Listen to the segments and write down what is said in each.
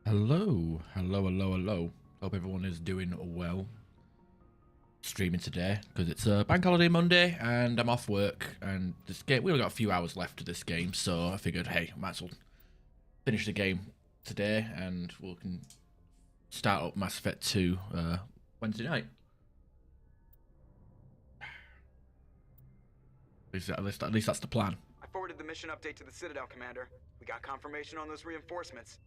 Hello, hello, hello, hello. Hope everyone is doing well. Streaming today because it's a bank holiday Monday and I'm off work. And this game, we only got a few hours left of this game, so I figured, hey, might as well finish the game today and we can start up Mass Effect 2 Wednesday night. At least that's the plan. I forwarded the mission update to the Citadel, Commander. We got confirmation on those reinforcements.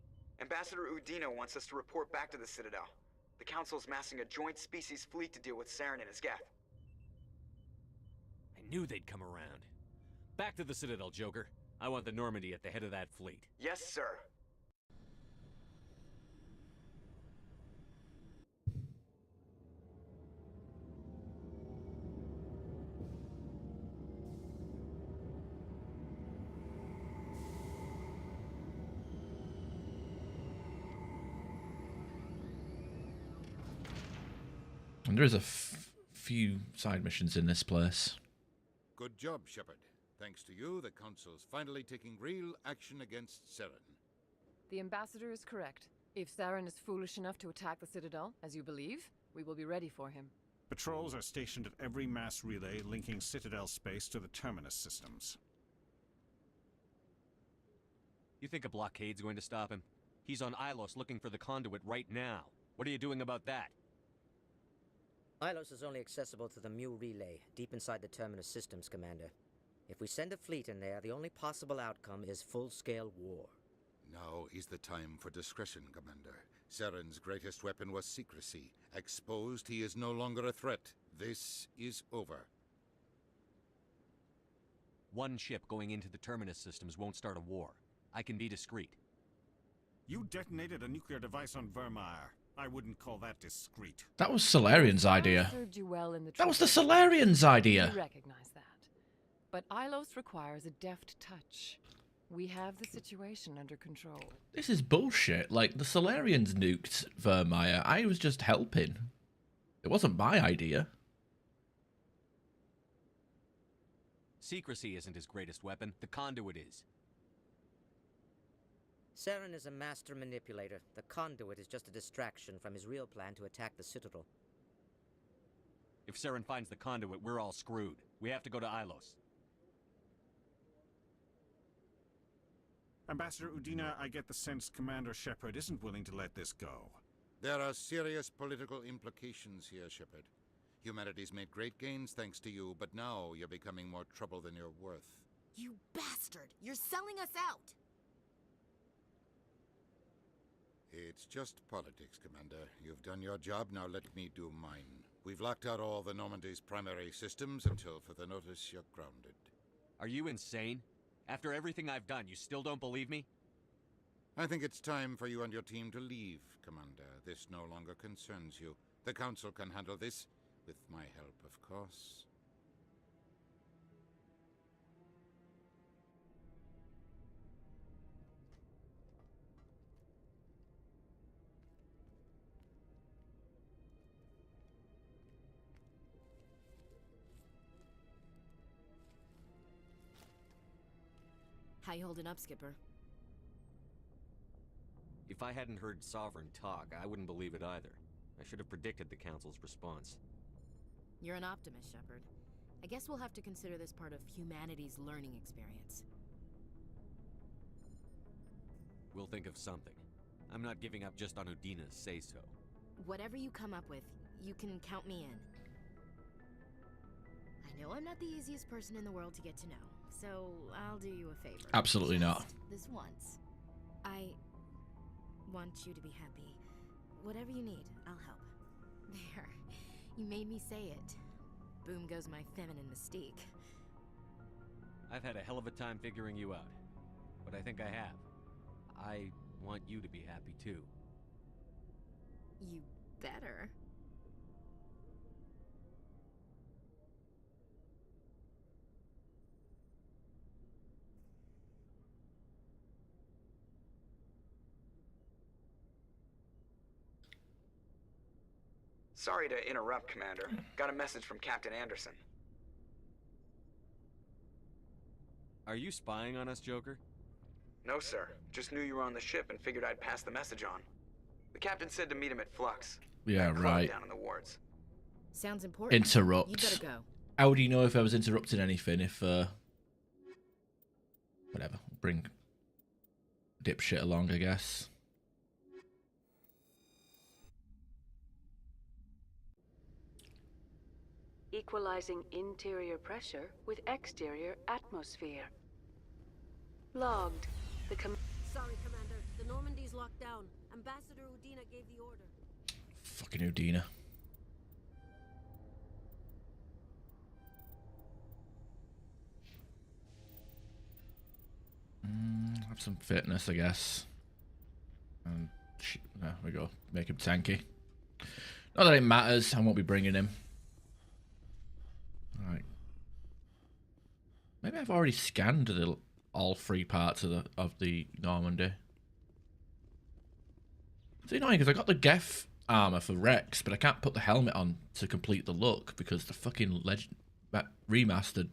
Ambassador Udina wants us to report back to the Citadel. The Council's massing a joint species fleet to deal with Saren and his geth. I knew they'd come around. Back to the Citadel, Joker. I want the Normandy at the head of that fleet. Yes, sir. And there is a few side missions in this place. Good job, Shepard. Thanks to you, the Council's finally taking real action against Saren. The Ambassador is correct. If Saren is foolish enough to attack the Citadel, as you believe, we will be ready for him. Patrols are stationed at every mass relay linking Citadel space to the Terminus systems. You think a blockade's going to stop him? He's on Ilos looking for the conduit right now. What are you doing about that? Ilos is only accessible to the Mu relay, deep inside the Terminus systems, Commander. If we send a fleet in there, the only possible outcome is full-scale war. Now is the time for discretion, Commander. Saren's greatest weapon was secrecy. Exposed, he is no longer a threat. This is over. One ship going into the Terminus systems won't start a war. I can be discreet. You detonated a nuclear device on Vermeer. I wouldn't call that discreet. That was Solarian's idea. Served you well in the That was the treatment. Solarian's idea. We recognize that. But Ilos requires a deft touch. We have the situation under control. This is bullshit. Like, the Solarians nuked Vermeer. I was just helping. It wasn't my idea. Secrecy isn't his greatest weapon. The conduit is. Saren is a master manipulator. The conduit is just a distraction from his real plan to attack the Citadel. If Saren finds the conduit, we're all screwed. We have to go to Ilos. Ambassador Udina, I get the sense Commander Shepard isn't willing to let this go. There are serious political implications here, Shepard. Humanity's made great gains thanks to you, but now you're becoming more trouble than you're worth. You bastard! You're selling us out! It's just politics, Commander. You've done your job, now let me do mine. We've locked out all the Normandy's primary systems until further notice you're grounded. Are you insane? After everything I've done, you still don't believe me? I think it's time for you and your team to leave, Commander. This no longer concerns you. The Council can handle this, with my help, of course. How you holding up, Skipper? If I hadn't heard Sovereign talk, I wouldn't believe it either. I should have predicted the Council's response. You're an optimist, Shepard. I guess we'll have to consider this part of humanity's learning experience. We'll think of something. I'm not giving up just on Udina's say-so. Whatever you come up with, you can count me in. I know I'm not the easiest person in the world to get to know, so I'll do you a favor. Absolutely not. This once. I want you to be happy. Whatever you need, I'll help. There. You made me say it. Boom goes my feminine mystique. I've had a hell of a time figuring you out. But I think I have. I want you to be happy too. You better. Sorry to interrupt, Commander. Got a message from Captain Anderson. Are you spying on us, Joker? No, sir. Just knew you were on the ship and figured I'd pass the message on. The captain said to meet him at Flux. Yeah, that club right. down in the wards. Sounds important. Interrupt. You better go. How would you know if I was interrupting anything? If whatever, bring dipshit along, I guess. Equalizing interior pressure with exterior atmosphere. Logged. Sorry, Commander. The Normandy's locked down. Ambassador Udina gave the order. Fucking Udina. Have some fitness, I guess. And there we go. Make him tanky. Not that it matters. I won't be bringing him. All right. Maybe I've already scanned all three parts of the Normandy. It's annoying because I got the Geth armor for Rex, but I can't put the helmet on to complete the look because the fucking remastered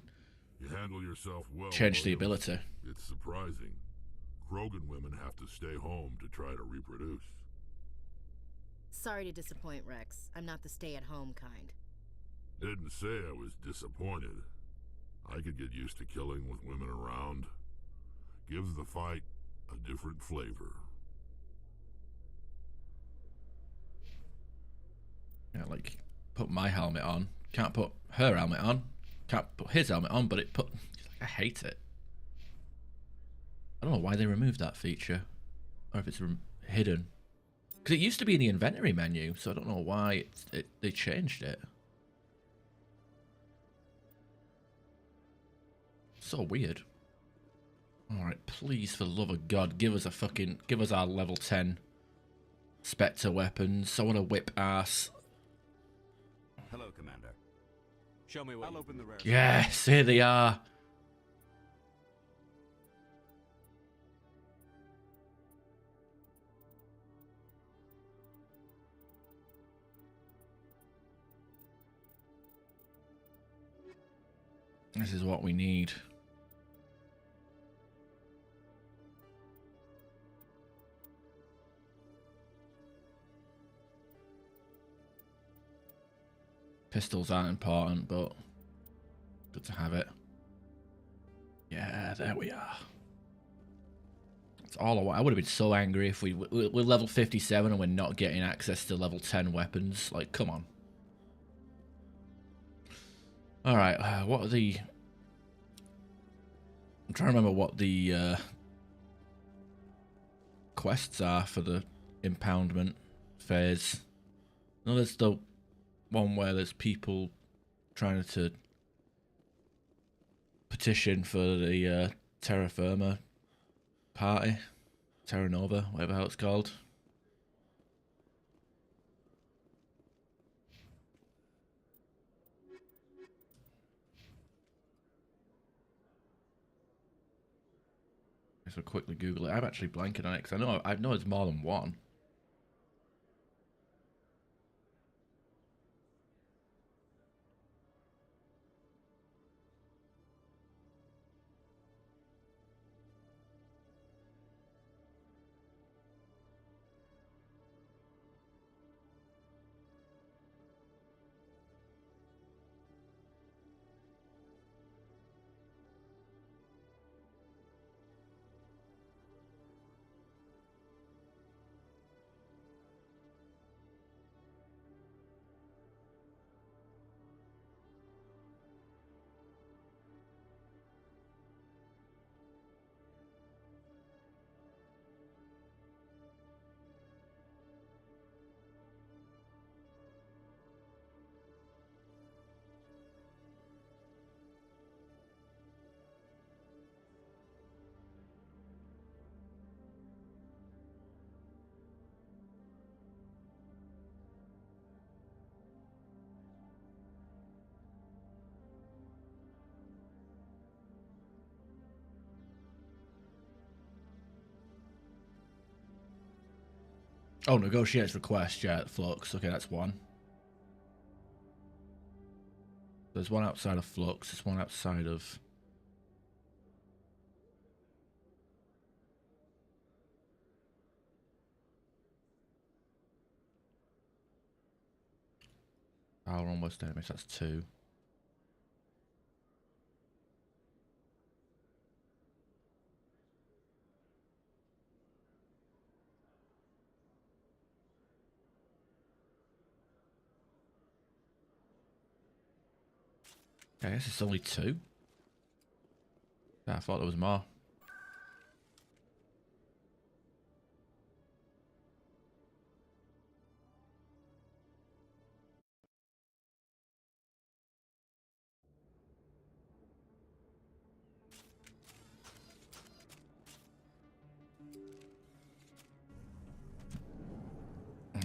You handle yourself well. changed the Williams. ability. It's surprising. Krogan women have to stay home to try to reproduce. Sorry to disappoint, Rex. I'm not the stay-at-home kind. Didn't say I was disappointed. I could get used to killing with women around. Gives the fight a different flavor. Yeah, like put my helmet on. Can't put her helmet on. Can't put his helmet on, but I hate it. I don't know why they removed that feature, or if it's hidden. Because it used to be in the inventory menu, so I don't know why they changed it. So weird. Alright, please, for the love of God, give us our level 10 Spectre weapons. I want to whip ass. Hello, Commander. Show me what. I'll open the rare. Yes, here they are. This is what we need. Pistols aren't important, but good to have it. Yeah, there we are. That's all I want. I would have been so angry if we're level 57 and we're not getting access to level 10 weapons. Like, come on. Alright, what are the... I'm trying to remember what the quests are for the impoundment phase. No, there's the one where there's people trying to petition for the Terra Firma party. Terra Nova, whatever how it's called. So quickly Google it. I'm actually blanking on it because I know it's more than one. Oh, negotiates request, yeah, Flux. Okay, that's one. There's one outside of Flux, there's one outside of... Power on West enemies, that's 2. I guess it's only 2. Yeah, I thought there was more.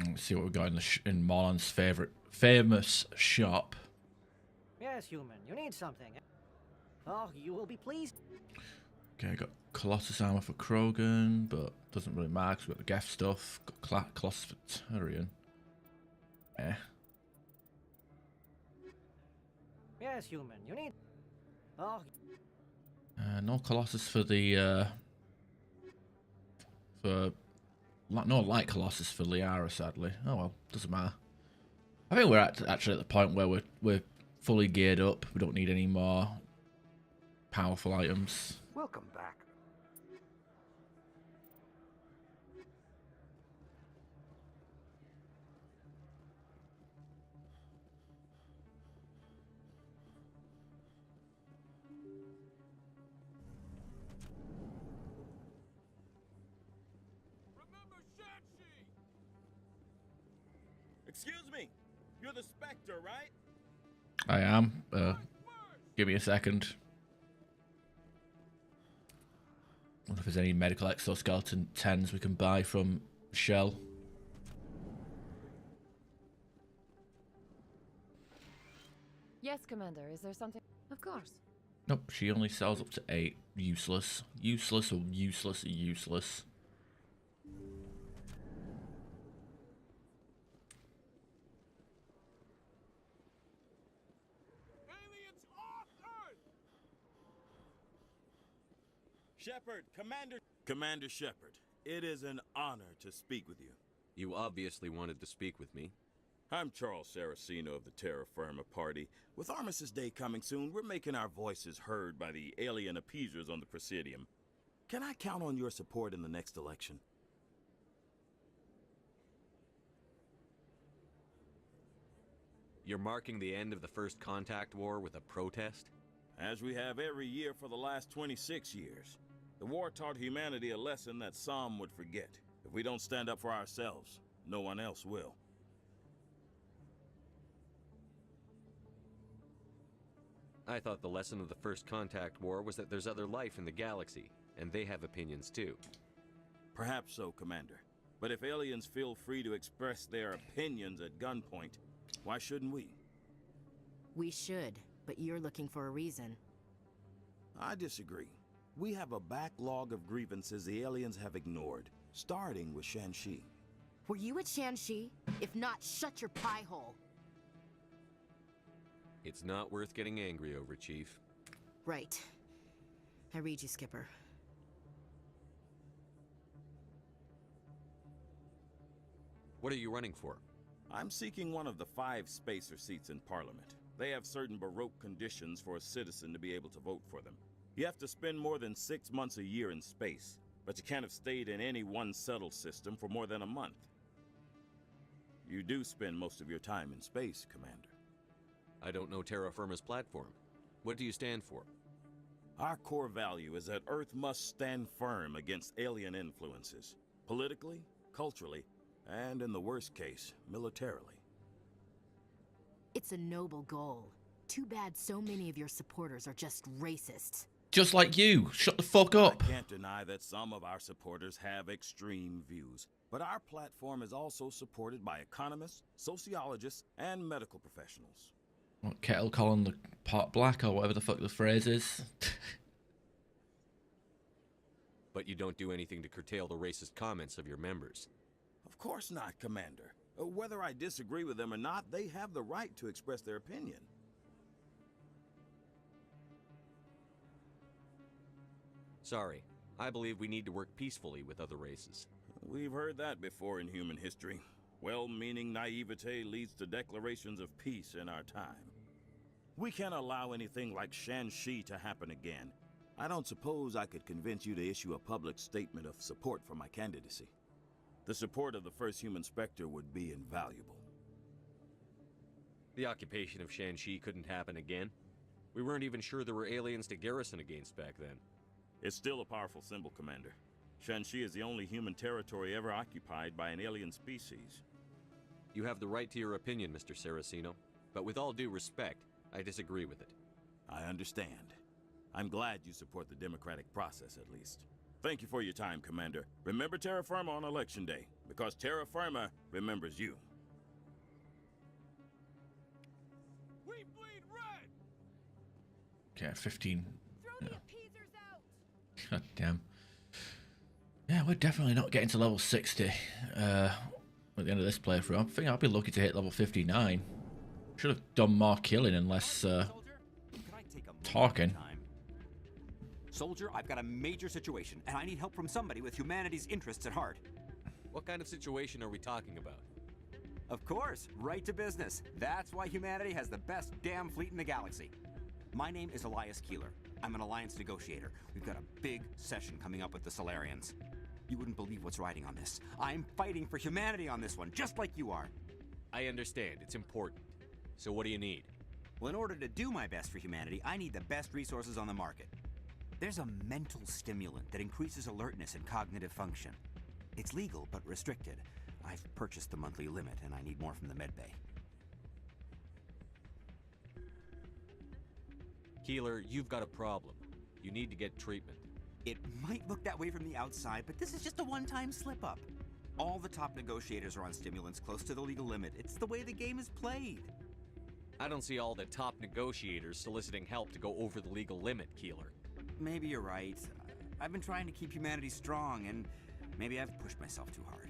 Let's see what we've got in Marlon's famous shop. Yes, human. You need something. Oh, you will be pleased. Okay, got Colossus armor for Krogan, but doesn't really matter because we've got the Geth stuff. Got Colossus for Tyrion. Yes, human. You need. Oh. No Colossus for the no light Colossus for Liara, sadly. Oh well, doesn't matter. I think we're actually at the point where we're fully geared up. We don't need any more powerful items. Welcome back. Excuse me, you're the Spectre, right? I am. Give me a second. Wonder if there's any medical exoskeleton 10s we can buy from Shell. Yes, Commander. Is there something? Of course. Nope, she only sells up to 8. Useless. Useless or useless or useless. Shepard, Commander Shepard, it is an honor to speak with you. You obviously wanted to speak with me. I'm Charles Saraceno of the Terra Firma Party. With Armistice Day coming soon, we're making our voices heard by the alien appeasers on the Presidium. Can I count on your support in the next election? You're marking the end of the First Contact War with a protest? As we have every year for the last 26 years. The war taught humanity a lesson that some would forget. If we don't stand up for ourselves, no one else will. I thought the lesson of the First Contact War was that there's other life in the galaxy, and they have opinions too. Perhaps so, Commander. But if aliens feel free to express their opinions at gunpoint, why shouldn't we? We should, but you're looking for a reason. I disagree. We have a backlog of grievances the aliens have ignored, starting with Shanxi. Were you at Shanxi? If not, shut your pie hole. It's not worth getting angry over, Chief. Right. I read you, Skipper. What are you running for? I'm seeking one of the 5 spacer seats in Parliament. They have certain Baroque conditions for a citizen to be able to vote for them. You have to spend more than 6 months a year in space, but you can't have stayed in any one settled system for more than a month. You do spend most of your time in space, Commander. I don't know Terra Firma's platform. What do you stand for? Our core value is that Earth must stand firm against alien influences, politically, culturally, and in the worst case, militarily. It's a noble goal. Too bad so many of your supporters are just racists. Just like you. Shut the fuck up. I can't deny that some of our supporters have extreme views, but our platform is also supported by economists, sociologists, and medical professionals. What, kettle calling the pot black or whatever the fuck the phrase is? But you don't do anything to curtail the racist comments of your members. Of course not, Commander. Whether I disagree with them or not, they have the right to express their opinion. Sorry. I believe we need to work peacefully with other races. We've heard that before in human history. Well-meaning naivete leads to declarations of peace in our time. We can't allow anything like Shanxi to happen again. I don't suppose I could convince you to issue a public statement of support for my candidacy. The support of the first human Spectre would be invaluable. The occupation of Shanxi couldn't happen again. We weren't even sure there were aliens to garrison against back then. It's still a powerful symbol, Commander. Shanxi is the only human territory ever occupied by an alien species. You have the right to your opinion, Mr. Saraceno, but with all due respect, I disagree with it. I understand. I'm glad you support the democratic process, at least. Thank you for your time, Commander. Remember Terra Firma on Election Day, because Terra Firma remembers you. We bleed red! Okay, 15. Yeah. God damn. Yeah, we're definitely not getting to level 60 at the end of this playthrough. I think I'll be lucky to hit level 59. Should have done more killing and less talking. Soldier, I've got a major situation, and I need help from somebody with humanity's interests at heart. What kind of situation are we talking about? Of course, right to business. That's why humanity has the best damn fleet in the galaxy. My name is Elias Keeler. I'm an alliance negotiator. We've got a big session coming up with the Solarians. You wouldn't believe what's riding on this. I'm fighting for humanity on this one, just like you are. I understand. It's important. So what do you need? Well, in order to do my best for humanity, I need the best resources on the market. There's a mental stimulant that increases alertness and cognitive function. It's legal, but restricted. I've purchased the monthly limit, and I need more from the medbay. Keeler, you've got a problem. You need to get treatment. It might look that way from the outside, but this is just a one-time slip-up. All the top negotiators are on stimulants close to the legal limit. It's the way the game is played. I don't see all the top negotiators soliciting help to go over the legal limit, Keeler. Maybe you're right. I've been trying to keep humanity strong, and maybe I've pushed myself too hard.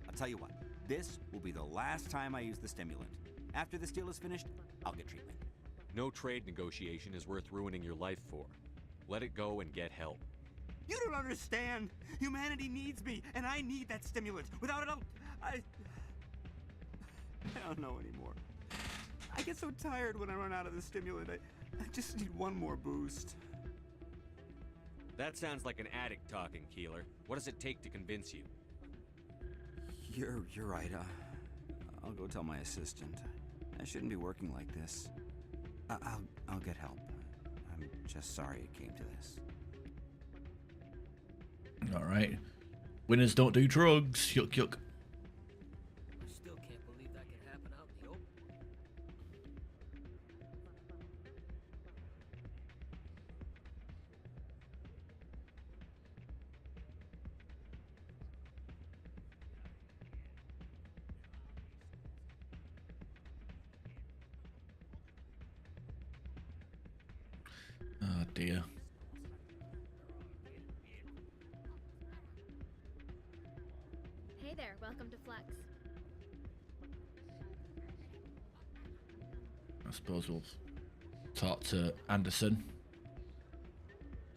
I'll tell you what, this will be the last time I use the stimulant. After this deal is finished, I'll get treatment. No trade negotiation is worth ruining your life for. Let it go and get help. You don't understand! Humanity needs me, and I need that stimulant. Without it, I don't know anymore. I get so tired when I run out of the stimulant. I just need one more boost. That sounds like an addict talking, Keeler. What does it take to convince you? You're right. I'll go tell my assistant. I shouldn't be working like this. I'll get help. I'm just sorry it came to this. All right. Winners don't do drugs. Yuck, yuck. I still can't believe that could happen out in the open. Oh dear. Hey there, welcome to Flex. I suppose we'll talk to Anderson.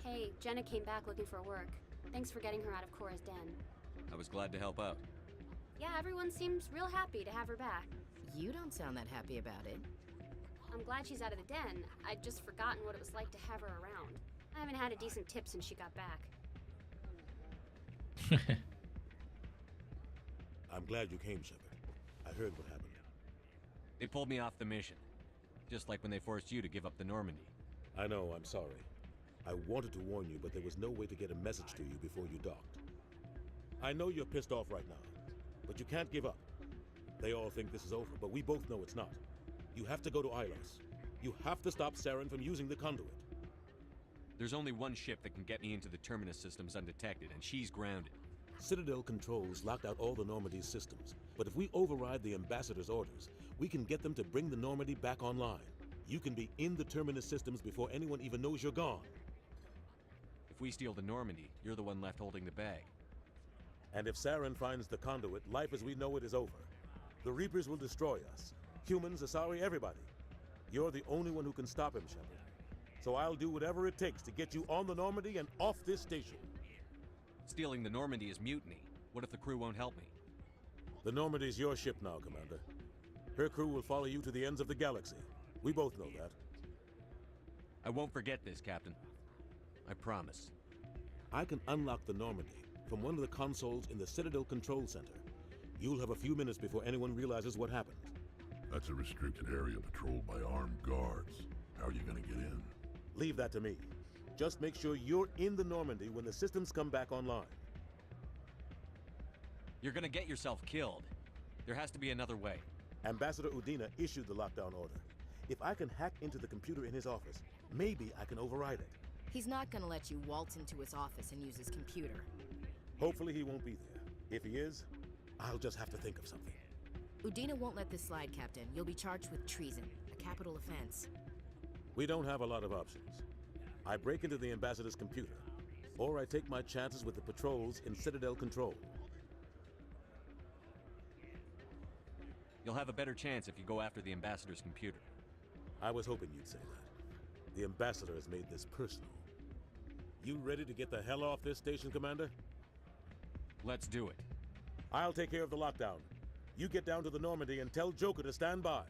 Hey, Jenna came back looking for work. Thanks for getting her out of Cora's den. I was glad to help out. Yeah, everyone seems real happy to have her back. You don't sound that happy about it. I'm glad she's out of the den. I'd just forgotten what it was like to have her around. I haven't had a decent tip since she got back. I'm glad you came, Shepard. I heard what happened. They pulled me off the mission. Just like when they forced you to give up the Normandy. I know, I'm sorry. I wanted to warn you, but there was no way to get a message to you before you docked. I know you're pissed off right now, but you can't give up. They all think this is over, but we both know it's not. You have to go to Ilos. You have to stop Saren from using the conduit. There's only one ship that can get me into the Terminus systems undetected, and she's grounded. Citadel controls locked out all the Normandy's systems, but if we override the Ambassador's orders, we can get them to bring the Normandy back online. You can be in the Terminus systems before anyone even knows you're gone. If we steal the Normandy, you're the one left holding the bag. And if Saren finds the conduit, life as we know it is over. The Reapers will destroy us. Humans, Asari, everybody. You're the only one who can stop him, Shepard. So I'll do whatever it takes to get you on the Normandy and off this station. Stealing the Normandy is mutiny. What if the crew won't help me? The Normandy's your ship now, Commander. Her crew will follow you to the ends of the galaxy. We both know that. I won't forget this, Captain. I promise. I can unlock the Normandy from one of the consoles in the Citadel Control Center. You'll have a few minutes before anyone realizes what happened. That's a restricted area patrolled by armed guards. How are you gonna get in? Leave that to me. Just make sure you're in the Normandy when the systems come back online. You're gonna get yourself killed. There has to be another way. Ambassador Udina issued the lockdown order. If I can hack into the computer in his office, maybe I can override it. He's not gonna let you waltz into his office and use his computer. Hopefully he won't be there. If he is, I'll just have to think of something. Udina won't let this slide, Captain. You'll be charged with treason, a capital offense. We don't have a lot of options. I break into the Ambassador's computer, or I take my chances with the patrols in Citadel Control. You'll have a better chance if you go after the Ambassador's computer. I was hoping you'd say that. The Ambassador has made this personal. You ready to get the hell off this station, Commander? Let's do it. I'll take care of the lockdown. You get down to the Normandy and tell Joker to stand by.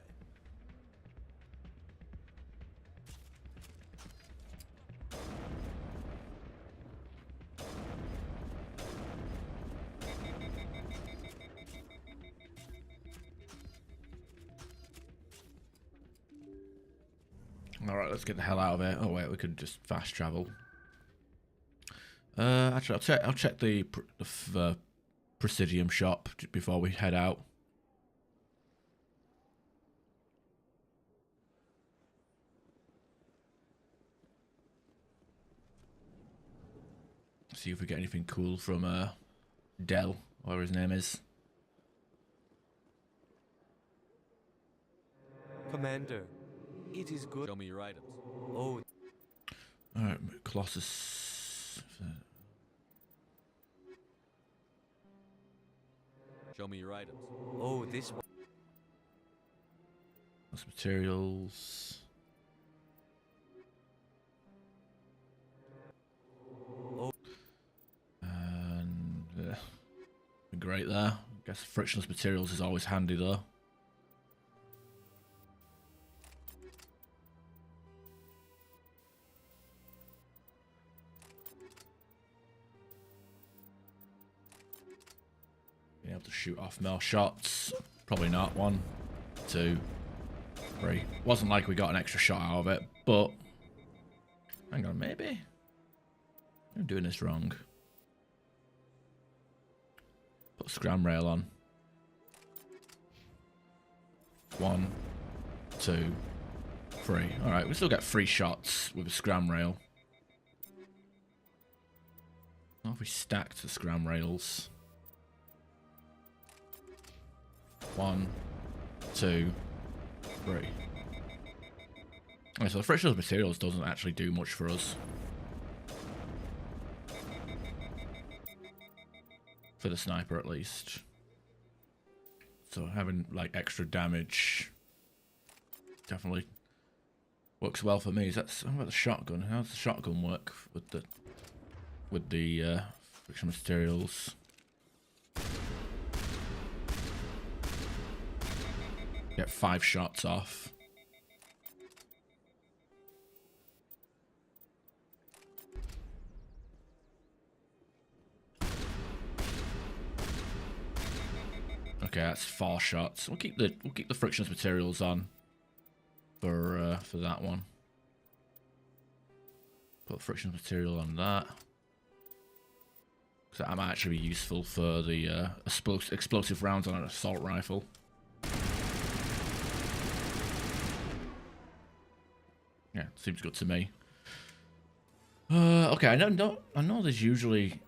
All right, let's get the hell out of here. Oh wait, we could just fast travel. Actually, I'll check the Presidium shop before we head out. See if we get anything cool from Dell, whatever his name is. Commander, it is good. Show me your items. Oh. Alright, Colossus. Show me your items. Oh, this one. Lots of materials. Oh. And great there. I guess frictionless materials is always handy though. Being able to shoot off more shots. Probably not. 1, 2, 3. Wasn't like we got an extra shot out of it, but hang on, maybe I'm doing this wrong. Put scram rail on. 1, 2, 3. Alright, we still get 3 shots with a scram rail. What if we stacked the scram rails? 1, 2, 3. Okay, so the frictionless materials doesn't actually do much for us. For the sniper, at least. So having like extra damage definitely works well for me. How about the shotgun? How does the shotgun work with the frictionless materials? Get 5 shots off. Okay, that's 4 shots. We'll keep the frictionless materials on for that one. Put frictionless material on that. Because that might actually be useful for the explosive rounds on an assault rifle. Yeah, seems good to me. Okay, I know there's usually...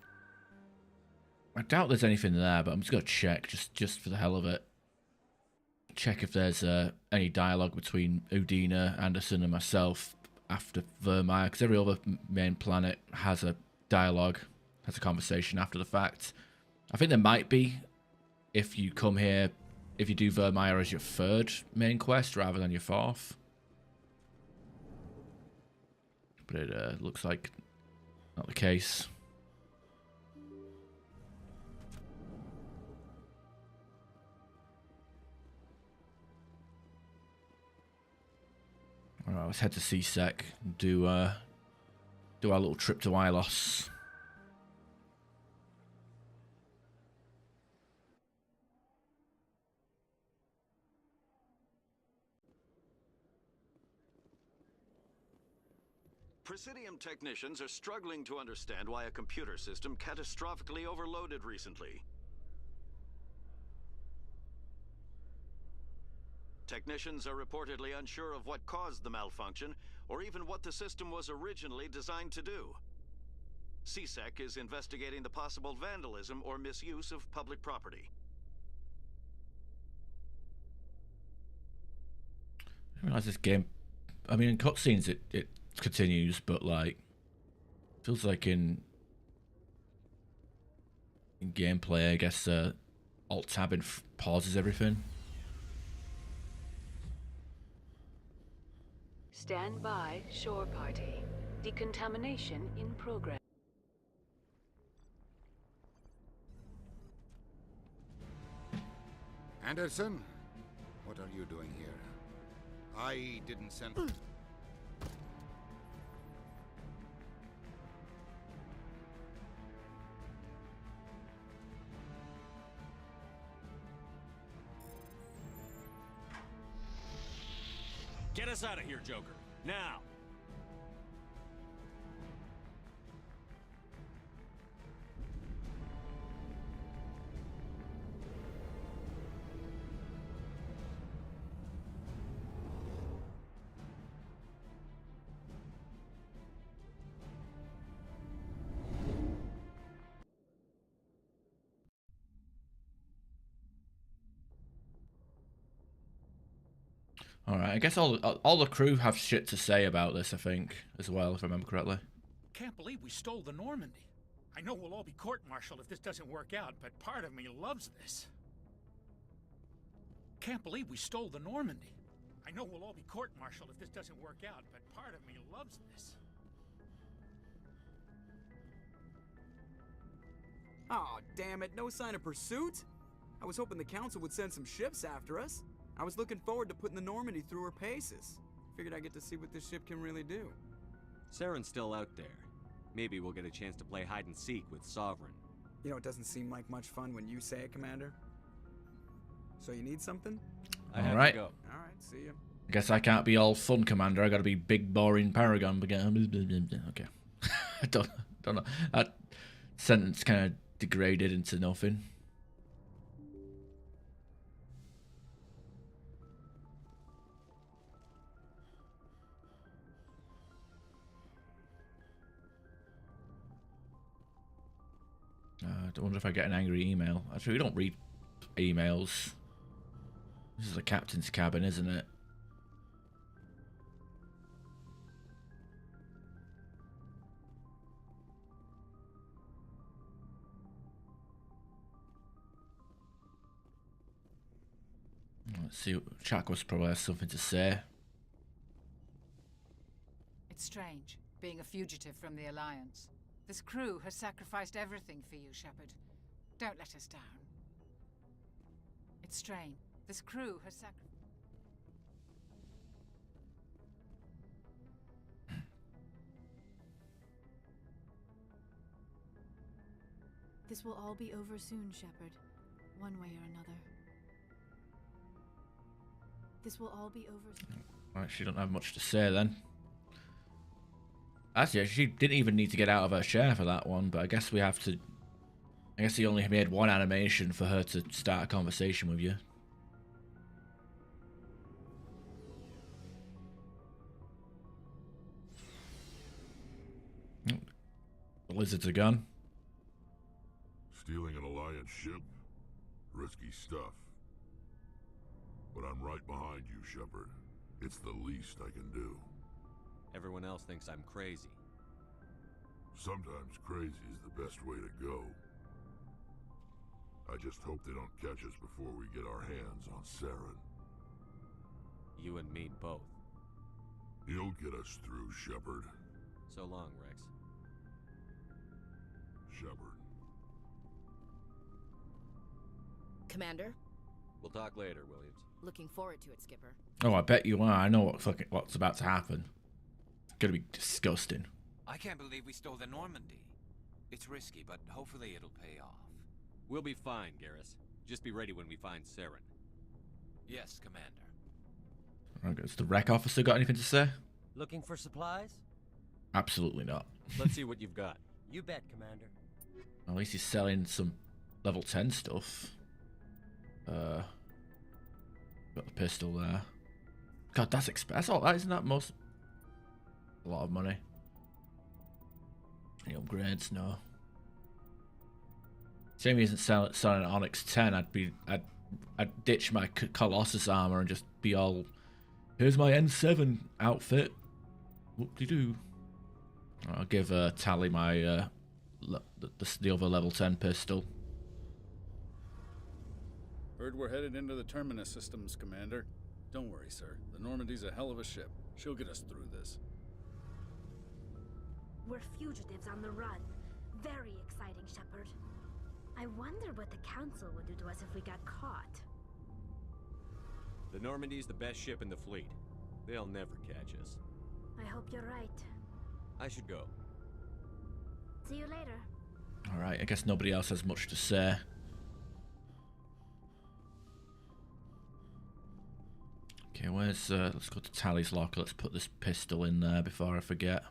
I doubt there's anything there, but I'm just gonna check, just for the hell of it. Check if there's any dialogue between Udina, Anderson, and myself after Vermeer, because every other main planet has a dialogue, has a conversation after the fact. I think there might be if you come here, if you do Vermeer as your 3rd main quest rather than your 4th. But it looks like not the case. let's head to CSEC and do our little trip to Ilos. Presidium technicians are struggling to understand why a computer system catastrophically overloaded recently. Technicians are reportedly unsure of what caused the malfunction, or even what the system was originally designed to do. CSEC is investigating the possible vandalism or misuse of public property. I realize this game, I mean, in cutscenes it continues, but like, feels like in gameplay, I guess Alt Tab and pauses everything. Stand by, shore party. Decontamination in progress. Anderson, what are you doing here? I didn't send... Get us out of here, Joker. Now! All right, I guess all the crew have shit to say about this, I think, as well, if I remember correctly. Can't believe we stole the Normandy. I know we'll all be court-martialed if this doesn't work out, but part of me loves this. Can't believe we stole the Normandy. I know we'll all be court-martialed if this doesn't work out, but part of me loves this. Oh, damn it, no sign of pursuit? I was hoping the Council would send some ships after us. I was looking forward to putting the Normandy through her paces. Figured I'd get to see what this ship can really do. Saren's still out there. Maybe we'll get a chance to play hide and seek with Sovereign. You know, it doesn't seem like much fun when you say it, Commander. So you need something? I have Alright. to go. Alright, see ya. I guess I can't be all fun, Commander. I gotta be big, boring Paragon. Okay. I don't know. That sentence kind of degraded into nothing. I wonder if I get an angry email. Actually, we don't read emails. This is the captain's cabin, isn't it? Let's see. Chakwas probably has something to say. It's strange, being a fugitive from the Alliance. This crew has sacrificed everything for you, Shepard. Don't let us down. It's strange. This crew has sacrificed... This will all be over soon, Shepard. One way or another. This will all be over soon. Right, she don't have much to say then. Actually, she didn't even need to get out of her chair for that one, but I guess we have to... I guess he only made one animation for her to start a conversation with you. The lizards are gone. Stealing an Alliance ship? Risky stuff. But I'm right behind you, Shepard. It's the least I can do. Everyone else thinks I'm crazy. Sometimes crazy is the best way to go. I just hope they don't catch us before we get our hands on Saren. You and me both. He'll get us through, Shepard. So long, Rex. Shepard. Commander? We'll talk later, Williams. Looking forward to it, Skipper. Oh, I bet you are. I know what's about to happen. It's gonna be disgusting. I can't believe we stole the Normandy. It's risky, but hopefully it'll pay off. We'll be fine, Garrus. Just be ready when we find Saren. Yes, Commander. Okay, has the rec officer got anything to say? Looking for supplies? Absolutely not. Let's see what you've got. You bet, Commander. At least he's selling some level 10 stuff. Got the pistol there. God, that's expensive. Isn't that most... a lot of money. Any upgrades? No. Shame he isn't selling an Onyx 10. I'd ditch my Colossus armor and just be all, here's my N7 outfit. Whoop-de-doo. I'll give Tally my the other level 10 pistol. Heard we're headed into the Terminus systems, Commander. Don't worry, sir. The Normandy's a hell of a ship. She'll get us through this. We're fugitives on the run. Very exciting, Shepard. I wonder what the Council would do to us if we got caught. The Normandy's the best ship in the fleet. They'll never catch us. I hope you're right. I should go. See you later. Alright, I guess nobody else has much to say. Okay, where's... let's go to Tally's locker. Let's put this pistol in there before I forget.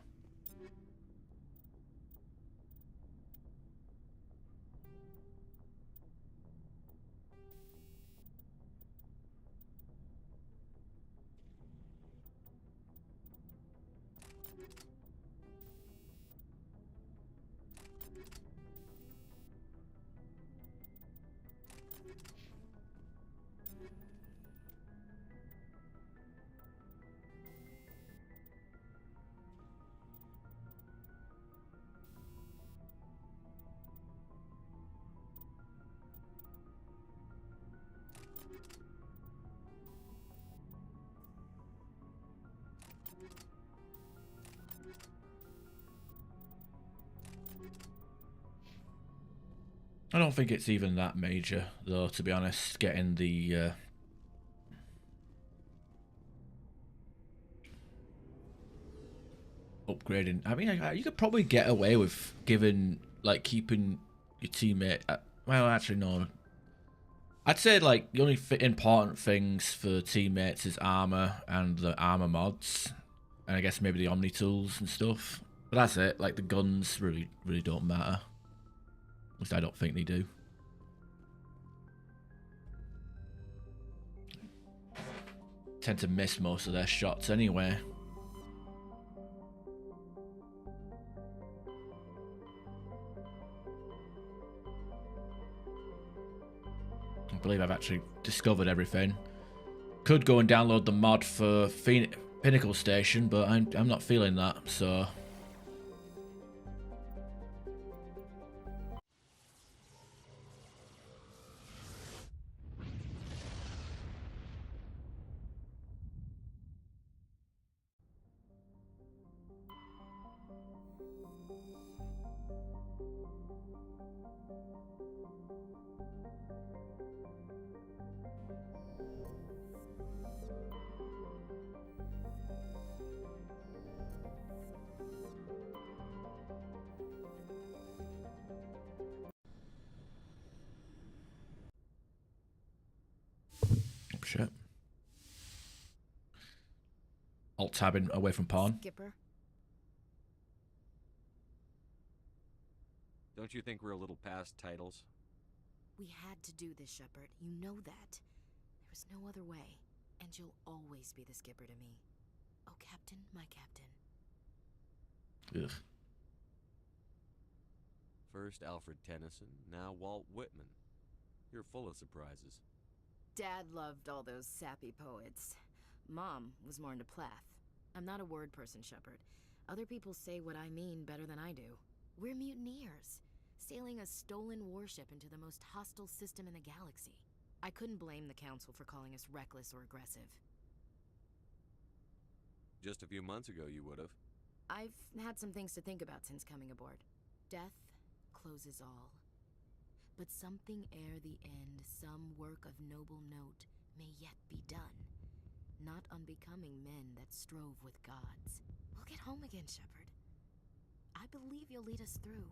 I don't think it's even that major, though, to be honest, getting the... upgrading. I mean, you could probably get away with giving, like, keeping your teammate... well, actually, no. I'd say, like, the only important things for teammates is armor and the armor mods. And I guess maybe the Omni tools and stuff. But that's it. Like, the guns really don't matter. At least I don't think they do. Tend to miss most of their shots anyway. I believe I've actually discovered everything. Could go and download the mod for Pinnacle Station, but I'm not feeling that, so... Shit. Alt-tabbing away from pawn. Skipper. Don't you think we're a little past titles? We had to do this, Shepard. You know that. There was no other way. And you'll always be the skipper to me. Oh, Captain, my Captain. Ugh. First Alfred Tennyson, now Walt Whitman. You're full of surprises. Dad loved all those sappy poets. Mom was more into Plath. I'm not a word person, Shepard. Other people say what I mean better than I do. We're mutineers, sailing a stolen warship into the most hostile system in the galaxy. I couldn't blame the Council for calling us reckless or aggressive. Just a few months ago, you would have. I've had some things to think about since coming aboard. Death closes all. But something ere the end, some work of noble note, may yet be done. Not unbecoming men that strove with gods. We'll get home again, Shepard. I believe you'll lead us through.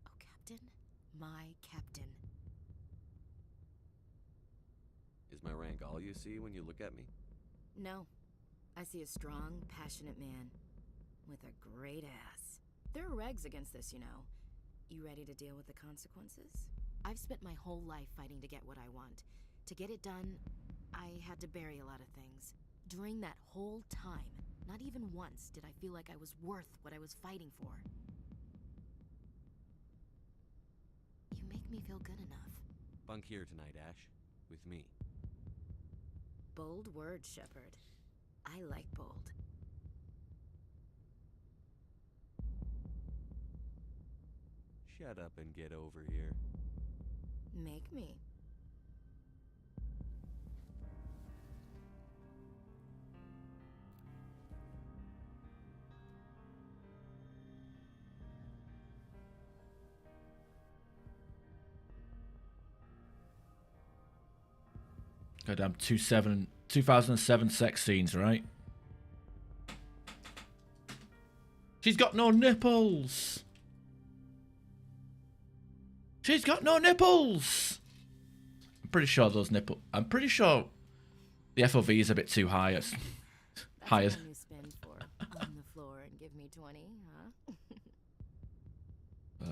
Oh, Captain, my captain. Is my rank all you see when you look at me? No. I see a strong, passionate man. With a great ass. There are regs against this, you know. You ready to deal with the consequences? I've spent my whole life fighting to get what I want. To get it done, I had to bury a lot of things. During that whole time, not even once did I feel like I was worth what I was fighting for. You make me feel good enough. Bunk here tonight, Ash. With me. Bold words, Shepard. I like bold. Shut up and get over here. Make me. Goddamn 2007 sex scenes, right? She's got no nipples. She's got no nipples. I'm pretty sure those nipples. I'm pretty sure the FOV is a bit too high. It's higher. That's you spend for on the floor and give me 20, huh?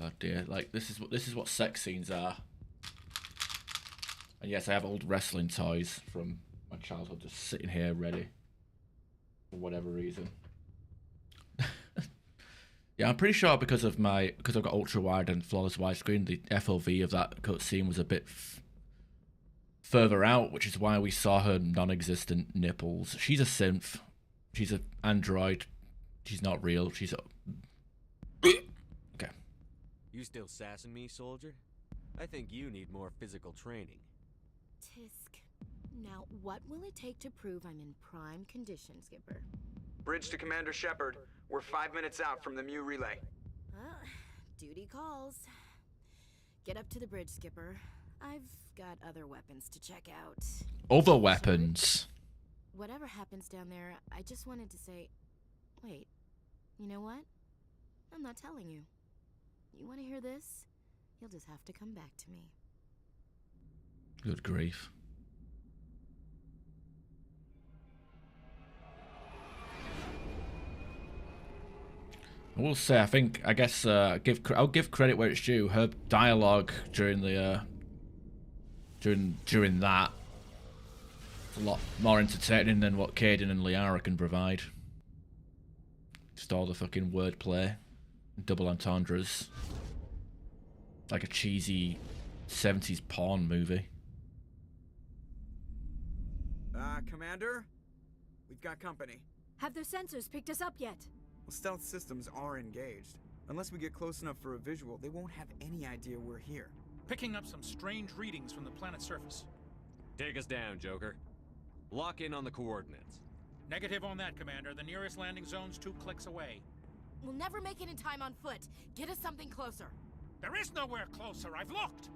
Oh dear! Like this is what sex scenes are. And yes, I have old wrestling toys from my childhood just sitting here ready for whatever reason. Yeah, I'm pretty sure because I've got ultra wide and flawless widescreen, the FOV of that cutscene was a bit further out, which is why we saw her non-existent nipples. She's a synth. She's an android. She's not real. She's a... Okay. You still sassing me, soldier? I think you need more physical training. Tisk. Now, what will it take to prove I'm in prime condition, Skipper? Bridge to Commander Shepard. We're 5 minutes out from the Mu relay. Duty calls. Get up to the bridge, Skipper. I've got other weapons to check out. Other weapons? Whatever happens down there, I just wanted to say... Wait, you know what? I'm not telling you. You want to hear this? You'll just have to come back to me. Good grief. I will say, I guess I'll give credit where it's due. Her dialogue during the during that is a lot more entertaining than what Caden and Liara can provide. Just all the fucking wordplay, double entendres, like a cheesy 70s porn movie. Commander? We've got company. Have their sensors picked us up yet? Well, stealth systems are engaged. Unless we get close enough for a visual, they won't have any idea we're here. Picking up some strange readings from the planet's surface. Take us down, Joker. Lock in on the coordinates. Negative on that, Commander. The nearest landing zone's 2 clicks away. We'll never make it in time on foot. Get us something closer. There is nowhere closer. I've looked.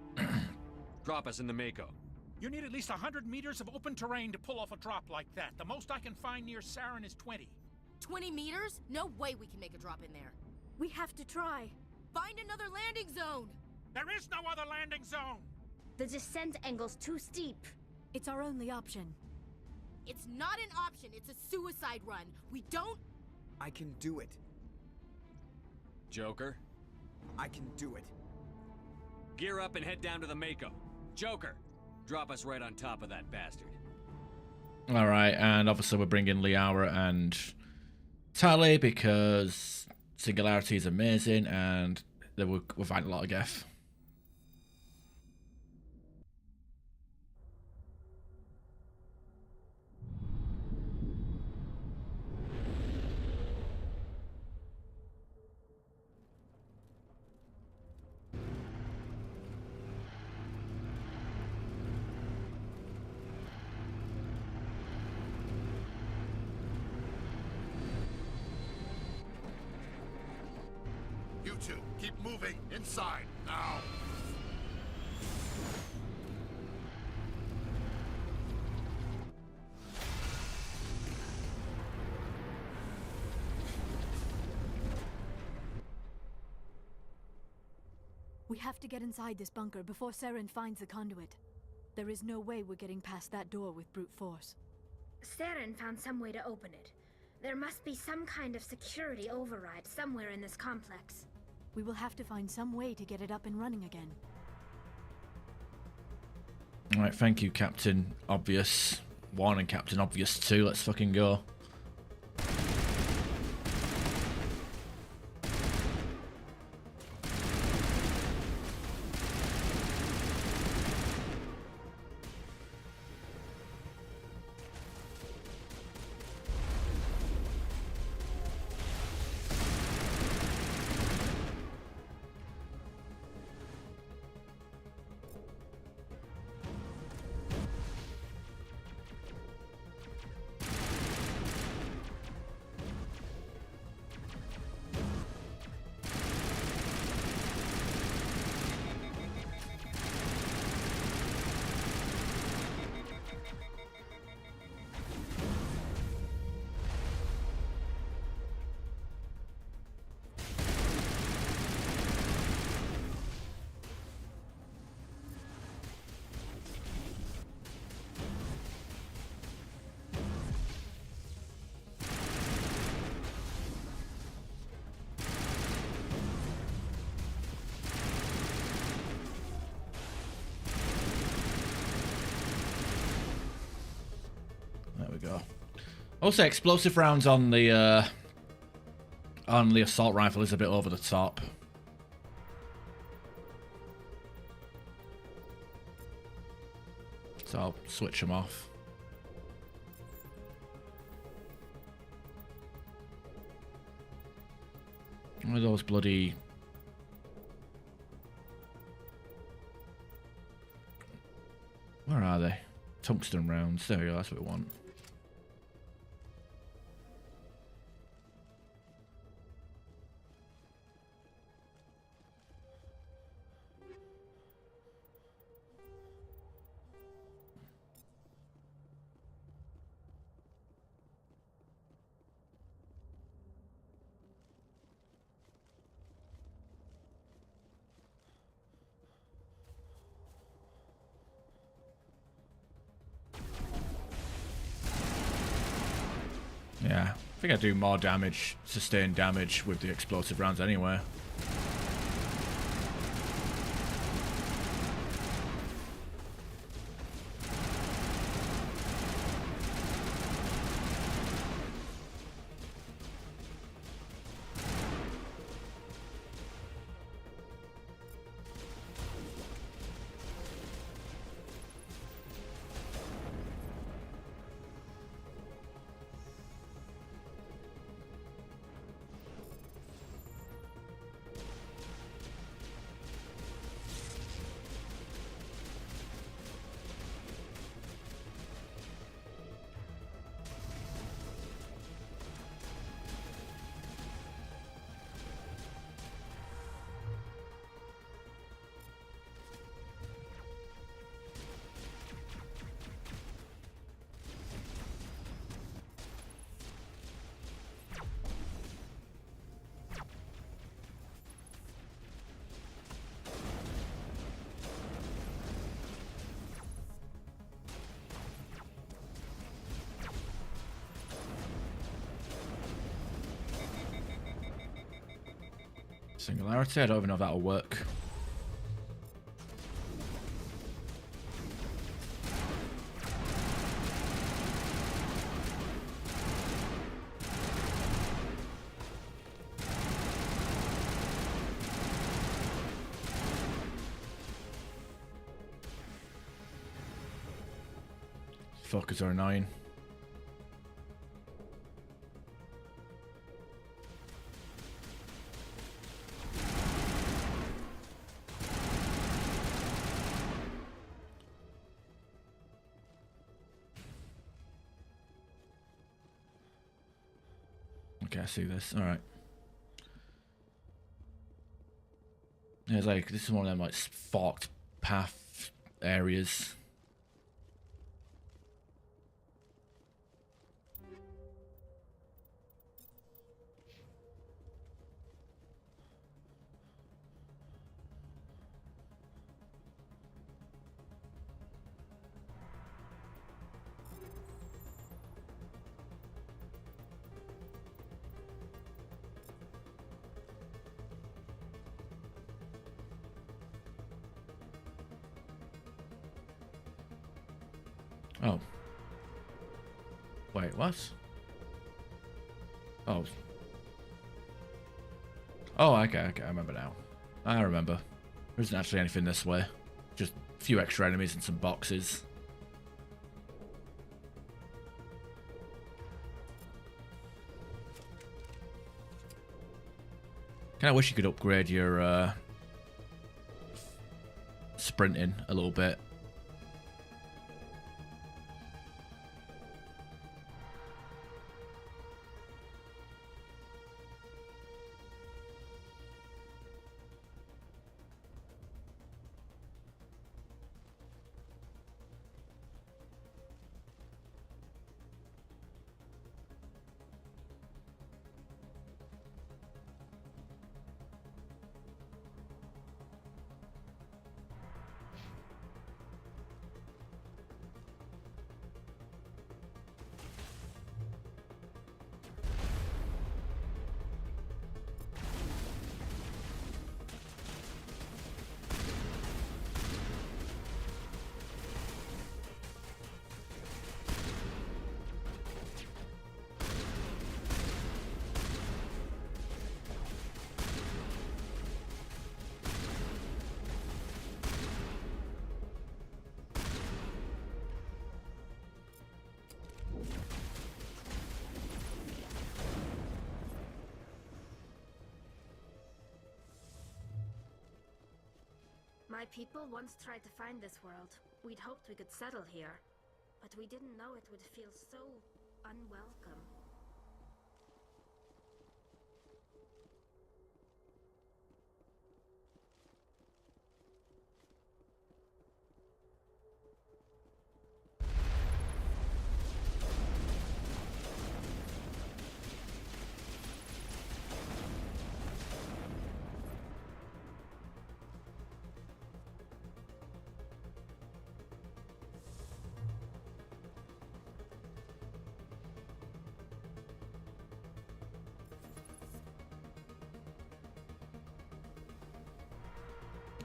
Drop us in the Mako. You need at least 100 meters of open terrain to pull off a drop like that. The most I can find near Saren is 20. 20 meters? No way we can make a drop in there. We have to try. Find another landing zone! There is no other landing zone! The descent angle's too steep. It's our only option. It's not an option, it's a suicide run. We don't... I can do it. Joker? I can do it. Gear up and head down to the Mako. Joker, drop us right on top of that bastard. Alright, and obviously we're bringing Liara and Tali because Singularity is amazing and we're fighting a lot of Geth. You two, keep moving inside now. We have to get inside this bunker before Saren finds the conduit. There is no way we're getting past that door with brute force. Saren found some way to open it. There must be some kind of security override somewhere in this complex. We will have to find some way to get it up and running again. Alright, thank you, Captain Obvious 1 and Captain Obvious 2. Let's fucking go. There we go. Also, explosive rounds on the assault rifle is a bit over the top. So I'll switch them off. What are those bloody... Where are they? Tungsten rounds. There we go, that's what we want. Yeah, I think I do more damage, sustained damage with the explosive rounds anyway. Singularity? I don't even know if that'll work. Fuckers are annoying. Okay, I see this. All right. Yeah, it's like this is one of them like forked path areas. Oh. Wait, what? Oh. Oh, okay, I remember now. I remember. There isn't actually anything this way. Just a few extra enemies and some boxes. Kinda wish you could upgrade your sprinting a little bit. My people once tried to find this world. We'd hoped we could settle here, but we didn't know it would feel so unwelcome.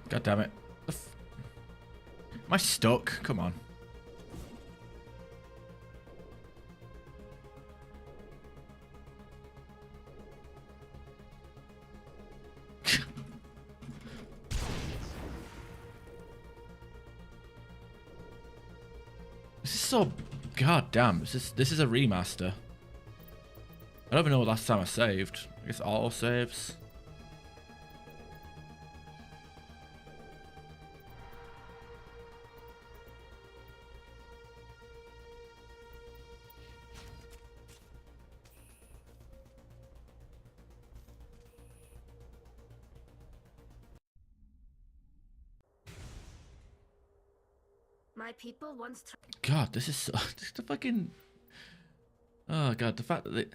God damn it. Am I stuck? Come on. This is so... God damn. This is a remaster. I don't even know what last time I saved. I guess auto saves. My people once God, this is so... Just the fucking... Oh god, the fact that they...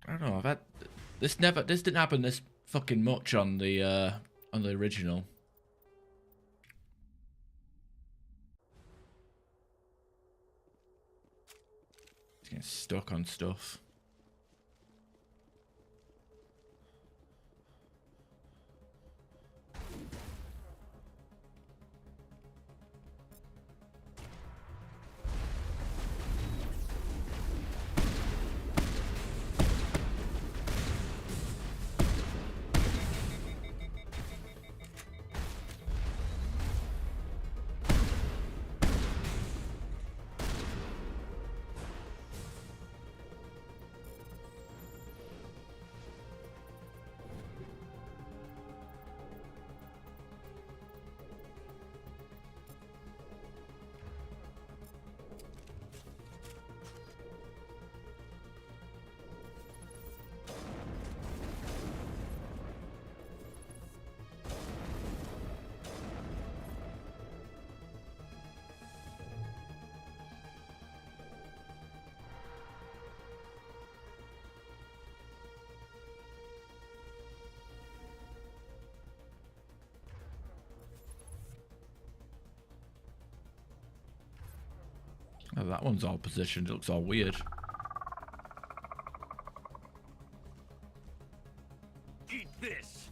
I don't know, I've had... This didn't happen this fucking much on the original. Just getting stuck on stuff. Oh, that one's all positioned. It looks all weird. Eat this.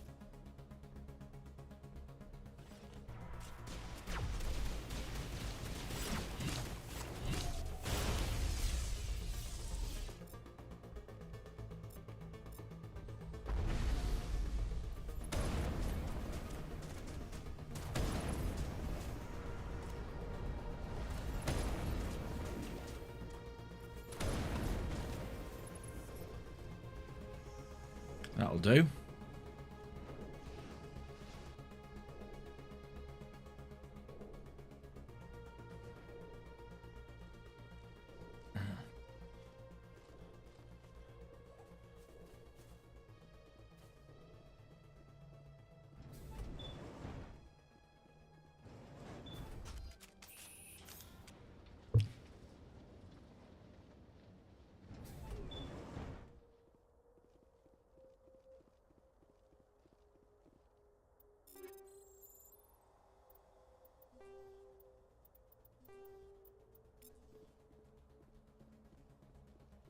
That'll do.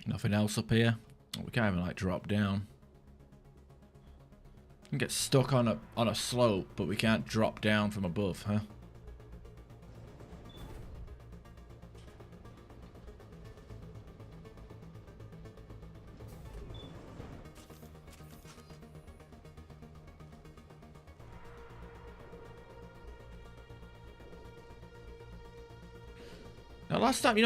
Nothing else up here. We can't even like drop down. We can get stuck on a slope, but we can't drop down from above, huh? Now,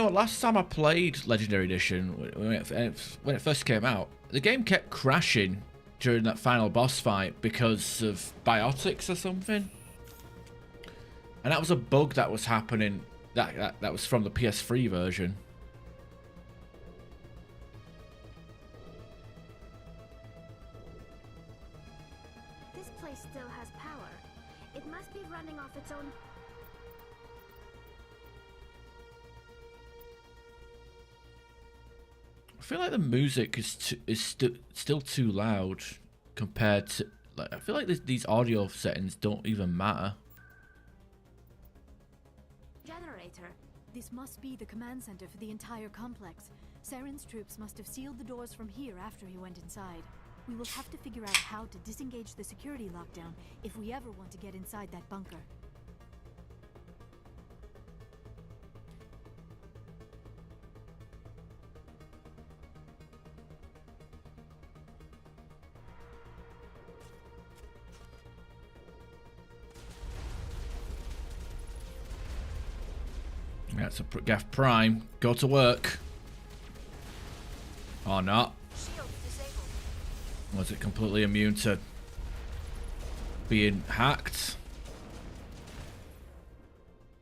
last time I played Legendary Edition, when it first came out, the game kept crashing during that final boss fight because of biotics or something. And that was a bug that was happening, that was from the PS3 version. This place still has power. It must be running off its own. I feel like the music is still too loud compared to, like, I feel like these audio settings don't even matter. Generator. This must be the command center for the entire complex. Saren's troops must have sealed the doors from here after he went inside. We will have to figure out how to disengage the security lockdown if we ever want to get inside that bunker. That's a Gaff Prime. Go to work. Or not. Was it completely immune to being hacked?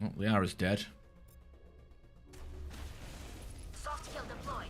Oh, Liara's dead. Soft kill deployed.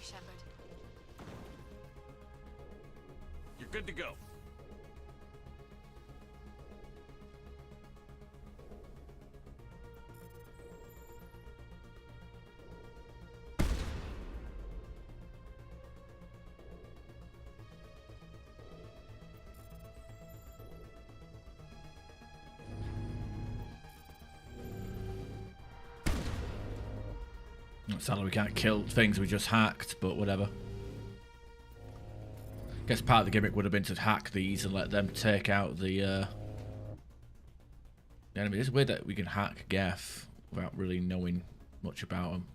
Shepard. You're good to go. Sadly, we can't kill things we just hacked, but whatever. Guess part of the gimmick would have been to hack these and let them take out the enemy. It's weird that we can hack Gaff without really knowing much about them.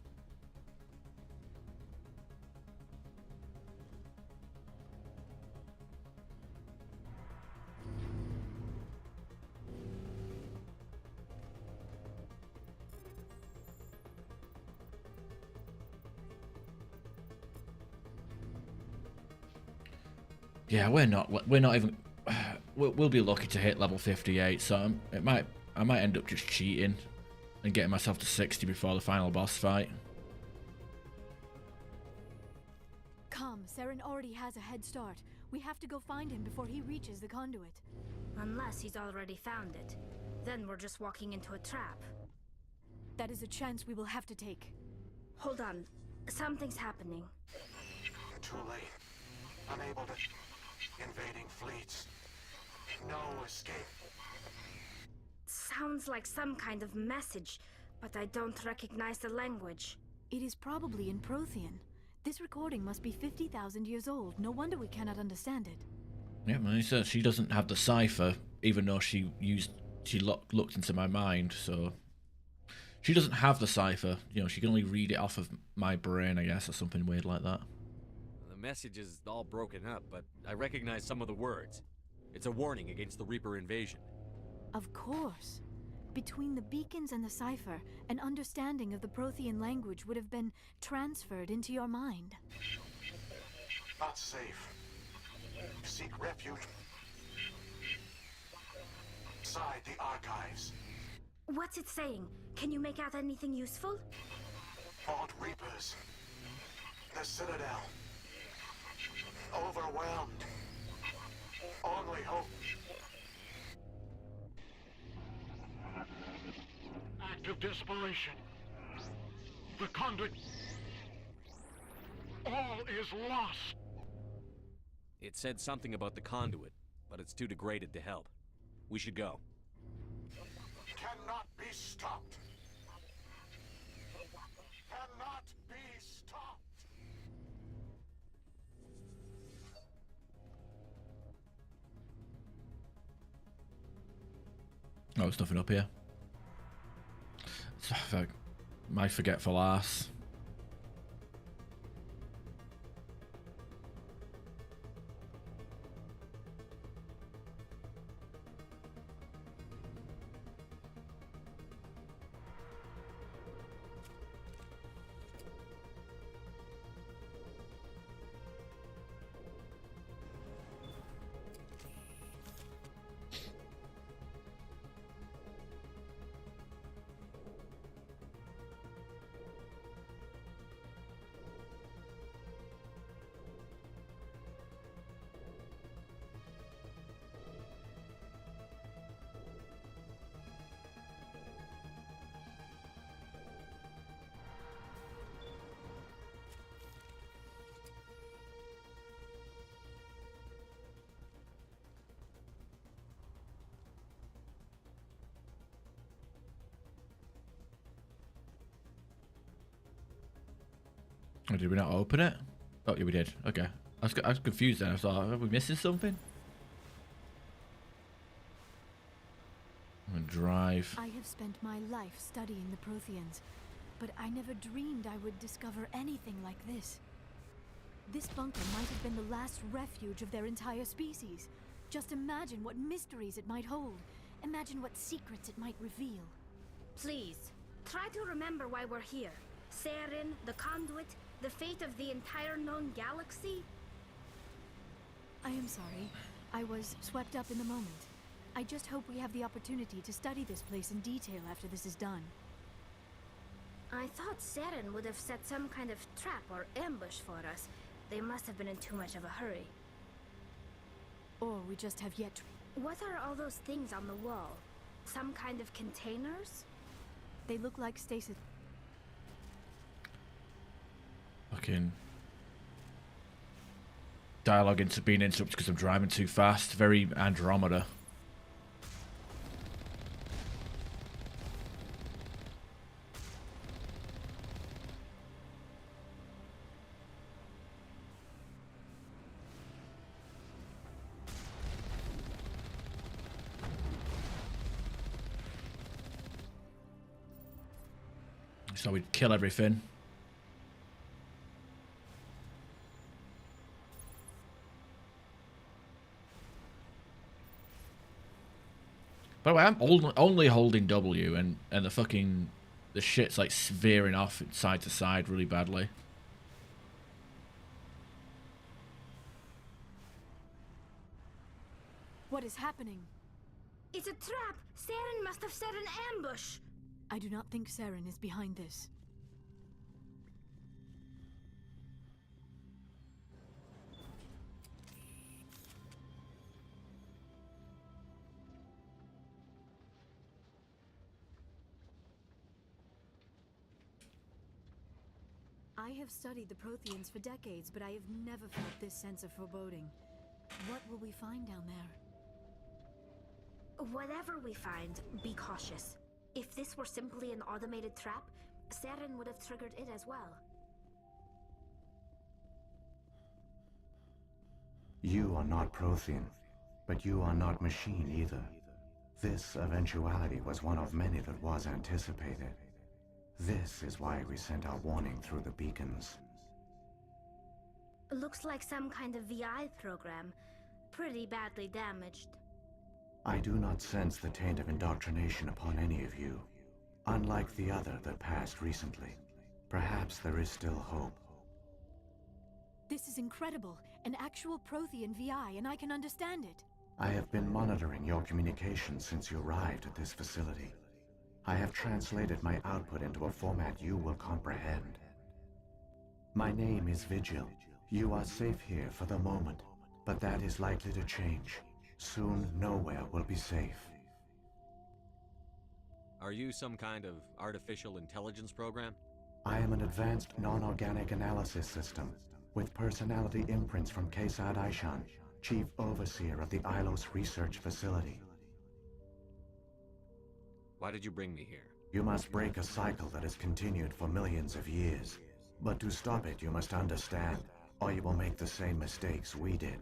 Yeah, we're not even. We'll be lucky to hit level 58, so I might end up just cheating and getting myself to 60 before the final boss fight. Come, Saren already has a head start. We have to go find him before he reaches the conduit. Unless he's already found it. Then we're just walking into a trap. That is a chance we will have to take. Hold on. Something's happening. Too late. Unable to... Invading fleets. No escape. Sounds like some kind of message, but I don't recognize the language. It is probably in Prothean. This recording must be 50,000 years old. No wonder we cannot understand it. Yeah, well, he says she doesn't have the cipher, even though she looked into my mind, so... She doesn't have the cipher. You know, she can only read it off of my brain, I guess, or something weird like that. The message is all broken up, but I recognize some of the words. It's a warning against the Reaper invasion. Of course. Between the beacons and the cipher, an understanding of the Prothean language would have been transferred into your mind. Not safe. Seek refuge. Inside the archives. What's it saying? Can you make out anything useful? Fought Reapers. The Citadel. Overwhelmed. Only hope. Act of desperation. The conduit. All is lost. It said something about the conduit, but it's too degraded to help. We should go. Cannot be stopped. Cannot be stopped. Oh, there's nothing up here. My forgetful ass. Oh, did we not open it? Oh, yeah, we did. Okay. I was confused then. I thought, are we missing something? I'm gonna drive. I have spent my life studying the Protheans, but I never dreamed I would discover anything like this. This bunker might have been the last refuge of their entire species. Just imagine what mysteries it might hold. Imagine what secrets it might reveal. Please, try to remember why we're here. Saren, the conduit, the fate of the entire known galaxy? I am sorry. I was swept up in the moment. I just hope we have the opportunity to study this place in detail after this is done. I thought Saren would have set some kind of trap or ambush for us. They must have been in too much of a hurry. Or we just have yet to... What are all those things on the wall? Some kind of containers? They look like stasis... Fucking dialogue into being interrupted because I'm driving too fast. Very Andromeda. So we'd kill everything. By the way, I'm only holding W, and the shit's like veering off side to side really badly. What is happening? It's a trap! Saren must have set an ambush! I do not think Saren is behind this. I have studied the Protheans for decades, but I have never felt this sense of foreboding. What will we find down there? Whatever we find, be cautious. If this were simply an automated trap, Saren would have triggered it as well. You are not Prothean, but you are not machine either. This eventuality was one of many that was anticipated. This is why we sent our warning through the beacons. Looks like some kind of VI program. Pretty badly damaged. I do not sense the taint of indoctrination upon any of you. Unlike the other that passed recently. Perhaps there is still hope. This is incredible. An actual Prothean VI, and I can understand it. I have been monitoring your communications since you arrived at this facility. I have translated my output into a format you will comprehend. My name is Vigil. You are safe here for the moment, but that is likely to change. Soon, nowhere will be safe. Are you some kind of artificial intelligence program? I am an advanced non-organic analysis system, with personality imprints from Kesad Aishan, Chief Overseer of the Ilos Research Facility. Why did you bring me here? You must break a cycle that has continued for millions of years. But to stop it, you must understand, or you will make the same mistakes we did.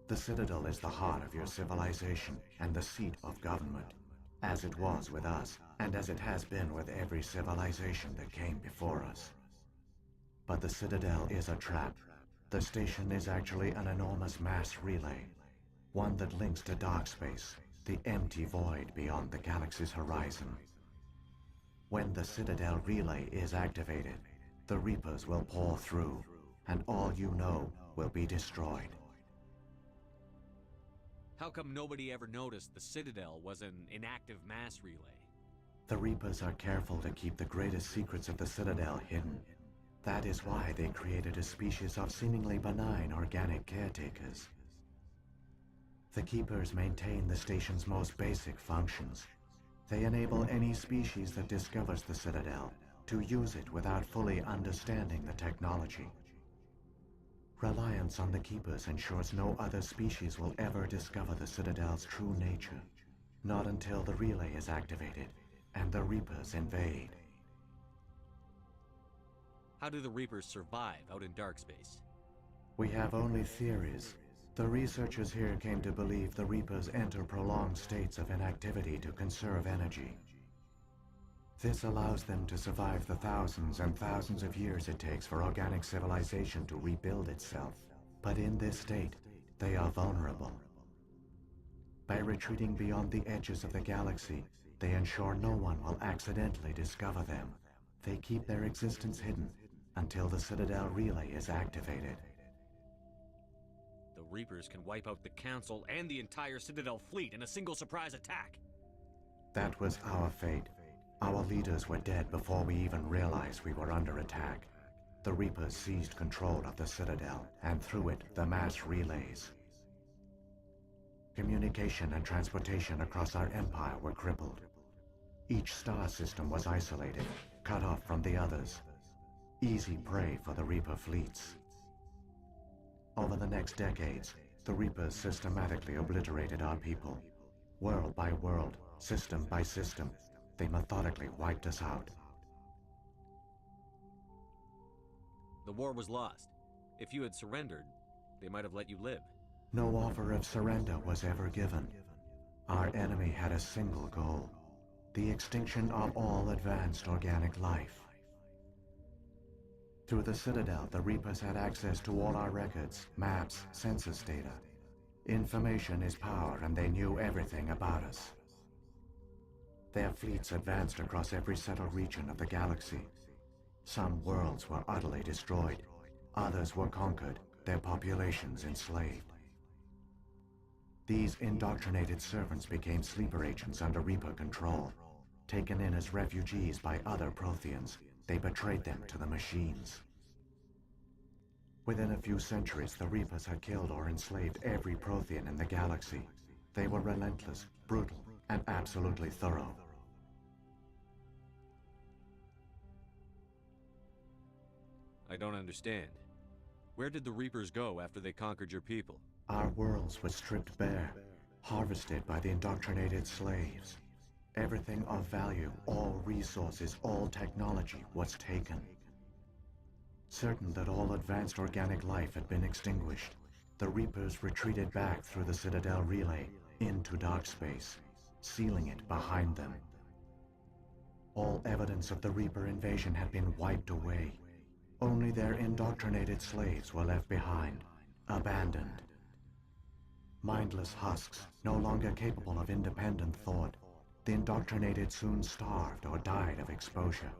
The Citadel is the heart of your civilization and the seat of government, as it was with us, and as it has been with every civilization that came before us. But the Citadel is a trap. The station is actually an enormous mass relay, one that links to dark space, the empty void beyond the galaxy's horizon. When the Citadel relay is activated, the Reapers will pour through, and all you know will be destroyed. How come nobody ever noticed the Citadel was an inactive mass relay? The Reapers are careful to keep the greatest secrets of the Citadel hidden. That is why they created a species of seemingly benign organic caretakers. The Keepers maintain the station's most basic functions. They enable any species that discovers the Citadel to use it without fully understanding the technology. Reliance on the Keepers ensures no other species will ever discover the Citadel's true nature. Not until the relay is activated and the Reapers invade. How do the Reapers survive out in dark space? We have only theories. The researchers here came to believe the Reapers enter prolonged states of inactivity to conserve energy. This allows them to survive the thousands and thousands of years it takes for organic civilization to rebuild itself. But in this state, they are vulnerable. By retreating beyond the edges of the galaxy, they ensure no one will accidentally discover them. They keep their existence hidden until the Citadel relay is activated. The Reapers can wipe out the Council and the entire Citadel fleet in a single surprise attack. That was our fate. Our leaders were dead before we even realized we were under attack. The Reapers seized control of the Citadel, and through it, the mass relays. Communication and transportation across our empire were crippled. Each star system was isolated, cut off from the others. Easy prey for the Reaper fleets. Over the next decades, the Reapers systematically obliterated our people. World by world, system by system, they methodically wiped us out. The war was lost. If you had surrendered, they might have let you live. No offer of surrender was ever given. Our enemy had a single goal: the extinction of all advanced organic life. Through the Citadel, the Reapers had access to all our records, maps, census data. Information is power, and they knew everything about us. Their fleets advanced across every settled region of the galaxy. Some worlds were utterly destroyed. Others were conquered, their populations enslaved. These indoctrinated servants became sleeper agents under Reaper control. Taken in as refugees by other Protheans, they betrayed them to the machines. Within a few centuries, the Reapers had killed or enslaved every Prothean in the galaxy. They were relentless, brutal, and absolutely thorough. I don't understand. Where did the Reapers go after they conquered your people? Our worlds were stripped bare, harvested by the indoctrinated slaves. Everything of value, all resources, all technology was taken. Certain that all advanced organic life had been extinguished, the Reapers retreated back through the Citadel relay into dark space, sealing it behind them. All evidence of the Reaper invasion had been wiped away. Only their indoctrinated slaves were left behind, abandoned. Mindless husks, no longer capable of independent thought, the indoctrinated soon starved or died of exposure.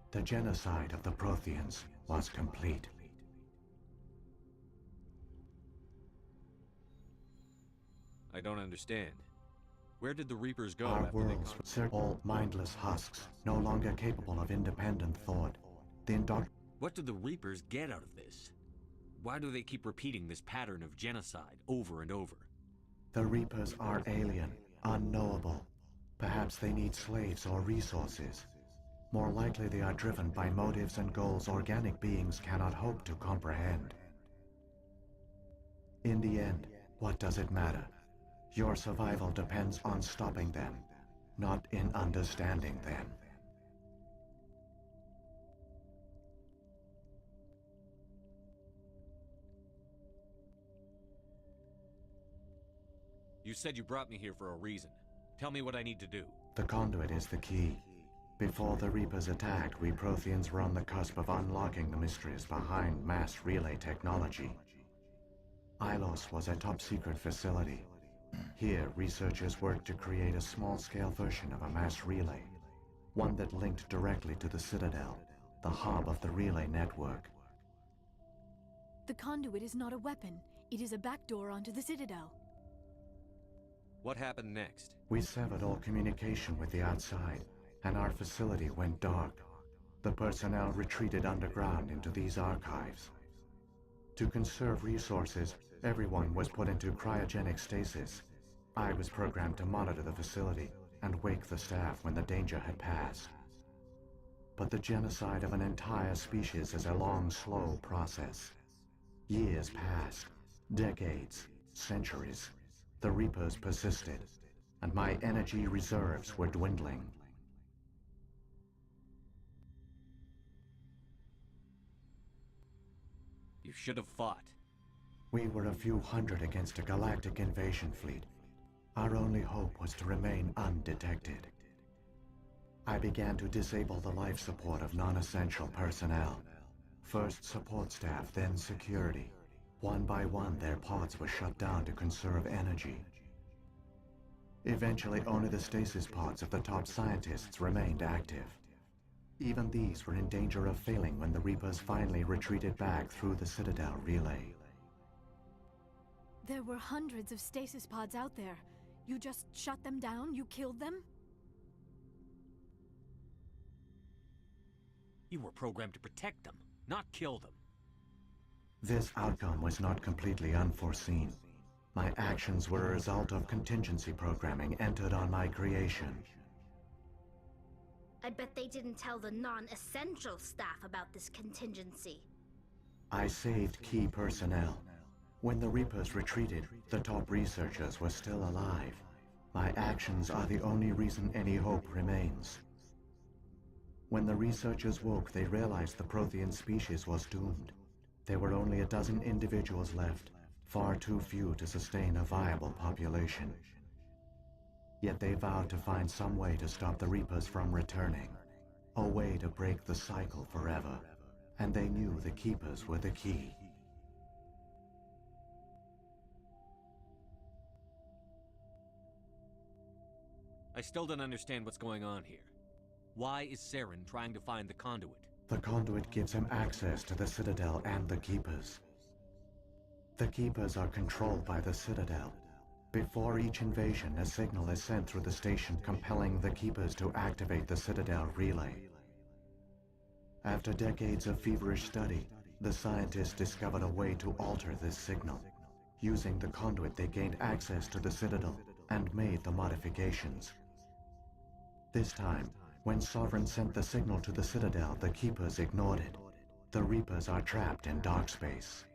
The genocide of the Protheans was complete. I don't understand. Where did the Reapers go Our after they worlds conquered? were all mindless husks, no longer capable of independent thought. What do the Reapers get out of this? Why do they keep repeating this pattern of genocide over and over? The Reapers are alien, unknowable. Perhaps they need slaves or resources. More likely they are driven by motives and goals organic beings cannot hope to comprehend. In the end, what does it matter? Your survival depends on stopping them, not in understanding them. You said you brought me here for a reason. Tell me what I need to do. The conduit is the key. Before the Reapers attacked, we Protheans were on the cusp of unlocking the mysteries behind mass relay technology. Ilos was a top-secret facility. Here, researchers worked to create a small-scale version of a mass relay, one that linked directly to the Citadel, the hub of the relay network. The conduit is not a weapon. It is a backdoor onto the Citadel. What happened next? We severed all communication with the outside, and our facility went dark. The personnel retreated underground into these archives. To conserve resources, everyone was put into cryogenic stasis. I was programmed to monitor the facility and wake the staff when the danger had passed. But the genocide of an entire species is a long, slow process. Years passed, decades, centuries. The Reapers persisted, and my energy reserves were dwindling. You should have fought. We were a few hundred against a galactic invasion fleet. Our only hope was to remain undetected. I began to disable the life support of non-essential personnel. First support staff, then security. One by one, their pods were shut down to conserve energy. Eventually, only the stasis pods of the top scientists remained active. Even these were in danger of failing when the Reapers finally retreated back through the Citadel relay. There were hundreds of stasis pods out there. You just shut them down? You killed them? You were programmed to protect them, not kill them. This outcome was not completely unforeseen. My actions were a result of contingency programming entered on my creation. I bet they didn't tell the non-essential staff about this contingency. I saved key personnel. When the Reapers retreated, the top researchers were still alive. My actions are the only reason any hope remains. When the researchers woke, they realized the Prothean species was doomed. There were only a dozen individuals left, far too few to sustain a viable population. Yet they vowed to find some way to stop the Reapers from returning, a way to break the cycle forever, and they knew the Keepers were the key. I still don't understand what's going on here. Why is Saren trying to find the conduit? The conduit gives him access to the Citadel and the Keepers. The Keepers are controlled by the Citadel. Before each invasion, a signal is sent through the station compelling the Keepers to activate the Citadel relay. After decades of feverish study, the scientists discovered a way to alter this signal. Using the conduit, they gained access to the Citadel and made the modifications. This time, when Sovereign sent the signal to the Citadel, the Keepers ignored it. The Reapers are trapped in dark space.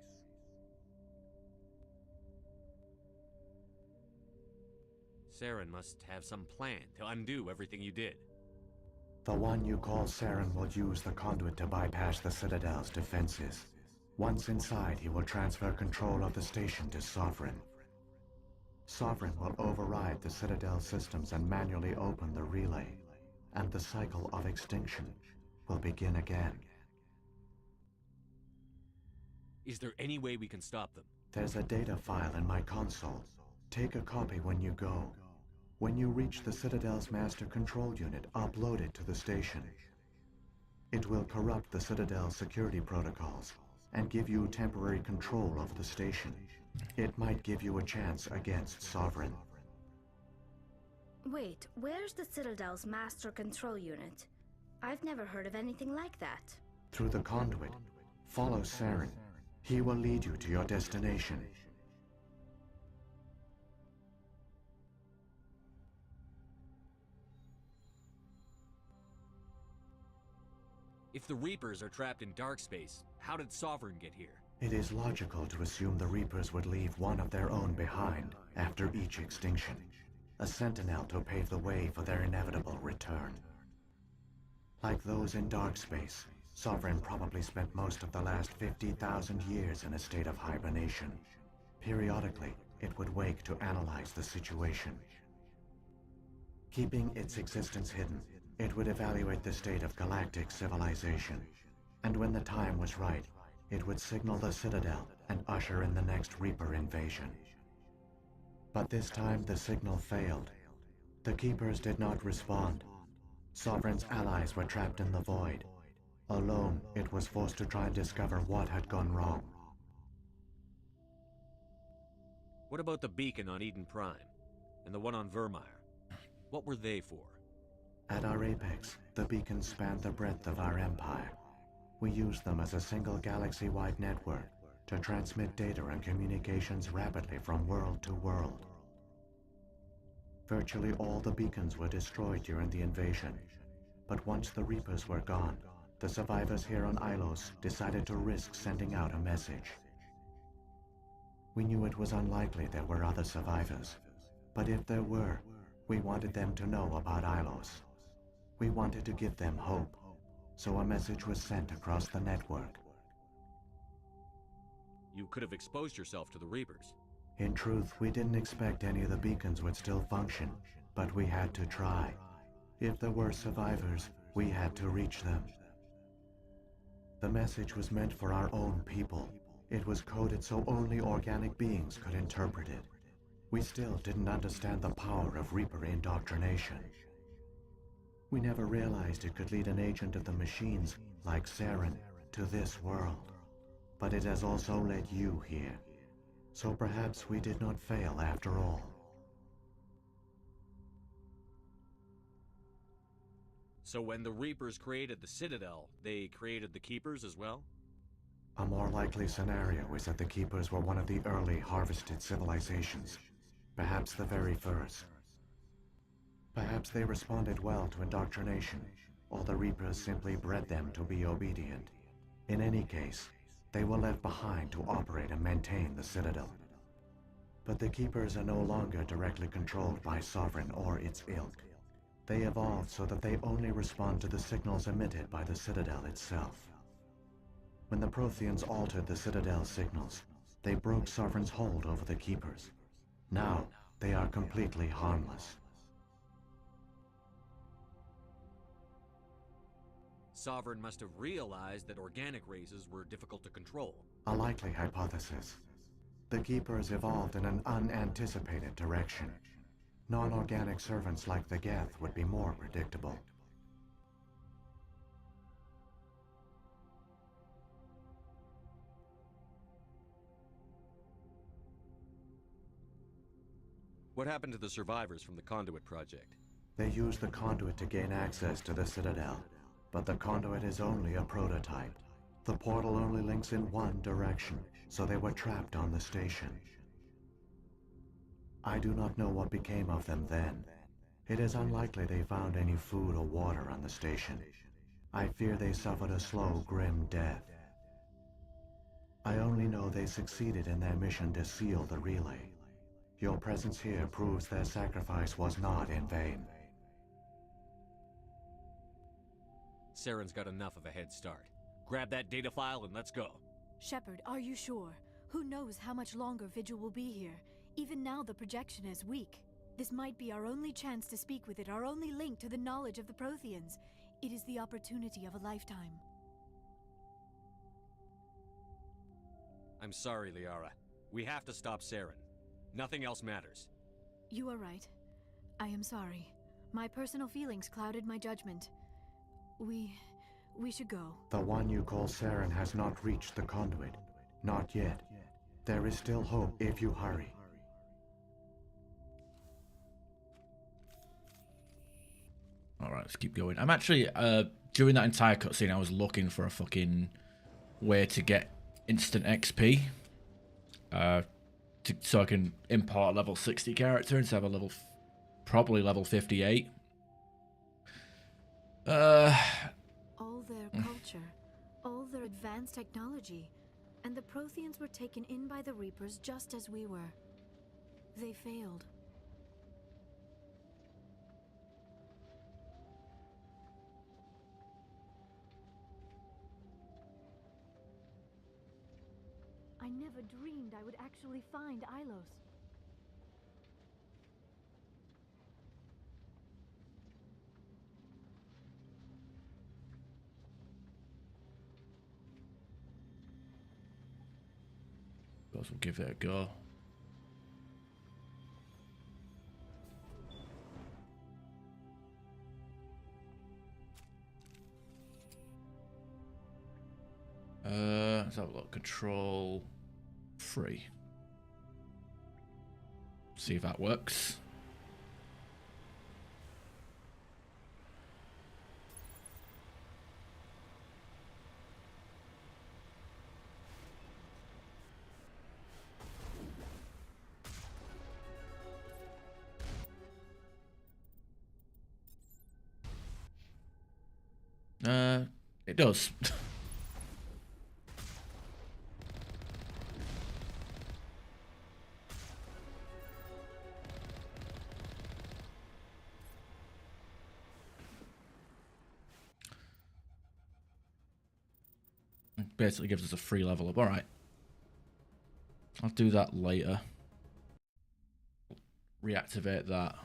Saren must have some plan to undo everything you did. The one you call Saren will use the conduit to bypass the Citadel's defenses. Once inside, he will transfer control of the station to Sovereign. Sovereign will override the Citadel systems and manually open the relay, and the cycle of extinction will begin again. Is there any way we can stop them? There's a data file in my console. Take a copy when you go. When you reach the Citadel's master control unit, upload it to the station. It will corrupt the Citadel's security protocols and give you temporary control of the station. It might give you a chance against Sovereign. Wait, where's the Citadel's master control unit? I've never heard of anything like that. Through the conduit, follow Saren. He will lead you to your destination. If the Reapers are trapped in dark space, how did Sovereign get here? It is logical to assume the Reapers would leave one of their own behind after each extinction. A sentinel to pave the way for their inevitable return. Like those in dark space, Sovereign probably spent most of the last 50,000 years in a state of hibernation. Periodically, it would wake to analyze the situation. Keeping its existence hidden, it would evaluate the state of galactic civilization. And when the time was right, it would signal the Citadel and usher in the next Reaper invasion. But this time the signal failed. The Keepers did not respond. Sovereign's allies were trapped in the void. Alone, it was forced to try and discover what had gone wrong. What about the beacon on Eden Prime? And the one on Vermeer? What were they for? At our apex, the beacons spanned the breadth of our empire. We used them as a single galaxy-wide network to transmit data and communications rapidly from world to world. Virtually all the beacons were destroyed during the invasion, but once the Reapers were gone, the survivors here on Ilos decided to risk sending out a message. We knew it was unlikely there were other survivors, but if there were, we wanted them to know about Ilos. We wanted to give them hope, so a message was sent across the network. You could have exposed yourself to the Reapers. In truth, we didn't expect any of the beacons would still function, but we had to try. If there were survivors, we had to reach them. The message was meant for our own people. It was coded so only organic beings could interpret it. We still didn't understand the power of Reaper indoctrination. We never realized it could lead an agent of the machines, like Saren, to this world. But it has also led you here. So perhaps we did not fail after all. So when the Reapers created the Citadel, they created the Keepers as well? A more likely scenario is that the Keepers were one of the early harvested civilizations. Perhaps the very first. Perhaps they responded well to indoctrination, or the Reapers simply bred them to be obedient. In any case, they were left behind to operate and maintain the Citadel. But the Keepers are no longer directly controlled by Sovereign or its ilk. They evolved so that they only respond to the signals emitted by the Citadel itself. When the Protheans altered the Citadel's signals, they broke Sovereign's hold over the Keepers. Now, they are completely harmless. Sovereign must have realized that organic races were difficult to control. A likely hypothesis. The Keepers evolved in an unanticipated direction. Non-organic servants like the Geth would be more predictable. What happened to the survivors from the Conduit Project? They used the conduit to gain access to the Citadel, but the conduit is only a prototype. The portal only links in one direction, so they were trapped on the station. I do not know what became of them then. It is unlikely they found any food or water on the station. I fear they suffered a slow, grim death. I only know they succeeded in their mission to seal the relay. Your presence here proves their sacrifice was not in vain. Saren's got enough of a head start. Grab that data file and let's go. Shepard, are you sure? Who knows how much longer Vigil will be here? Even now the projection is weak. This might be our only chance to speak with it, our only link to the knowledge of the Protheans. It is the opportunity of a lifetime. I'm sorry, Liara. We have to stop Saren. Nothing else matters. You are right. I am sorry. My personal feelings clouded my judgment. We should go. The one you call Saren has not reached the conduit. Not yet. There is still hope if you hurry. Alright, let's keep going. I'm actually, during that entire cutscene, I was looking for a fucking way to get instant XP. So I can import a level 60 character instead of a probably level 58. All their culture, all their advanced technology, and the Protheans were taken in by the Reapers just as we were. They failed. I never dreamed I would actually find Ilos. We'll give it a go. Let's have a look. Control 3. See if that works. It does. Basically gives us a free level up. Alright. I'll do that later. Reactivate that.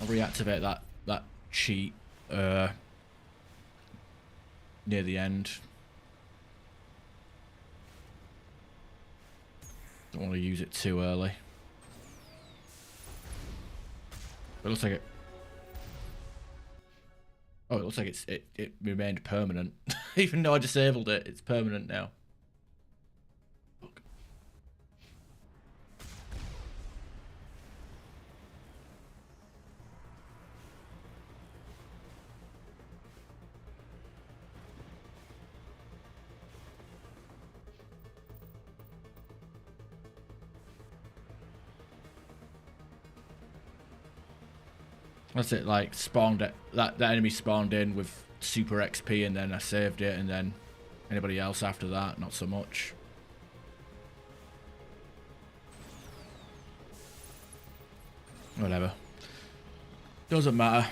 I'll reactivate that cheat near the end. Don't want to use it too early. It looks like it. Oh, it looks like it remained permanent. Even though I disabled it, it's permanent now. Fuck. That's it, like spawned it, that enemy spawned in with super XP and then I saved it, and then anybody else after that, not so much. Whatever. Doesn't matter.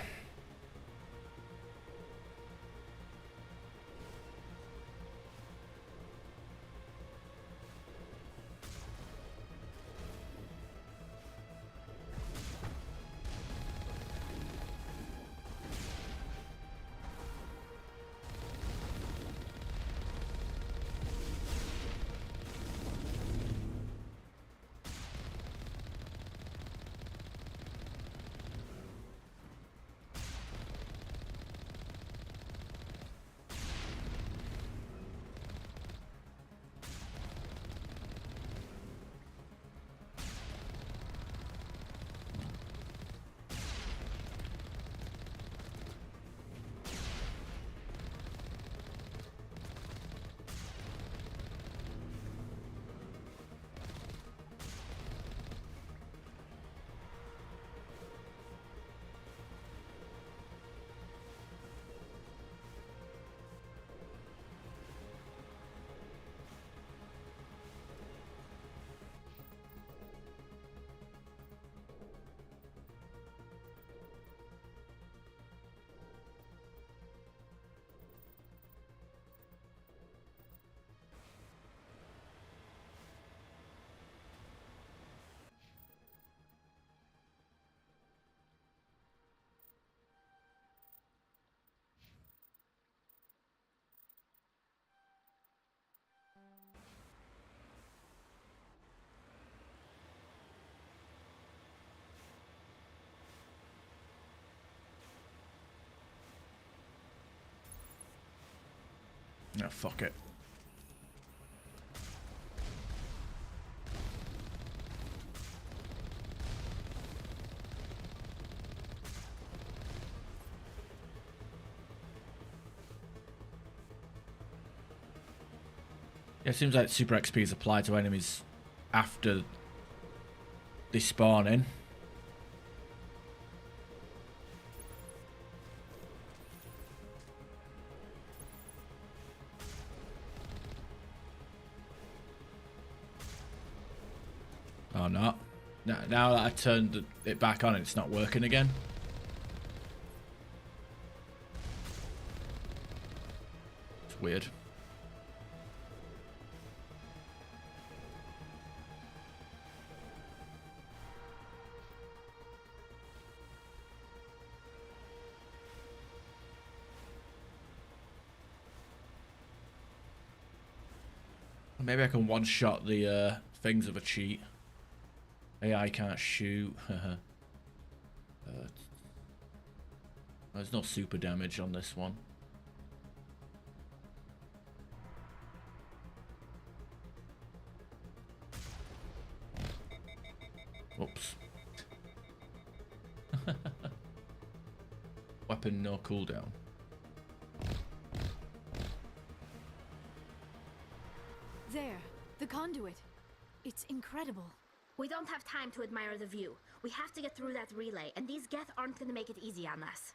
No, fuck it. It seems like Super XP is applied to enemies after they spawn in. Oh, not. Now that I turned it back on, it's not working again. It's weird. Maybe I can one-shot the things of a cheat. AI can't shoot. There's no super damage on this one. Whoops. Weapon no cooldown. There, the conduit. It's incredible. We don't have time to admire the view. We have to get through that relay, and these Geth aren't gonna make it easy on us.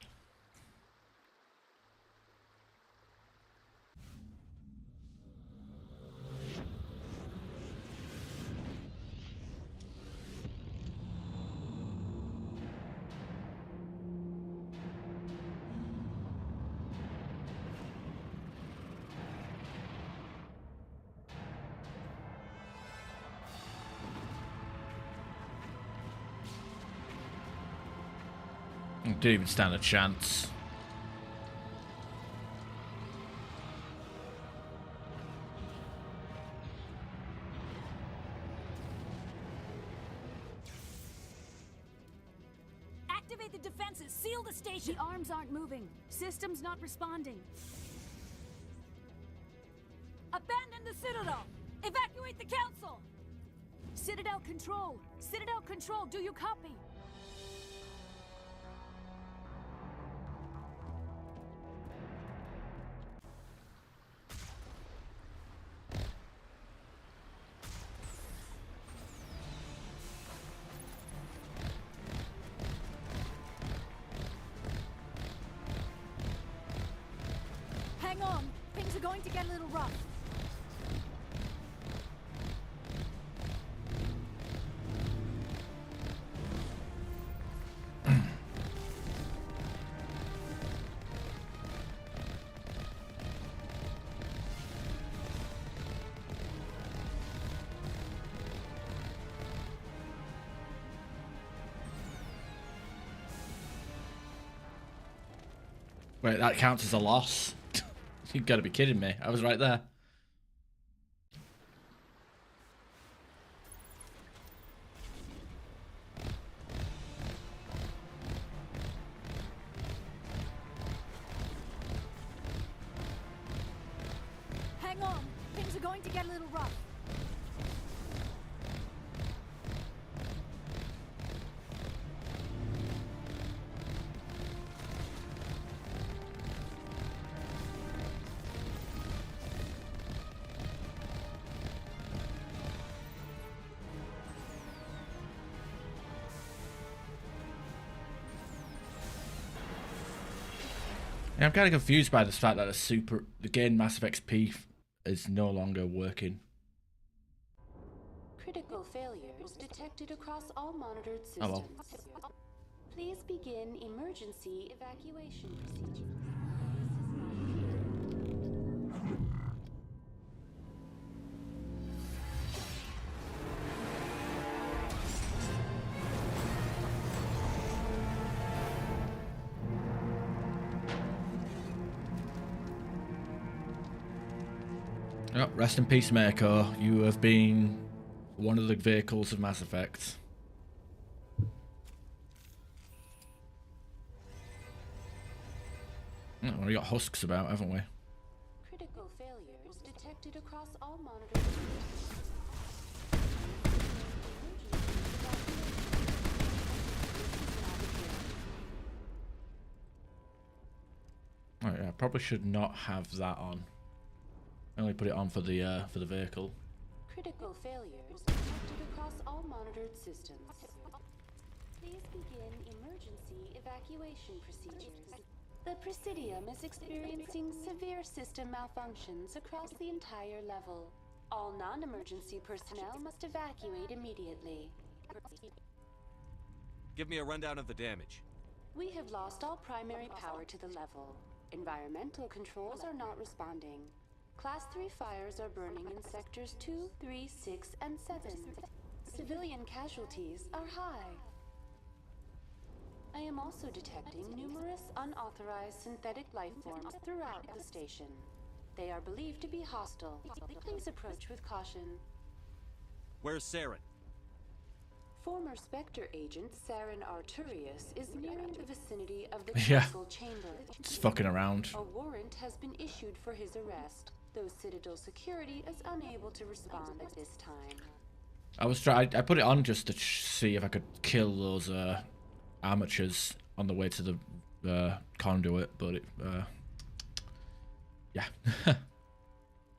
Didn't even stand a chance. Activate the defenses. Seal the station. The arms aren't moving. Systems not responding. Abandon the Citadel. Evacuate the Council. Citadel Control. Citadel Control. Do you copy? Hang on. Things are going to get a little rough. Wait, that counts as a loss? You gotta be kidding me. I was right there. Hang on. Things are going to get a little rough. Yeah, I'm kind of confused by this fact that the gain massive XP is no longer working. Critical failures detected across all monitored systems. Oh well. Please begin emergency evacuation procedures. Oh, rest in peace, Mako. You have been one of the vehicles of Mass Effect. Oh, we got husks about, haven't we? Critical failures detected across all monitors. Right, yeah, I probably should not have that on. I only put it on for the vehicle. Critical failures detected across all monitored systems. Please begin emergency evacuation procedures. The Presidium is experiencing severe system malfunctions across the entire level. All non-emergency personnel must evacuate immediately. Give me a rundown of the damage. We have lost all primary power to the level. Environmental controls are not responding. Class 3 fires are burning in sectors 2, 3, 6, and 7. Civilian casualties are high. I am also detecting numerous unauthorized synthetic life forms throughout the station. They are believed to be hostile. Please approach with caution. Where's Saren? Former Spectre agent Saren Arturius is nearing the vicinity of the Yeah. council chamber. It's fucking around. A warrant has been issued for his arrest, though Citadel security is unable to respond at this time. I put it on just to see if I could kill those amateurs on the way to the conduit, but it yeah.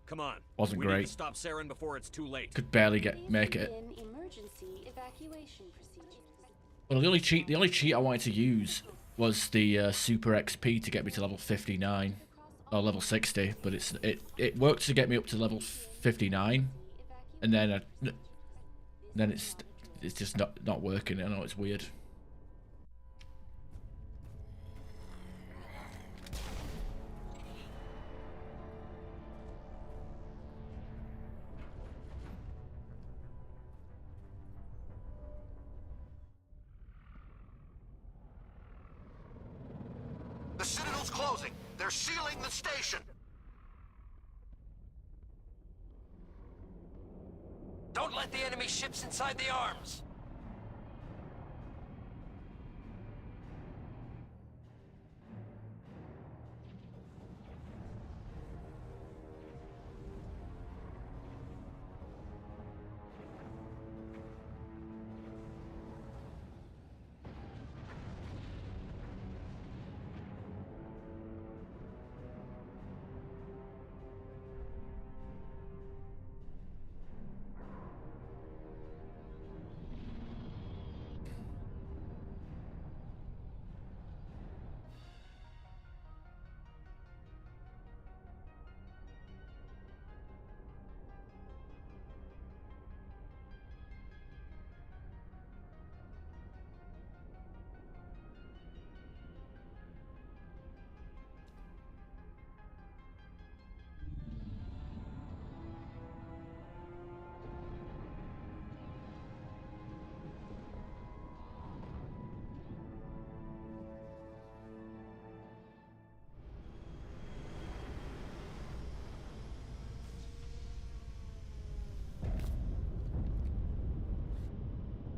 Come on. Wasn't we great. Need to stop Saren before it's too late. Could barely make it. Begin emergency evacuation procedures. Well, the only cheat I wanted to use was the super XP to get me to level 59 or level 60, but it worked to get me up to level 59, and then it's just not working. I know it's weird. The Citadel's closing. They're sealing the station. Don't let the enemy ships inside the arms!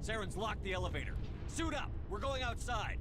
Saren's locked the elevator. Suit up! We're going outside!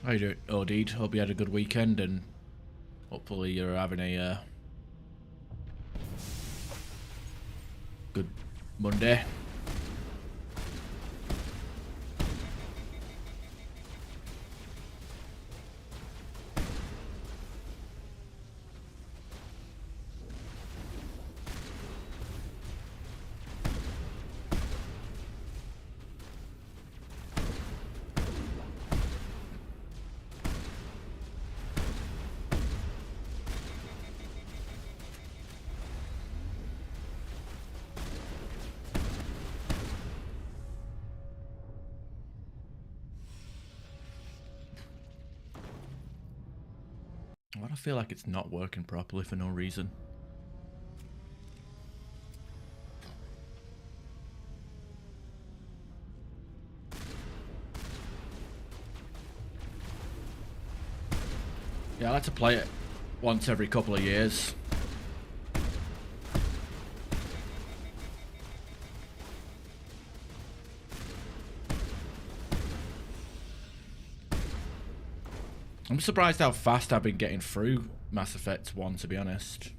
How you doing, Odeed? Hope you had a good weekend, and hopefully you're having a good Monday. Why do I feel like it's not working properly for no reason? Yeah, I like to play it once every couple of years. I'm surprised how fast I've been getting through Mass Effect 1, to be honest.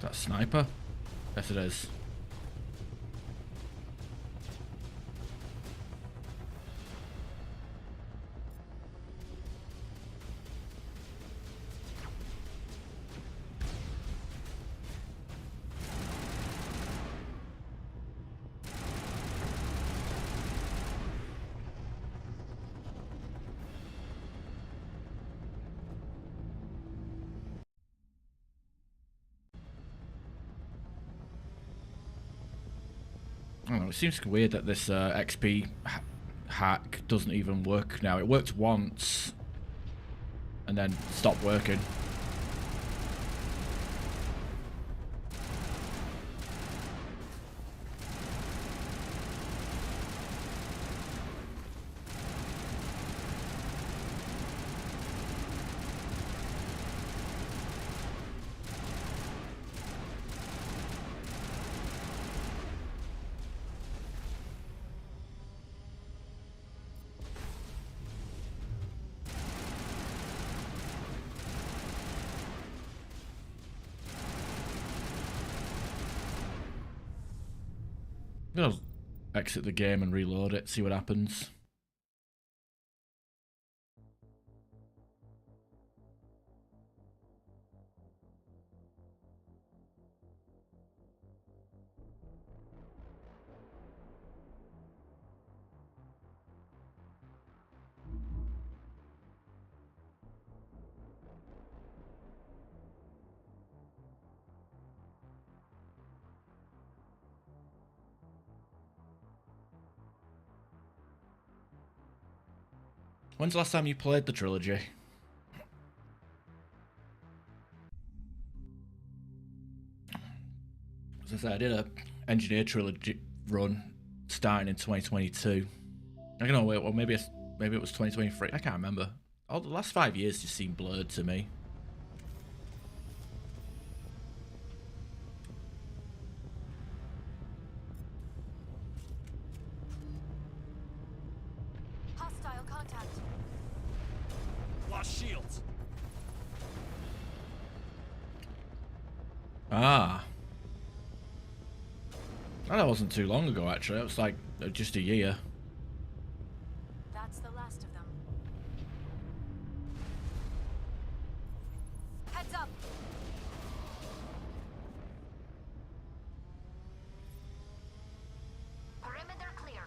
That sniper? Yes, it is. I don't know, it seems weird that this XP hack doesn't even work now. It worked once and then stopped working. I'll exit the game and reload it, see what happens. When's the last time you played the trilogy? As I said, I did a engineer trilogy run starting in 2022. I don't know, well, maybe it was 2023. I can't remember. All the last 5 years just seem blurred to me. Hostile contact. Lost shields. Ah. Oh, that wasn't too long ago, actually. It was like just a year. That's the last of them. Heads up. Perimeter clear.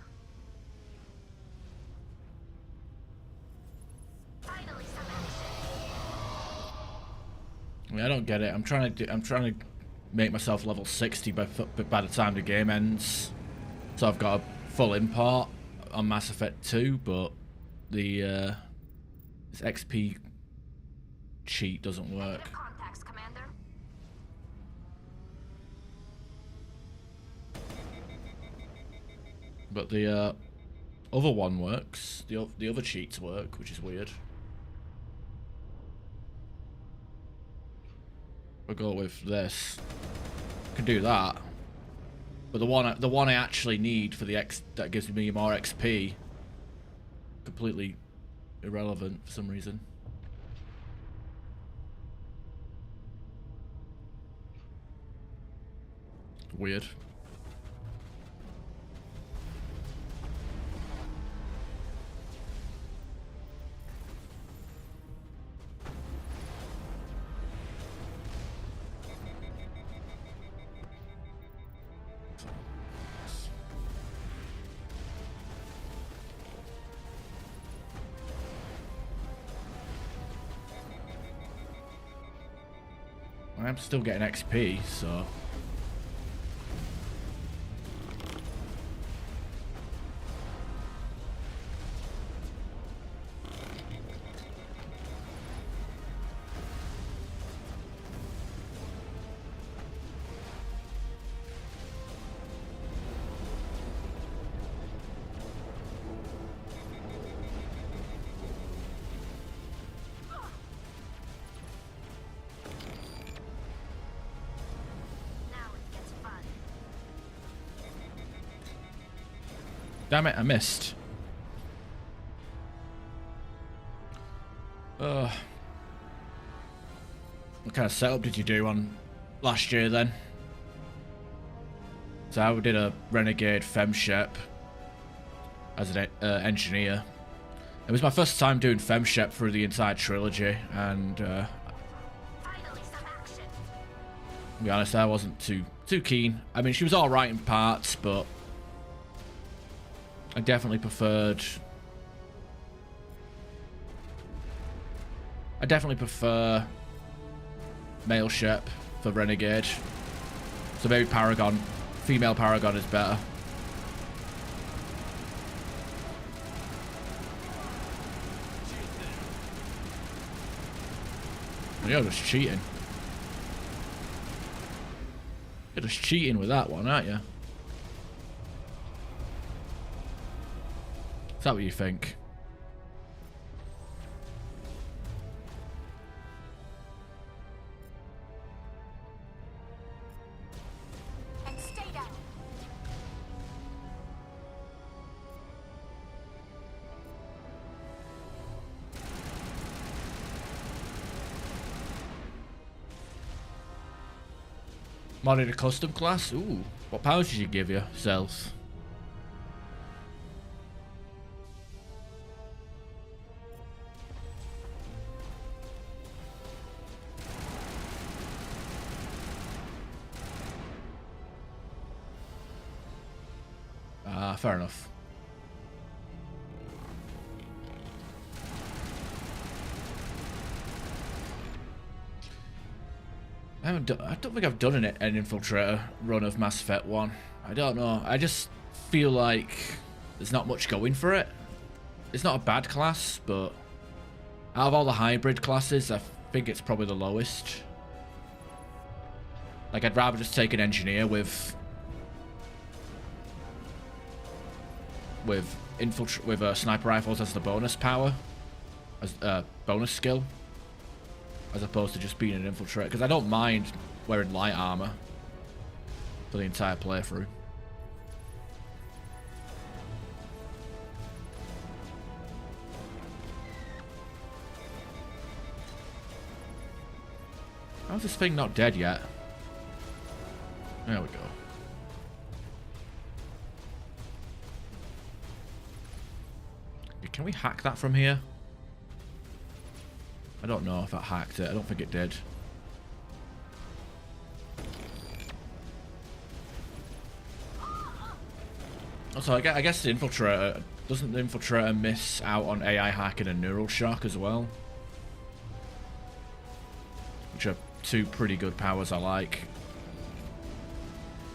Finally some action. I mean, I don't get it. I'm trying to make myself level 60 by the time the game ends, so I've got a full import on Mass Effect 2, but the this XP cheat doesn't work. Contacts, Commander. But the other one works. The other cheats work, which is weird. We'll go with this. Can do that, but the one I actually need for the that gives me more XP, completely irrelevant for some reason. Weird. I'm still getting XP, so... Damn it, I missed. What kind of setup did you do on last year then? So I did a Renegade FemShep as an engineer. It was my first time doing FemShep through the entire trilogy, and to be honest, I wasn't too keen. I mean, she was alright in parts, but I definitely prefer male Shep for Renegade. So maybe Paragon, female Paragon is better. You're just cheating. You're just cheating with that one, aren't you? Is that what you think? And stay down. Modded a custom class? Ooh. What powers did you give yourself? Fair enough. I don't think I've done an infiltrator run of Mass Effect 1. I don't know. I just feel like there's not much going for it. It's not a bad class, but out of all the hybrid classes, I think it's probably the lowest. Like, I'd rather just take an engineer with sniper rifles as the bonus power, as bonus skill, as opposed to just being an infiltrator, because I don't mind wearing light armor for the entire playthrough. How's this thing not dead yet? There we go. Can we hack that from here? I don't know if that hacked it. I don't think it did. Also, I guess the infiltrator... Doesn't the infiltrator miss out on AI hacking and neural shock as well? Which are two pretty good powers I like.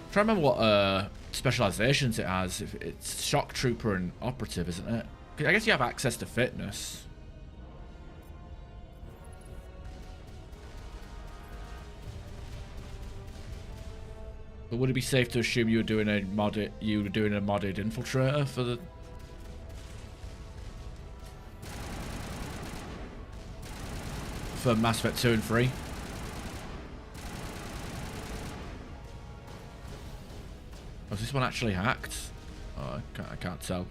I'm trying to remember what specializations it has. It's shock trooper and operative, isn't it? I guess you have access to fitness. But would it be safe to assume you were doing a modded infiltrator for Mass Effect 2 and 3? Was this one actually hacked? Oh, I can't tell.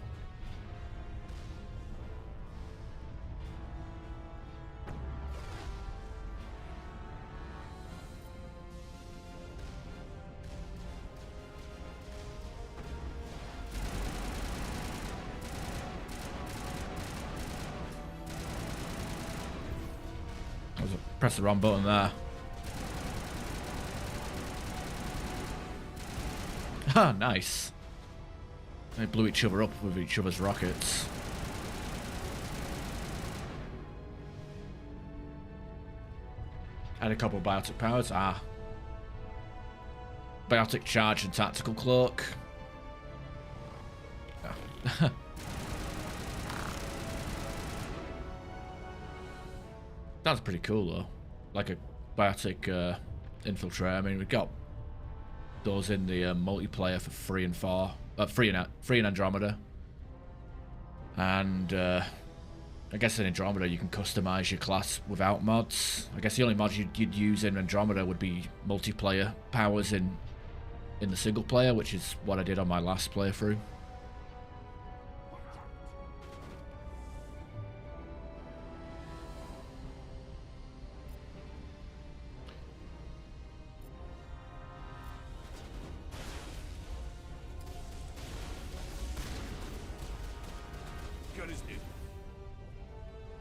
Press the wrong button there. Ah, nice. They blew each other up with each other's rockets. And a couple of biotic powers. Ah. Biotic charge and tactical cloak. Oh. That's pretty cool though. Like a biotic infiltrator. I mean, we've got those in the multiplayer for 3 and 4. 3 and Andromeda. And I guess in Andromeda you can customize your class without mods. I guess the only mods you'd use in Andromeda would be multiplayer powers in the single player, which is what I did on my last playthrough.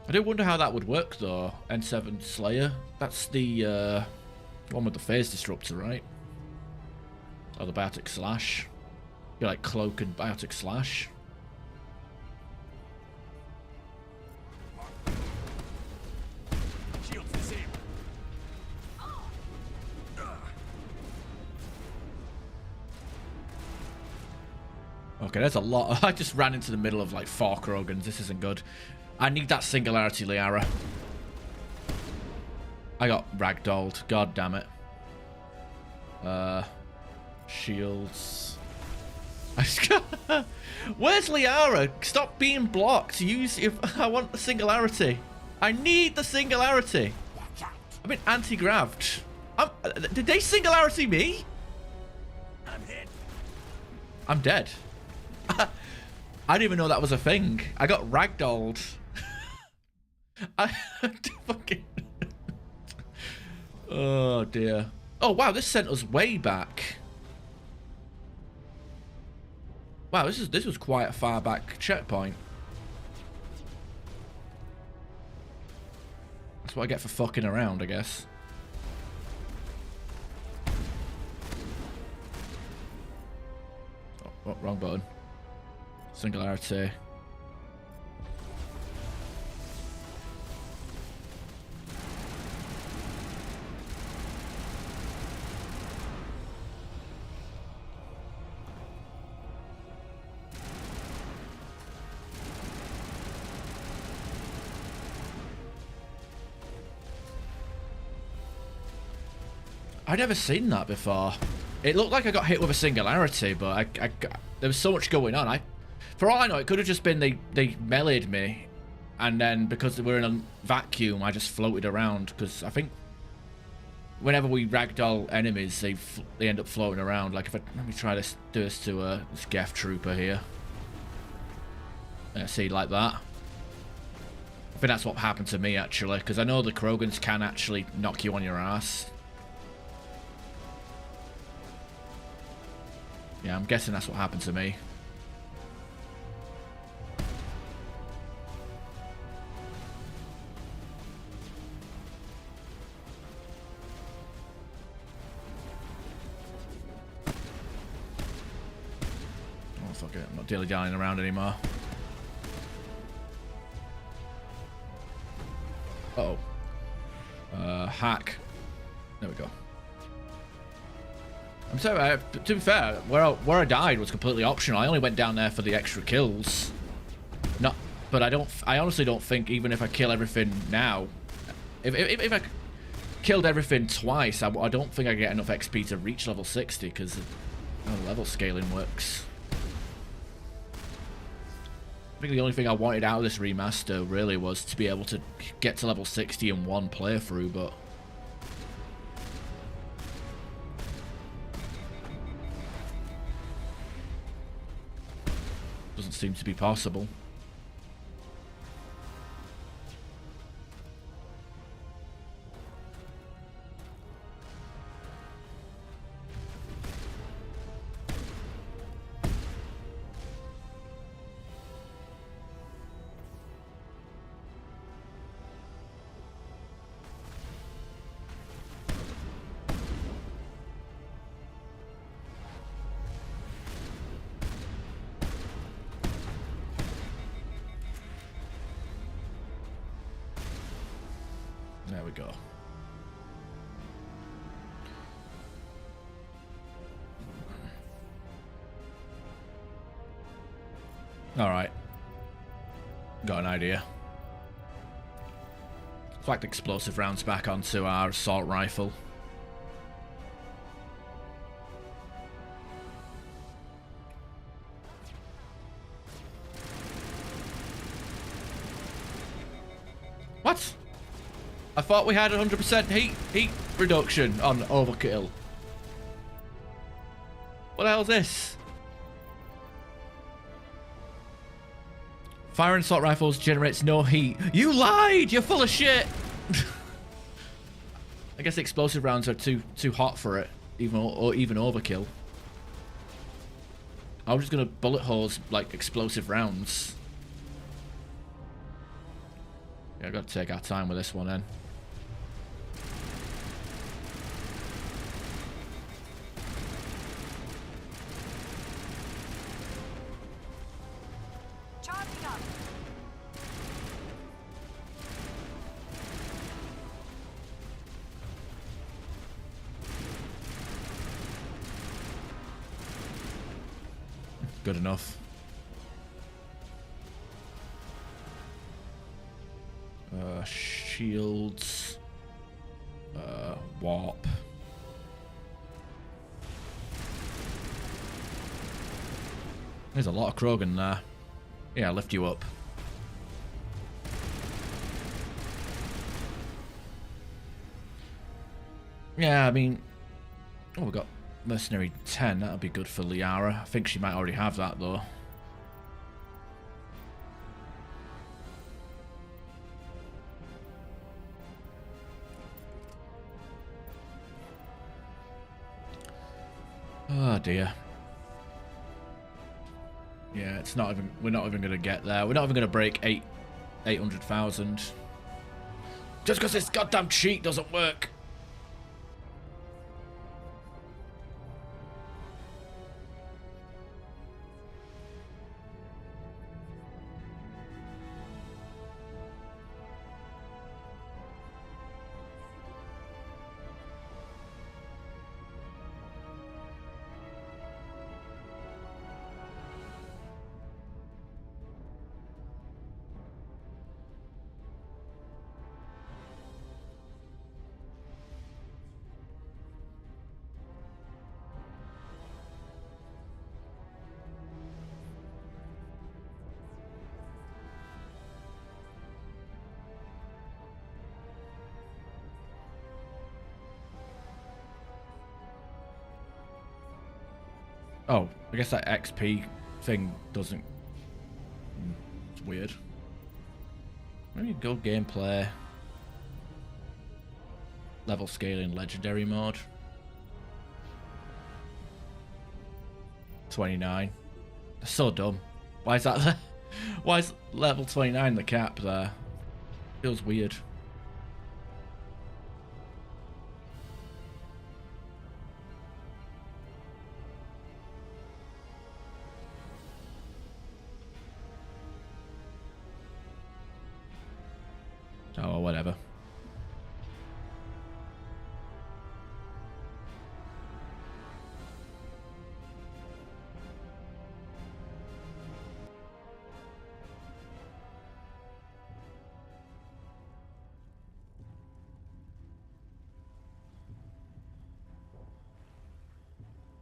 I do wonder how that would work though. N7 Slayer. That's the one with the phase disruptor, right? Or the biotic slash. Be like cloak and biotic slash. Shields disabled. Okay, there's a lot. I just ran into the middle of like 4 Krogans. This isn't good. I need that singularity, Liara. I got ragdolled. God damn it. Shields. Where's Liara? Stop being blocked. Use if I want the singularity. I need the singularity. I've been anti-graved. Did they singularity me? I'm hit. I'm dead. I didn't even know that was a thing. I got ragdolled. I fucking. Oh dear. Oh wow, this sent us way back. Wow, this was quite a far back checkpoint. That's what I get for fucking around, I guess. Oh, wrong button. Singularity. I'd never seen that before. It looked like I got hit with a singularity, but there was so much going on. For all I know, it could have just been they meleeed me, and then because we're in a vacuum, I just floated around. Because I think whenever we ragdoll enemies, they end up floating around. Like if let me try this, do this to this Geth trooper here. See, like that. I think that's what happened to me actually, because I know the Krogans can actually knock you on your ass. Yeah, I'm guessing that's what happened to me. Oh, fuck it. I'm not dilly-dallying around anymore. Uh-oh. Hack. There we go. I'm sorry, to be fair, where I died was completely optional. I only went down there for the extra kills. But I honestly don't think even if I kill everything now, if I killed everything twice, I don't think I get enough XP to reach level 60 because of how level scaling works. I think the only thing I wanted out of this remaster really was to be able to get to level 60 in one playthrough, but doesn't seem to be possible. There we go. Alright. Got an idea. Flagged explosive rounds back onto our assault rifle. What? I thought we had 100% heat reduction on overkill. What the hell is this? Fire and assault rifles generates no heat. You lied! You're full of shit! I guess explosive rounds are too hot for it, even overkill. I was just gonna bullet holes like explosive rounds. Yeah, I gotta take our time with this one then. Charging up. Good enough. Shields. Warp. There's a lot of Krogan there. Yeah, I'll lift you up. Yeah, I mean... Oh, we got Mercenary 10. That'll be good for Liara. I think she might already have that, though. Oh, dear. Yeah, it's not even... We're not even going to get there. We're not even going to break 800,000. Just because this goddamn cheat doesn't work. Oh, I guess that XP thing doesn't... It's weird. Maybe go gameplay. Level scaling legendary mode. 29. That's so dumb. Why is that there? Why is level 29 the cap there? Feels weird. Oh, whatever.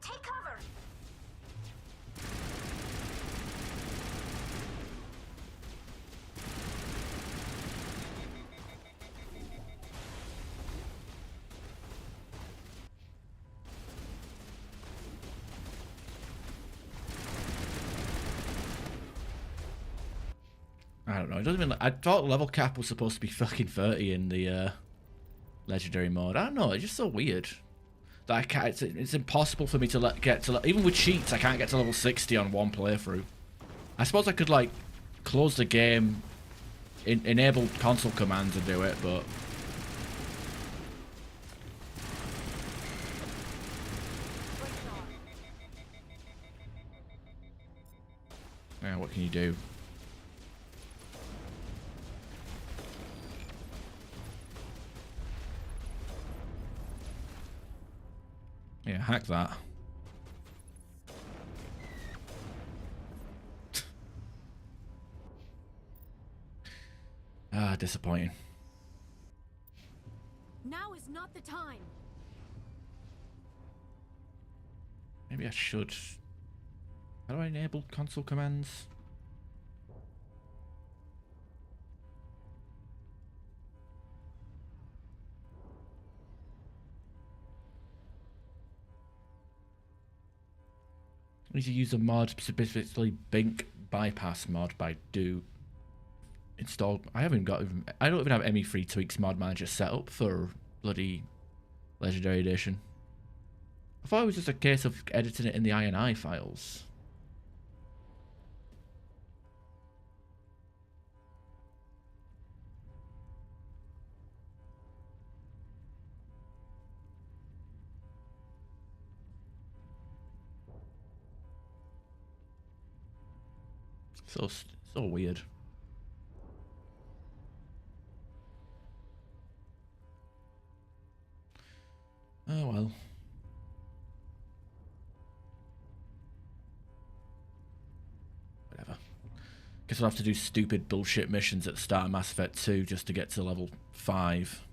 Take cover. I don't know. It doesn't even. I thought level cap was supposed to be fucking 30 in the legendary mode. I don't know. It's just so weird that I can't. It's impossible for me to get to even with cheats. I can't get to level 60 on one playthrough. I suppose I could like close the game, enable console commands and do it, but. Yeah, what can you do? Yeah, hack that. disappointing. Now is not the time. Maybe I should. How do I enable console commands? I need to use a mod, specifically Bink Bypass mod by Do installed. I don't even have any free tweaks mod manager set up for bloody Legendary Edition. I thought it was just a case of editing it in the INI files. So weird. Oh well. Whatever. Guess I'll have to do stupid bullshit missions at the start of Mass Effect 2 just to get to level 5.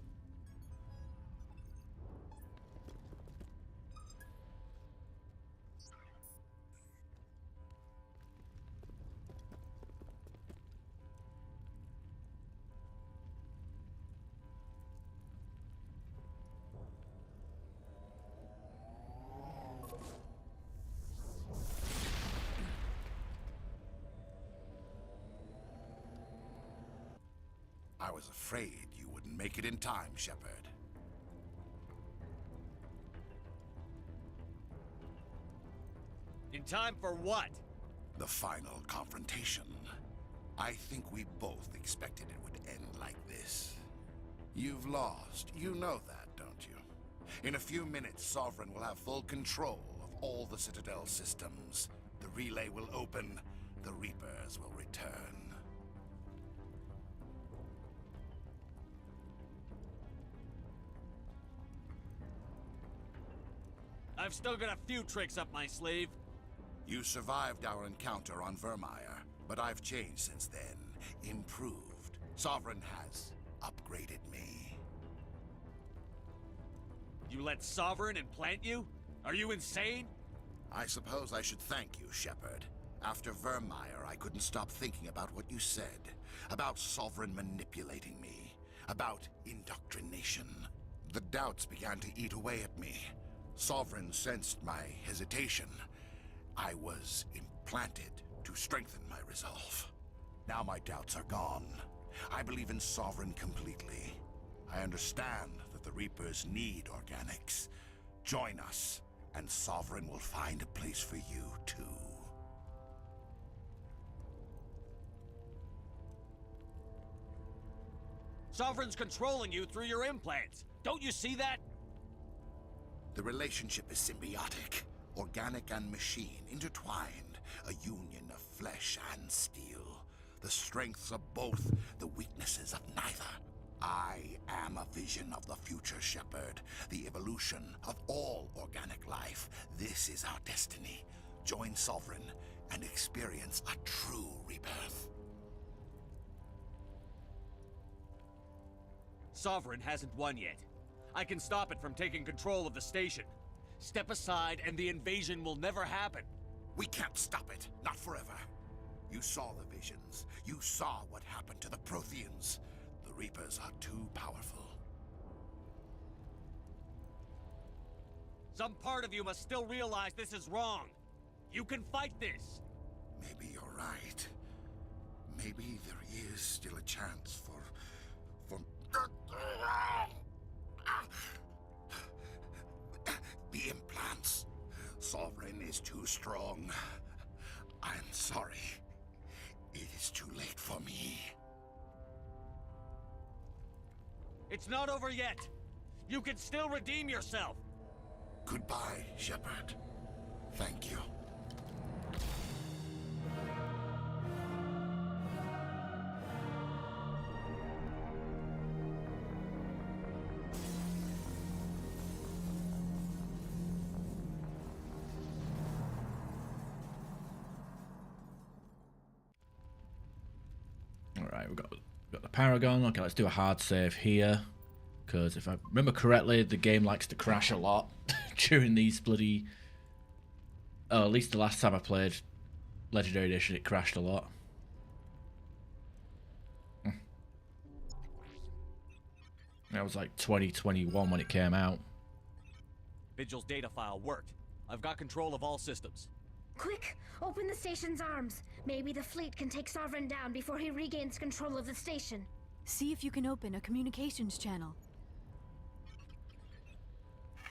I was afraid you wouldn't make it in time, Shepard. In time for what? The final confrontation. I think we both expected it would end like this. You've lost. You know that, don't you? In a few minutes, Sovereign will have full control of all the Citadel systems. The relay will open. The Reapers will return. I've still got a few tricks up my sleeve. You survived our encounter on Vermeer, but I've changed since then. Improved. Sovereign has upgraded me. You let Sovereign implant you? Are you insane? I suppose I should thank you, Shepard. After Vermeer, I couldn't stop thinking about what you said. About Sovereign manipulating me. About indoctrination. The doubts began to eat away at me. Sovereign sensed my hesitation. I was implanted to strengthen my resolve. Now my doubts are gone. I believe in Sovereign completely. I understand that the Reapers need organics. Join us, and Sovereign will find a place for you, too. Sovereign's controlling you through your implants. Don't you see that? The relationship is symbiotic, organic and machine, intertwined, a union of flesh and steel. The strengths of both, the weaknesses of neither. I am a vision of the future, Shepard, the evolution of all organic life. This is our destiny. Join Sovereign and experience a true rebirth. Sovereign hasn't won yet. I can stop it from taking control of the station. Step aside and the invasion will never happen. We can't stop it, not forever. You saw the visions. You saw what happened to the Protheans. The Reapers are too powerful. Some part of you must still realize this is wrong. You can fight this. Maybe you're right. Maybe there is still a chance for... The implants. Sovereign is too strong. I'm sorry. It is too late for me. It's not over yet. You can still redeem yourself. Goodbye, Shepard. Thank you. Alright, we've got Got the Paragon. Okay, let's do a hard save here. Because if I remember correctly, the game likes to crash a lot during these bloody... Oh, at least the last time I played Legendary Edition, it crashed a lot. That was like 2021 when it came out. Vigil's data file worked. I've got control of all systems. Quick! Open the station's arms. Maybe the fleet can take Sovereign down before he regains control of the station. See if you can open a communications channel.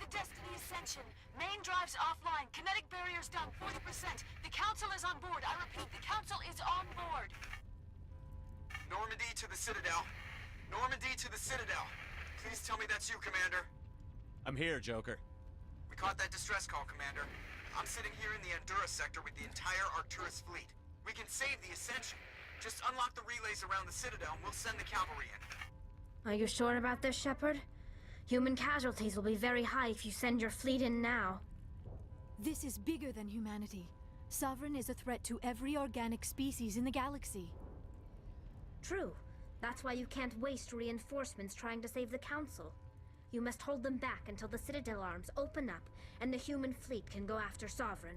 The Destiny Ascension. Main drives offline. Kinetic barriers down 40%. The Council is on board. I repeat, the Council is on board. Normandy to the Citadel. Normandy to the Citadel. Please tell me that's you, Commander. I'm here, Joker. We caught that distress call, Commander. I'm sitting here in the Endura sector with the entire Arcturus fleet. We can save the Ascension. Just unlock the relays around the Citadel and we'll send the cavalry in. Are you sure about this, Shepard? Human casualties will be very high if you send your fleet in now. This is bigger than humanity. Sovereign is a threat to every organic species in the galaxy. True. That's why you can't waste reinforcements trying to save the Council. You must hold them back until the Citadel arms open up and the human fleet can go after Sovereign.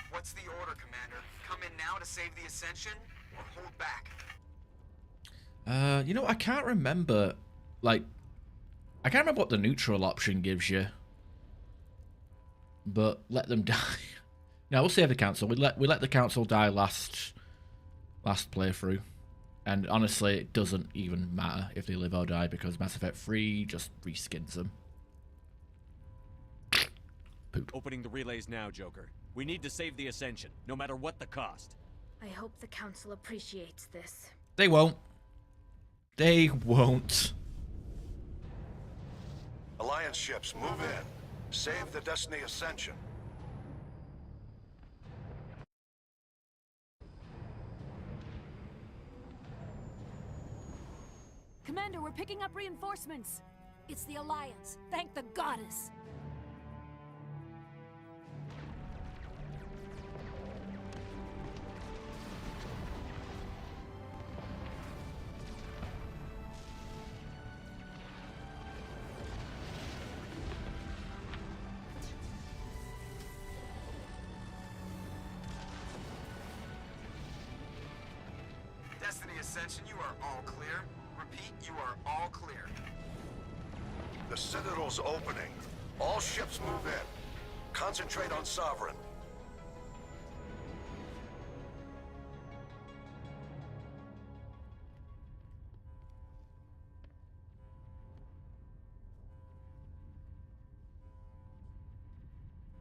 What's the order, Commander? Come in now to save the Ascension, or hold back? You know, I can't remember, like, I can't remember what the neutral option gives you. But let them die. No, we'll save the Council. We let the Council die last playthrough. And honestly, it doesn't even matter if they live or die because Mass Effect 3 just reskins them. Poop. Opening the relays now, Joker. We need to save the Ascension, no matter what the cost. I hope the Council appreciates this. They won't. They won't. Alliance ships, move in. Save the Destiny Ascension. Commander, we're picking up reinforcements. It's the Alliance. Thank the goddess. Destiny Ascension, you are all clear. Repeat, you are all clear. The Citadel's opening. All ships move in. Concentrate on Sovereign.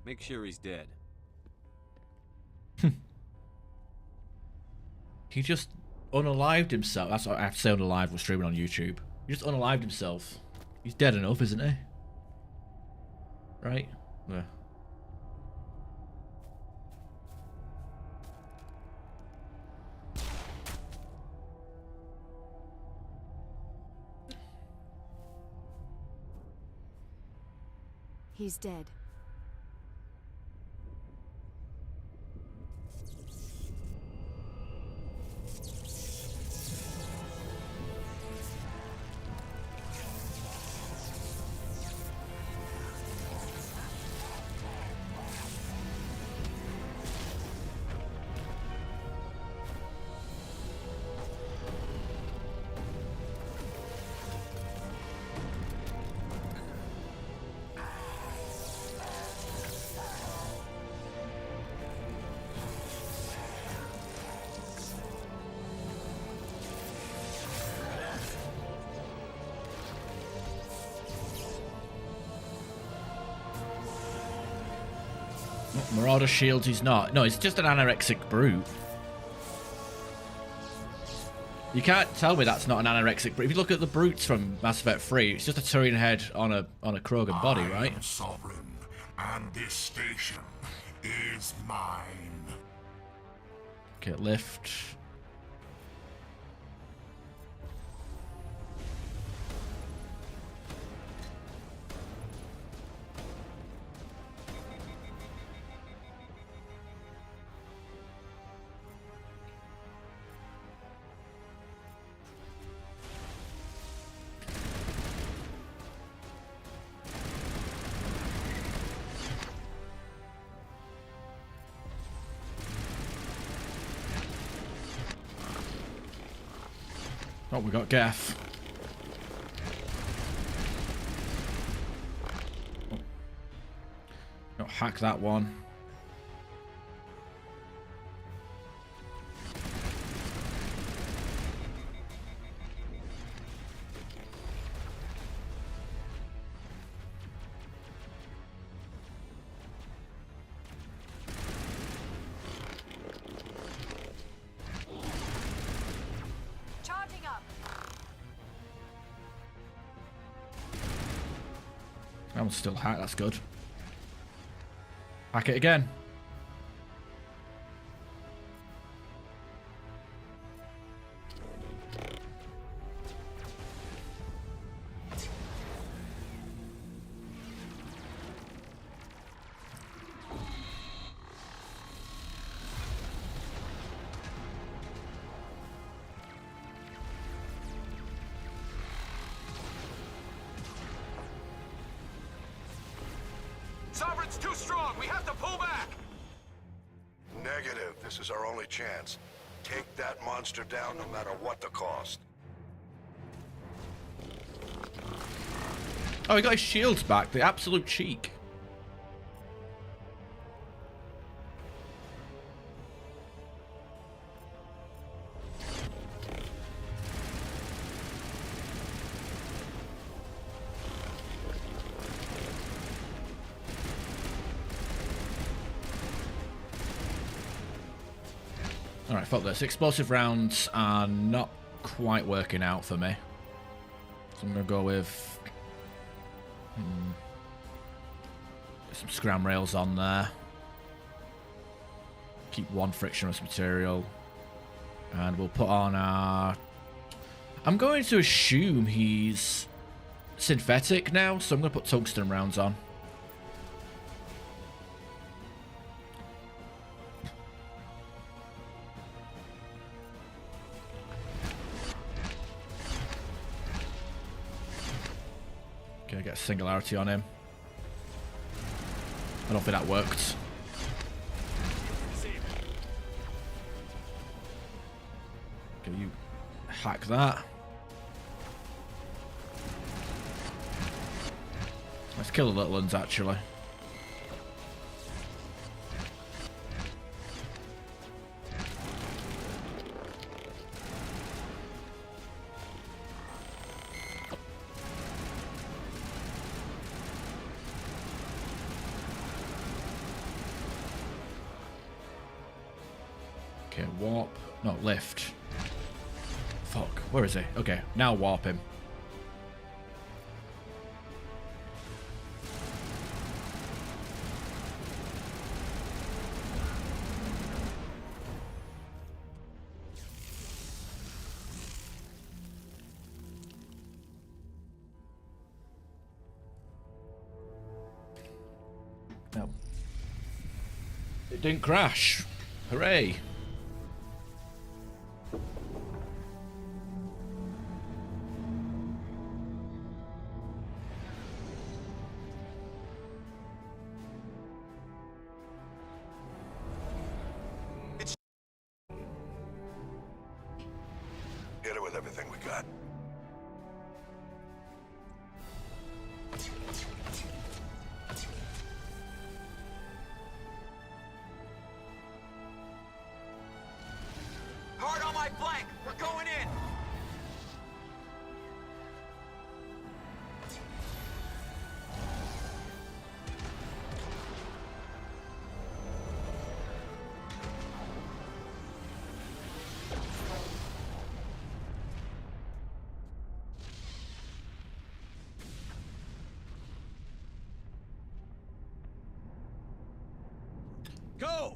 Make sure he's dead. He just unalived himself. That's what I have to say. Unalived was streaming on YouTube. He just unalived himself. He's dead enough, isn't he? Right? Yeah. He's dead. Marauder shields he's not. No, it's just an anorexic brute. You can't tell me that's not an anorexic brute. If you look at the brutes from Mass Effect 3, it's just a Turian head on a Krogan body, right? I am Sovereign, and this station is mine. Okay, lift. Oh, we got Gaff. Oh. Don't hack that one. Charging up. That one's still hacked, that's good. Hack it again. Sovereign's too strong. We have to pull back. Negative. This is our only chance. Take that monster down no matter what the cost. Oh, he got his shields back. The absolute cheek. Alright, fuck this. Explosive rounds are not quite working out for me. So I'm going to go with some scram rails on there. Keep one frictionless material. And we'll put on our... I'm going to assume he's synthetic now, so I'm going to put tungsten rounds on. Okay, get a singularity on him. I don't think that worked. Okay, you hack that. Let's kill the little ones, actually. Okay, warp. No, lift. Fuck. Where is he? Okay, now warp him. No. It didn't crash. Hooray. Hit it with everything we got. Hard on my flank. We're going in. Go!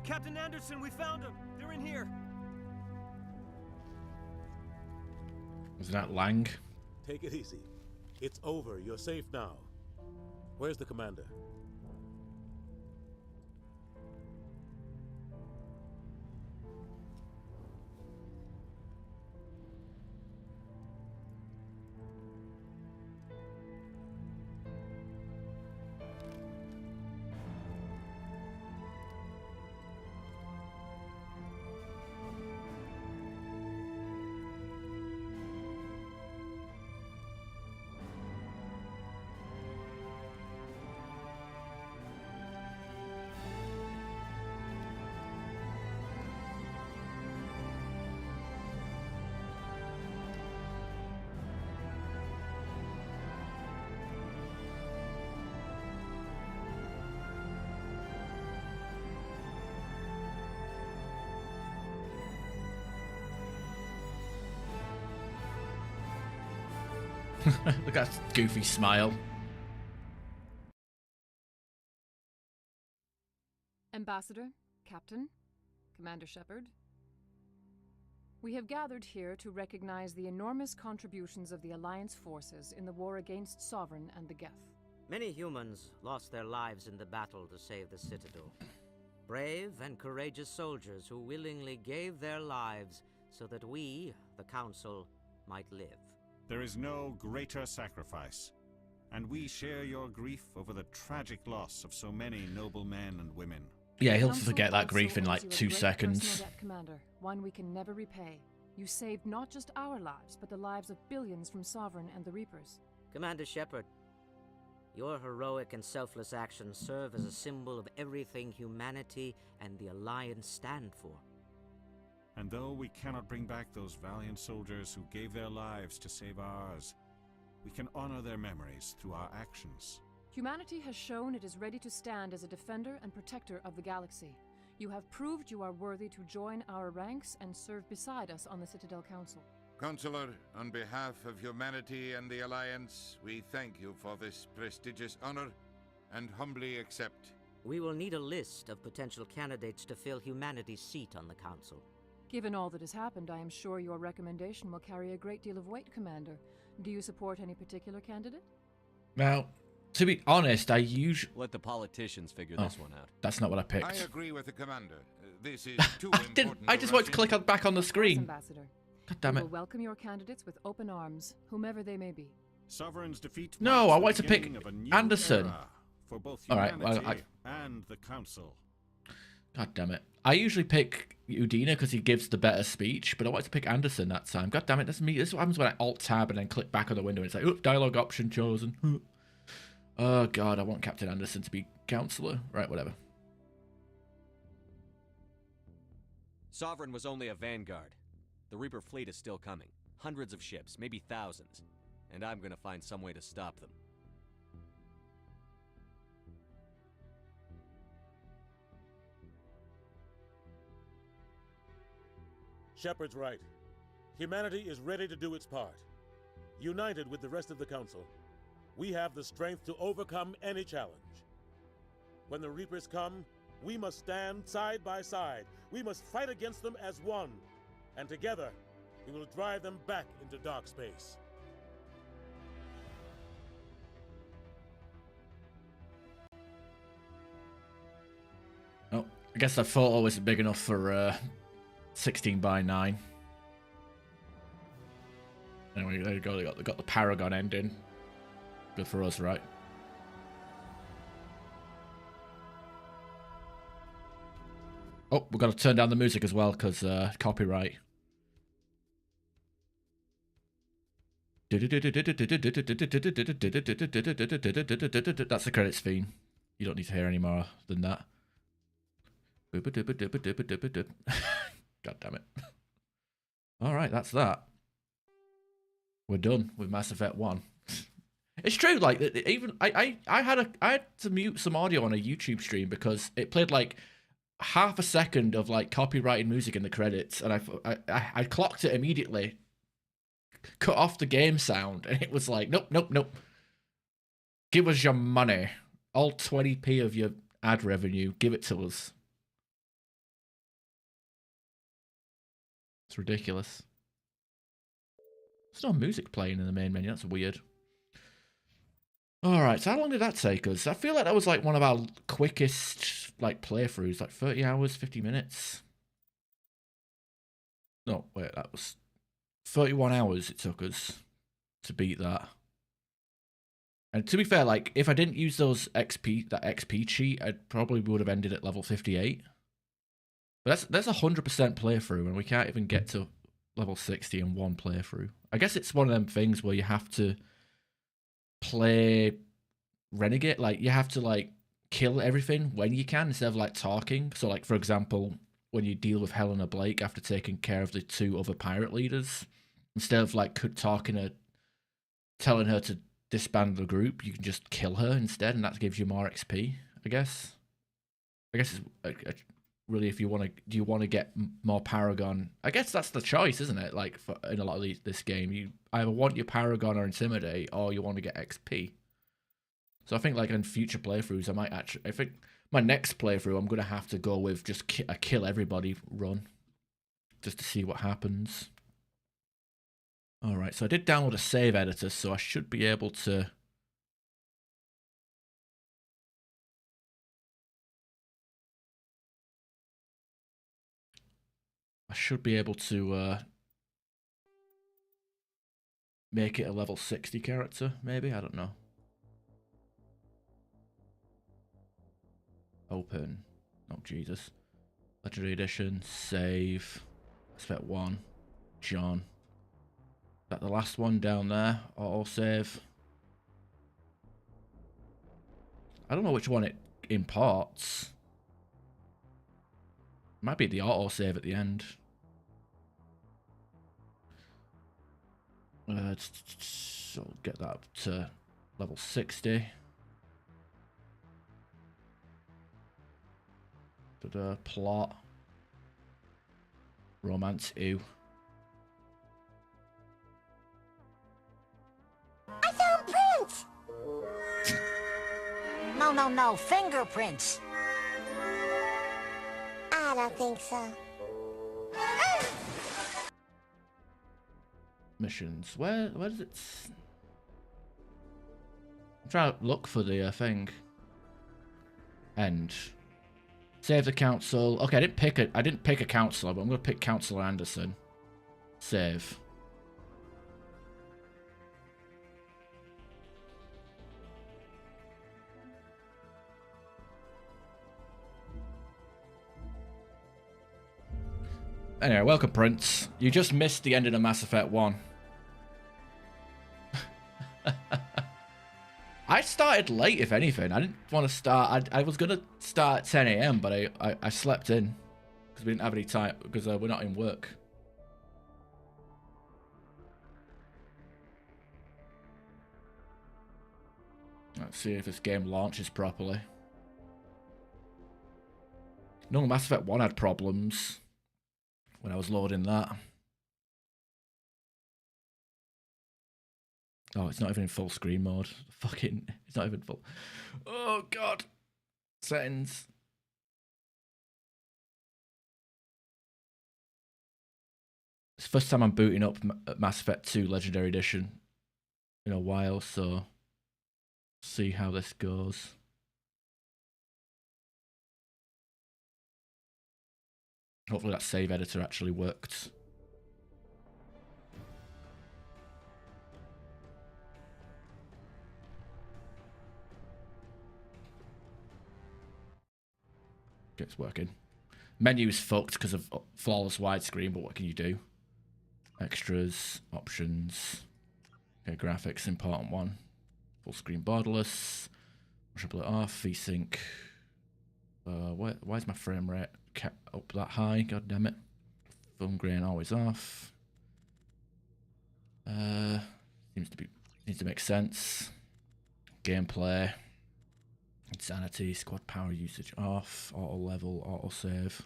Captain Anderson, we found them. They're in here. Was that Lang? Take it easy. It's over. You're safe now. Where's the commander? Look at that goofy smile. Ambassador, Captain, Commander Shepard. We have gathered here to recognize the enormous contributions of the Alliance forces in the war against Sovereign and the Geth. Many humans lost their lives in the battle to save the Citadel. Brave and courageous soldiers who willingly gave their lives so that we, the Council, might live. There is no greater sacrifice, and we share your grief over the tragic loss of so many noble men and women. Yeah, he'll forget that grief in like 2 seconds. Debt, Commander, one we can never repay. You saved not just our lives, but the lives of billions from Sovereign and the Reapers. Commander Shepard, your heroic and selfless actions serve as a symbol of everything humanity and the Alliance stand for. And though we cannot bring back those valiant soldiers who gave their lives to save ours, we can honor their memories through our actions. Humanity has shown it is ready to stand as a defender and protector of the galaxy. You have proved you are worthy to join our ranks and serve beside us on the Citadel Council. Consular, on behalf of humanity and the Alliance, we thank you for this prestigious honor and humbly accept. We will need a list of potential candidates to fill humanity's seat on the Council. Given all that has happened, I am sure your recommendation will carry a great deal of weight, Commander. Do you support any particular candidate? Now, to be honest, I usually... Let the politicians figure this one out. That's not what I picked. I agree with the commander. This is too I important. just want to click back on the screen. Ambassador. God damn We it. will welcome your candidates with open arms, whomever they may be. Sovereign's defeat. No, I want to pick Anderson. For both Alright, humanity well, and the Council. God damn it. I usually pick Udina because he gives the better speech, but I wanted to pick Anderson that time. God damn it, that's me. This is what happens when I alt-tab and then click back on the window and it's like, oop, dialogue option chosen. Oh god, I want Captain Anderson to be Counselor. Right, whatever. Sovereign was only a vanguard. The Reaper fleet is still coming. Hundreds of ships, maybe thousands. And I'm gonna find some way to stop them. Shepard's right. Humanity is ready to do its part. United with the rest of the Council, we have the strength to overcome any challenge. When the Reapers come, we must stand side by side. We must fight against them as one. And together, we will drive them back into dark space. Oh, I guess that photo isn't big enough for 16 by 9. Anyway, there you go. They got the Paragon ending. Good for us, right? Oh, we've got to turn down the music as well because copyright. That's the credits theme. You don't need to hear any more than that. God damn it. Alright, that's that. We're done with Mass Effect 1. It's true, like, even I had to mute some audio on a YouTube stream because it played like half a second of like copyrighted music in the credits, and I clocked it immediately, cut off the game sound, and it was like, nope. Give us your money. All 20p of your ad revenue, give it to us. It's ridiculous. There's no music playing in the main menu. That's weird. Alright, so how long did that take us? I feel like that was like one of our quickest like playthroughs. Like 30 hours, 50 minutes. No, wait, that was 31 hours it took us to beat that. And to be fair, like, if I didn't use those that XP cheat, I probably would have ended at level 58. But that's 100% playthrough, and we can't even get to level 60 in one playthrough. I guess it's one of them things where you have to play Renegade. Like, you have to, like, kill everything when you can instead of, like, talking. So, like, for example, when you deal with Helena Blake after taking care of the 2 other pirate leaders, instead of, like, telling her to disband the group, you can just kill her instead, and that gives you more XP, I guess. I guess it's really, if you want to, do you want to get more Paragon? I guess that's the choice, isn't it? Like, in a lot of this game, you either want your Paragon or Intimidate, or you want to get XP. So I think, like, in future playthroughs, I think my next playthrough, I'm going to have to go with just a kill everybody run, just to see what happens. Alright, so I did download a save editor, so I should be able to... make it a level 60 character, maybe? I don't know. Open. Oh, Jesus. Legendary Edition, save. Spec 1. John. Is that the last one down there? Autosave. I don't know which one it imports. Might be the autosave at the end. So get that up to level 60. Plot. Romance, ew. I found prints! No, fingerprints. I don't think so. Missions. Where does it... I'm trying to look for the thing. End. Save the council. Okay, I didn't pick a councillor, but I'm gonna pick Councillor Anderson. Save. Anyway, welcome, Prince. You just missed the ending of Mass Effect 1. I started late, if anything. I didn't want to start... I was going to start at 10 AM, but I slept in. Because we didn't have any time, because we're not in work. Let's see if this game launches properly. No, Mass Effect 1 had problems when I was loading that. Oh, it's not even in full screen mode. Fucking, it's not even full. Oh, God. Settings. It's the first time I'm booting up Mass Effect 2 Legendary Edition in a while, so see how this goes. Hopefully that save editor actually worked. Okay, it's working. Menu's fucked because of flawless widescreen, but what can you do? Extras, options. Okay, graphics, important one. Full screen borderless. Shuffle it off. VSync. Why is my frame rate kept up that high? God damn it. Film grain always off. Seems to make sense. Gameplay. Insanity, squad power usage off, auto level, auto save.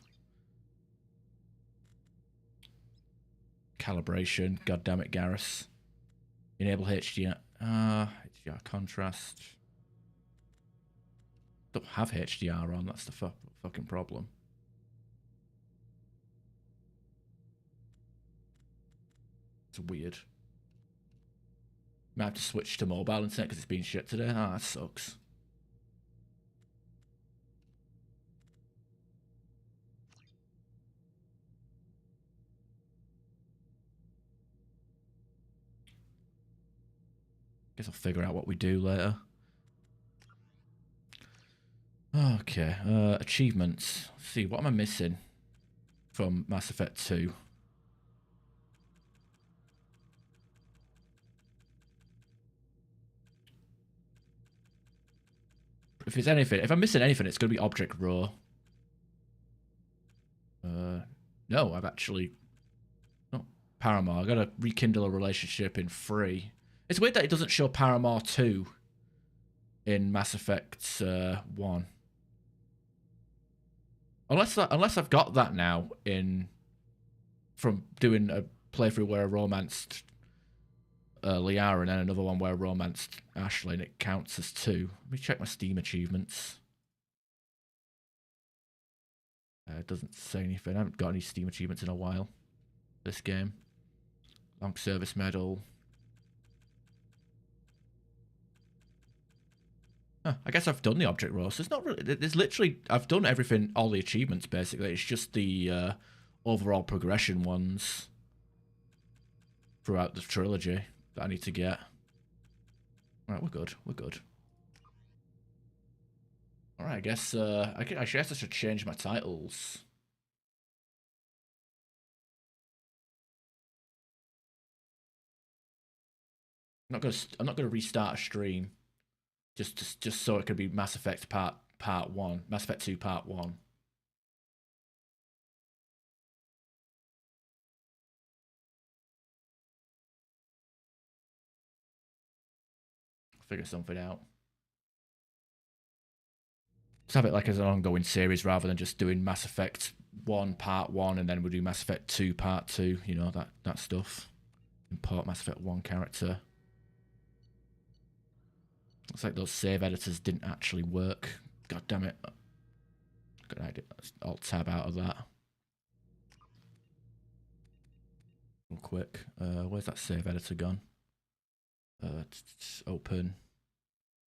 Calibration, god damn it, Garrus. Enable HDR, HDR contrast. Don't have HDR on, that's the fucking problem. It's weird. Might have to switch to mobile internet because it's been shit today. Ah, that sucks. Guess I'll figure out what we do later. Okay, achievements. Let's see, what am I missing from Mass Effect 2? If it's anything, if I'm missing anything, it's going to be Object Raw. No, I've actually... Oh, Paramore. I've got to rekindle a relationship in 3. It's weird that it doesn't show Paramore 2 in Mass Effect 1. Unless I've got that now in... From doing a playthrough where I romanced Liara and then another one where I romanced Ashley and it counts as 2. Let me check my Steam achievements. It doesn't say anything. I haven't got any Steam achievements in a while. This game. Long service medal. Huh, I guess I've done the object roast. It's not really... There's literally... I've done everything, all the achievements basically. It's just the overall progression ones throughout the trilogy that I need to get. Alright, we're good. We're good. Alright, I guess I guess I should change my titles. I'm not gonna restart a stream. Just so it could be Mass Effect Part 1. Mass Effect 2 Part 1. Figure something out. Let's have it like as an ongoing series rather than just doing Mass Effect 1 Part 1 and then we'll do Mass Effect 2 Part 2, you know, that stuff. Import Mass Effect 1 character. Looks like those save editors didn't actually work. God damn it. Good idea. Let's alt tab out of that. Real quick. Where's that save editor gone? Open.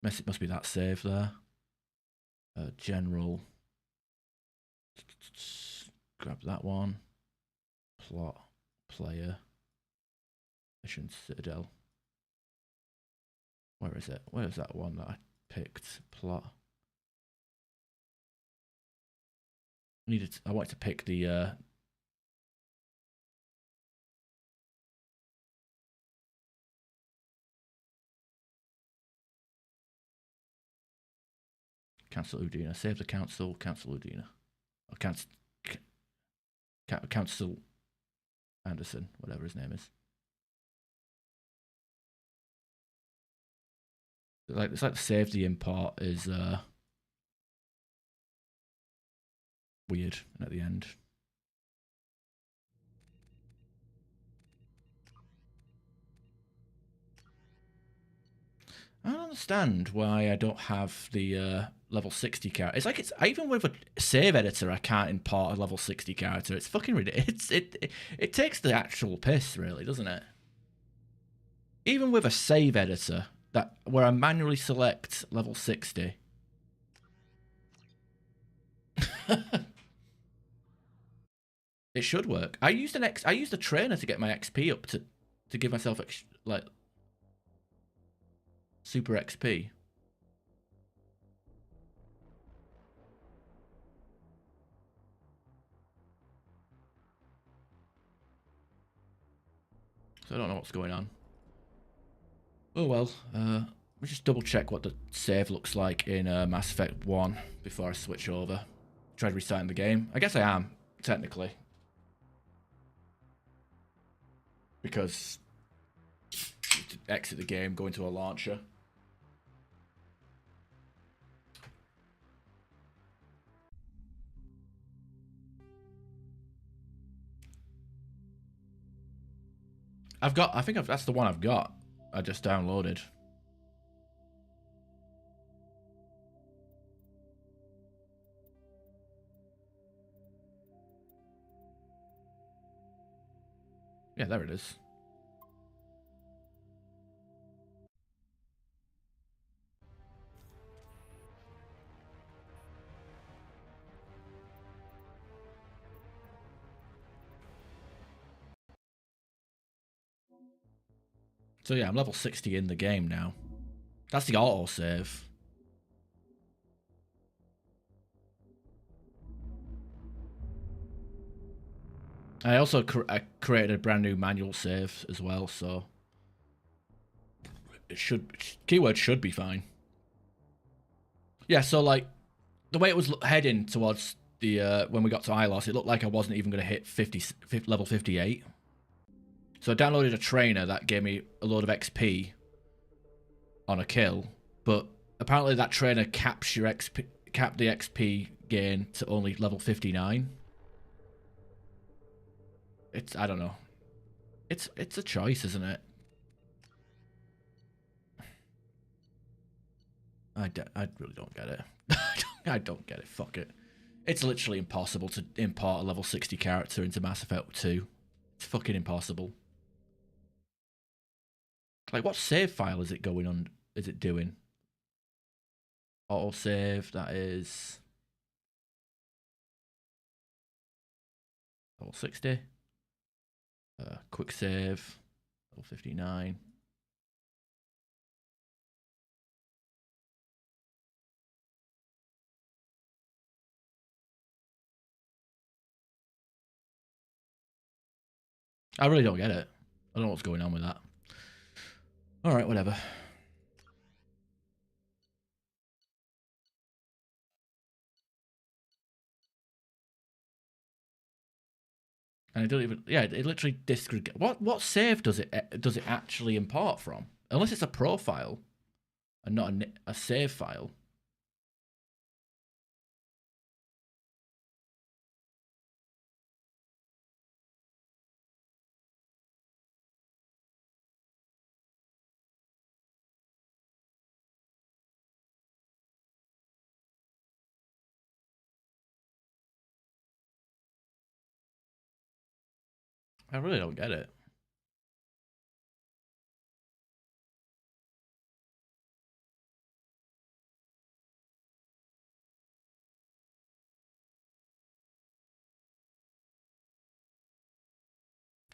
It must be that save there. General. Grab that one. Plot. Player. Mission Citadel. Where is it? Where is that one that I picked? Plot. I wanted to pick the Council Udina. Save the council. Council Udina. Or Council Anderson, whatever his name is. It's like the save the import is weird at the end. I don't understand why I don't have the level 60 character. It's like even with a save editor, I can't import a level 60 character. It's fucking ridiculous. It takes the actual piss, really, doesn't it? Even with a save editor where I manually select level 60. It should work. I used a trainer to get my XP up to give myself like super XP. So I don't know what's going on. Oh well. Let me just double check what the save looks like in Mass Effect 1 before I switch over. Try restarting the game. I guess I am, technically. Because to exit the game, go into a launcher. I think that's the one I've got. I just downloaded. Yeah, there it is. So yeah, I'm level 60 in the game now. That's the autosave. I also I created a brand new manual save as well, so it should keyword should be fine. Yeah, so like the way it was heading towards the when we got to Ilos, it looked like I wasn't even going to hit level 58. So I downloaded a trainer that gave me a load of XP on a kill, but apparently that trainer capped the XP gain to only level 59. I don't know. It's a choice, isn't it? I really don't get it. I don't get it. Fuck it. It's literally impossible to import a level 60 character into Mass Effect 2. It's fucking impossible. Like, what save file is it going on? Is it doing? Auto save, that is level 60. Quick save, level 59. I really don't get it. I don't know what's going on with that. Alright, whatever. And it doesn't even, yeah, it literally discregates. What save does it actually import from? Unless it's a profile and not a save file. I really don't get it.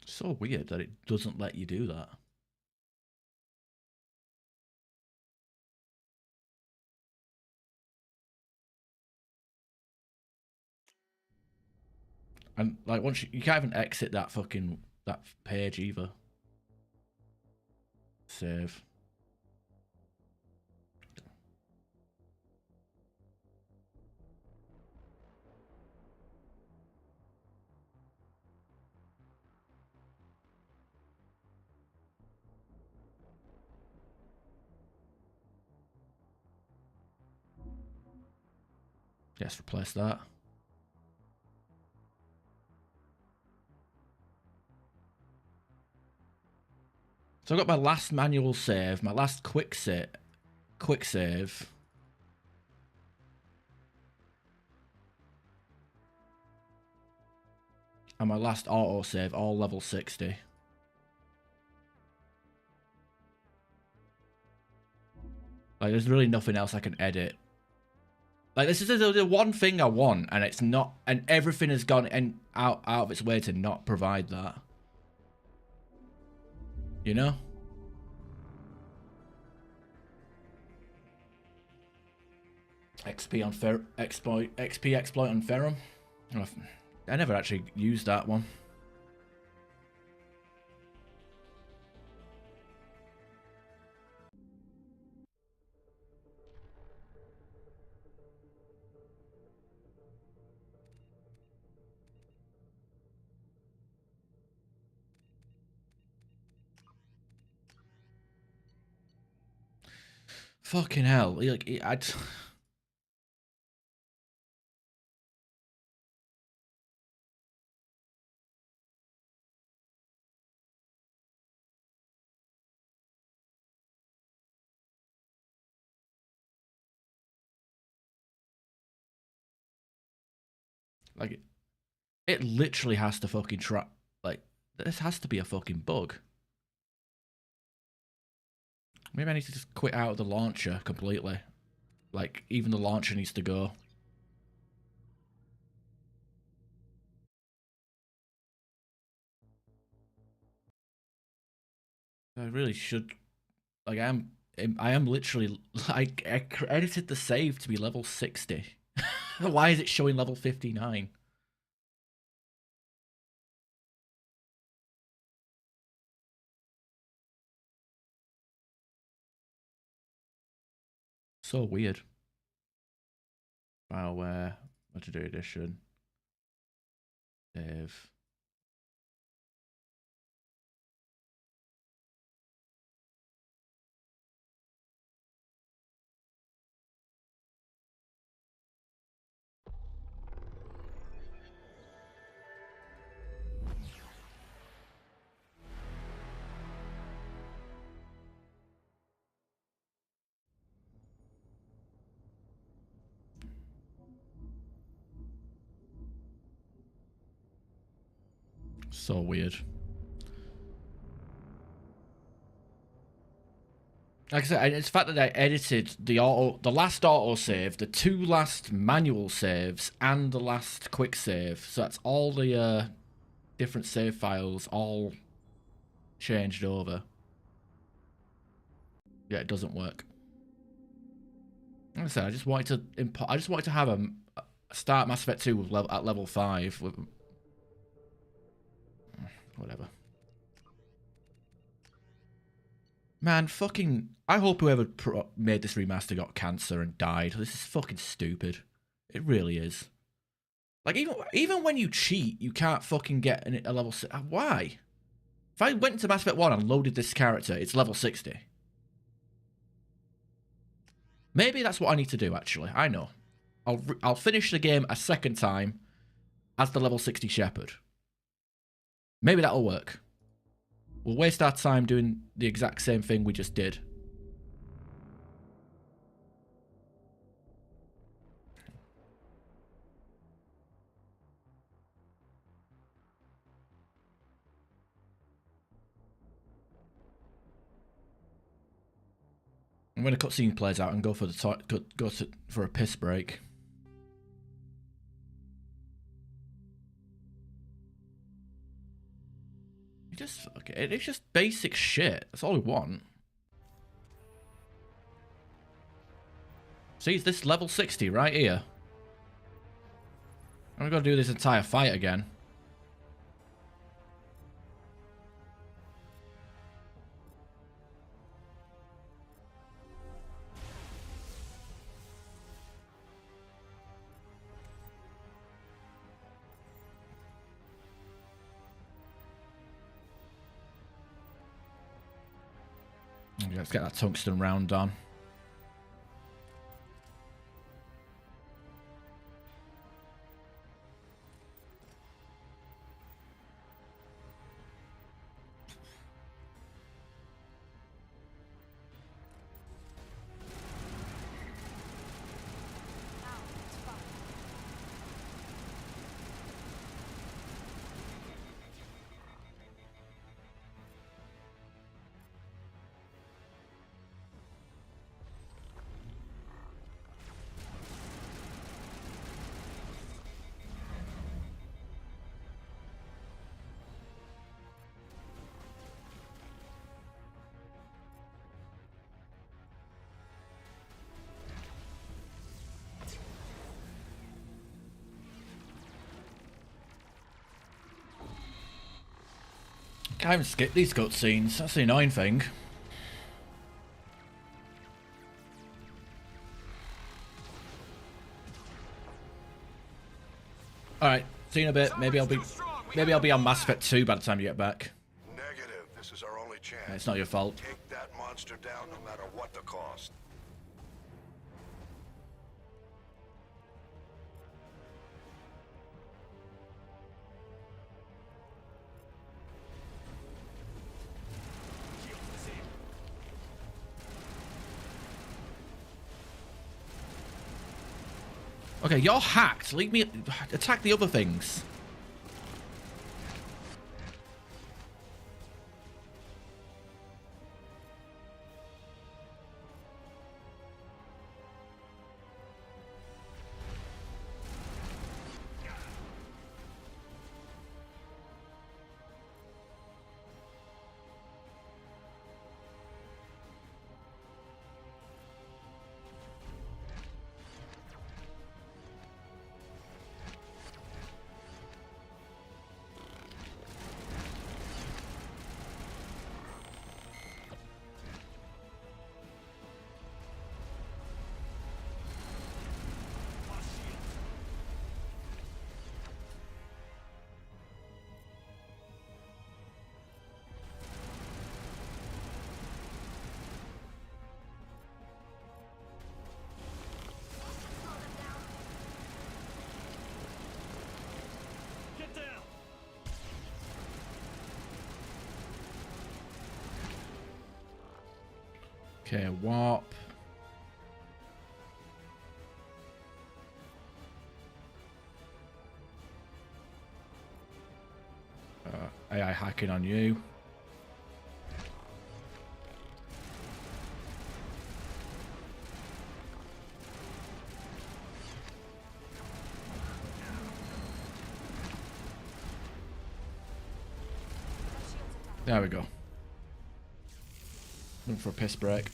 It's so weird that it doesn't let you do that. And like once you can't even exit that page either. Save. Yes, replace that. So I've got my last manual save, my last quick save, and my last auto save, all level 60. Like, there's really nothing else I can edit. Like, this is the one thing I want, and it's not, and everything has gone out of its way to not provide that. You know? XP on XP exploit on Ferrum. I never actually used that one. Fucking hell! Like, I'd. Like, it literally has to fucking try. Like, this has to be a fucking bug. Maybe I need to just quit out of the launcher completely. Like, even the launcher needs to go. I really should. Like, I am literally like I edited the save to be level 60. Why is it showing level 59? So weird. Fileware, legendary edition, save. So weird. Like I said, it's the fact that I edited the last autosave, the 2 last manual saves, and the last quick save. So that's all the different save files all changed over. Yeah, it doesn't work. Like I said, I just wanted to have a start Mass Effect 2 with at level 5 with whatever. Man, fucking... I hope whoever made this remaster got cancer and died. This is fucking stupid. It really is. Like, even when you cheat, you can't fucking get a level... Why? If I went into Mass Effect 1 and loaded this character, it's level 60. Maybe that's what I need to do, actually. I know. I'll finish the game a second time as the level 60 Shepard. Maybe that'll work. We'll waste our time doing the exact same thing we just did. When a cutscene plays out and go for for a piss break. It's just basic shit. That's all we want. See, it's this level 60 right here. I'm gonna do this entire fight again. Okay, let's get that tungsten round on. Can't even skip these cutscenes. That's the annoying thing. Alright, see you in a bit. Maybe I'll be on Mass Effect 2 by the time you get back. Negative. This is our only chance. It's not your fault. Take that monster down no matter what the cost. Okay, you're hacked. Leave me... Attack the other things. Okay, warp. AI hacking on you. There we go. Looking for a piss break.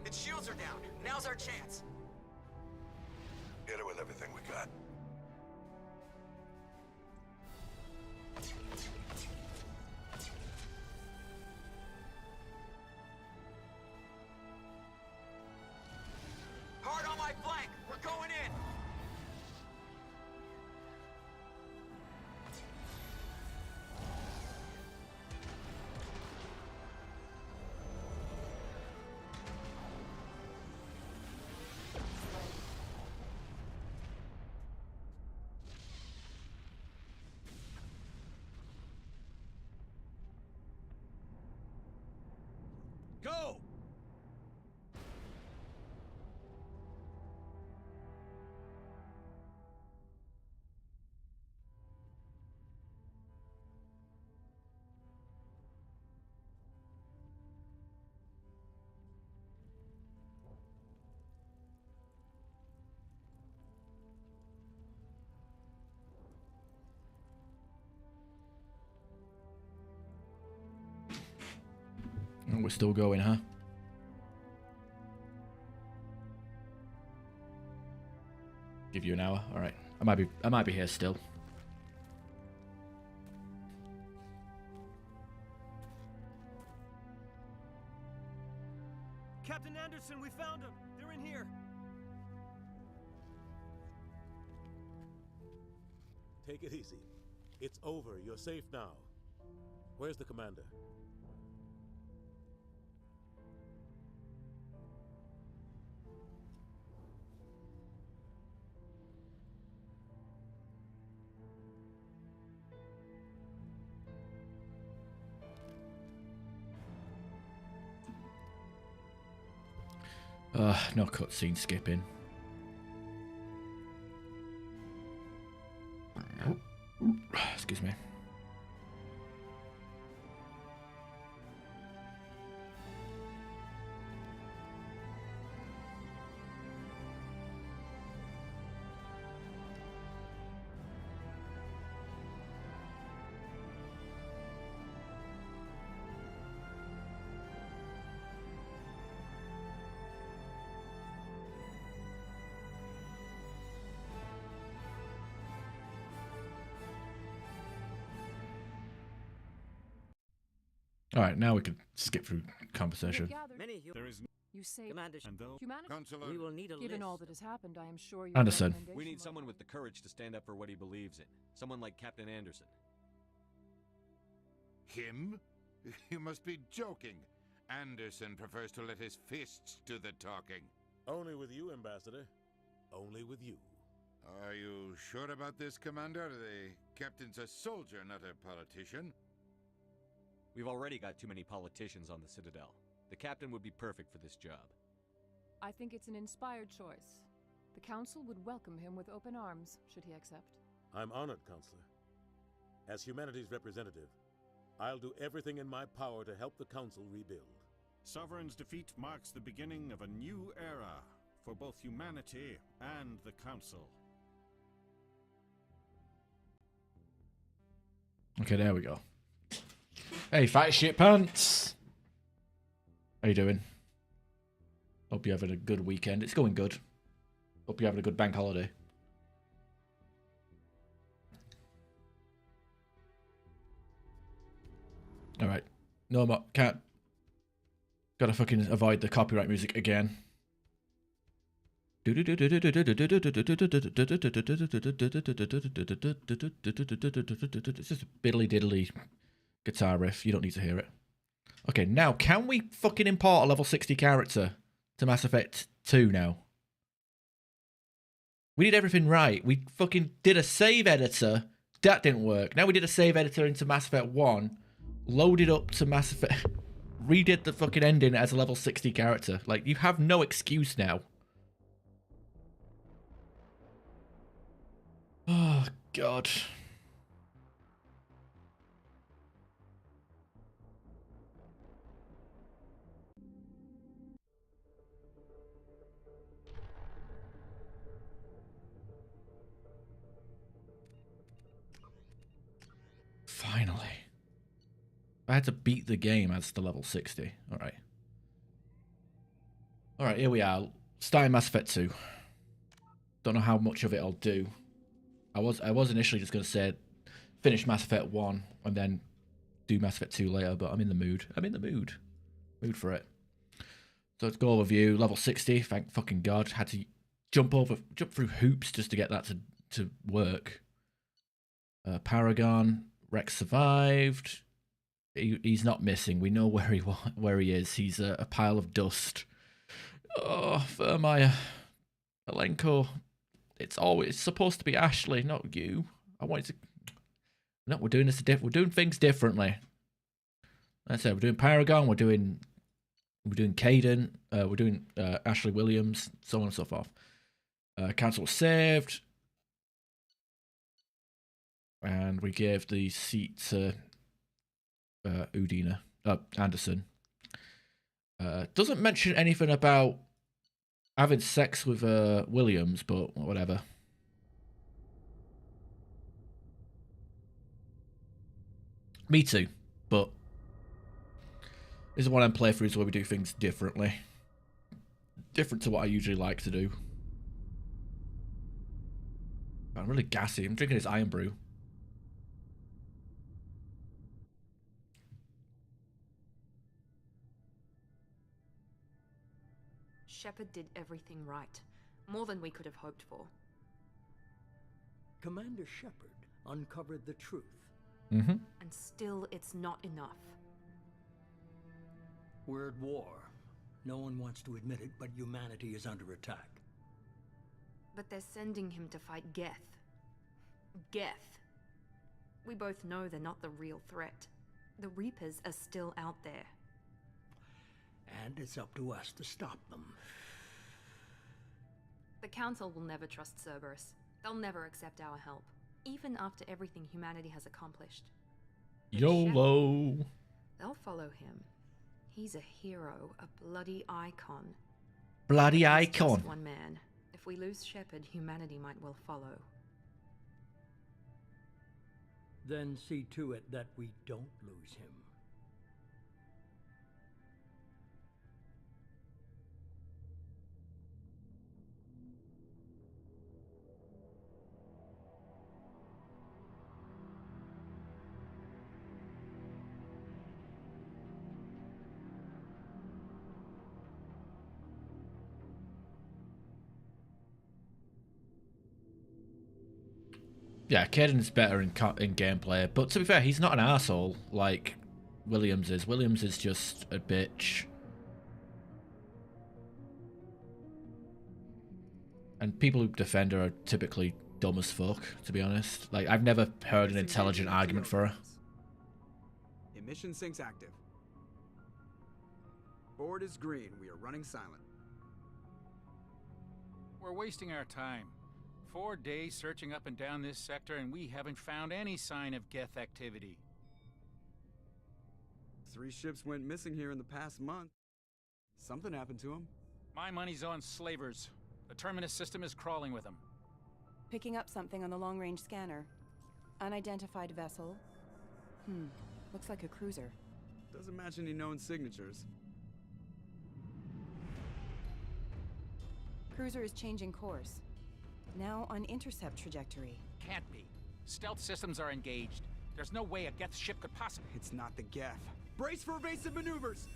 Its shields are down. Now's our chance. Hit it with everything we got. Hard on my flank. We're going in. Go! And we're still going, huh? Give you an hour. All right. I might be here still. Captain Anderson, we found them. They're in here. Take it easy. It's over. You're safe now. Where's the commander? No cutscene skipping. Excuse me. All right, now we can skip through conversation. There is You say Commander and humanity. Consular. We will need a Given list. all that has happened, I am sure your Anderson. recommendation We need will- someone with the courage to stand up for what he believes in. Someone like Captain Anderson. Him? You must be joking. Anderson prefers to let his fists do the talking. Only with you, Ambassador. Only with you. Are you sure about this, Commander? The captain's a soldier, not a politician. We've already got too many politicians on the Citadel. The captain would be perfect for this job. I think it's an inspired choice. The Council would welcome him with open arms, should he accept. I'm honored, Counselor. As humanity's representative, I'll do everything in my power to help the Council rebuild. Sovereign's defeat marks the beginning of a new era for both humanity and the Council. Okay, there we go. Hey, fat shit pants. How you doing? Hope you're having a good weekend. It's going good. Hope you're having a good bank holiday. All right. No more. Can't. Gotta fucking avoid the copyright music again. just a biddly diddly guitar riff. You don't need to hear it. Okay, now can we fucking import a level 60 character to Mass Effect 2 now? We did everything right. We fucking did a save editor. That didn't work. Now we did a save editor into Mass Effect 1. Loaded up to Mass Effect... redid the fucking ending as a level 60 character. Like, you have no excuse now. Oh, God. Finally. I had to beat the game as the level 60. Alright. Alright, here we are. Starting Mass Effect 2. Don't know how much of it I'll do. I was initially just going to say finish Mass Effect 1 and then do Mass Effect 2 later, but I'm in the mood. I'm in the mood. Mood for it. So let's go overview. Level 60, thank fucking God. Had to jump through hoops just to get that to work. Paragon. Rex survived. He's not missing. We know where he is. He's a pile of dust. Oh, Vermeer. Alenko. It's always supposed to be Ashley, not you. I wanted to... No, we're doing this we're doing things differently. That's it. We're doing Paragon. We're doing Caden. We're doing Ashley Williams. So on and so forth. Council was saved. And we gave the seat to Udina. Anderson. Doesn't mention anything about having sex with Williams, but whatever. Me too, but this is one of them playthroughs where we do things differently. Different to what I usually like to do. I'm really gassy. I'm drinking this Iron Brew. Shepard did everything right. More than we could have hoped for. Commander Shepard uncovered the truth. Mm-hmm. And still, it's not enough. We're at war. No one wants to admit it, but humanity is under attack. But they're sending him to fight Geth. Geth. We both know they're not the real threat. The Reapers are still out there. And it's up to us to stop them. The Council will never trust Cerberus. They'll never accept our help, even after everything humanity has accomplished. But YOLO! Shepard, they'll follow him. He's a hero, a bloody icon. Bloody He's icon! just one man. If we lose Shepard, humanity might well follow. Then see to it that we don't lose him. Yeah, Caden's better in gameplay, but to be fair, he's not an arsehole like Williams is. Williams is just a bitch. And people who defend her are typically dumb as fuck, to be honest. Like, I've never heard an intelligent argument for her. Emission sinks active. Board is green. We are running silent. We're wasting our time. 4 days searching up and down this sector, and we haven't found any sign of Geth activity. 3 ships went missing here in the past month. Something happened to them. My money's on slavers. The Terminus system is crawling with them. Picking up something on the long-range scanner. Unidentified vessel. Looks like a cruiser. Doesn't match any known signatures. Cruiser is changing course. Now on intercept trajectory. Can't be. Stealth systems are engaged. There's no way a Geth ship could possibly... It's not the Geth. Brace for evasive maneuvers!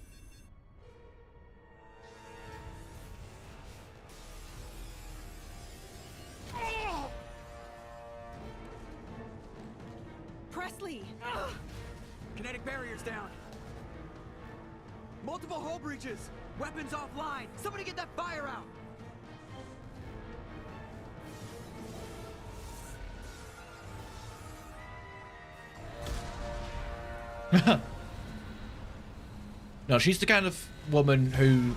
Seriously! Kinetic barriers down. Multiple hull breaches. Weapons offline. Somebody get that fire out. No, she's the kind of woman who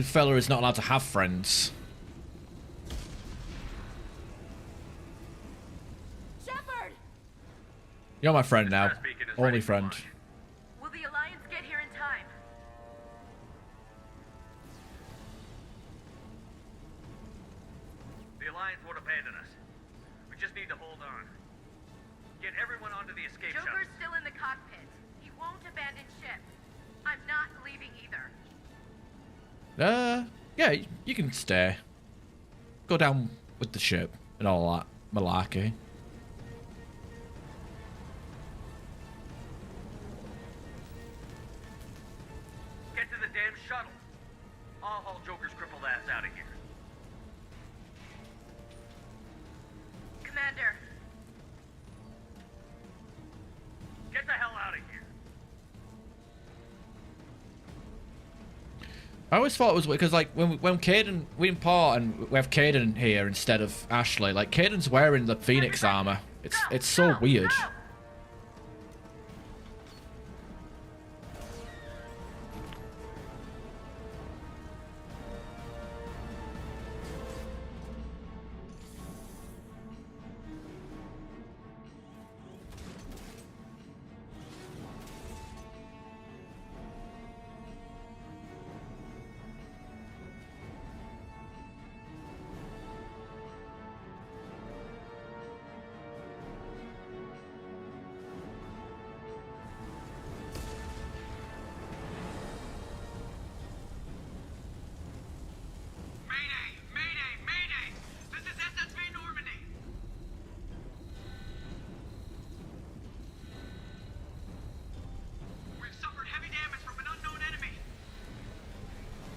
fella is not allowed to have friends. Shepard! You're my friend now. Only friend. Will the Alliance get here in time? The Alliance won't abandon us. We just need to hold on. Get everyone onto the escape shuttle. Joker's still in the cockpit. He won't abandon ship. I'm not leaving either. Yeah, you can stay. Go down with the ship and all that malarkey. Get to the damn shuttle. I'll haul Joker's crippled ass out of here. Commander. Get the hell out of here. I always thought it was because, like, when Caden, we import and we have Caden here instead of Ashley. Like, Caden's wearing the Phoenix armor. It's so weird.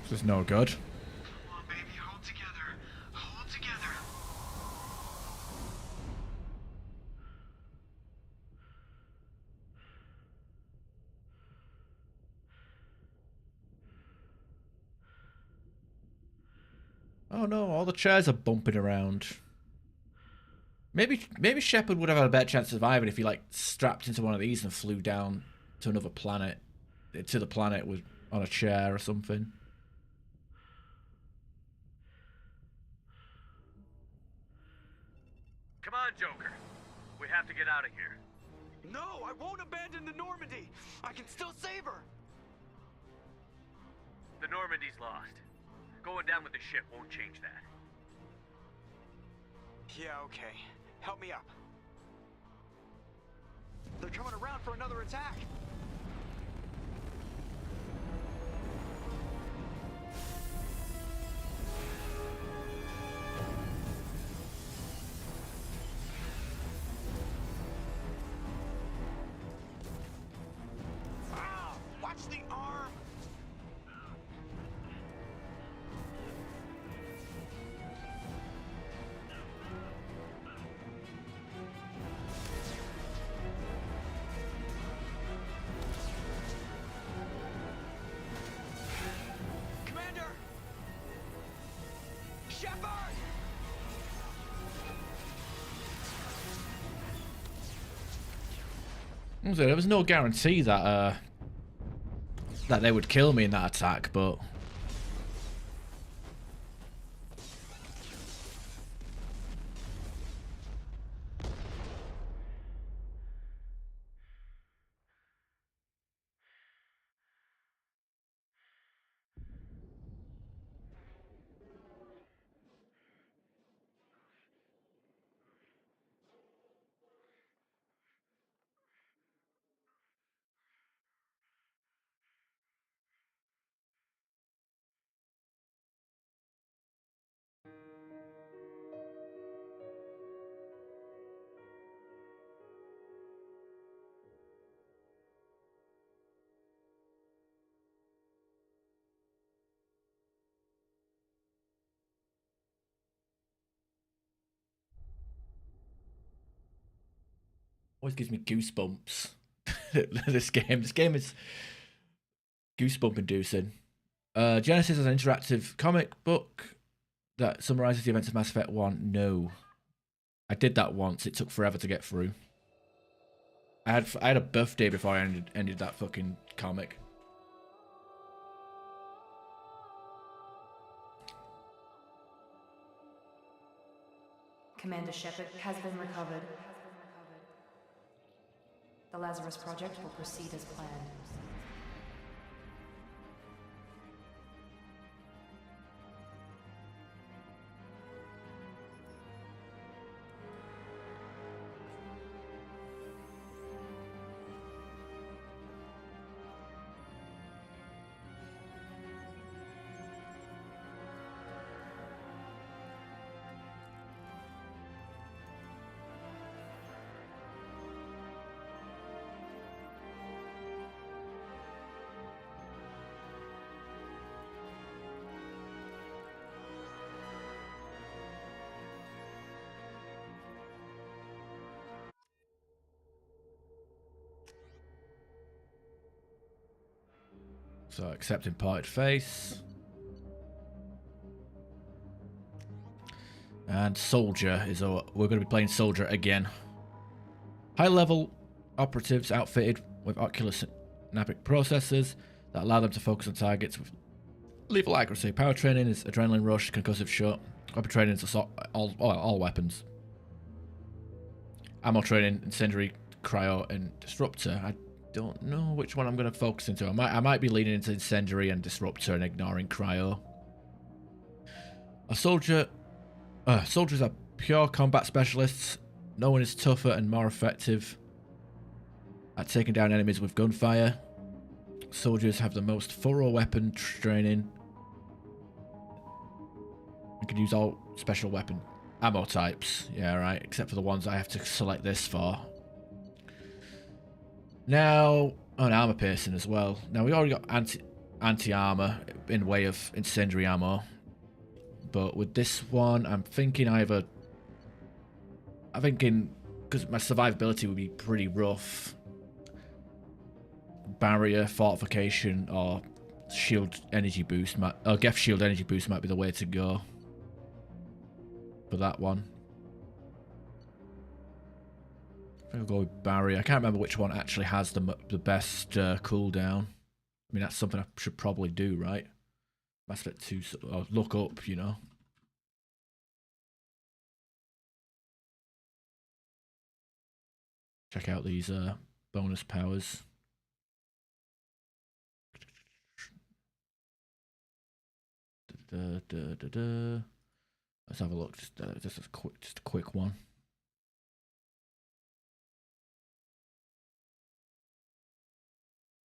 This is no good. Oh no, all the chairs are bumping around. Maybe Shepard would have had a better chance of surviving if he, like, strapped into one of these and flew down to another planet, to the planet with on a chair or something. Come on, Joker. We have to get out of here. No, I won't abandon the Normandy. I can still save her. The Normandy's lost. Going down with the ship won't change that. Yeah, okay. Help me up. They're coming around for another attack. Ah, watch the arm. Commander! Shepard! There was no guarantee that that they would kill me in that attack, but Always gives me goosebumps. This game is goosebump inducing. Genesis is an interactive comic book that summarizes the events of Mass Effect 1. No. I did that once. It took forever to get through. I had a birthday before I ended that fucking comic. Commander Shepard has been recovered. The Lazarus Project will proceed as planned. So accepting parted face. And Soldier is we're going to be playing Soldier again. High level operatives outfitted with ocular synaptic processors that allow them to focus on targets with lethal accuracy. Power training is adrenaline rush, concussive shot. Weapon training is assault, all weapons. Ammo training, incendiary, cryo, and disruptor. I don't know which one I'm going to focus into. I might be leaning into incendiary and disruptor and ignoring cryo. Soldiers are pure combat specialists. No one is tougher and more effective at taking down enemies with gunfire. Soldiers have the most thorough weapon training and can use all special weapon ammo types. Yeah, right, except for the ones I have to select this for. Now, an armor piercing as well. Now, we already got anti-armor in way of incendiary ammo. But with this one, I'm thinking because my survivability would be pretty rough. Barrier, fortification, or shield energy boost, or Geth shield energy boost might be the way to go for that one. I think I'll go with barrier. I can't remember which one actually has the best cooldown. I mean, that's something I should probably do, right? Mass Effect 2, or look up, you know. Check out these bonus powers. Let's have a look. Just a quick one.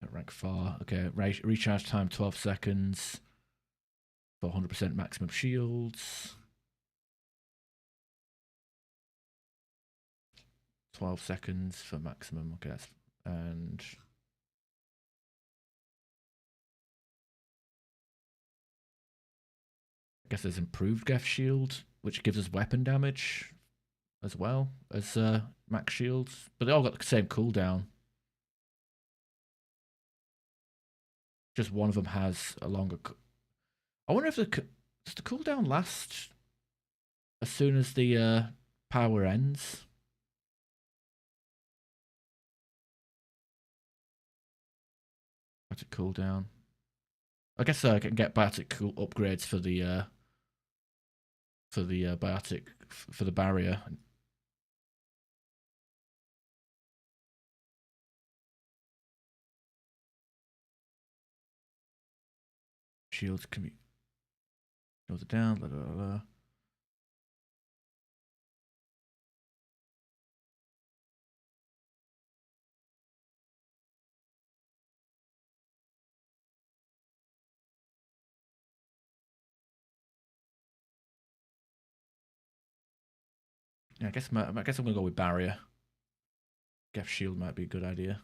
At rank 4. Okay, recharge time 12 seconds. For 100% maximum shields. 12 seconds for maximum. Okay, that's, and I guess there's improved Geth shield, which gives us weapon damage as well as max shields, but they all got the same cooldown. Just one of them has a longer. I wonder if does the cooldown last as soon as the power ends. Biotic cooldown. I guess I can get biotic upgrades for the biotic for the barrier. Shields can be shields it down. Blah, blah, blah. Yeah, I guess I'm gonna go with barrier. Geth shield might be a good idea.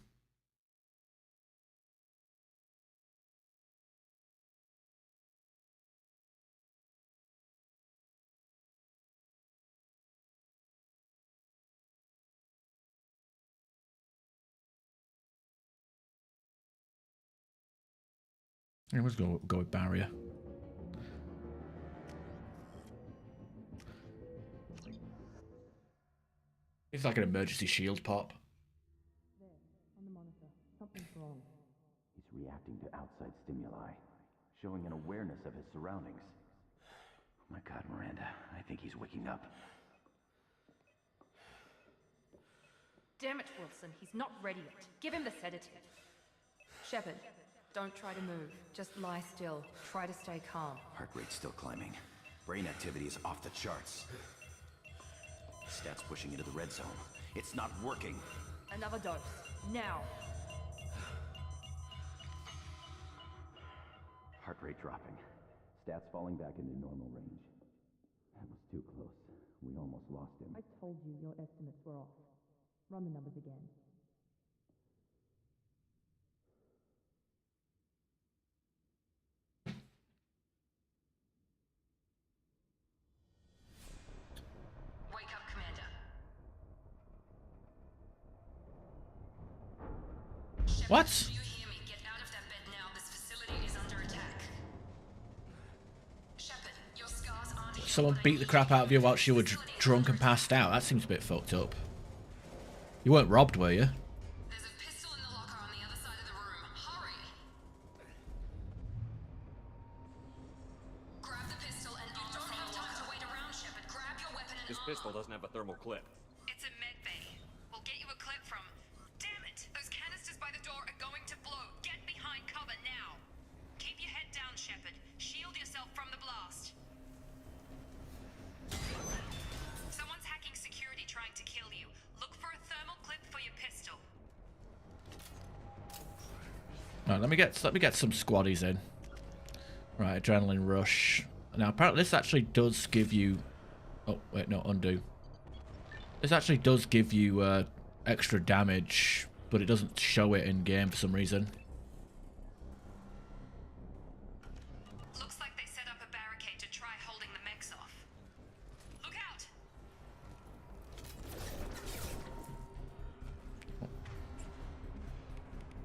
Yeah, let's go with barrier. It's like an emergency shield pop. On the monitor. Something's wrong. He's reacting to outside stimuli, showing an awareness of his surroundings. Oh my God, Miranda. I think he's waking up. Damn it, Wilson. He's not ready yet. Give him the sedative. Shepard, don't try to move. Just lie still. Try to stay calm. Heart rate's still climbing. Brain activity is off the charts. Stats pushing into the red zone. It's not working. Another dose. Now. Heart rate dropping. Stats falling back into normal range. That was too close. We almost lost him. I told you your estimates were off. Run the numbers again. Wake up, Commander. What? Do you hear me? Get out of that bed now. This facility is under attack. Shepard, your scars aren't... Someone beat the crap out of you whilst you were drunk and passed out. That seems a bit fucked up. You weren't robbed, were you? There's a pistol in the locker on the other side of the room. Hurry! Grab the pistol and armor from the locker. Wait around, Shepard. Grab your weapon and This pistol doesn't have a thermal clip. It's a med bay. We'll get you a clip from... Damn it! Those canisters by the door are going to blow. Get behind cover now. Keep your head down, Shepard. Shield yourself from the blast. Someone's hacking security trying to kill you. Look for a thermal clip for your pistol. Right, let me get some squaddies in. Right, adrenaline rush. Now apparently this actually does give you... Oh wait, no, undo. This actually does give you extra damage, but it doesn't show it in game for some reason. Looks like they set up a barricade to try holding the mechs off. Look out!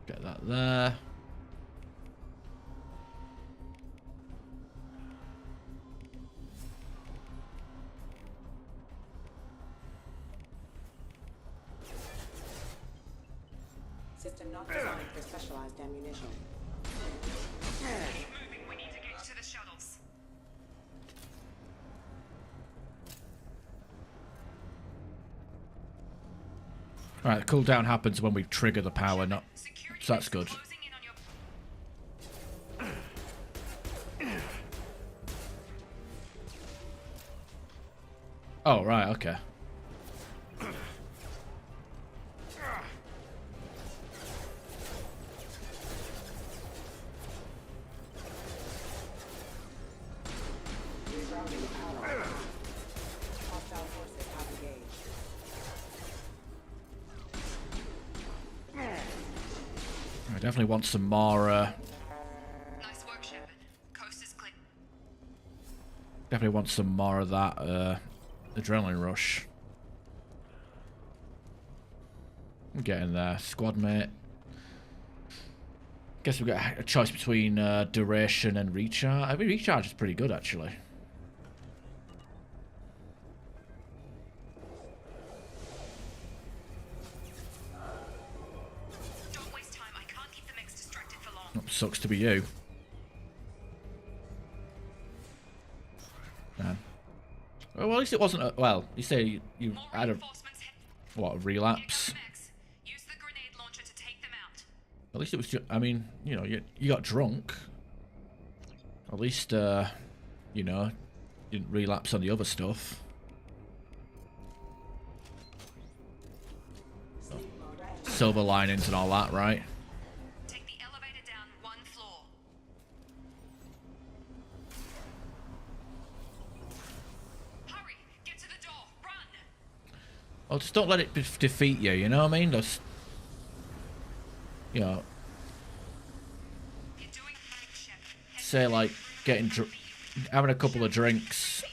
Get that there. System not designed for specialized ammunition. Keep moving. We need to get to the shuttles. Right, the cooldown happens when we trigger the power, not... So that's good. Oh, right, okay. Rerouting power. Hostile forces have engaged. I definitely want some more, Nice work, Shepard. Coast is clear. definitely want some more of that, adrenaline rush. I'm getting there. Squad mate. Guess we've got a choice between duration and recharge. I mean, recharge is pretty good, actually. Don't waste time. I can't keep the mechs distracted for long. That sucks to be you. Man. Well, at least it wasn't a... Well, you say you had a... What, a relapse? Use the grenade launcher to take them out. At least it was just... I mean, you know, you got drunk. At least, you know, didn't relapse on the other stuff. Silver linings and all that, right? Take the elevator down one floor. Hurry! Get to the door! Run! Oh, just don't let it defeat you, you know what I mean? Just... You know... Say, like, having a couple of drinks...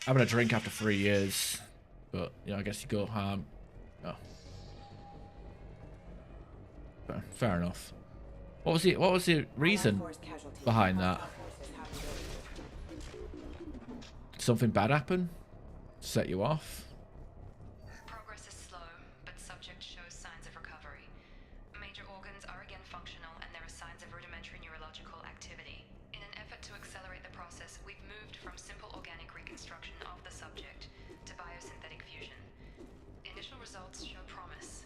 Having a drink after 3 years. But, you know, I guess you go harm... Oh. Fair enough. What was the reason behind that? Something bad happen? Set you off? Progress is slow, but subject shows signs of recovery. Major organs are again functional, and there are signs of rudimentary neurological activity. In an effort to accelerate the process, we've moved from simple organic reconstruction of the subject to biosynthetic fusion. Initial results show promise.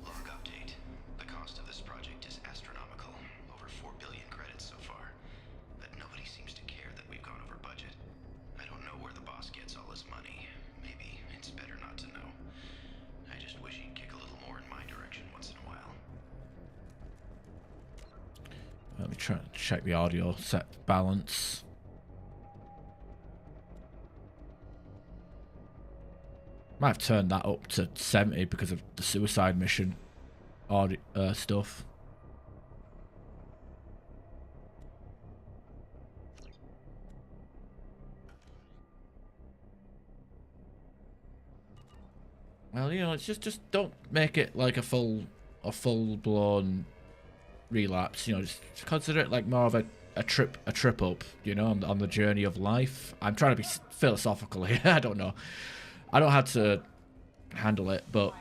Log update. The cost of this project is astronomical. Over 4 billion credits so far. But nobody seems to care that we've gone over budget. I don't know where the boss gets all his money. Maybe it's better not to know. I just wish he'd kick a little more in my direction once in a while. Let me try and check the audio set balance. Might have turned that up to 70 because of the suicide mission audio, stuff. Well, you know, it's just don't make it like a full blown relapse. You know, just consider it like more of a trip up. You know, on the journey of life. I'm trying to be philosophical here. I don't know. I don't know how to handle it, but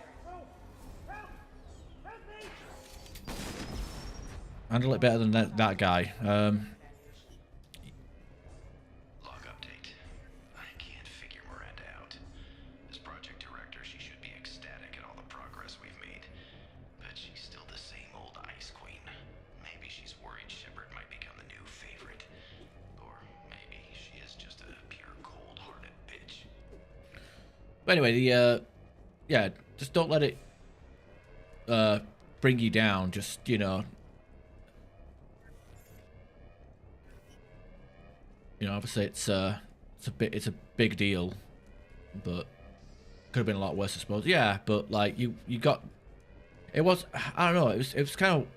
handle it better than that guy. Log update. I can't figure Miranda out. As project director, she should be ecstatic at all the progress we've made. But she's still the same old Ice Queen. Maybe she's worried Shepard might become the new favorite. Or maybe she is just a pure cold-hearted bitch. But anyway, yeah, just don't let it bring you down. Just, you know, obviously it's a big deal, but could have been a lot worse, I suppose. Yeah, but like you got, it was, I don't know, it was kind of,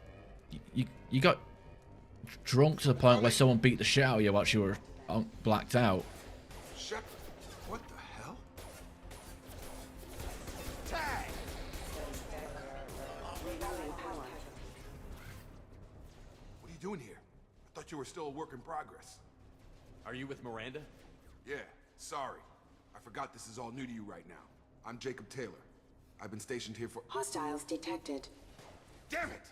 you got drunk to the point where someone beat the shit out of you while you were blacked out. Shepard, what the hell? What are you doing here? I thought you were still a work in progress. Are you with Miranda? Yeah, sorry. I forgot this is all new to you right now. I'm Jacob Taylor. I've been stationed here for— Hostiles detected. Damn it!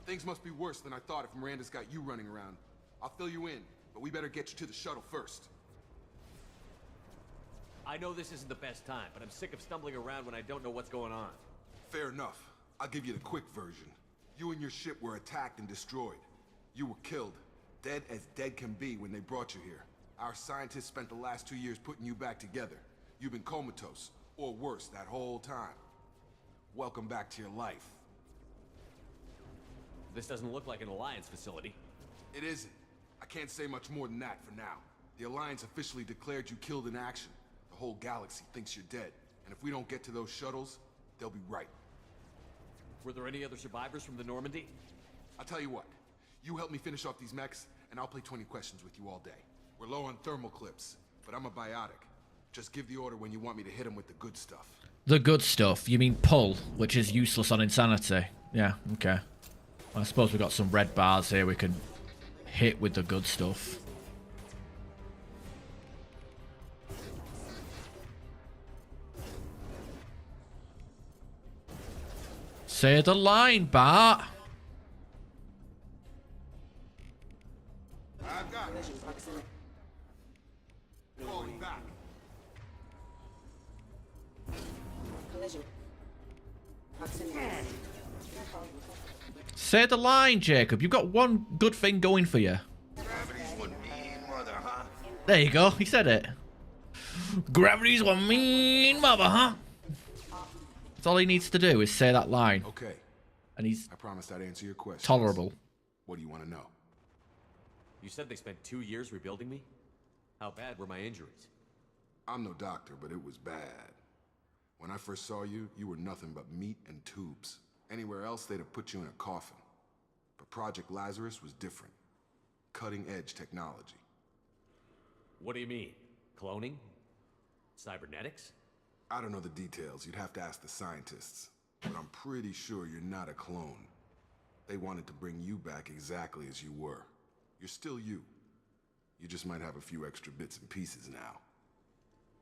Things must be worse than I thought if Miranda's got you running around. I'll fill you in, but we better get you to the shuttle first. I know this isn't the best time, but I'm sick of stumbling around when I don't know what's going on. Fair enough. I'll give you the quick version. You and your ship were attacked and destroyed. You were killed. Dead as dead can be when they brought you here. Our scientists spent the last 2 years putting you back together. You've been comatose, or worse, that whole time. Welcome back to your life. This doesn't look like an Alliance facility. It isn't. I can't say much more than that for now. The Alliance officially declared you killed in action. The whole galaxy thinks you're dead. And if we don't get to those shuttles, they'll be right. Were there any other survivors from the Normandy? I'll tell you what. You help me finish off these mechs, and I'll play 20 questions with you all day. We're low on thermal clips, but I'm a biotic. Just give the order when you want me to hit them with the good stuff. The good stuff? You mean pull, which is useless on insanity? Yeah, okay. I suppose we've got some red bars here we can hit with the good stuff. Say the line, Bart. I've got it. Falling back. Collision. Proximity. Say the line, Jacob. You've got one good thing going for you. Gravity's one mean mother, huh? There you go. He said it. Gravity's one mean mother, huh? That's all he needs to do is say that line. Okay. And he's... I promised I'd answer your question. Tolerable. What do you want to know? You said they spent 2 years rebuilding me? How bad were my injuries? I'm no doctor, but it was bad. When I first saw you, you were nothing but meat and tubes. Anywhere else, they'd have put you in a coffin. But Project Lazarus was different. Cutting-edge technology. What do you mean? Cloning? Cybernetics? I don't know the details. You'd have to ask the scientists. But I'm pretty sure you're not a clone. They wanted to bring you back exactly as you were. You're still you. You just might have a few extra bits and pieces now.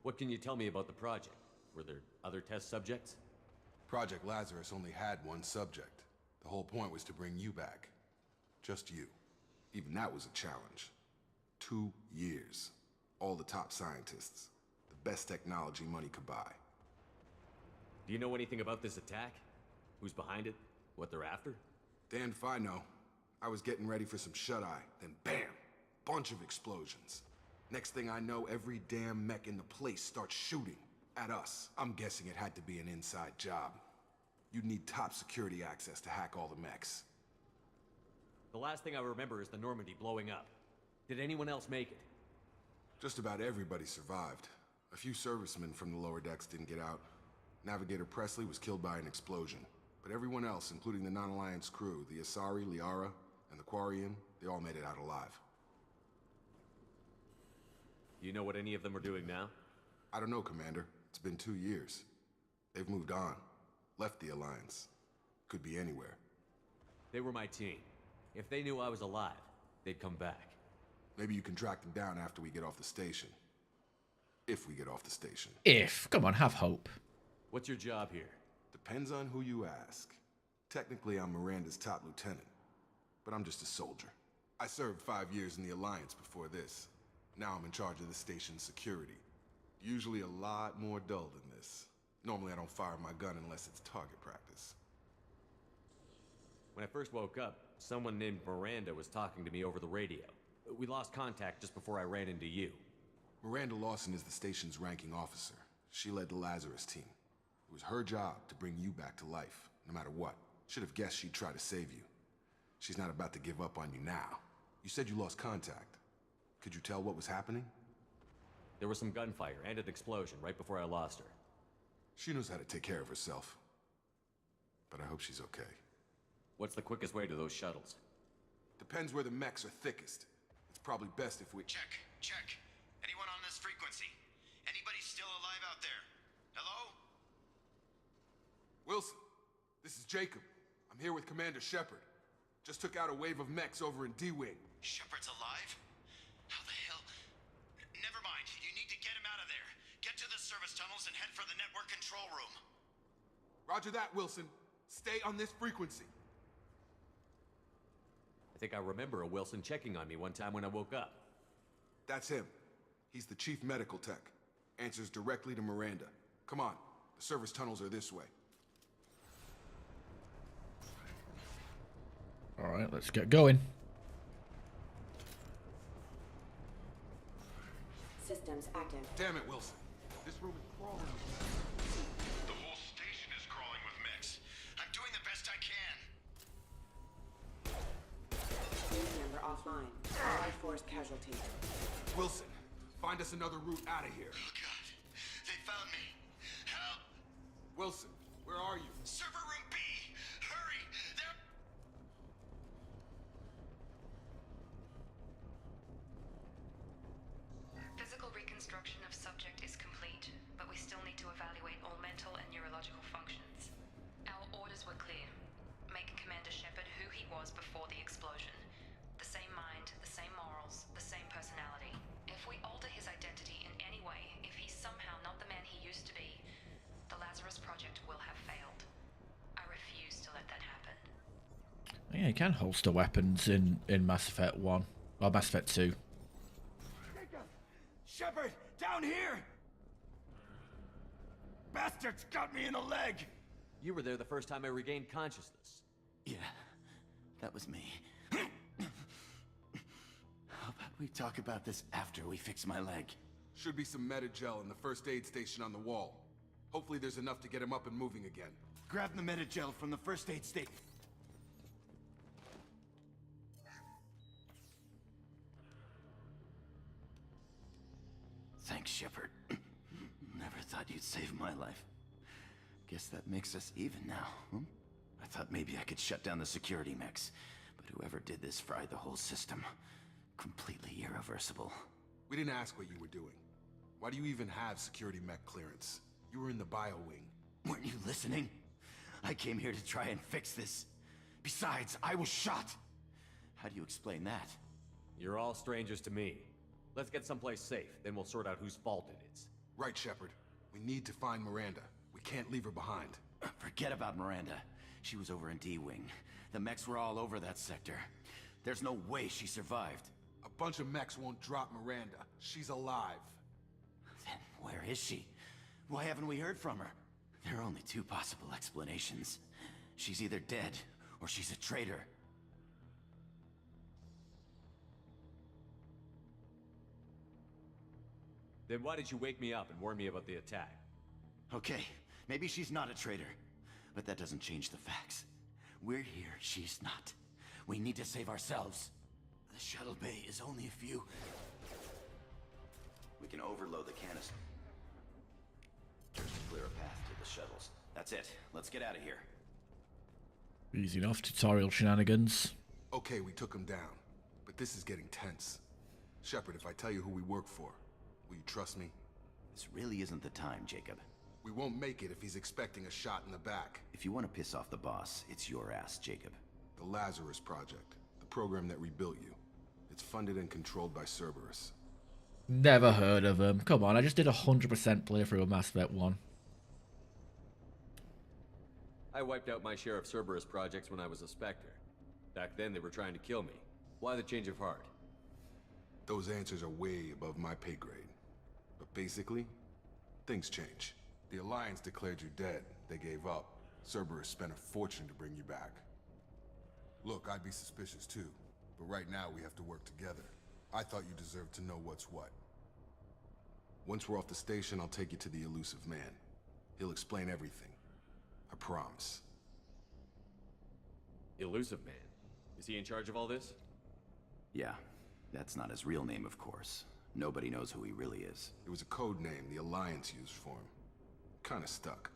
What can you tell me about the project? Were there other test subjects? Project Lazarus only had one subject. The whole point was to bring you back. Just you. Even that was a challenge. 2 years. All the top scientists. The best technology money could buy. Do you know anything about this attack? Who's behind it? What they're after? Damned if I know. I was getting ready for some shut-eye, then BAM! Bunch of explosions. Next thing I know, every damn mech in the place starts shooting at us. I'm guessing it had to be an inside job. You'd need top security access to hack all the mechs. The last thing I remember is the Normandy blowing up. Did anyone else make it? Just about everybody survived. A few servicemen from the lower decks didn't get out. Navigator Presley was killed by an explosion. But everyone else, including the non-Alliance crew, the Asari, Liara, and the Quarian, they all made it out alive. Do you know what any of them are doing now? I don't know, Commander. It's been 2 years. They've moved on. Left the Alliance. Could be anywhere. They were my team. If they knew I was alive, they'd come back. Maybe you can track them down after we get off the station. If we get off the station. If. Come on, have hope. What's your job here? Depends on who you ask. Technically, I'm Miranda's top lieutenant. But I'm just a soldier. I served 5 years in the Alliance before this. Now I'm in charge of the station's security. Usually a lot more dull than this. Normally I don't fire my gun unless it's target practice. When I first woke up, someone named Miranda was talking to me over the radio. We lost contact just before I ran into you. Miranda Lawson is the station's ranking officer. She led the Lazarus team. It was her job to bring you back to life, no matter what. Should have guessed she'd try to save you. She's not about to give up on you now. You said you lost contact. Could you tell what was happening? There was some gunfire and an explosion right before I lost her. She knows how to take care of herself. But I hope she's okay. What's the quickest way to those shuttles? Depends where the mechs are thickest. It's probably best if we... Check. Anyone on this frequency? Anybody still alive out there? Hello? Wilson, this is Jacob. I'm here with Commander Shepard. Just took out a wave of mechs over in D-Wing. Shepard's alive? How the hell? Never mind. You need to get him out of there. Get to the service tunnels and head for the network control room. Roger that, Wilson. Stay on this frequency. I think I remember a Wilson checking on me one time when I woke up. That's him. He's the chief medical tech. Answers directly to Miranda. Come on. The service tunnels are this way. Alright, let's get going. Systems active. Damn it, Wilson. This room is crawling. The whole station is crawling with mechs. I'm doing the best I can. News number offline. Allied force casualty. Wilson, find us another route out of here. Oh god. They found me. Help! Wilson, where are you? Server room B! Hurry! They're... Physical reconstruction of subject is complete, but we still need to evaluate all mental and neurological functions. Our orders were clear. Make Commander Shepard who he was before the explosion. The same mind, the same morals, the same personality. If we alter his identity in any way, if he's somehow not the man he used to be, the Lazarus Project will have failed. I refuse to let that happen. Yeah, you can holster weapons in Mass Effect 1. Or Mass Effect 2. Shepard, down here! Bastards got me in the leg! You were there the first time I regained consciousness. Yeah, that was me. How about we talk about this after we fix my leg? Should be some Medi-gel in the first aid station on the wall. Hopefully there's enough to get him up and moving again. Grab the Medi-gel from the first aid station. Thanks, Shepard. Never thought you'd save my life. Guess that makes us even now, huh? I thought maybe I could shut down the security mechs, but whoever did this fried the whole system. Completely irreversible. We didn't ask what you were doing. Why do you even have security mech clearance? You were in the bio wing. Weren't you listening? I came here to try and fix this. Besides, I was shot. How do you explain that? You're all strangers to me. Let's get someplace safe, then we'll sort out whose fault it is. Right, Shepard. We need to find Miranda. We can't leave her behind. Forget about Miranda. She was over in D-Wing. The mechs were all over that sector. There's no way she survived. A bunch of mechs won't drop Miranda. She's alive. Then where is she? Why haven't we heard from her? There are only two possible explanations. She's either dead, or she's a traitor. Then why did you wake me up and warn me about the attack? Okay, maybe she's not a traitor, but that doesn't change the facts. We're here, she's not. We need to save ourselves. The shuttle bay is only a few. We can overload the canister. Just clear a path to the shuttles. That's it. Let's get out of here. Easy enough. Tutorial shenanigans. Okay, we took him down, but this is getting tense. Shepard, if I tell you who we work for, will you trust me? This really isn't the time, Jacob. We won't make it if he's expecting a shot in the back. If you want to piss off the boss, it's your ass, Jacob. The Lazarus Project, the program that rebuilt you. It's funded and controlled by Cerberus. Never heard of him. Come on, I just did 100% playthrough of Mass Effect 1. I wiped out my share of Cerberus projects when I was a Spectre. Back then they were trying to kill me. Why the change of heart? Those answers are way above my pay grade. But basically, things change. The Alliance declared you dead. They gave up. Cerberus spent a fortune to bring you back. Look, I'd be suspicious too. But right now we have to work together. I thought you deserved to know what's what. Once we're off the station, I'll take you to the elusive man. He'll explain everything. I promise. Elusive Man? Is he in charge of all this? Yeah. That's not his real name, of course. Nobody knows who he really is. It was a code name the Alliance used for him. Kinda stuck.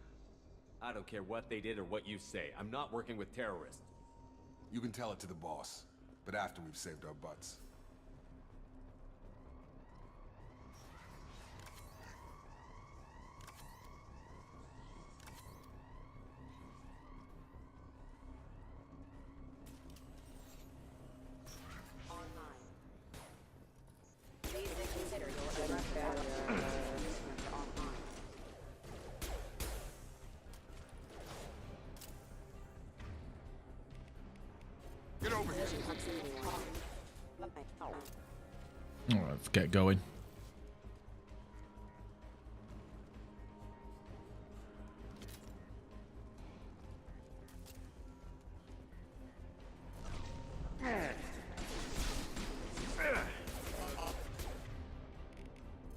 I don't care what they did or what you say. I'm not working with terrorists. You can tell it to the boss, but after we've saved our butts. Get over here. Alright, let's get going.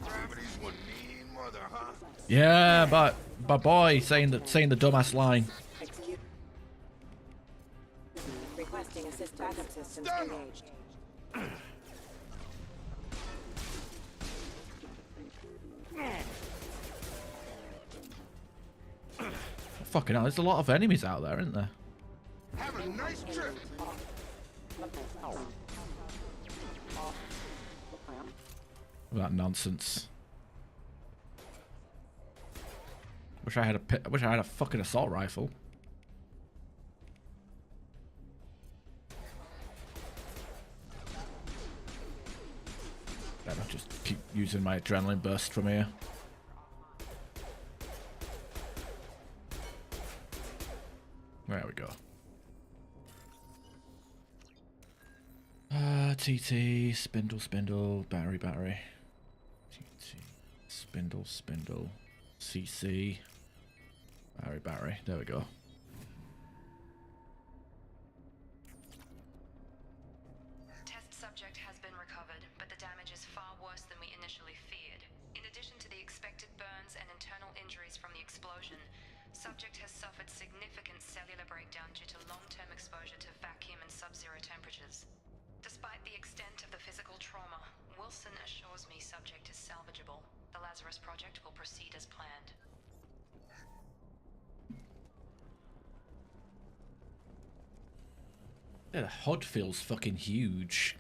Gravity's one mean mother, huh? Yeah, but my boy saying the dumbass line. Requesting assist backup systems engaged. Fucking hell, there's a lot of enemies out there, isn't there? Have a nice trip. That nonsense. Wish I had a fucking assault rifle. Better just keep using my adrenaline burst from here. There we go. TT, spindle, battery. TT, spindle, CC, battery. There we go. Test subject has been recovered, but the damage is far worse than we initially feared. In addition to the expected burns and internal injuries from the explosion, subject has suffered significant cellular breakdown due to long-term exposure to vacuum and sub-zero temperatures. Despite the extent of the physical trauma, Wilson assures me subject is salvageable. The Lazarus Project will proceed as planned. Yeah, the HUD feels fucking huge.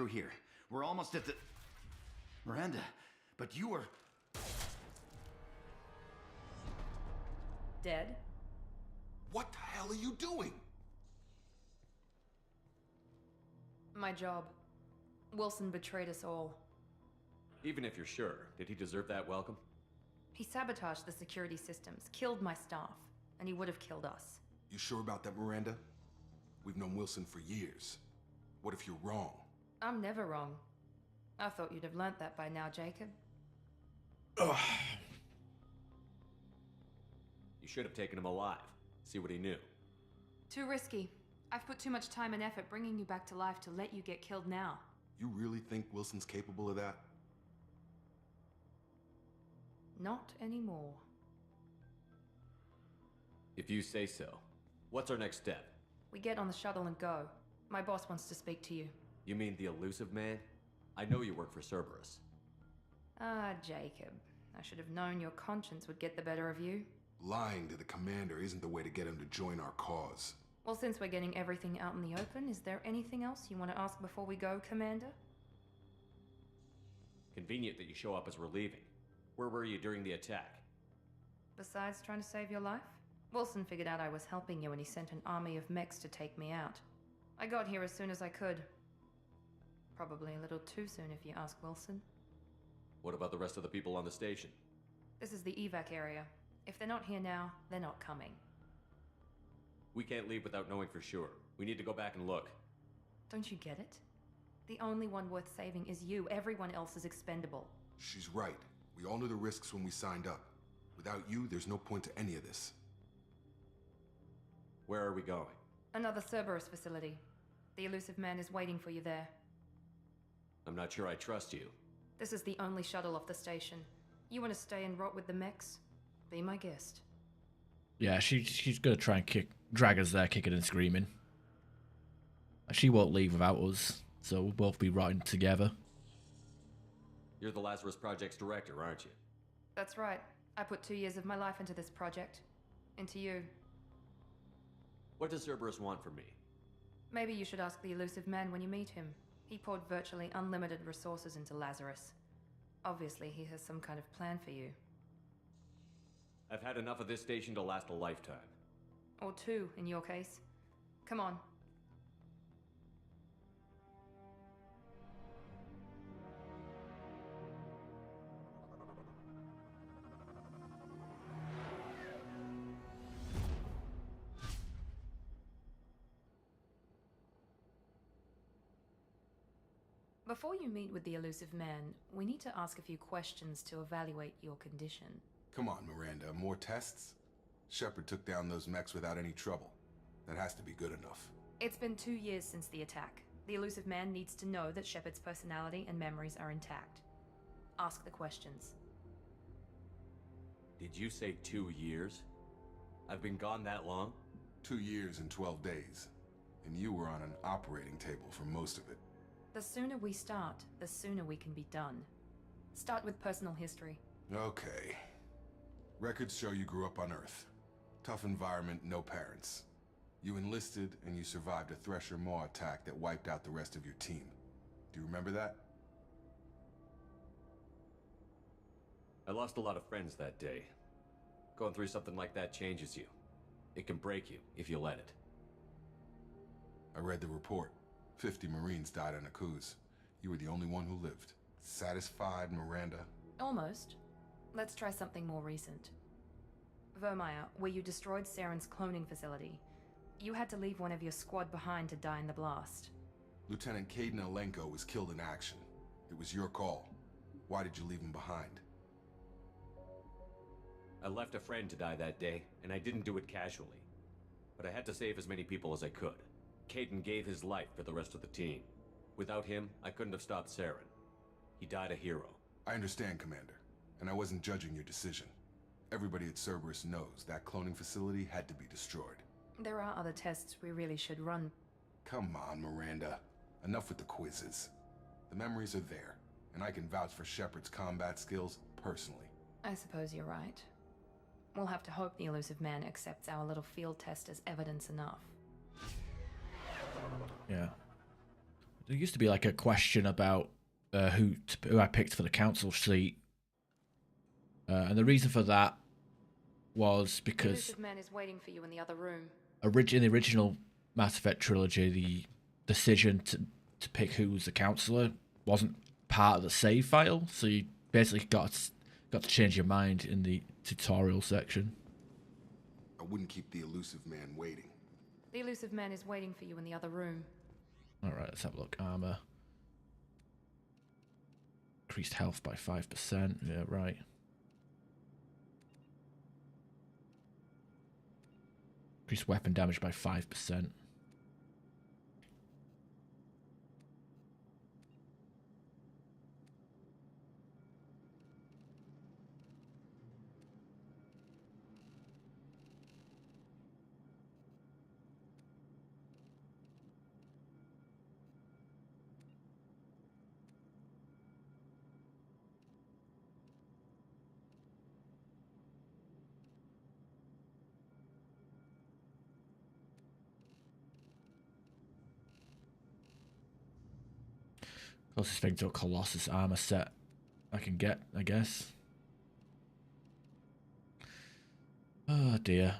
through here. We're almost at the... Miranda, but you were... Dead? What the hell are you doing? My job. Wilson betrayed us all. Even if you're sure, did he deserve that welcome? He sabotaged the security systems, killed my staff, and he would have killed us. You sure about that, Miranda? We've known Wilson for years. What if you're wrong? I'm never wrong. I thought you'd have learnt that by now, Jacob. You should have taken him alive. See what he knew. Too risky. I've put too much time and effort bringing you back to life to let you get killed now. You really think Wilson's capable of that? Not anymore. If you say so. What's our next step? We get on the shuttle and go. My boss wants to speak to you. You mean the elusive man? I know you work for Cerberus. Ah, Jacob. I should have known your conscience would get the better of you. Lying to the commander isn't the way to get him to join our cause. Well, since we're getting everything out in the open, is there anything else you want to ask before we go, Commander? Convenient that you show up as we're leaving. Where were you during the attack? Besides trying to save your life? Wilson figured out I was helping you and he sent an army of mechs to take me out. I got here as soon as I could. Probably a little too soon if you ask Wilson. What about the rest of the people on the station? This is the evac area. If they're not here now, they're not coming. We can't leave without knowing for sure. We need to go back and look. Don't you get it? The only one worth saving is you. Everyone else is expendable. She's right. We all knew the risks when we signed up. Without you, there's no point to any of this. Where are we going? Another Cerberus facility. The elusive man is waiting for you there. I'm not sure I trust you. This is the only shuttle off the station. You want to stay and rot with the mechs? Be my guest. Yeah, she's gonna try and drag us there, kicking and screaming. She won't leave without us, so we'll both be rotting together. You're the Lazarus Project's director, aren't you? That's right. I put 2 years of my life into this project. Into you. What does Cerberus want from me? Maybe you should ask the elusive man when you meet him. He poured virtually unlimited resources into Lazarus. Obviously, he has some kind of plan for you. I've had enough of this station to last a lifetime. Or 2, in your case. Come on. Before you meet with the elusive man, we need to ask a few questions to evaluate your condition. Come on, Miranda. More tests? Shepard took down those mechs without any trouble. That has to be good enough. It's been 2 years since the attack. The elusive man needs to know that Shepard's personality and memories are intact. Ask the questions. Did you say 2 years? I've been gone that long? 2 years and 12 days. And you were on an operating table for most of it. The sooner we start, the sooner we can be done. Start with personal history. Okay. Records show you grew up on Earth. Tough environment, no parents. You enlisted and you survived a Thresher Maw attack that wiped out the rest of your team. Do you remember that? I lost a lot of friends that day. Going through something like that changes you. It can break you if you let it. I read the report. 50 Marines died on Akuz. You were the only one who lived. Satisfied, Miranda? Almost. Let's try something more recent. Vermeer, where you destroyed Saren's cloning facility. You had to leave one of your squad behind to die in the blast. Lieutenant Caden Alenko was killed in action. It was your call. Why did you leave him behind? I left a friend to die that day, and I didn't do it casually. But I had to save as many people as I could. Caden gave his life for the rest of the team. Without him, I couldn't have stopped Saren. He died a hero. I understand, Commander, and I wasn't judging your decision. Everybody at Cerberus knows that cloning facility had to be destroyed. There are other tests we really should run. Come on, Miranda. Enough with the quizzes. The memories are there, and I can vouch for Shepard's combat skills personally. I suppose you're right. We'll have to hope the elusive man accepts our little field test as evidence enough. Yeah. There used to be like a question about who I picked for the council seat, and the reason for that was The because elusive man is waiting for you in the other room. in the original Mass Effect trilogy, the decision to pick who was the counselor wasn't part of the save file, so you basically got to change your mind in the tutorial section. I wouldn't keep the elusive man waiting. The elusive man is waiting for you in the other room. Alright, let's have a look. Armor. Increased health by 5%. Yeah, right. Increased weapon damage by 5%. Closest thing to a Colossus armor set I can get, I guess. Oh dear.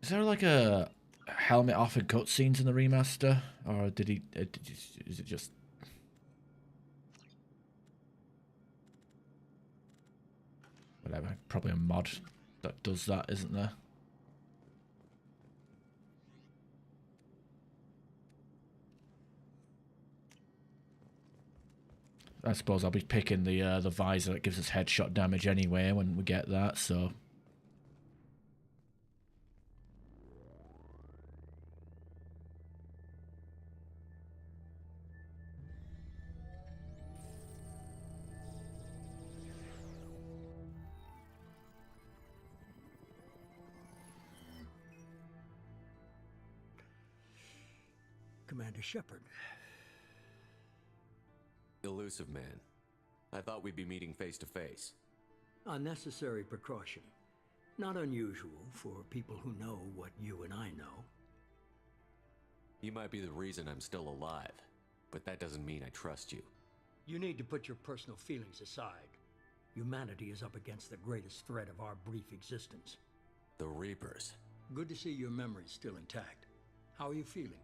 Is there like a helmet off in cutscenes in the remaster? Or did he... is it just... Whatever, probably a mod that does that, isn't there? I suppose I'll be picking the visor that gives us headshot damage anyway when we get that, so... Commander Shepard. Elusive man. I thought we'd be meeting face to face. Unnecessary precaution. Not unusual for people who know what you and I know. You might be the reason I'm still alive, but that doesn't mean I trust you. You need to put your personal feelings aside. Humanity is up against the greatest threat of our brief existence. The Reapers. Good to see your memory's still intact. How are you feeling?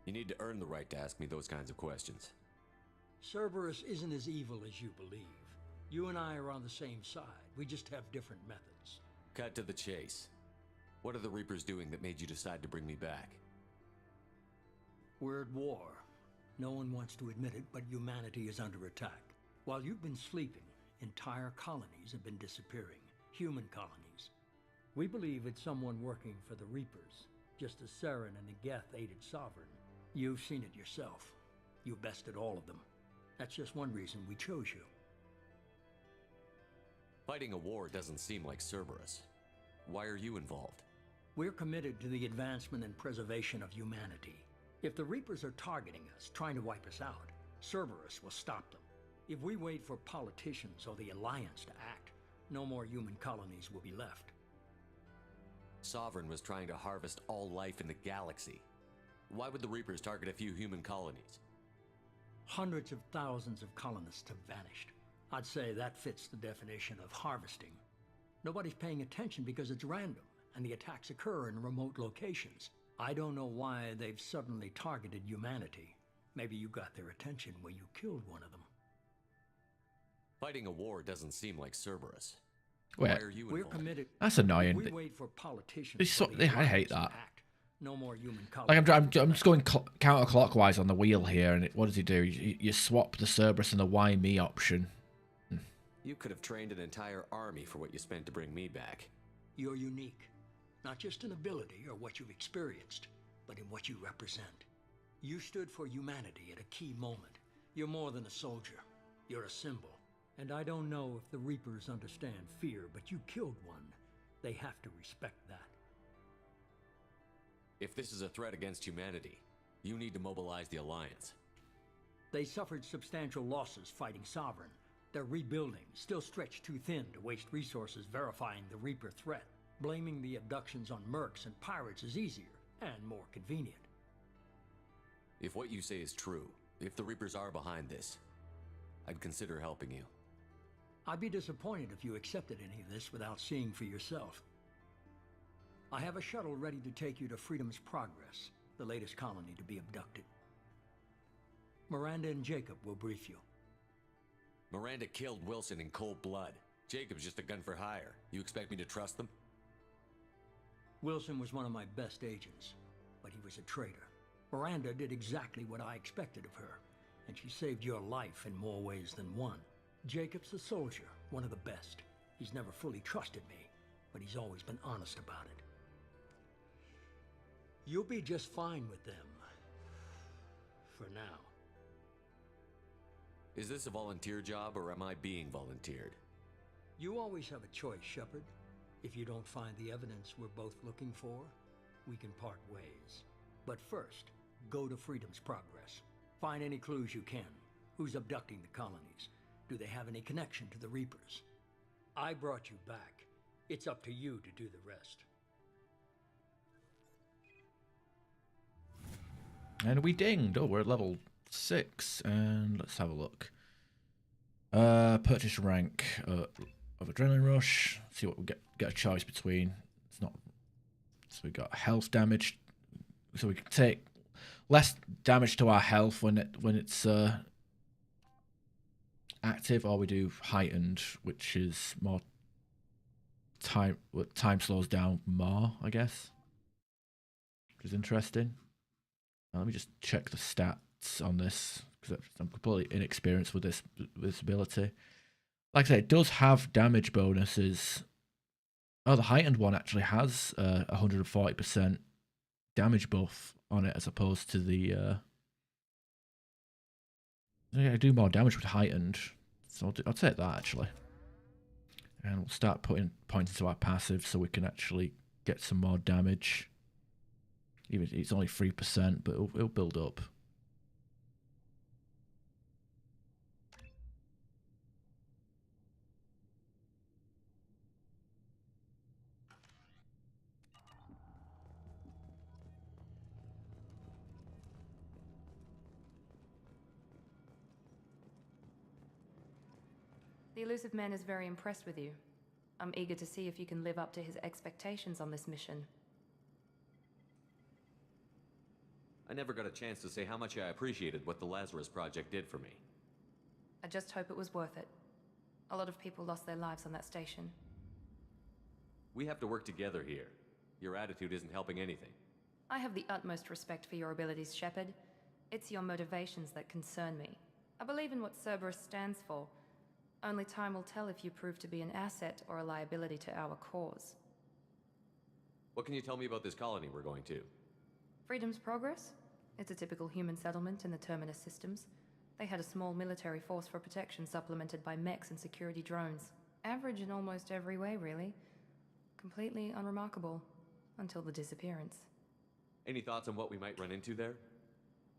You need to earn the right to ask me those kinds of questions. Cerberus isn't as evil as you believe. You and I are on the same side. We just have different methods. Cut to the chase. What are the Reapers doing that made you decide to bring me back? We're at war. No one wants to admit it, but humanity is under attack. While you've been sleeping, entire colonies have been disappearing. Human colonies. We believe it's someone working for the Reapers, just as Saren and Negeth aided Sovereign. You've seen it yourself. You bested all of them. That's just one reason we chose you. Fighting a war doesn't seem like Cerberus. Why are you involved? We're committed to the advancement and preservation of humanity. If the Reapers are targeting us, trying to wipe us out, Cerberus will stop them. If we wait for politicians or the Alliance to act, no more human colonies will be left. Sovereign was trying to harvest all life in the galaxy. Why would the Reapers target a few human colonies? Hundreds of thousands of colonists have vanished. I'd say that fits the definition of harvesting. Nobody's paying attention because it's random, and the attacks occur in remote locations. I don't know why they've suddenly targeted humanity. Maybe you got their attention when you killed one of them. Fighting a war doesn't seem like Cerberus. Wait, why are you involved? We're committed. That's annoying. We wait for politicians. I hate that. No more human Like I'm just going counterclockwise on the wheel here, and what does he do? You swap the Cerberus and the why me option. You could have trained an entire army for what you spent to bring me back. You're unique, not just in ability or what you've experienced, but in what you represent. You stood for humanity at a key moment. You're more than a soldier. You're a symbol. And I don't know if the Reapers understand fear, but you killed one. They have to respect that. If this is a threat against humanity, you need to mobilize the Alliance. They suffered substantial losses fighting Sovereign. They're rebuilding, still stretched too thin to waste resources verifying the Reaper threat. Blaming the abductions on mercs and pirates is easier, and more convenient. If what you say is true, if the Reapers are behind this, I'd consider helping you. I'd be disappointed if you accepted any of this without seeing for yourself. I have a shuttle ready to take you to Freedom's Progress, the latest colony to be abducted. Miranda and Jacob will brief you. Miranda killed Wilson in cold blood. Jacob's just a gun for hire. You expect me to trust them? Wilson was one of my best agents, but he was a traitor. Miranda did exactly what I expected of her, and she saved your life in more ways than one. Jacob's a soldier, one of the best. He's never fully trusted me, but he's always been honest about it. You'll be just fine with them. For now. Is this a volunteer job, or am I being volunteered? You always have a choice, Shepard. If you don't find the evidence we're both looking for, we can part ways. But first, go to Freedom's Progress. Find any clues you can. Who's abducting the colonies? Do they have any connection to the Reapers? I brought you back. It's up to you to do the rest. And we dinged. Oh, we're at level 6. And let's have a look. Purchase rank of Adrenaline Rush. See what we get a choice between. It's not. So we got health damage. So we can take less damage to our health when it's active, or we do heightened, which is more time. Time slows down more, I guess. Which is interesting. Let me just check the stats on this, because I'm completely inexperienced with this ability. Like I say, it does have damage bonuses. Oh, the heightened one actually has 140% damage buff on it, as opposed to the... I do more damage with heightened, so I'll take that actually. And we'll start putting points into our passive so we can actually get some more damage. Even if it's only 3%, but it'll build up. The elusive man is very impressed with you. I'm eager to see if you can live up to his expectations on this mission. I never got a chance to say how much I appreciated what the Lazarus Project did for me. I just hope it was worth it. A lot of people lost their lives on that station. We have to work together here. Your attitude isn't helping anything. I have the utmost respect for your abilities, Shepard. It's your motivations that concern me. I believe in what Cerberus stands for. Only time will tell if you prove to be an asset or a liability to our cause. What can you tell me about this colony we're going to? Freedom's Progress? It's a typical human settlement in the Terminus systems. They had a small military force for protection supplemented by mechs and security drones. Average in almost every way, really. Completely unremarkable. Until the disappearance. Any thoughts on what we might run into there?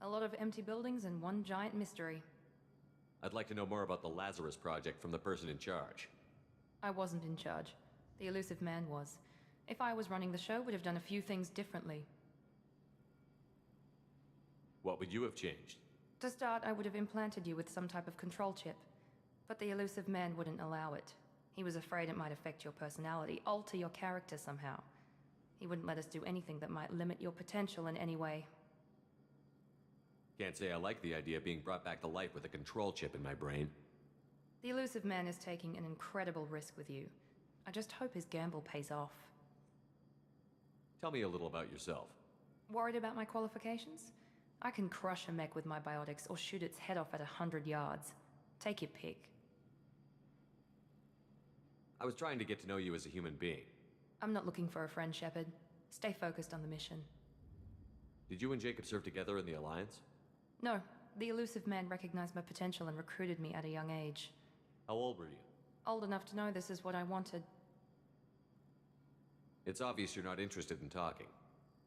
A lot of empty buildings and one giant mystery. I'd like to know more about the Lazarus Project from the person in charge. I wasn't in charge. The elusive man was. If I was running the show, would have done a few things differently. What would you have changed? To start, I would have implanted you with some type of control chip. But the elusive man wouldn't allow it. He was afraid it might affect your personality, alter your character somehow. He wouldn't let us do anything that might limit your potential in any way. Can't say I like the idea of being brought back to life with a control chip in my brain. The elusive man is taking an incredible risk with you. I just hope his gamble pays off. Tell me a little about yourself. Worried about my qualifications? I can crush a mech with my biotics or shoot its head off at 100 yards. Take your pick. I was trying to get to know you as a human being. I'm not looking for a friend, Shepard. Stay focused on the mission. Did you and Jacob serve together in the Alliance? No. The elusive man recognized my potential and recruited me at a young age. How old were you? Old enough to know this is what I wanted. It's obvious you're not interested in talking.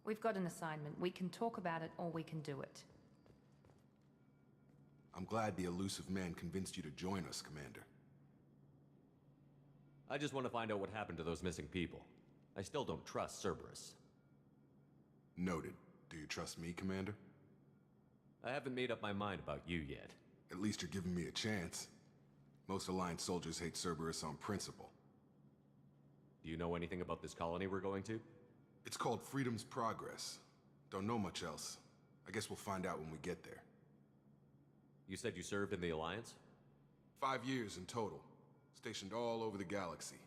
We've got an assignment. We can talk about it or we can do it. I'm glad the elusive man convinced you to join us, Commander. I just want to find out what happened to those missing people. I still don't trust Cerberus. Noted. Do you trust me, Commander? I haven't made up my mind about you yet. At least you're giving me a chance. Most Alliance soldiers hate Cerberus on principle. Do you know anything about this colony we're going to? It's called Freedom's Progress. Don't know much else. I guess we'll find out when we get there. You said you served in the Alliance? 5 years in total. Stationed all over the galaxy.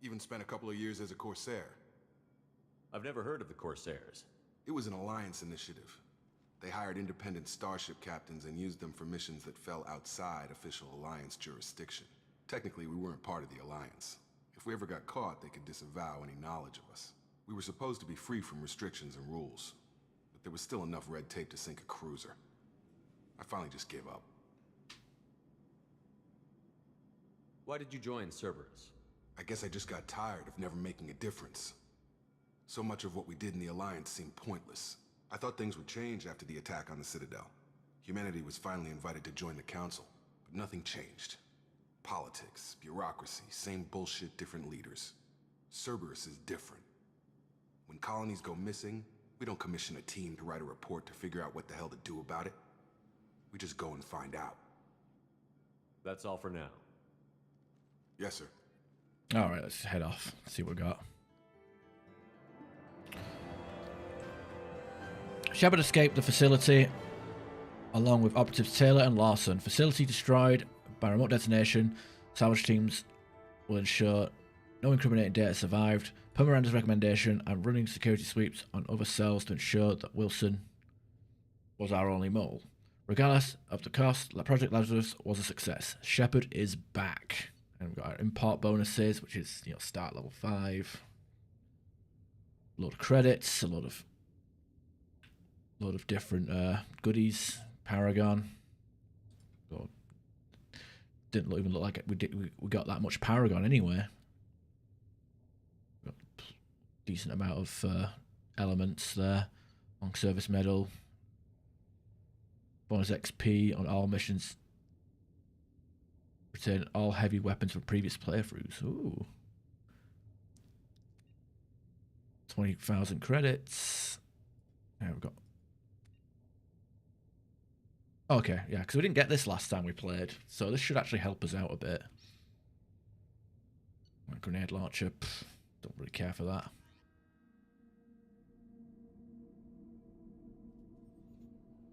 Even spent a couple of years as a Corsair. I've never heard of the Corsairs. It was an Alliance initiative. They hired independent starship captains and used them for missions that fell outside official Alliance jurisdiction. Technically, we weren't part of the Alliance. If we ever got caught, they could disavow any knowledge of us. We were supposed to be free from restrictions and rules, but there was still enough red tape to sink a cruiser. I finally just gave up. Why did you join Cerberus? I guess I just got tired of never making a difference. So much of what we did in the Alliance seemed pointless. I thought things would change after the attack on the Citadel. Humanity was finally invited to join the Council, but nothing changed. Politics, bureaucracy, same bullshit, different leaders. Cerberus is different. When colonies go missing, we don't commission a team to write a report to figure out what the hell to do about it. We just go and find out. That's all for now. Yes, sir. Alright, let's head off. See what we got. Shepard escaped the facility along with operatives Taylor and Larson. Facility destroyed by remote detonation. Salvage teams will ensure no incriminating data survived. Per Miranda's recommendation, I'm running security sweeps on other cells to ensure that Wilson was our only mole. Regardless of the cost, Project Lazarus was a success. Shepard is back. And we've got our import bonuses, which is, you know, start level 5. A load of credits, a load of different goodies. Paragon. God. Didn't even look like it. We got that much Paragon anyway. Got decent amount of elements there. Long service medal. Bonus XP on all missions. Return all heavy weapons from previous playthroughs. Ooh. 20,000 credits. There we go. Okay, yeah, because we didn't get this last time we played, so this should actually help us out a bit. Grenade launcher, don't really care for that.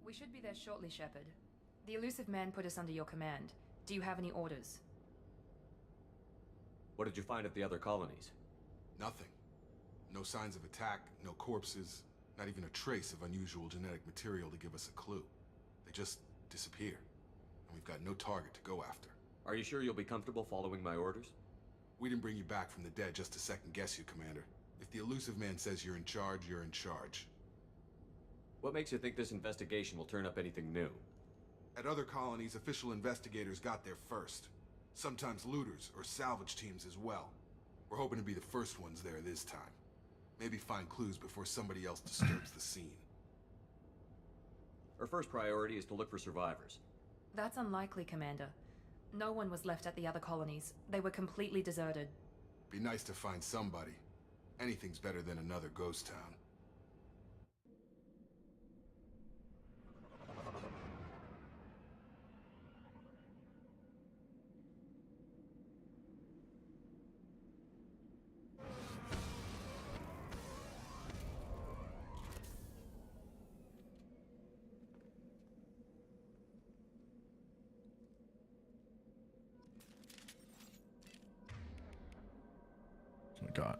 We should be there shortly, Shepard. The elusive man put us under your command. Do you have any orders? What did you find at the other colonies? Nothing. No signs of attack, no corpses, not even a trace of unusual genetic material to give us a clue. They just disappear, and we've got no target to go after. Are you sure you'll be comfortable following my orders? We didn't bring you back from the dead just to second guess you, Commander. If the elusive man says you're in charge, you're in charge. What makes you think this investigation will turn up anything new? At other colonies, official investigators got there first. Sometimes looters or salvage teams as well. We're hoping to be the first ones there this time. Maybe find clues before somebody else disturbs the scene. Our first priority is to look for survivors. That's unlikely, Commander. No one was left at the other colonies. They were completely deserted. Be nice to find somebody. Anything's better than another ghost town.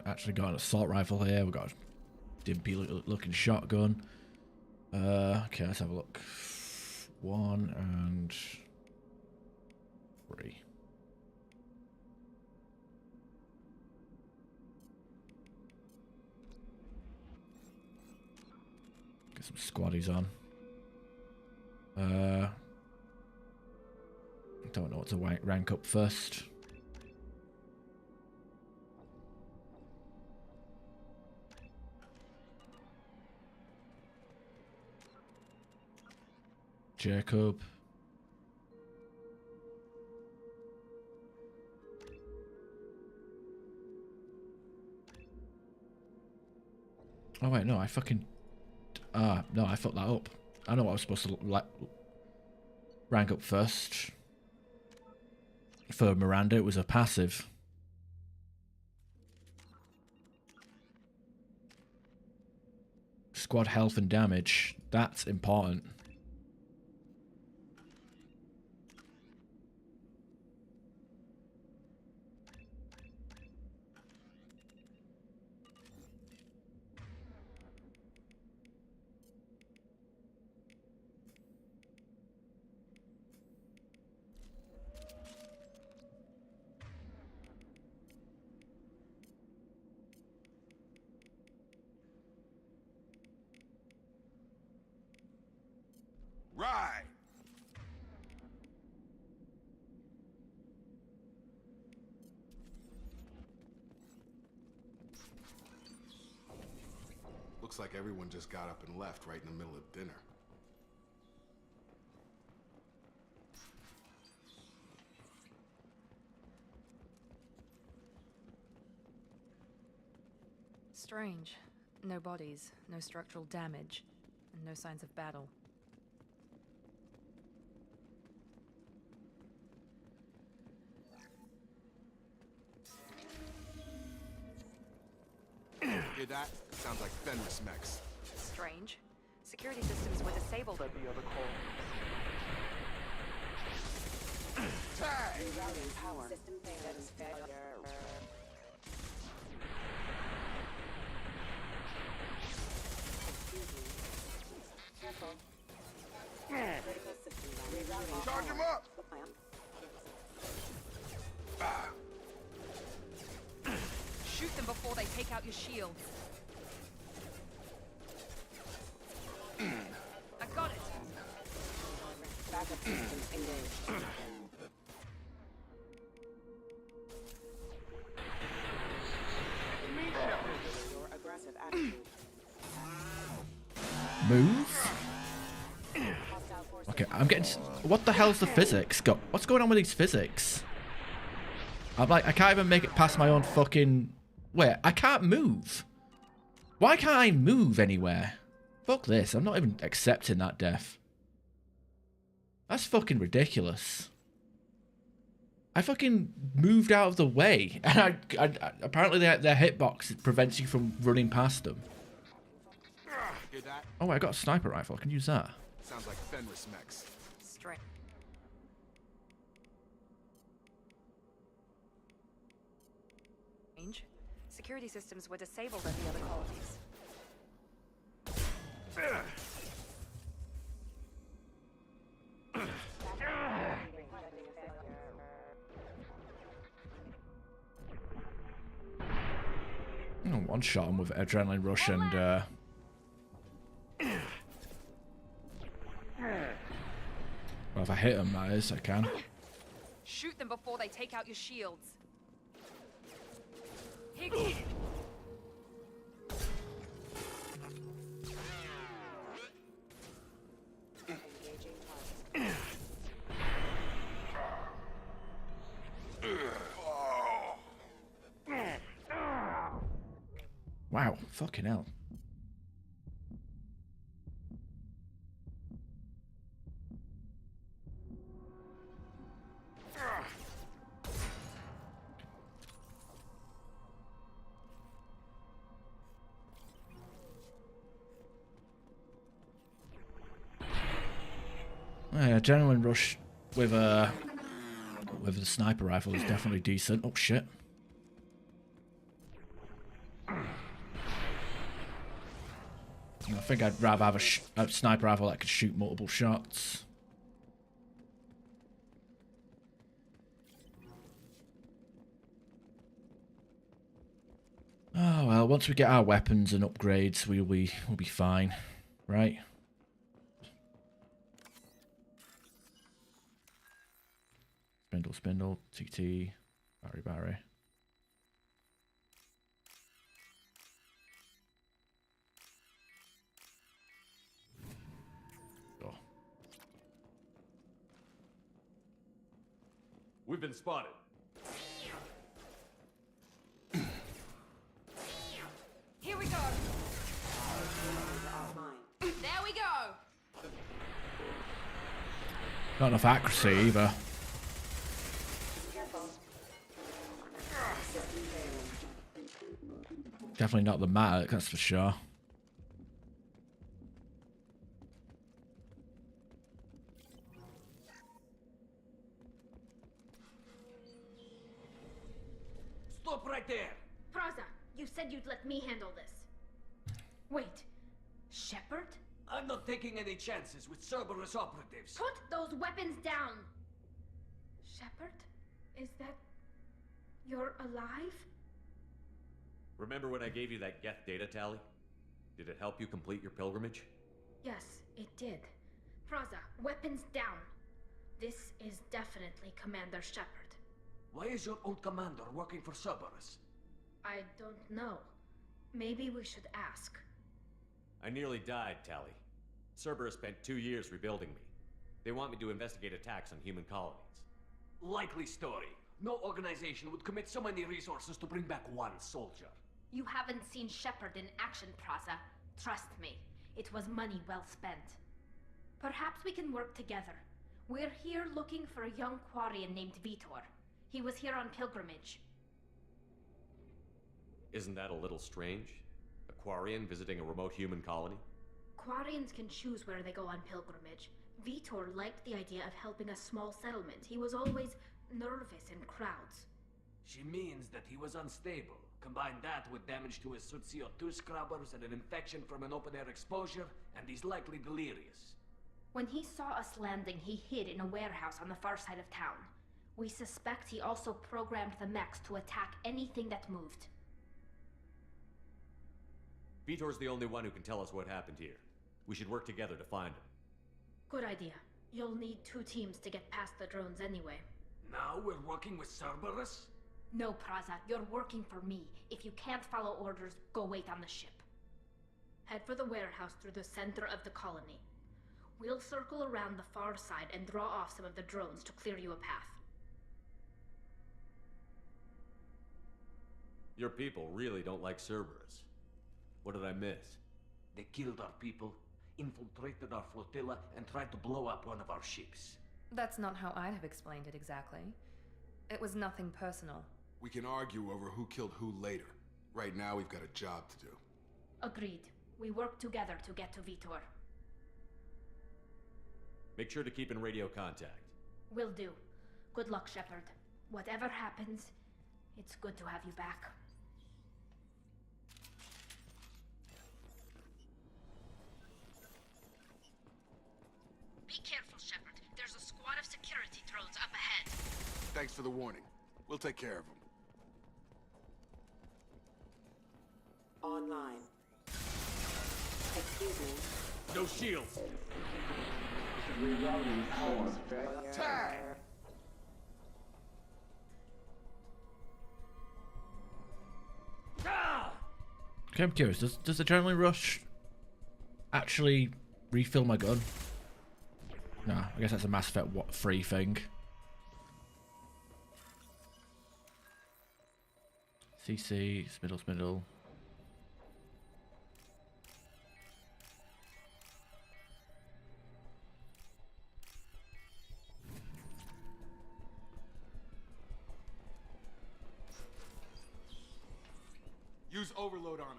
Actually got an assault rifle here. We've got a dimpy looking shotgun. Okay, let's have a look. 1 and 3. Get some squaddies on. Don't know what to rank up first. Jacob. Oh wait, no, I Ah, no, I fucked that up. I know what I was supposed to rank up first. For Miranda, it was a passive. Squad health and damage. That's important. Right. Looks like everyone just got up and left right in the middle of dinner. Strange. No bodies, no structural damage, and no signs of battle. Hear that? Sounds like Fenris mechs. Strange. Security systems were disabled at the other core. Tag! Power. System status failure. Careful. Critical system down. Charge him up! Shoot them before they take out your shields. I got it. Backup systems engaged. Your aggressive attitude. Move? Okay, I'm getting... What the hell's the physics? What's going on with these physics? I'm like, I can't even make it past my own fucking... Wait, I can't move. Why can't I move anywhere? Fuck this, I'm not even accepting that death. That's fucking ridiculous. I fucking moved out of the way. And I apparently their hitbox prevents you from running past them. Hear that? Oh, wait, I got a sniper rifle. I can use that. Sounds like Fenris mechs. Strange. Security systems were disabled at the other colonies. One shot him with adrenaline rush and well, if I hit him, that is, I can. Shoot them before they take out your shields. Wow, fucking hell. Yeah, adrenaline rush with the sniper rifle is definitely decent. Oh shit. I think I'd rather have a sniper rifle that could shoot multiple shots. Oh well, once we get our weapons and upgrades, we'll be fine, right? Spindle, TT, Barry. We've been spotted. Here we go. Not enough accuracy either. Definitely not the Matic, that's for sure. Stop right there! Praza, you said you'd let me handle this. Wait, Shepard? I'm not taking any chances with Cerberus operatives. Put those weapons down! Shepard? Is that... you're alive? Remember when I gave you that Geth data tally? Did it help you complete your pilgrimage? Yes, it did. Praza, weapons down. This is definitely Commander Shepard. Why is your old commander working for Cerberus? I don't know. Maybe we should ask. I nearly died, Tally. Cerberus spent 2 years rebuilding me. They want me to investigate attacks on human colonies. Likely story. No organization would commit so many resources to bring back one soldier. You haven't seen Shepard in action, Praza. Trust me, it was money well spent. Perhaps we can work together. We're here looking for a young Quarian named Vitor. He was here on pilgrimage. Isn't that a little strange? A Quarian visiting a remote human colony? Quarians can choose where they go on pilgrimage. Vitor liked the idea of helping a small settlement. He was always nervous in crowds. She means that he was unstable. Combine that with damage to his CO2 scrubbers and an infection from an open-air exposure, and he's likely delirious. When he saw us landing, he hid in a warehouse on the far side of town. We suspect he also programmed the mechs to attack anything that moved. Vitor's the only one who can tell us what happened here. We should work together to find him. Good idea. You'll need 2 teams to get past the drones anyway. Now we're working with Cerberus? No, Praza, you're working for me. If you can't follow orders, go wait on the ship. Head for the warehouse through the center of the colony. We'll circle around the far side and draw off some of the drones to clear you a path. Your people really don't like Cerberus. What did I miss? They killed our people, infiltrated our flotilla, and tried to blow up one of our ships. That's not how I'd have explained it exactly. It was nothing personal. We can argue over who killed who later. Right now, we've got a job to do. Agreed. We work together to get to Vitor. Make sure to keep in radio contact. Will do. Good luck, Shepard. Whatever happens, it's good to have you back. Be careful, Shepard. There's a squad of security drones up ahead. Thanks for the warning. We'll take care of them. Online. Excuse me. No shields! Attack! Okay, I'm curious. Does the adrenaline rush actually refill my gun? No, I guess that's a Mass Effect free thing. CC, Smiddle. Use overload on him.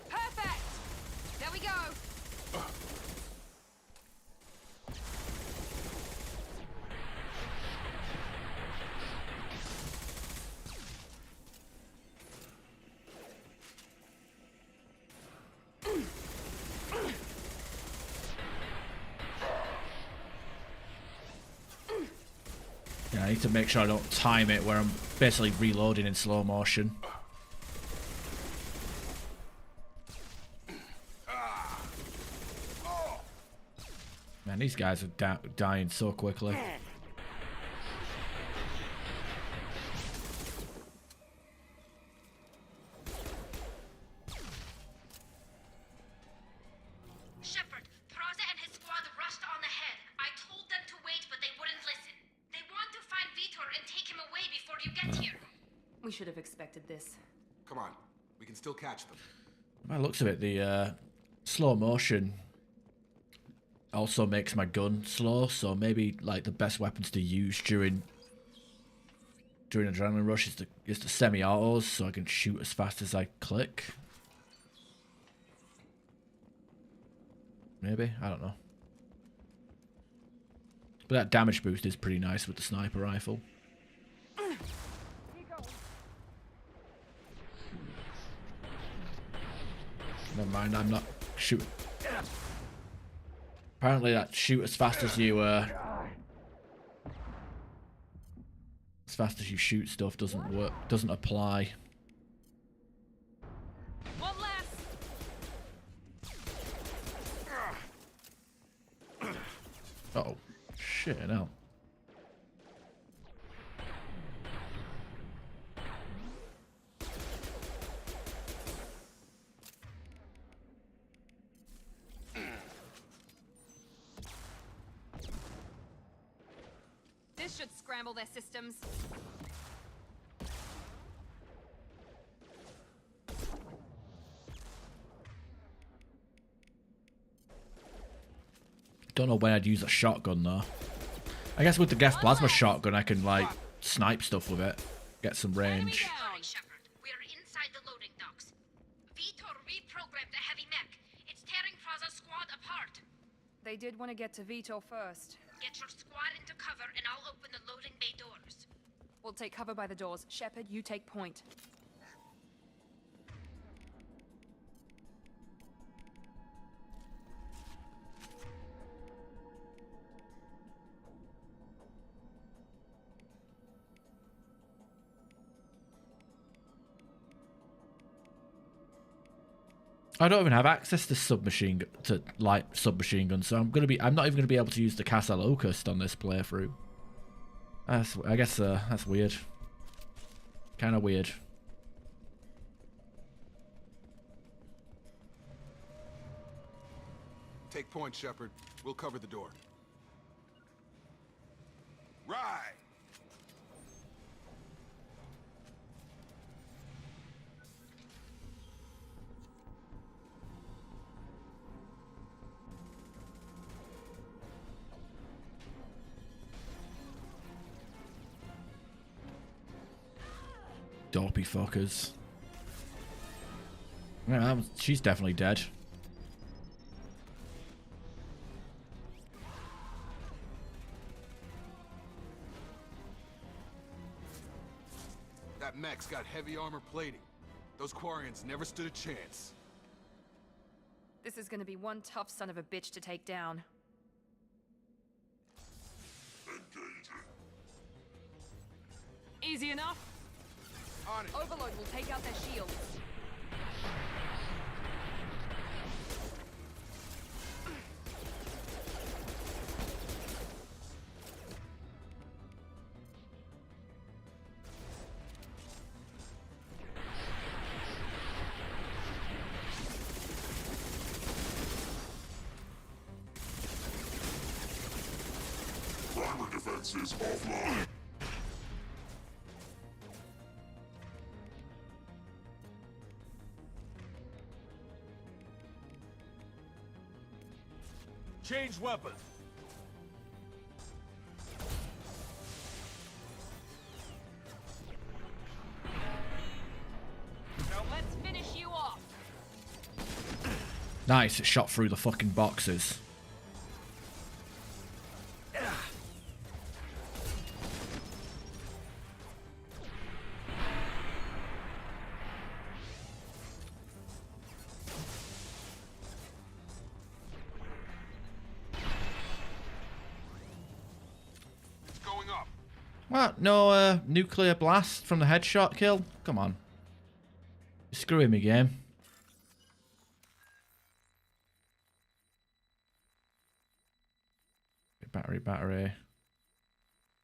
Perfect! There we go! Yeah, I need to make sure I don't time it where I'm basically reloading in slow motion. Man, these guys are dying so quickly. Shepard, Praza and his squad rushed on ahead. I told them to wait, but they wouldn't listen. We should have expected this. Come on, we can still catch them. By the looks of it, the slow motion also makes my gun slow, so maybe like the best weapons to use during adrenaline rush is the semi-autos, so I can shoot as fast as I click. Maybe, I don't know. But that damage boost is pretty nice with the sniper rifle. Never mind, I'm not shooting. Apparently that shoot as fast as you shoot stuff doesn't work, doesn't apply. One last. Uh-oh. Shit, hell. This should scramble their systems. Don't know when I'd use a shotgun though. I guess with the Geth plasma shotgun I can like snipe stuff with it. Get some range. Sorry, Shepard. We're inside the loading docks. Vitor reprogrammed the heavy mech. It's tearing Fraza's squad apart. They did want to get to Vito first. Get your squad into cover and I'll open the loading bay doors. We'll take cover by the doors. Shepard, you take point. I don't even have access to light submachine guns, so I'm not even gonna be able to use the Casa Locust on this playthrough. I guess that's weird. Kind of weird. Take point, Shepard. We'll cover the door. Right. Dopey fuckers. Yeah, she's definitely dead. That mech's got heavy armor plating. Those Quarians never stood a chance. This is gonna be one tough son of a bitch to take down. Easy enough. On it. Overload will take out their shields. Primer defenses offline. Change weapon. Now let's finish you off. Nice, it shot through the fucking boxes. What? No nuclear blast from the headshot kill? Come on. You're screwing me, game. Battery.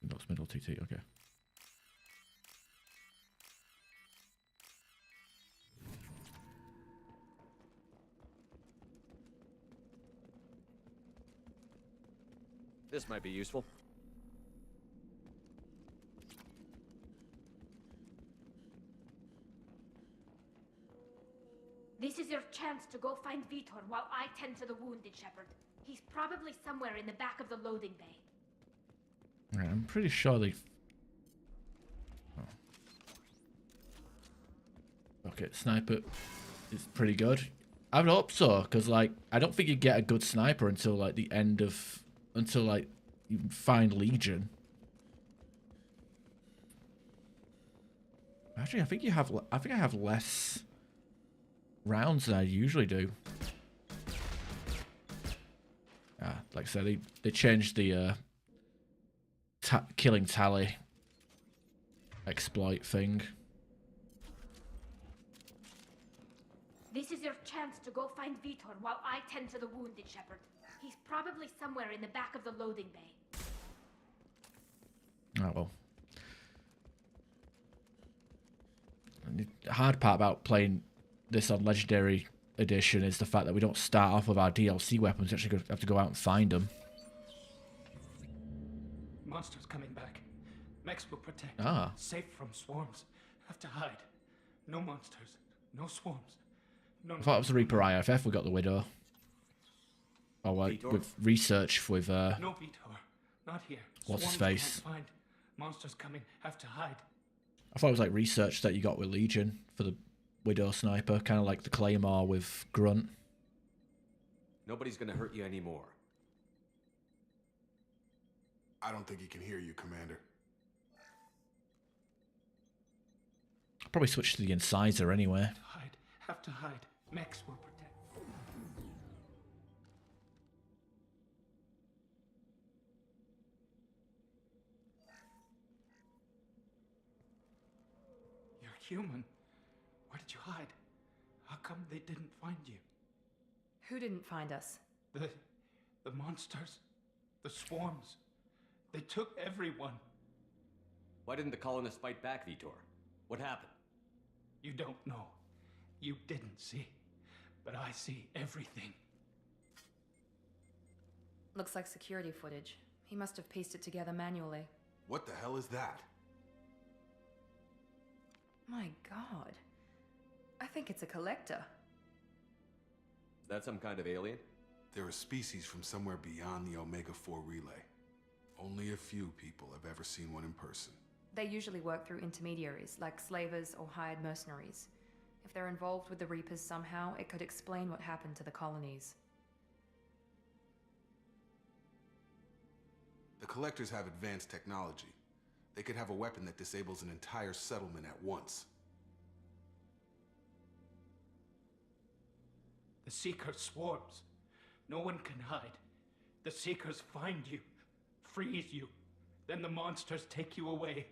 Inbox middle TT, okay. This might be useful. is your chance to go find Vitor while I tend to the wounded, Shepard. He's probably somewhere in the back of the loading bay. Right, I'm pretty sure they... Oh. Okay, sniper is pretty good. I would hope so, because, like, I don't think you get a good sniper until, like, the end of... Until, like, you find Legion. Actually, I think I have less rounds than I usually do. Like I said, they changed the killing tally exploit thing. This is your chance to go find Vitor while I tend to the wounded, Shepard. He's probably somewhere in the back of the loading bay. Oh well. And the hard part about playing this on Legendary Edition is the fact that we don't start off with our DLC weapons. We actually have to go out and find them. Monsters coming back. Mechs will protect. Ah. Safe from swarms. Have to hide. No monsters. No swarms. No. I thought it was the Reaper IFF. We got the Widow. Oh, like with research with No Vitor. Not here. What's his Swarms face? can't find. Monsters coming. Have to hide. I thought it was like research that you got with Legion for the Widow sniper, kind of like the Claymore with Grunt. Nobody's gonna hurt you anymore. I don't think he can hear you, Commander. I'll probably switch to the Incisor anyway. Hide. Have to hide. Mechs will protect. You're human. Where did you hide? How come they didn't find you? Who didn't find us? The monsters. The swarms. They took everyone. Why didn't the colonists fight back, Vitor? What happened? You don't know. You didn't see. But I see everything. Looks like security footage. He must have pieced it together manually. What the hell is that? My god. I think it's a collector. Is that some kind of alien? They're a species from somewhere beyond the Omega-4 relay. Only a few people have ever seen one in person. They usually work through intermediaries, like slavers or hired mercenaries. If they're involved with the Reapers somehow, it could explain what happened to the colonies. The Collectors have advanced technology. They could have a weapon that disables an entire settlement at once. The Seeker swarms. No one can hide. The Seekers find you, freeze you, then the monsters take you away.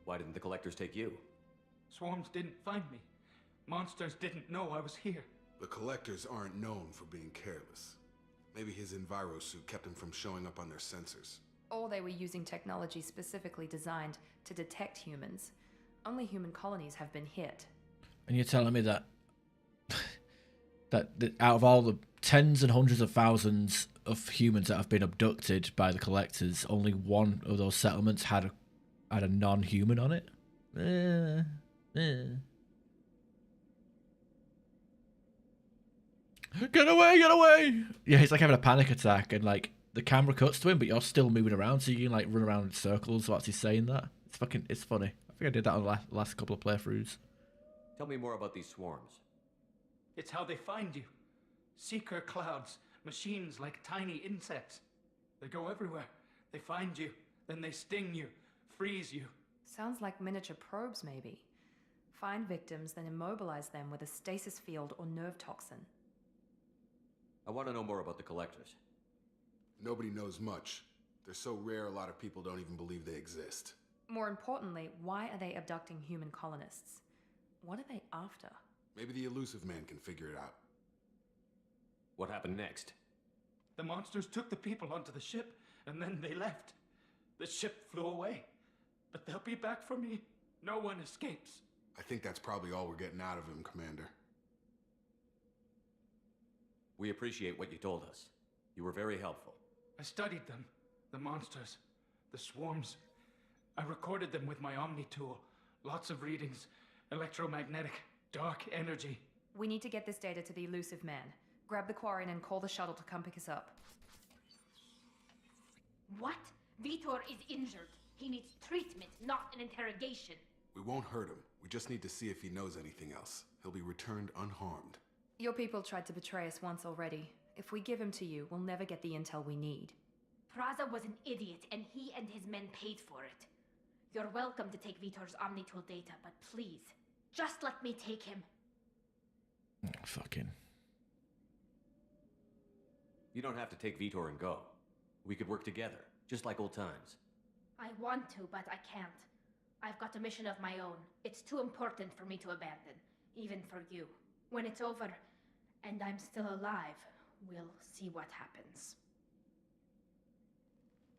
Why didn't the Collectors take you? Swarms didn't find me. Monsters didn't know I was here. The Collectors aren't known for being careless. Maybe his Enviro suit kept him from showing up on their sensors. Or they were using technology specifically designed to detect humans. Only human colonies have been hit. And you're telling me that that out of all the tens and hundreds of thousands of humans that have been abducted by the Collectors, only one of those settlements had a non-human on it? Get away, get away! Yeah, he's like having a panic attack, and like the camera cuts to him, but you're still moving around, so you can like run around in circles whilst he's saying that. It's funny. I think I did that on the last couple of playthroughs. Tell me more about these swarms. It's how they find you. Seeker clouds, machines like tiny insects. They go everywhere. They find you, then they sting you, freeze you. Sounds like miniature probes, maybe. Find victims, then immobilize them with a stasis field or nerve toxin. I want to know more about the Collectors. Nobody knows much. They're so rare a lot of people don't even believe they exist. More importantly, why are they abducting human colonists? What are they after? Maybe the Elusive Man can figure it out. What happened next? The monsters took the people onto the ship, and then they left. The ship flew away. But they'll be back for me. No one escapes. I think that's probably all we're getting out of him, Commander. We appreciate what you told us. You were very helpful. I studied them. The monsters. The swarms. I recorded them with my Omni tool. Lots of readings. Electromagnetic, dark energy. We need to get this data to the elusive man. Grab the Quarian and call the shuttle to come pick us up. What? Vitor is injured. He needs treatment, not an interrogation. We won't hurt him. We just need to see if he knows anything else. He'll be returned unharmed. Your people tried to betray us once already. If we give him to you, we'll never get the intel we need. Praza was an idiot, and he and his men paid for it. You're welcome to take Vitor's Omnitool data, but please, just let me take him. Oh, fucking. You don't have to take Vitor and go. We could work together, just like old times. I want to, but I can't. I've got a mission of my own. It's too important for me to abandon, even for you. When it's over, and I'm still alive, we'll see what happens.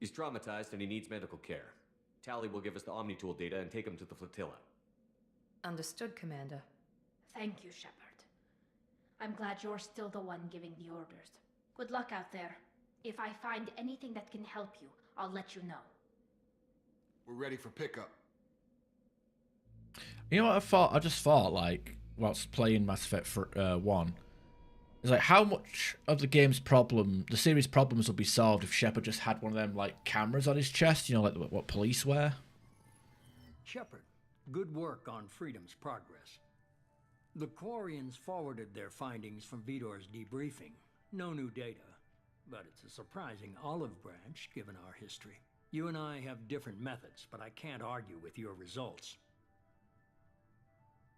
He's traumatized and he needs medical care. Tally will give us the Omnitool data and take him to the flotilla. Understood, Commander. Thank you, Shepard. I'm glad you're still the one giving the orders. Good luck out there. If I find anything that can help you, I'll let you know. We're ready for pickup. You know what I just thought, like, whilst playing Mass Effect 1, is like how much of the game's problem, the series' problems would be solved if Shepard just had one of them, like, cameras on his chest, you know, like what police wear? Shepard, good work on Freedom's progress. The Quarians forwarded their findings from Vitor's debriefing. No new data, but it's a surprising olive branch given our history. You and I have different methods, but I can't argue with your results.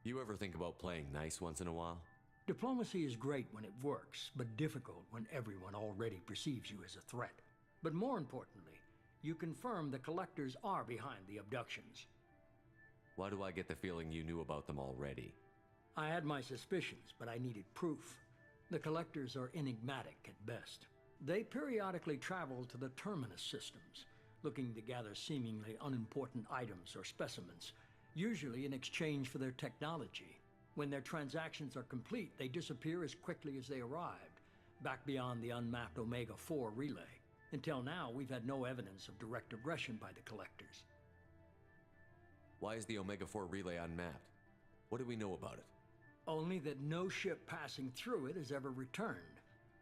You ever think about playing nice once in a while? Diplomacy is great when it works, but difficult when everyone already perceives you as a threat. But more importantly, you confirm the Collectors are behind the abductions. Why do I get the feeling you knew about them already? I had my suspicions, but I needed proof. The Collectors are enigmatic at best. They periodically travel to the Terminus systems, looking to gather seemingly unimportant items or specimens, usually in exchange for their technology. When their transactions are complete, they disappear as quickly as they arrived, back beyond the unmapped Omega-4 relay. Until now, we've had no evidence of direct aggression by the Collectors. Why is the Omega-4 relay unmapped? What do we know about it? Only that no ship passing through it has ever returned.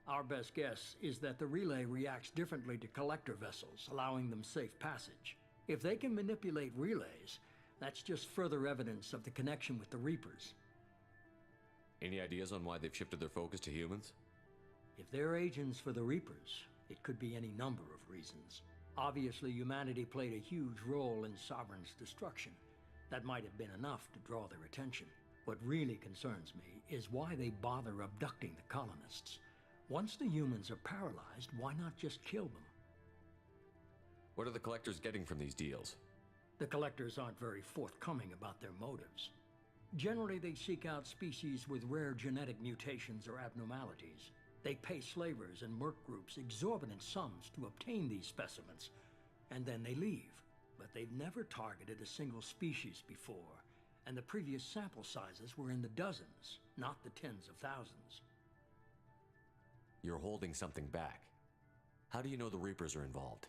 Our best guess is that the relay reacts differently to Collector vessels, allowing them safe passage. If they can manipulate relays, that's just further evidence of the connection with the Reapers. Any ideas on why they've shifted their focus to humans? If they're agents for the Reapers, it could be any number of reasons. Obviously, humanity played a huge role in Sovereign's destruction. That might have been enough to draw their attention. What really concerns me is why they bother abducting the colonists. Once the humans are paralyzed, why not just kill them? What are the Collectors getting from these deals? The Collectors aren't very forthcoming about their motives. Generally, they seek out species with rare genetic mutations or abnormalities. They pay slavers and merc groups exorbitant sums to obtain these specimens, and then they leave. But they've never targeted a single species before, and the previous sample sizes were in the dozens, not the tens of thousands. You're holding something back. How do you know the Reapers are involved?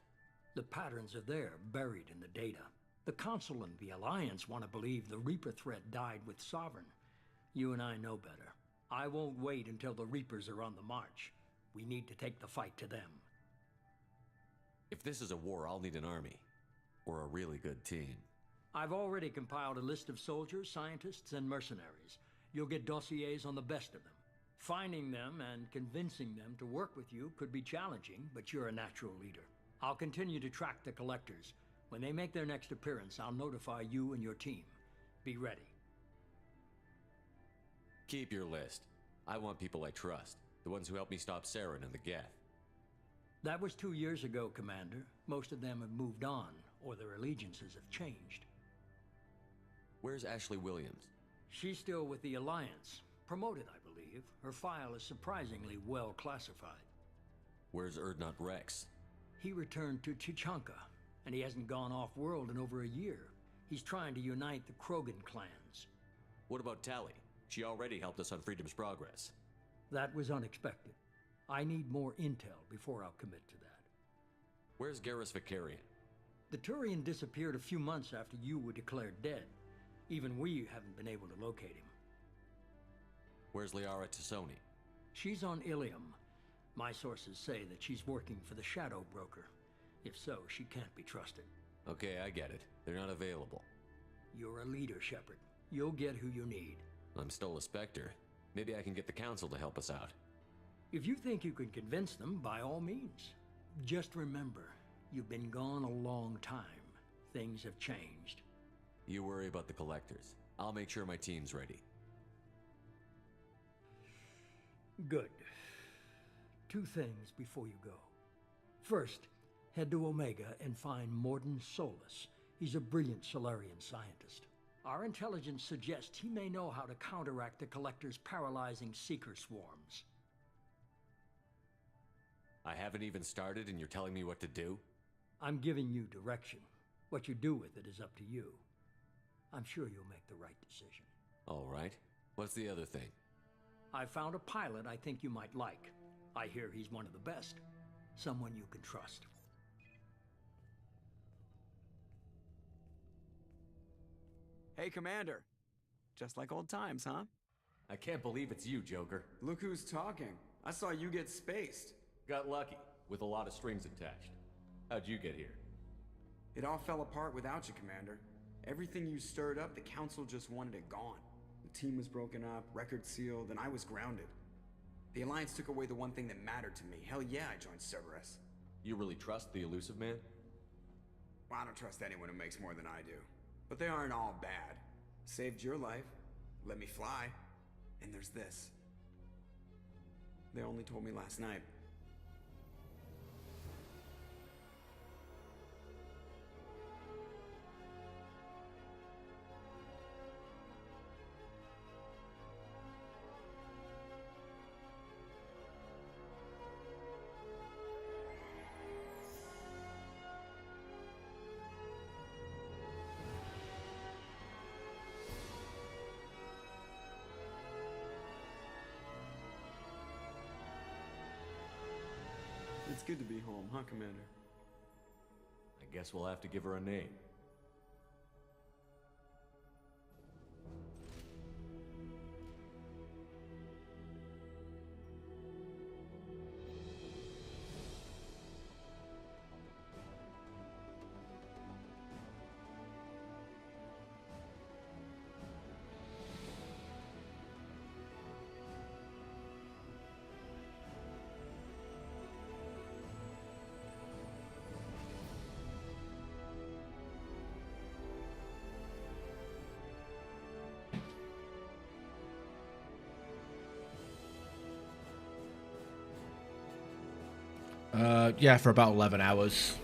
The patterns are there, buried in the data. The Council and the Alliance want to believe the Reaper threat died with Sovereign. You and I know better. I won't wait until the Reapers are on the march. We need to take the fight to them. If this is a war, I'll need an army. Or a really good team. I've already compiled a list of soldiers, scientists, and mercenaries. You'll get dossiers on the best of them. Finding them and convincing them to work with you could be challenging, but you're a natural leader. I'll continue to track the Collectors. When they make their next appearance, I'll notify you and your team. Be ready. Keep your list. I want people I trust. The ones who helped me stop Saren and the Geth. That was 2 years ago, Commander. Most of them have moved on, or their allegiances have changed. Where's Ashley Williams? She's still with the Alliance. Promoted, I believe. Her file is surprisingly well classified. Where's Erdnot Rex? He returned to Chichanka, and he hasn't gone off-world in over a year. He's trying to unite the Krogan clans. What about Tally? She already helped us on Freedom's Progress. That was unexpected. I need more intel before I'll commit to that. Where's Garrus Vicarian? The Turian disappeared a few months after you were declared dead. Even we haven't been able to locate him. Where's Liara Tassoni? She's on Ilium. My sources say that she's working for the Shadow Broker. If so, she can't be trusted. Okay, I get it. They're not available. You're a leader, Shepard. You'll get who you need. I'm still a Spectre. Maybe I can get the Council to help us out. If you think you can convince them, by all means. Just remember, you've been gone a long time. Things have changed. You worry about the Collectors. I'll make sure my team's ready. Good. 2 things before you go. First, head to Omega and find Morden Solus. He's a brilliant Solarian scientist. Our intelligence suggests he may know how to counteract the Collector's paralyzing Seeker swarms. I haven't even started and you're telling me what to do? I'm giving you direction. What you do with it is up to you. I'm sure you'll make the right decision. All right. What's the other thing? I found a pilot I think you might like. I hear he's one of the best. Someone you can trust. Hey, Commander. Just like old times, huh? I can't believe it's you, Joker. Look who's talking. I saw you get spaced. Got lucky, with a lot of strings attached. How'd you get here? It all fell apart without you, Commander. Everything you stirred up, the Council just wanted it gone. The team was broken up, record sealed, and I was grounded. The Alliance took away the one thing that mattered to me. Hell yeah, I joined Cerberus. You really trust the Elusive Man? Well, I don't trust anyone who makes more than I do. But they aren't all bad. Saved your life, let me fly, and there's this. They only told me last night. It's good to be home, huh, Commander? I guess we'll have to give her a name. Yeah, for about 11 hours.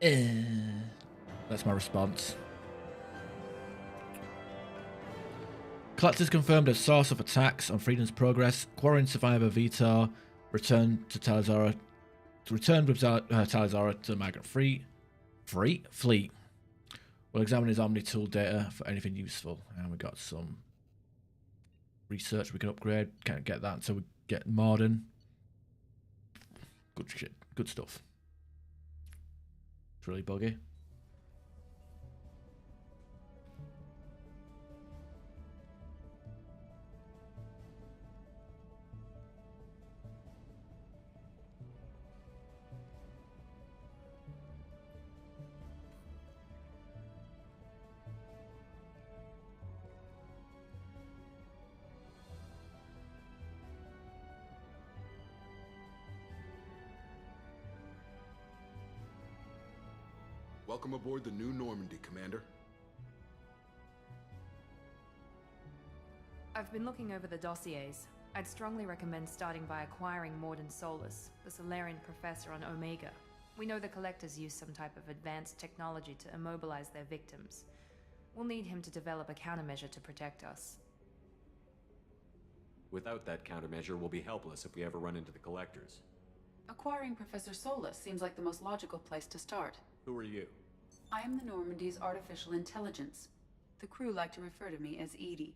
That's my response. Collectors confirmed a source of attacks on Freedom's progress. Quarrying survivor Vitar returned with Talizara to the Migrant Fleet. We'll examine his Omni tool data for anything useful. And we got some research we can upgrade. Can't get that until we get Morden. Good shit. Good stuff. It's really buggy. Welcome aboard the New Normandy, Commander. I've been looking over the dossiers. I'd strongly recommend starting by acquiring Morden Solus, the Solarian professor on Omega. We know the Collectors use some type of advanced technology to immobilize their victims. We'll need him to develop a countermeasure to protect us. Without that countermeasure, we'll be helpless if we ever run into the Collectors. Acquiring Professor Solus seems like the most logical place to start. Who are you? I am the Normandy's artificial intelligence. The crew like to refer to me as Edie.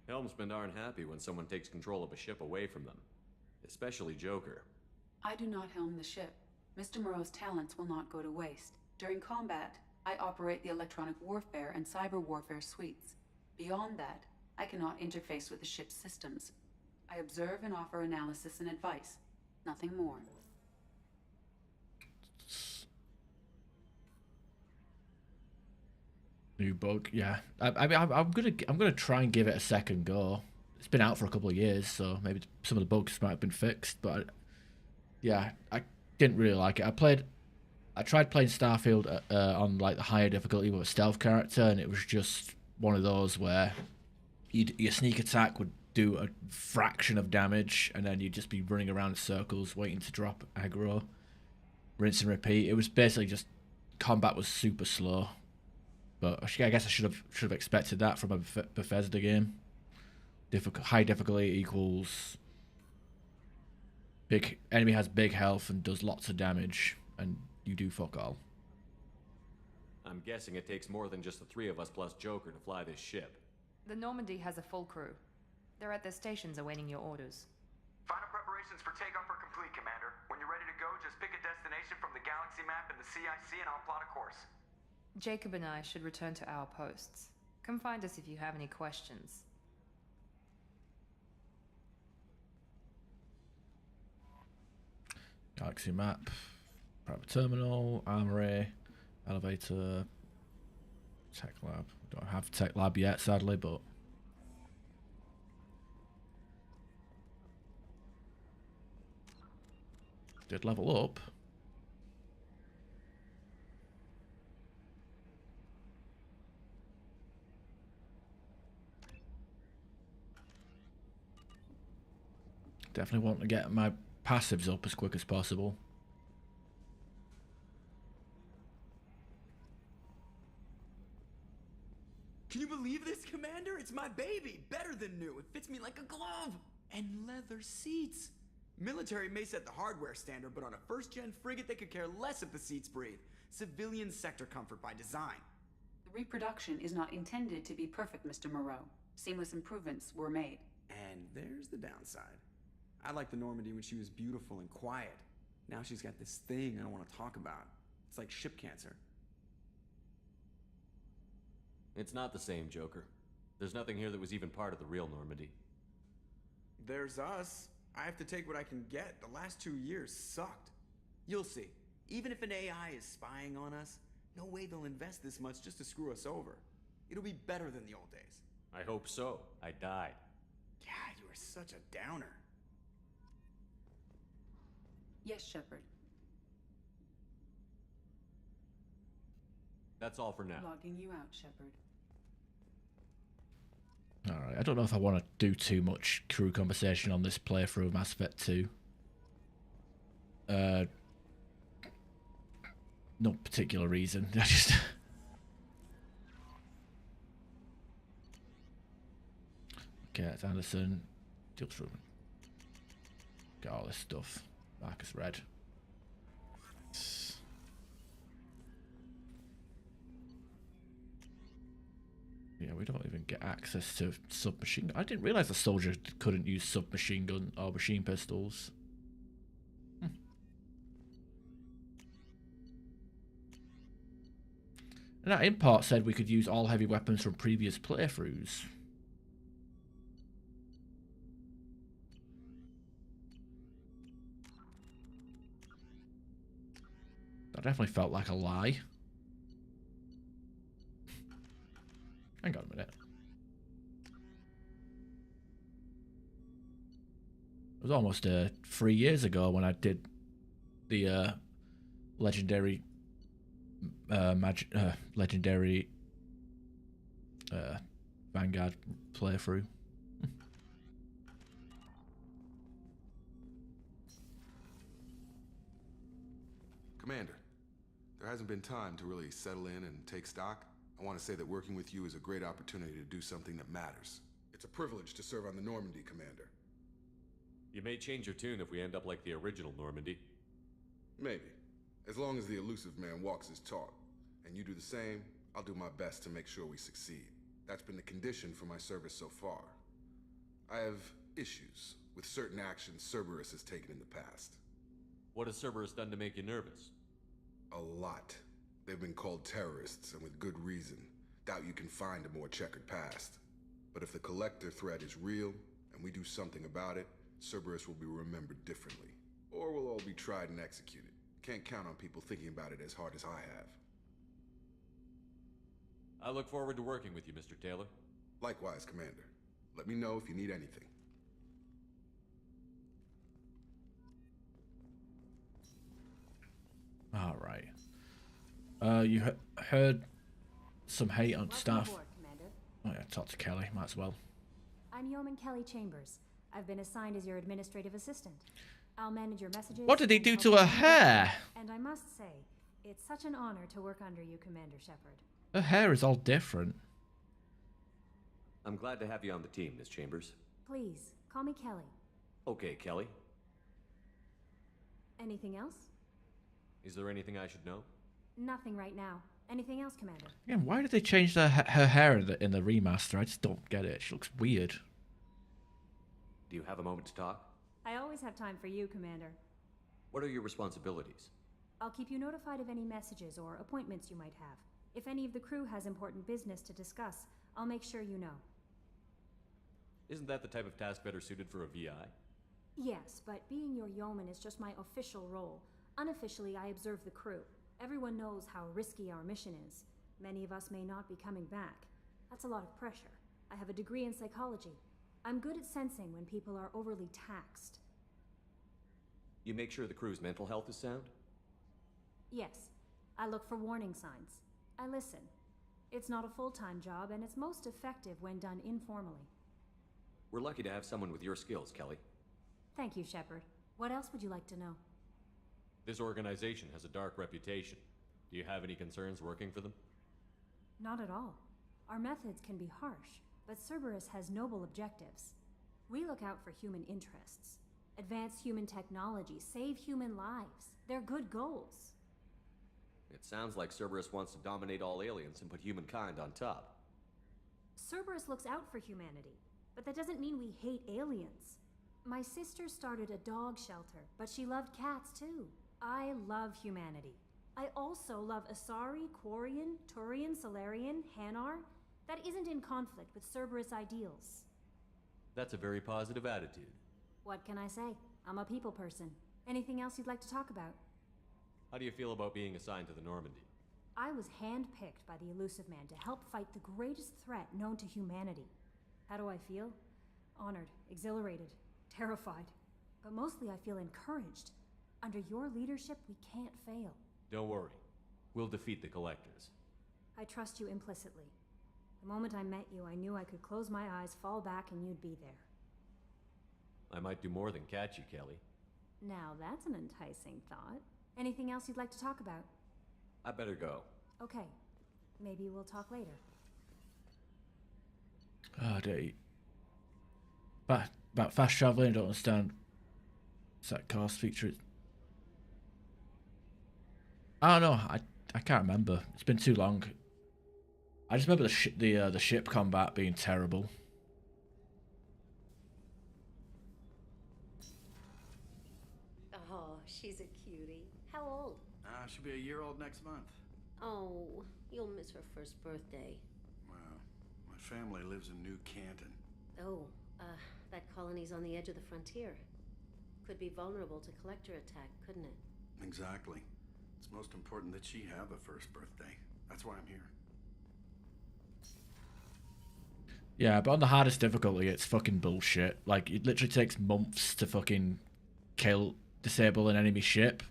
Helmsmen aren't happy when someone takes control of a ship away from them. especially Joker. I do not helm the ship. Mr. Moreau's talents will not go to waste. During combat, I operate the electronic warfare and cyber warfare suites. Beyond that, I cannot interface with the ship's systems. I observe and offer analysis and advice. Nothing more. New bug, yeah. I mean, I'm gonna try and give it a second go. It's been out for a couple of years, so maybe some of the bugs might have been fixed. But yeah, I didn't really like it. I tried playing Starfield on like the higher difficulty with a stealth character, and it was just one of those where your sneak attack would do a fraction of damage, and then you'd just be running around in circles waiting to drop aggro, rinse and repeat. It was basically just combat was super slow. But I guess I should have expected that from a Bethesda game. High difficulty equals big enemy has big health and does lots of damage, and you do fuck all. I'm guessing it takes more than just the three of us plus Joker to fly this ship. The Normandy has a full crew. They're at their stations awaiting your orders. Final preparations for takeoff are complete, Commander. When you're ready to go, just pick a destination from the galaxy map and the CIC and I'll plot a course. Jacob and I should return to our posts. Come find us if you have any questions. Galaxy map, private terminal, armory, elevator, tech lab. Don't have tech lab yet, sadly, but did level up. Definitely want to get my passives up as quick as possible. Can you believe this, Commander? It's my baby! Better than new. It fits me like a glove! And leather seats! Military may set the hardware standard, but on a first-gen frigate they could care less if the seats breathe. Civilian sector comfort by design. The reproduction is not intended to be perfect, Mr. Moreau. Seamless improvements were made. And there's the downside. I liked the Normandy when she was beautiful and quiet. Now she's got this thing I don't want to talk about. It's like ship cancer. It's not the same, Joker. There's nothing here that was even part of the real Normandy. There's us. I have to take what I can get. The last 2 years sucked. You'll see. Even if an AI is spying on us, no way they'll invest this much just to screw us over. It'll be better than the old days. I hope so. I died. God, you are such a downer. Yes, Shepard. That's all for now. Logging you out, Shepard. Alright, I don't know if I want to do too much crew conversation on this playthrough of Mass Effect 2. No particular reason. I just... Okay, that's Anderson. Dilsrum. Got all this stuff. Marcus Red. Yeah, we don't even get access to submachine gun. I didn't realize the soldier couldn't use submachine gun or machine pistols. And that import said we could use all heavy weapons from previous playthroughs. That definitely felt like a lie. Hang on a minute. It was almost 3 years ago when I did the legendary Vanguard playthrough. Commander, there hasn't been time to really settle in and take stock. I want to say that working with you is a great opportunity to do something that matters. It's a privilege to serve on the Normandy, Commander. You may change your tune if we end up like the original Normandy. Maybe. As long as the elusive man walks his talk, and you do the same, I'll do my best to make sure we succeed. That's been the condition for my service so far. I have issues with certain actions Cerberus has taken in the past. What has Cerberus done to make you nervous? A lot. They've been called terrorists, and with good reason. Doubt you can find a more checkered past. But if the Collector threat is real, and we do something about it, Cerberus will be remembered differently. Or we'll all be tried and executed. Can't count on people thinking about it as hard as I have. I look forward to working with you, Mr. Taylor. Likewise, Commander. Let me know if you need anything. All right. You heard some hate on staff. Aboard, Commander. Oh yeah, talk to Kelly. Might as well. I'm Yeoman Kelly Chambers. I've been assigned as your administrative assistant. I'll manage your messages. What did he do to her hair? And I must say, it's such an honor to work under you, Commander Shepard. Her hair is all different. I'm glad to have you on the team, Miss Chambers. Please, call me Kelly. Okay, Kelly. Anything else? Is there anything I should know? Nothing right now. Anything else, Commander? Again, why did they change her hair in the remaster? I just don't get it. She looks weird. Do you have a moment to talk? I always have time for you, Commander. What are your responsibilities? I'll keep you notified of any messages or appointments you might have. If any of the crew has important business to discuss, I'll make sure you know. Isn't that the type of task better suited for a VI? Yes, but being your yeoman is just my official role. Unofficially, I observe the crew. Everyone knows how risky our mission is. Many of us may not be coming back. That's a lot of pressure. I have a degree in psychology. I'm good at sensing when people are overly taxed. You make sure the crew's mental health is sound? Yes, I look for warning signs. I listen. It's not a full-time job, and it's most effective when done informally. We're lucky to have someone with your skills, Kelly. Thank you, Shepard. What else would you like to know? This organization has a dark reputation. Do you have any concerns working for them? Not at all. Our methods can be harsh, but Cerberus has noble objectives. We look out for human interests. Advance human technology, save human lives. They're good goals. It sounds like Cerberus wants to dominate all aliens and put humankind on top. Cerberus looks out for humanity, but that doesn't mean we hate aliens. My sister started a dog shelter, but she loved cats too. I love humanity. I also love Asari, Quarian, Turian, Solarian, Hanar. That isn't in conflict with Cerberus ideals. That's a very positive attitude. What can I say? I'm a people person. Anything else you'd like to talk about? How do you feel about being assigned to the Normandy? I was handpicked by the Elusive Man to help fight the greatest threat known to humanity. How do I feel? Honored, exhilarated, terrified. But mostly I feel encouraged. Under your leadership, we can't fail. Don't worry. We'll defeat the Collectors. I trust you implicitly. The moment I met you, I knew I could close my eyes, fall back, and you'd be there. I might do more than catch you, Kelly. Now that's an enticing thought. Anything else you'd like to talk about? I better go. Okay. Maybe we'll talk later. Oh, dude. About fast traveling, I don't understand. What's that cost feature? I don't know. I can't remember. It's been too long. I just remember the ship combat being terrible. Oh, she's a cutie. How old? She'll be a year old next month. Oh, you'll miss her first birthday. Wow. My family lives in New Canton. Oh, that colony's on the edge of the frontier. Could be vulnerable to collector attack, couldn't it? Exactly. It's most important that she have a first birthday. That's why I'm here. Yeah, but on the hardest difficulty, it's fucking bullshit. Like, it literally takes months to fucking disable an enemy ship.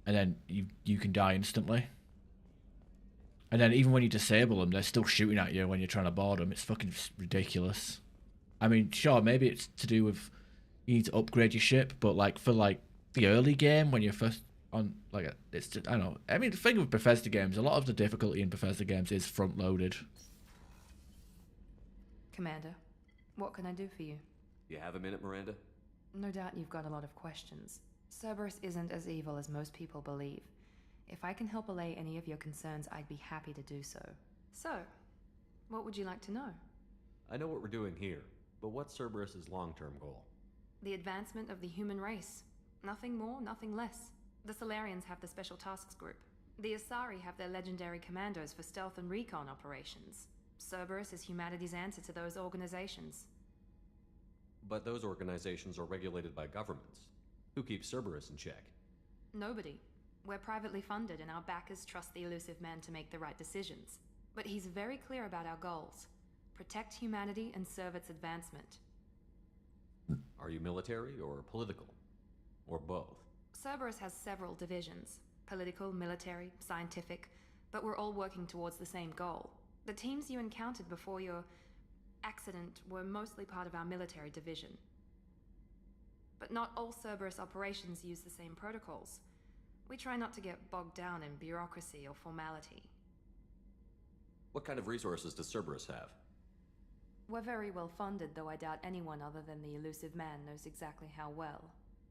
And then you can die instantly. And then even when you disable them, they're still shooting at you when you're trying to board them. It's fucking ridiculous. I mean, sure, maybe it's to do with you need to upgrade your ship, but like for like the early game when you're first on, like, it's just, I don't know. I mean, the thing with Bethesda games, a lot of the difficulty in Bethesda games is front loaded. Commander, what can I do for you? You have a minute, Miranda? No doubt you've got a lot of questions. Cerberus isn't as evil as most people believe. If I can help allay any of your concerns, I'd be happy to do so. So, what would you like to know? I know what we're doing here, But what's Cerberus's long-term goal? The advancement of the human race. Nothing more, nothing less. The Solarians have the Special Tasks Group. The Asari have their legendary commandos for stealth and recon operations. Cerberus is humanity's answer to those organizations. But those organizations are regulated by governments. Who keeps Cerberus in check? Nobody. We're privately funded and our backers trust the elusive man to make the right decisions. But he's very clear about our goals. Protect humanity and serve its advancement. Are you military or political? Or both? Cerberus has several divisions. Political, military, scientific, but we're all working towards the same goal. The teams you encountered before your accident were mostly part of our military division. But not all Cerberus operations use the same protocols. We try not to get bogged down in bureaucracy or formality. What kind of resources does Cerberus have? We're very well funded, though I doubt anyone other than the elusive man knows exactly how well.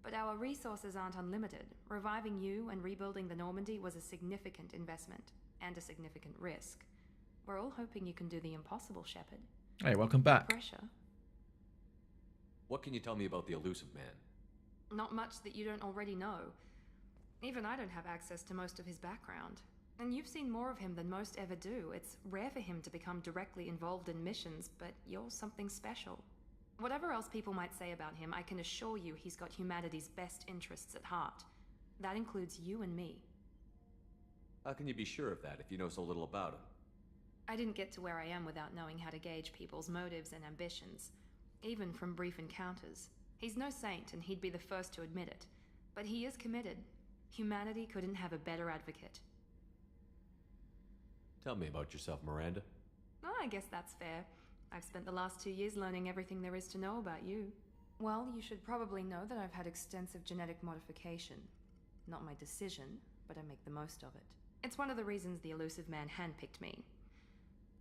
But our resources aren't unlimited. Reviving you and rebuilding the Normandy was a significant investment, and a significant risk. We're all hoping you can do the impossible, Shepard. Hey, welcome back. Pressure. What can you tell me about the elusive man? Not much that you don't already know. Even I don't have access to most of his background. And you've seen more of him than most ever do. It's rare for him to become directly involved in missions, but you're something special. Whatever else people might say about him, I can assure you he's got humanity's best interests at heart. That includes you and me. How can you be sure of that if you know so little about him? I didn't get to where I am without knowing how to gauge people's motives and ambitions, even from brief encounters. He's no saint, and he'd be the first to admit it. But he is committed. Humanity couldn't have a better advocate. Tell me about yourself, Miranda. Oh, I guess that's fair. I've spent the last 2 years learning everything there is to know about you. Well, you should probably know that I've had extensive genetic modification. Not my decision, but I make the most of it. It's one of the reasons the elusive man handpicked me.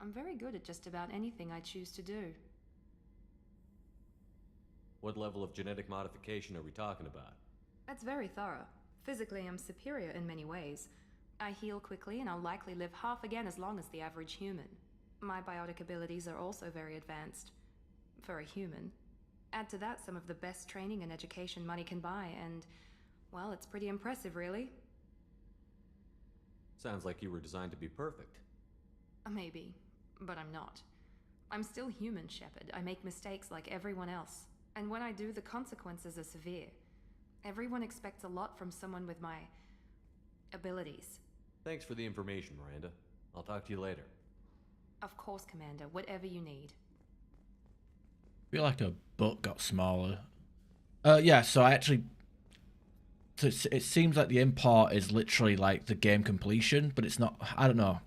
I'm very good at just about anything I choose to do. What level of genetic modification are we talking about? That's very thorough. Physically, I'm superior in many ways. I heal quickly, and I'll likely live half again as long as the average human. My biotic abilities are also very advanced. For a human. Add to that some of the best training and education money can buy, and, well, it's pretty impressive, really. Sounds like you were designed to be perfect. Maybe, but I'm not. I'm still human, Shepard. I make mistakes like everyone else. And when I do, the consequences are severe. Everyone expects a lot from someone with my abilities. Thanks for the information, Miranda. I'll talk to you later. Of course, Commander. Whatever you need. I feel like her butt got smaller. Yeah, so I actually... So it seems like the import is literally like the game completion, but it's not... I don't know.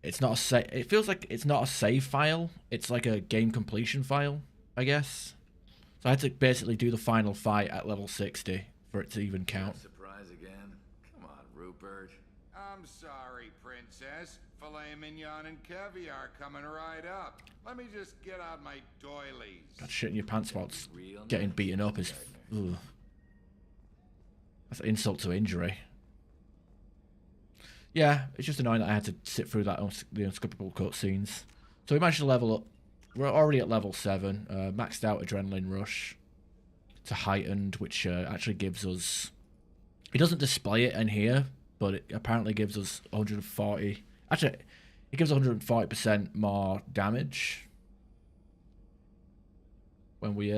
It's not a save... It feels like it's not a save file. It's like a game completion file, I guess. So I had to basically do the final fight at level 60 for it to even count. Surprise again? Come on, Rupert. I'm sorry, Princess. Filet mignon and caviar coming right up. Let me just get out my doilies. God, shitting your pants while it's getting beaten up is... Ugh. That's an insult to injury. Yeah, it's just annoying that I had to sit through that the unskippable cutscenes. So we managed to level up. We're already at level 7. Maxed out Adrenaline Rush to heightened, which actually gives us... It doesn't display it in here, but it apparently gives us 140... Actually, it gives 140% more damage when we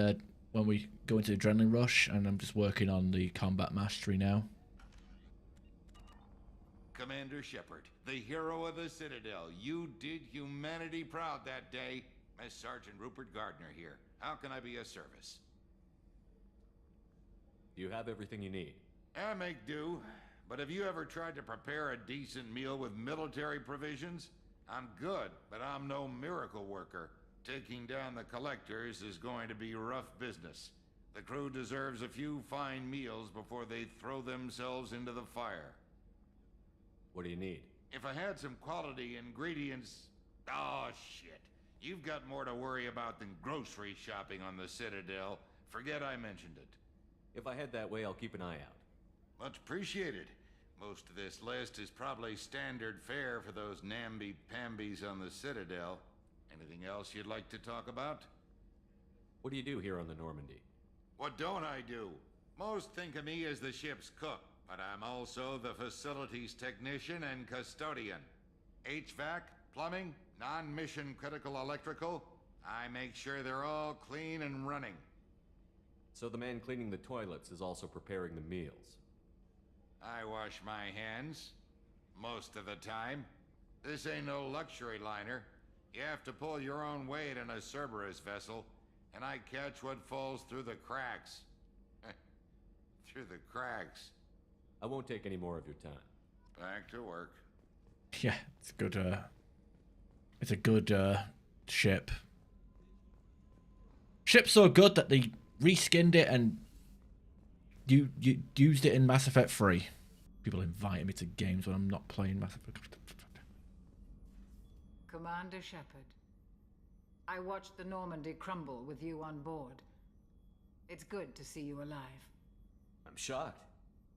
go into Adrenaline Rush, and I'm just working on the combat mastery now. Commander Shepard, the hero of the Citadel. You did humanity proud that day. Master Sergeant Rupert Gardner here. How can I be of service? You have everything you need. I make do. But have you ever tried to prepare a decent meal with military provisions? I'm good, but I'm no miracle worker. Taking down the collectors is going to be rough business. The crew deserves a few fine meals before they throw themselves into the fire. What do you need? If I had some quality ingredients... Oh, shit. You've got more to worry about than grocery shopping on the Citadel. Forget I mentioned it. If I head that way, I'll keep an eye out. Much appreciated. Most of this list is probably standard fare for those namby-pambies on the Citadel. Anything else you'd like to talk about? What do you do here on the Normandy? What don't I do? Most think of me as the ship's cook, but I'm also the facilities technician and custodian. HVAC, plumbing, non-mission critical electrical. I make sure they're all clean and running. So the man cleaning the toilets is also preparing the meals. I wash my hands. Most of the time. This ain't no luxury liner. You have to pull your own weight in a Cerberus vessel, and I catch what falls through the cracks. Through the cracks. I won't take any more of your time. Back to work. Yeah, it's good. It's a good ship. Ship's so good that they reskinned it and you used it in Mass Effect 3. People inviting me to games when I'm not playing Mass Effect. Commander Shepard, I watched the Normandy crumble with you on board. It's good to see you alive. I'm shocked.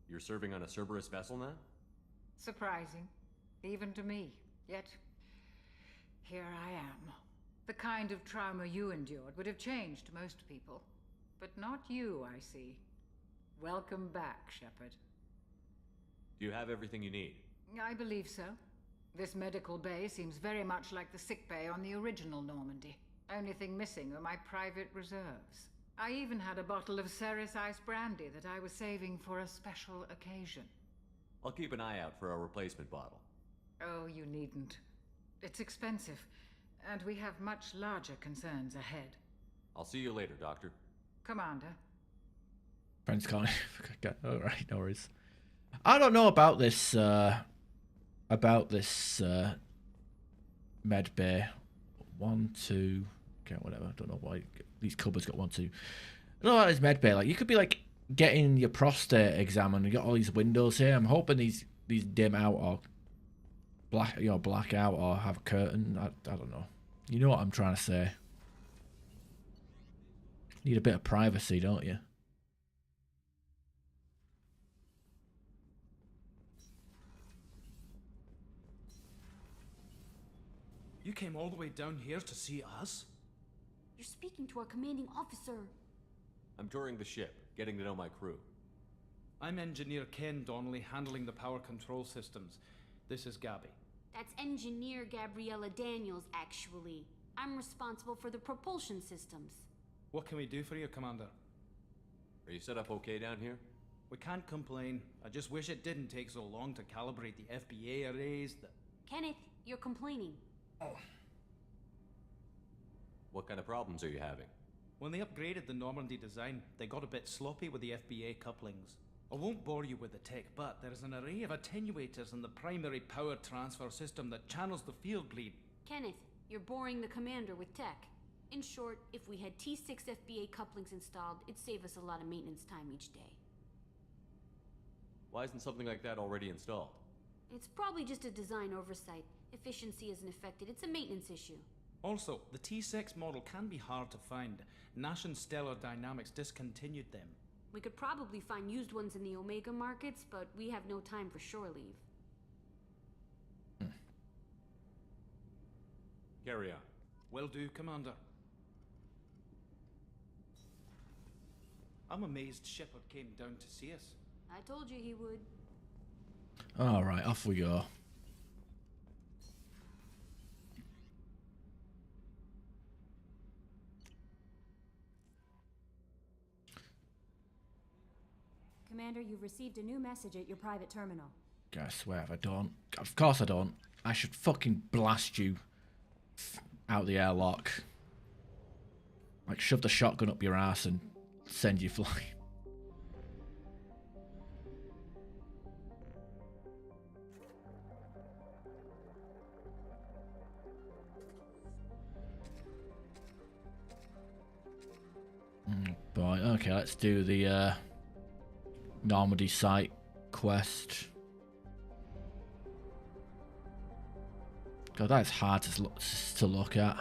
You're serving on a Cerberus vessel now? Surprising, even to me. Yet, here I am. The kind of trauma you endured would have changed most people. But not you, I see. Welcome back, Shepard. Do you have everything you need? I believe so. This medical bay seems very much like the sick bay on the original Normandy. Only thing missing are my private reserves. I even had a bottle of Ceres Ice brandy that I was saving for a special occasion. I'll keep an eye out for a replacement bottle. Oh, you needn't. It's expensive, and we have much larger concerns ahead. I'll see you later, Doctor. Commander. Friends calling. Alright, no worries. I don't know about this med bay. 1, 2. Okay, whatever. I don't know why these cupboards got 1, 2. I don't know about this med bay. Like, you could be like getting your prostate examined. You got all these windows here. I'm hoping these dim out or black out or have a curtain. I don't know. You know what I'm trying to say. Need a bit of privacy, don't you? You came all the way down here to see us? You're speaking to our commanding officer. I'm touring the ship, getting to know my crew. I'm Engineer Ken Donnelly, handling the power control systems. This is Gabby. That's Engineer Gabriella Daniels, actually. I'm responsible for the propulsion systems. What can we do for you, Commander? Are you set up okay down here? We can't complain. I just wish it didn't take so long to calibrate the FBA arrays. Kenneth, you're complaining. What kind of problems are you having? When they upgraded the Normandy design, they got a bit sloppy with the FBA couplings. I won't bore you with the tech, but there is an array of attenuators in the primary power transfer system that channels the field bleed. Kenneth, you're boring the commander with tech. In short, if we had T6 FBA couplings installed, it'd save us a lot of maintenance time each day. Why isn't something like that already installed? It's probably just a design oversight. Efficiency isn't affected. It's a maintenance issue. Also, the T6 model can be hard to find. Nash and Stellar Dynamics discontinued them. We could probably find used ones in the Omega markets, but we have no time for shore leave. Carry on. Will do, Commander. I'm amazed Shepard came down to see us. I told you he would. Alright, off we go. Commander, you've received a new message at your private terminal. I swear if I don't. Of course I don't. I should fucking blast you out the airlock. Like shove the shotgun up your ass and send you flying. Boy, okay, let's do the Normandy site quest. God, that's hard to look at.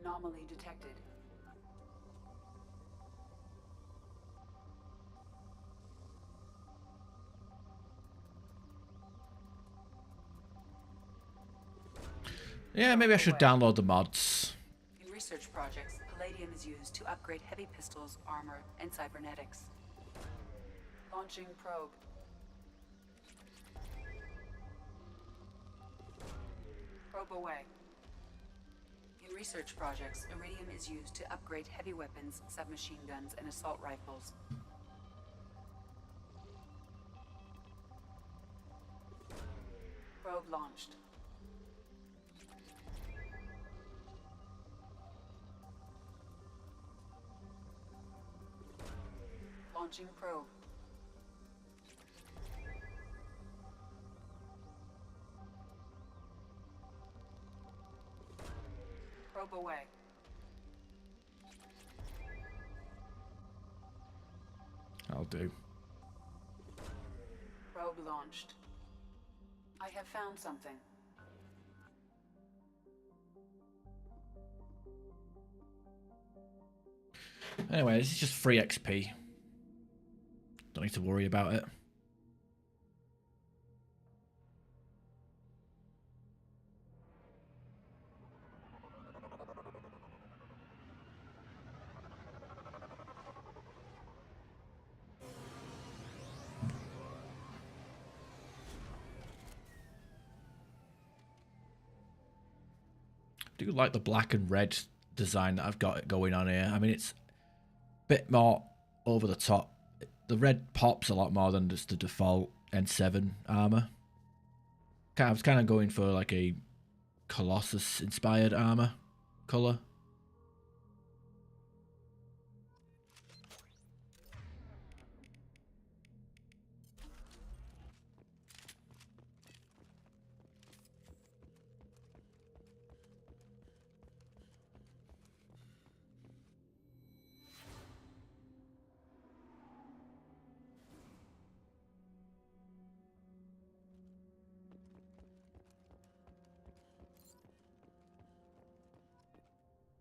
Anomaly detected. Yeah, maybe I should download the mods. In research projects, palladium is used to upgrade heavy pistols, armor, and cybernetics. Launching probe. Probe away. In research projects, iridium is used to upgrade heavy weapons, submachine guns, and assault rifles. Probe launched. Launching probe. Probe away. I'll do. Probe launched. I have found something. Anyway, this is just free XP. Don't need to worry about it. I do like the black and red design that I've got going on here. I mean, it's a bit more over the top. The red pops a lot more than just the default N7 armor. I was kind of going for like a Colossus inspired armor color.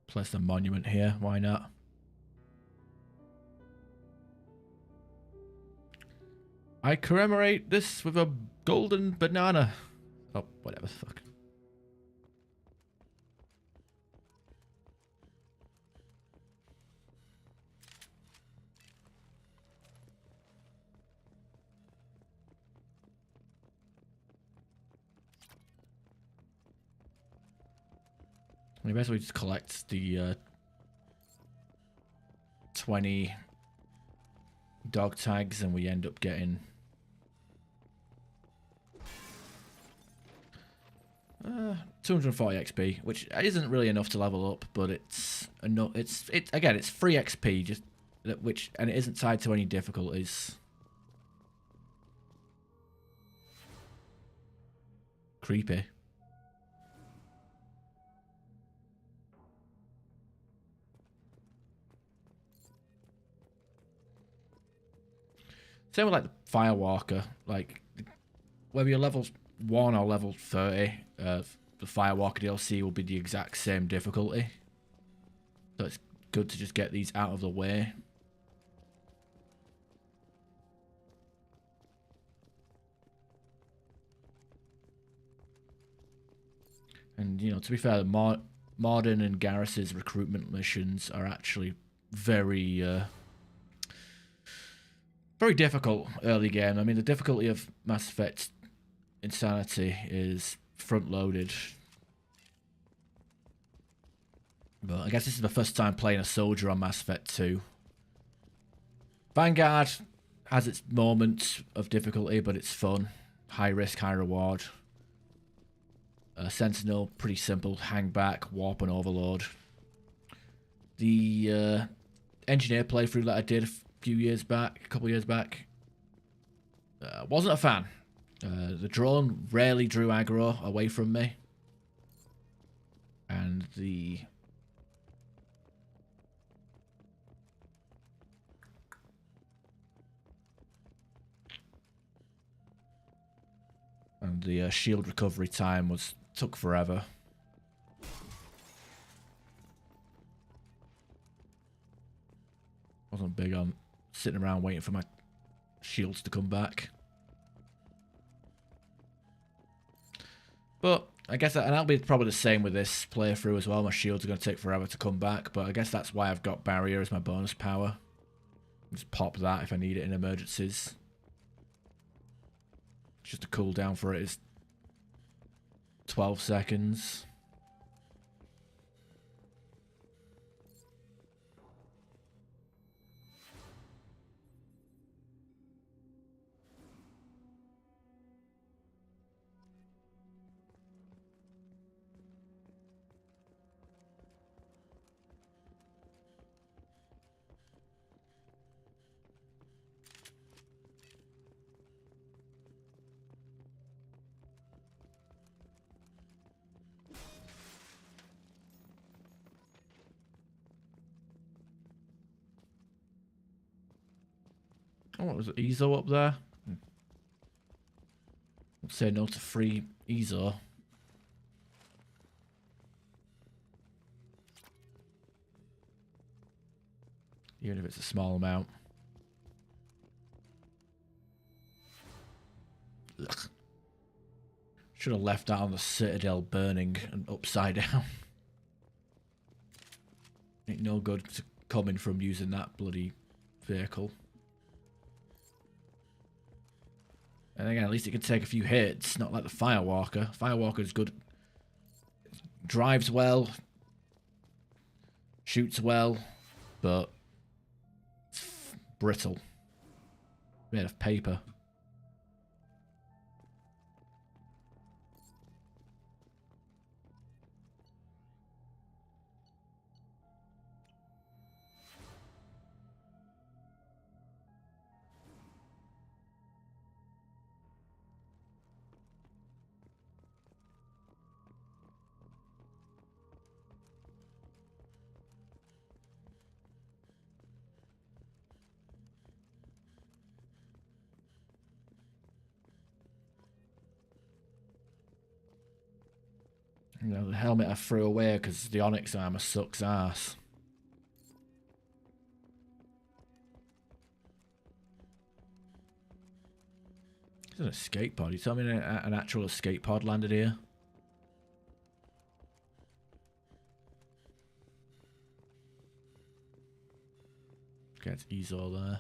Place the monument here, why not? I commemorate this with a golden banana. Oh, whatever, fuck. We basically just collect the 20 dog tags and we end up getting 240 XP, which isn't really enough to level up, but it's enough. It's again, it's free XP, just which, and it isn't tied to any difficulties. Creepy. Same with like the Firewalker, like whether you're level 1 or level 30, the Firewalker DLC will be the exact same difficulty. So it's good to just get these out of the way. And, you know, to be fair, Morden and Garrus's recruitment missions are actually very difficult early game. I mean, the difficulty of Mass Effect Insanity is front-loaded. But I guess this is the first time playing a soldier on Mass Effect 2. Vanguard has its moments of difficulty, but it's fun. High risk, high reward. Sentinel, pretty simple. Hang back, warp and overload. The engineer playthrough that I did a couple years back, wasn't a fan. The drone rarely drew aggro away from me. And the shield recovery time took forever. Wasn't big on sitting around waiting for my shields to come back. But I guess and that'll be probably the same with this playthrough as well. My shields are going to take forever to come back, but I guess that's why I've got barrier as my bonus power. Just pop that if I need it in emergencies. Just a cooldown for it is 12 seconds. Oh, what was it? Ezo up there? Say no to free Ezo. Even if it's a small amount. Ugh. Should have left that on the Citadel burning and upside down. Ain't no good coming from using that bloody vehicle. And again, at least it can take a few hits, not like the Firewalker. Firewalker's good. Drives well. Shoots well. But it's brittle. Made of paper. You know, the helmet I threw away because the Onyx armor sucks ass. It's an escape pod. You tell me an actual escape pod landed here? Okay, it's Ezo there.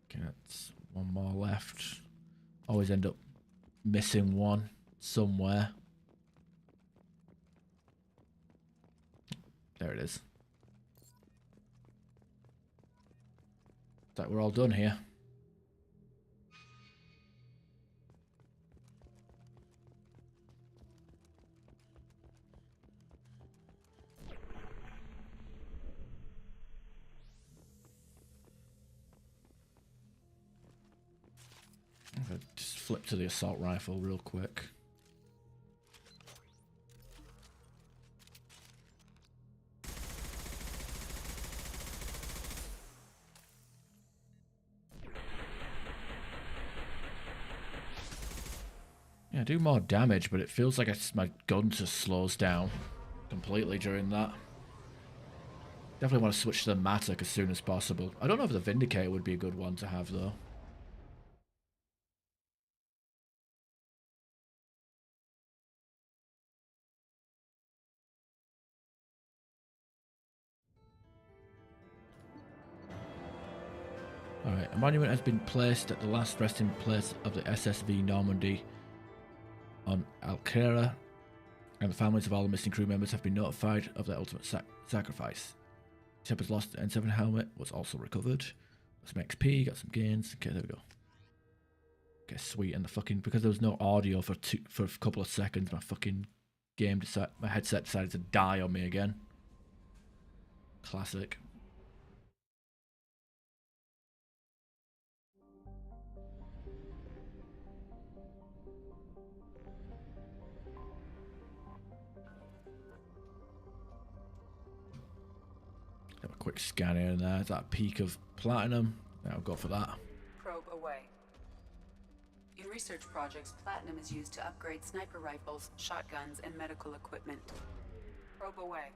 Okay, that's one more left. Always end up missing one somewhere. There it is. It's like we're all done here. I'll just flip to the assault rifle real quick. Yeah, I do more damage, but it feels like my gun just slows down completely during that. Definitely want to switch to the Matic as soon as possible. I don't know if the Vindicator would be a good one to have, though. Alright, a monument has been placed at the last resting place of the SSV Normandy on Alcera, and the families of all the missing crew members have been notified of their ultimate sacrifice. Shepard's lost N7 helmet was also recovered. Got some XP, got some gains. Okay, there we go. Okay, sweet. And the fucking, because there was no audio for a couple of seconds, my fucking my headset decided to die on me again. Classic. Have a quick scan here and there. Is that a peak of platinum? I'll go for that. Probe away. In research projects, platinum is used to upgrade sniper rifles, shotguns, and medical equipment. Probe away.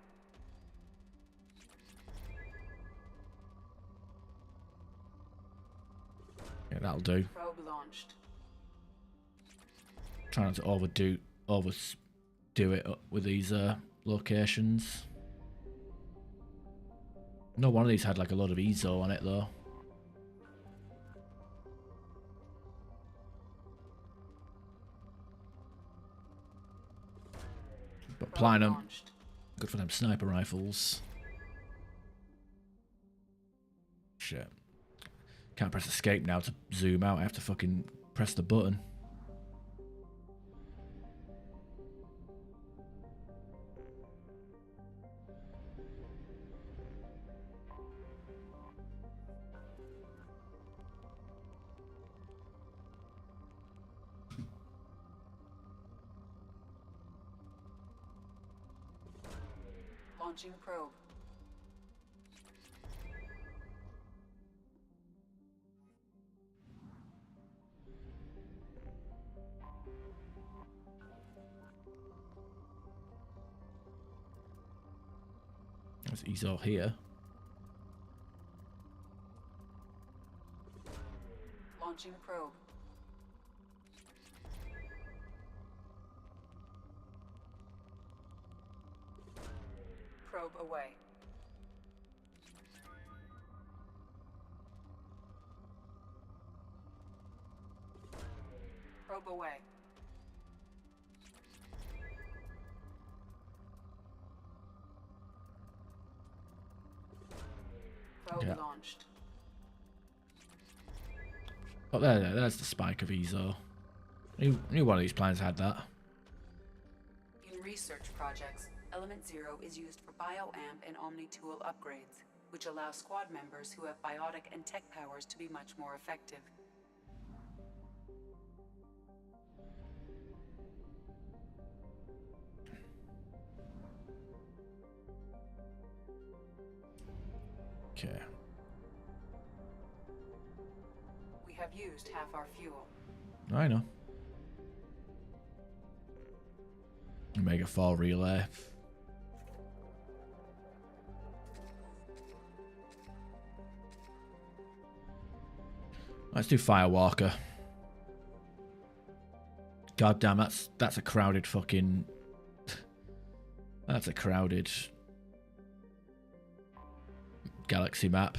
Yeah, that'll do. Probe launched. Try not to overdo it with these locations. No one of these had like a lot of EZO on it though. But applying them, good for them sniper rifles. Shit. Can't press escape now to zoom out. I have to fucking press the button. Launching probe. There's EZO here. Launching probe. Probe away. Probe away. Probe launched. Oh, there's the spike of EZO. Knew one of these planets had that. In research projects, Element Zero is used for bioamp and omni-tool upgrades, which allow squad members who have biotic and tech powers to be much more effective. Okay. We have used half our fuel. I know. Omega 4 relay. Let's do Firewalker. God damn, that's a crowded fucking. That's a crowded galaxy map.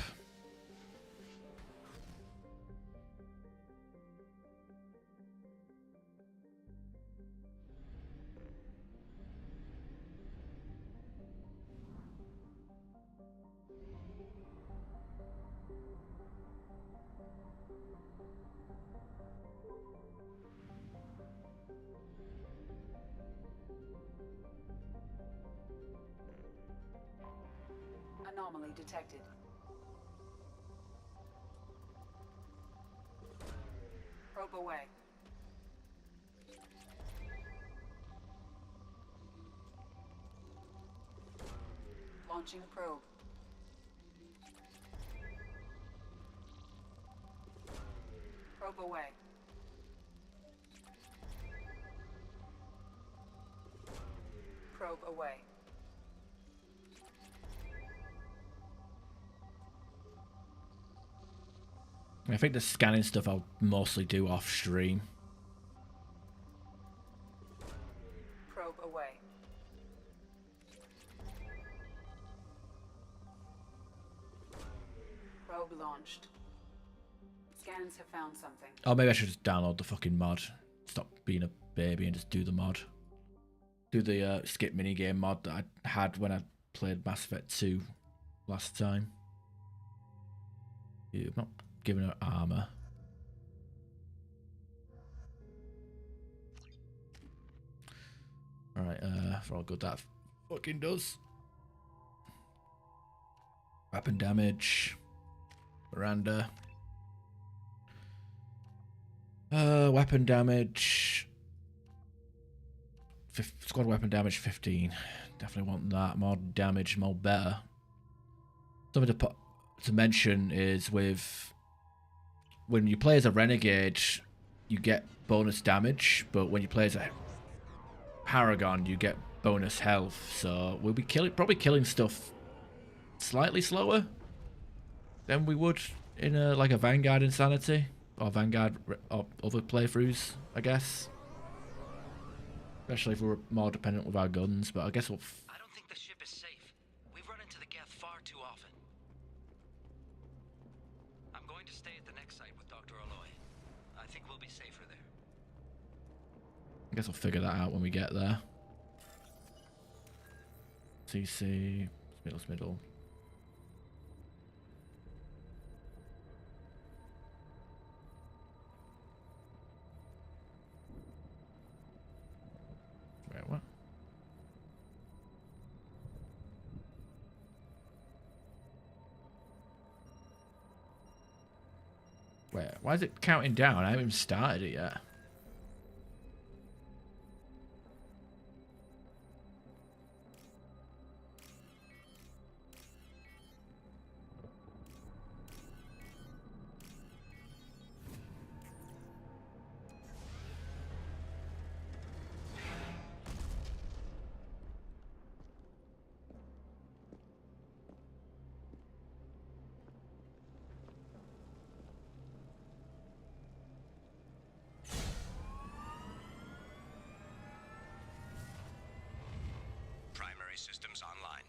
Anomaly detected. Probe away. Launching probe. Probe away. Probe away. I think the scanning stuff I'll mostly do off stream. Probe away. Probe launched. Scans have found something. Oh, maybe I should just download the fucking mod. Stop being a baby and just do the mod. Do the skip minigame mod that I had when I played Mass Effect 2 last time. Yeah, I'm not giving her armor. Alright, for all good that fucking does. Weapon damage. Miranda. Weapon damage. Squad weapon damage 15. Definitely want that. More damage, more better. Something to mention is when you play as a renegade, you get bonus damage, but when you play as a paragon, you get bonus health. So we'll be probably killing stuff slightly slower than we would in like a Vanguard Insanity. or Vanguard or other playthroughs, I guess. Especially if we're more dependent with our guns, but I guess we'll... I don't think the ship is safe. We've run into the Geth far too often. I'm going to stay at the next site with Dr. Aloy. I think we'll be safer there. I guess I'll figure that out when we get there. CC, middle. Wait, what? Wait, why is it counting down? I haven't even started it yet. Systems online.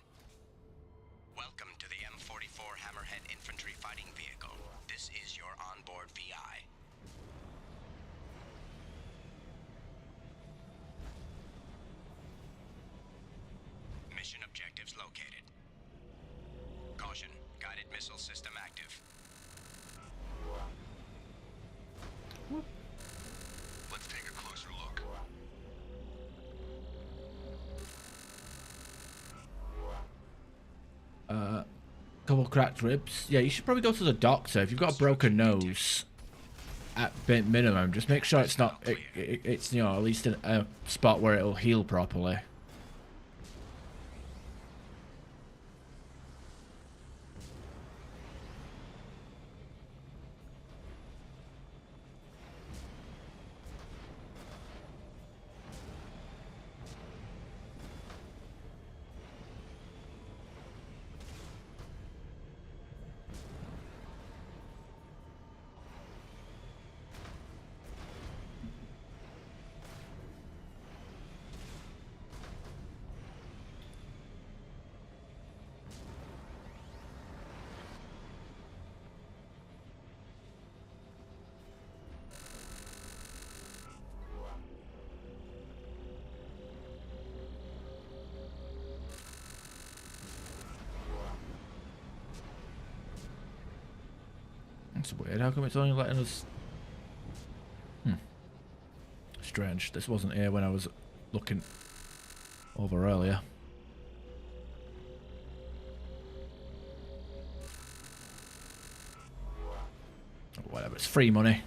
Welcome to the M44 Hammerhead Infantry Fighting Vehicle. This is your onboard VI. Mission objectives located. Caution, guided missile system active. Let's take a closer look. Couple cracked ribs. Yeah, you should probably go to the doctor if you've got a broken nose. At minimum, just make sure it's not. It's you know at least in a spot where it'll heal properly. That's weird. How come it's only letting us... Strange. This wasn't here when I was looking over earlier. Whatever, it's free money.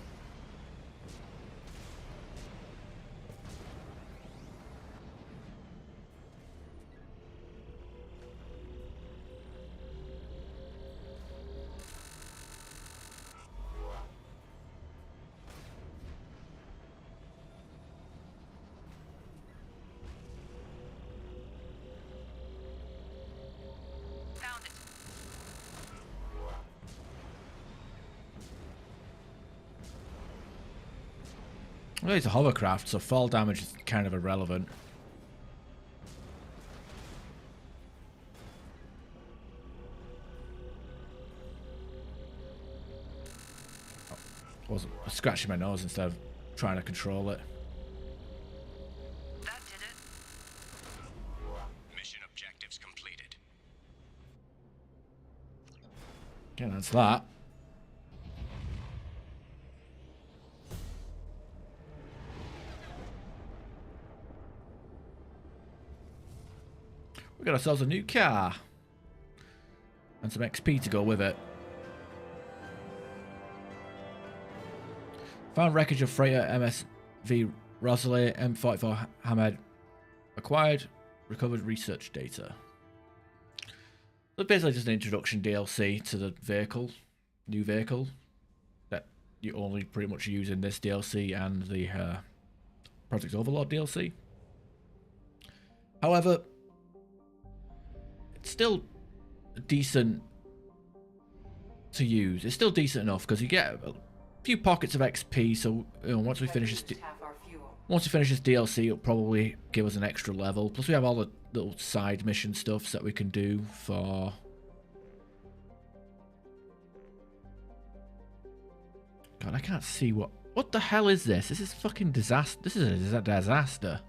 Well, it's a hovercraft, so fall damage is kind of irrelevant. I wasn't scratching my nose instead of trying to control it. That did it. Mission objectives completed. Yeah, that's that. We got ourselves a new car. And some XP to go with it. Found wreckage of freighter MSV Rosalie M44 Hammerhead. Acquired, recovered research data. So basically just an introduction DLC to the vehicle. New vehicle. That you only pretty much use in this DLC and the Project Overlord DLC. However, it's still decent to use. It's still decent enough because you get few pockets of XP. So once we finish this, DLC, it'll probably give us an extra level. Plus, we have all the little side mission stuffs that we can do for. God, I can't see what. What the hell is this? This is fucking disaster. This is a disaster.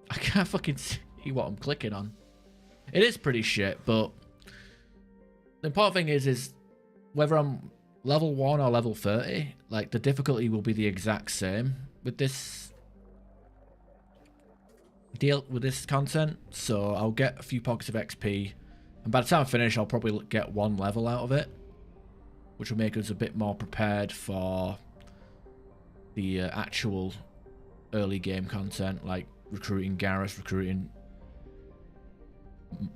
I can't fucking see what I'm clicking on. It is pretty shit, but the important thing is whether I'm level 1 or level 30, like the difficulty will be the exact same with this content. So I'll get a few pockets of XP, and by the time I finish, I'll probably get 1 level out of it, which will make us a bit more prepared for the actual early game content, like recruiting Garrus, recruiting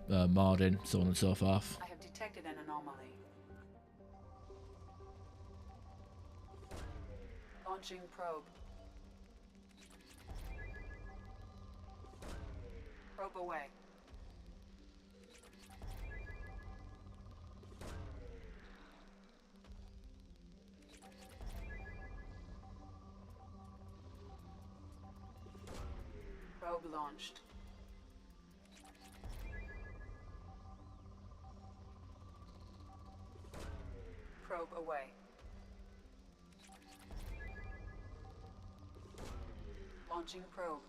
Mardin, so on and so forth. I have detected an anomaly. Launching probe. Probe away. Probe launched. Probe away. Launching probe.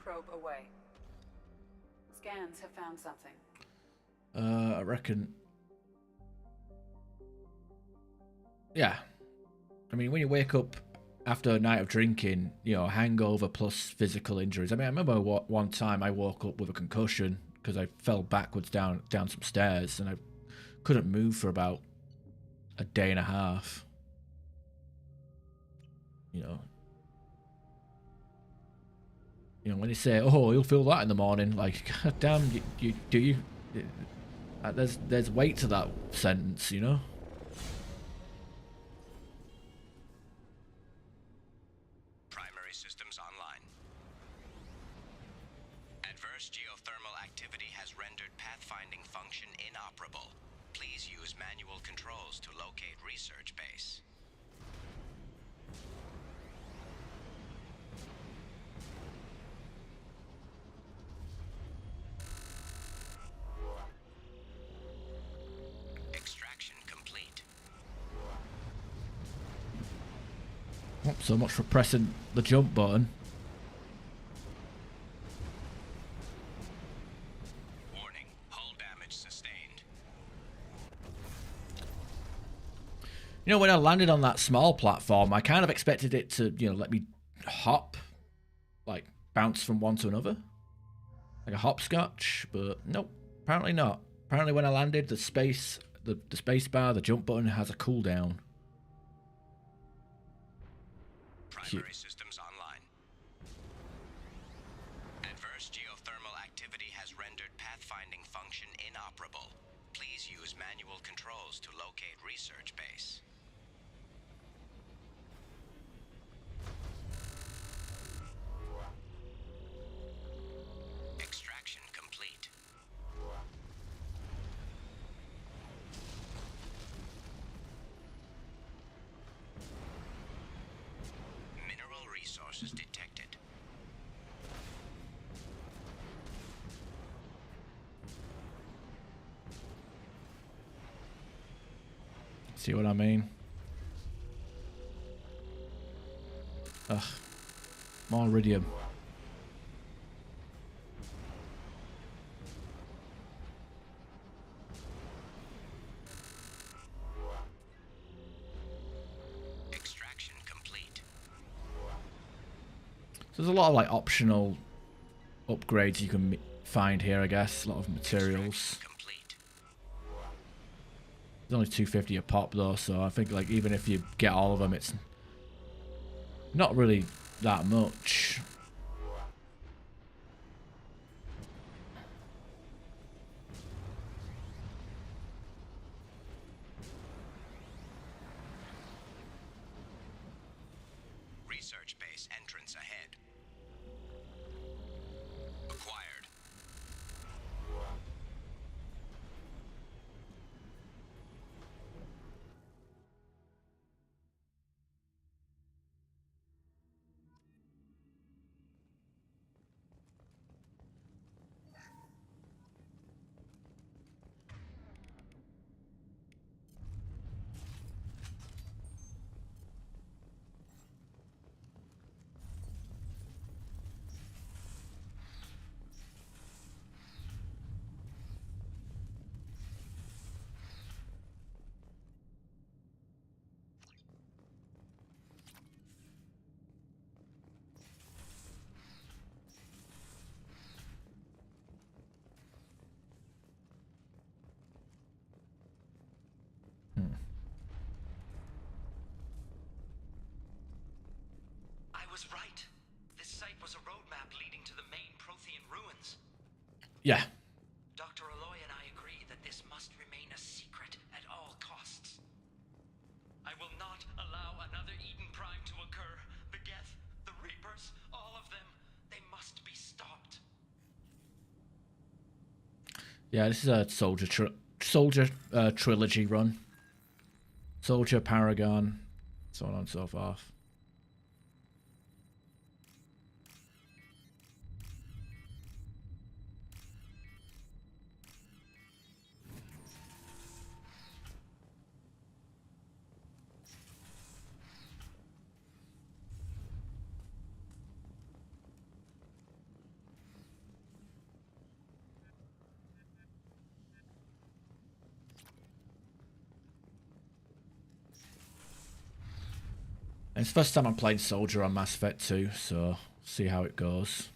Probe away. Scans have found something. I reckon. Yeah. I mean, when you wake up after a night of drinking, you know, hangover plus physical injuries. I mean, I remember one time I woke up with a concussion because I fell backwards down some stairs and I couldn't move for about a day and a half. You know, when they say, "Oh, you'll feel that in the morning," like, God damn, you do you? There's weight to that sentence, you know. Primary systems online. Adverse geothermal activity has rendered pathfinding function inoperable. Please use manual controls to locate research base. Not so much for pressing the jump button. Warning, hull damage sustained. You know, when I landed on that small platform, I kind of expected it to, you know, let me hop, like bounce from one to another, like a hopscotch, but nope, apparently not. Apparently when I landed, the space bar, the jump button has a cooldown. Primary systems online. Adverse geothermal activity has rendered pathfinding function inoperable. Please use manual controls to locate research base. Extraction complete. Mineral resources detected. See what I mean? Ugh. More iridium. Extraction complete. So there's a lot of like optional upgrades you can find here, I guess. A lot of materials. It's only $250 a pop though, so I think like even if you get all of them, it's not really that much. base entrance ahead. Acquired. I was right. This site was a roadmap leading to the main Prothean ruins. Yeah. Dr. Aloy and I agree that this must remain a secret at all costs. I will not allow another Eden Prime to occur. The Geth, the Reapers, all of them, they must be stopped. Yeah, this is a soldier trilogy run. Soldier, Paragon, so on and so forth. And it's the first time I'm playing Soldier on Mass Effect 2, so see how it goes.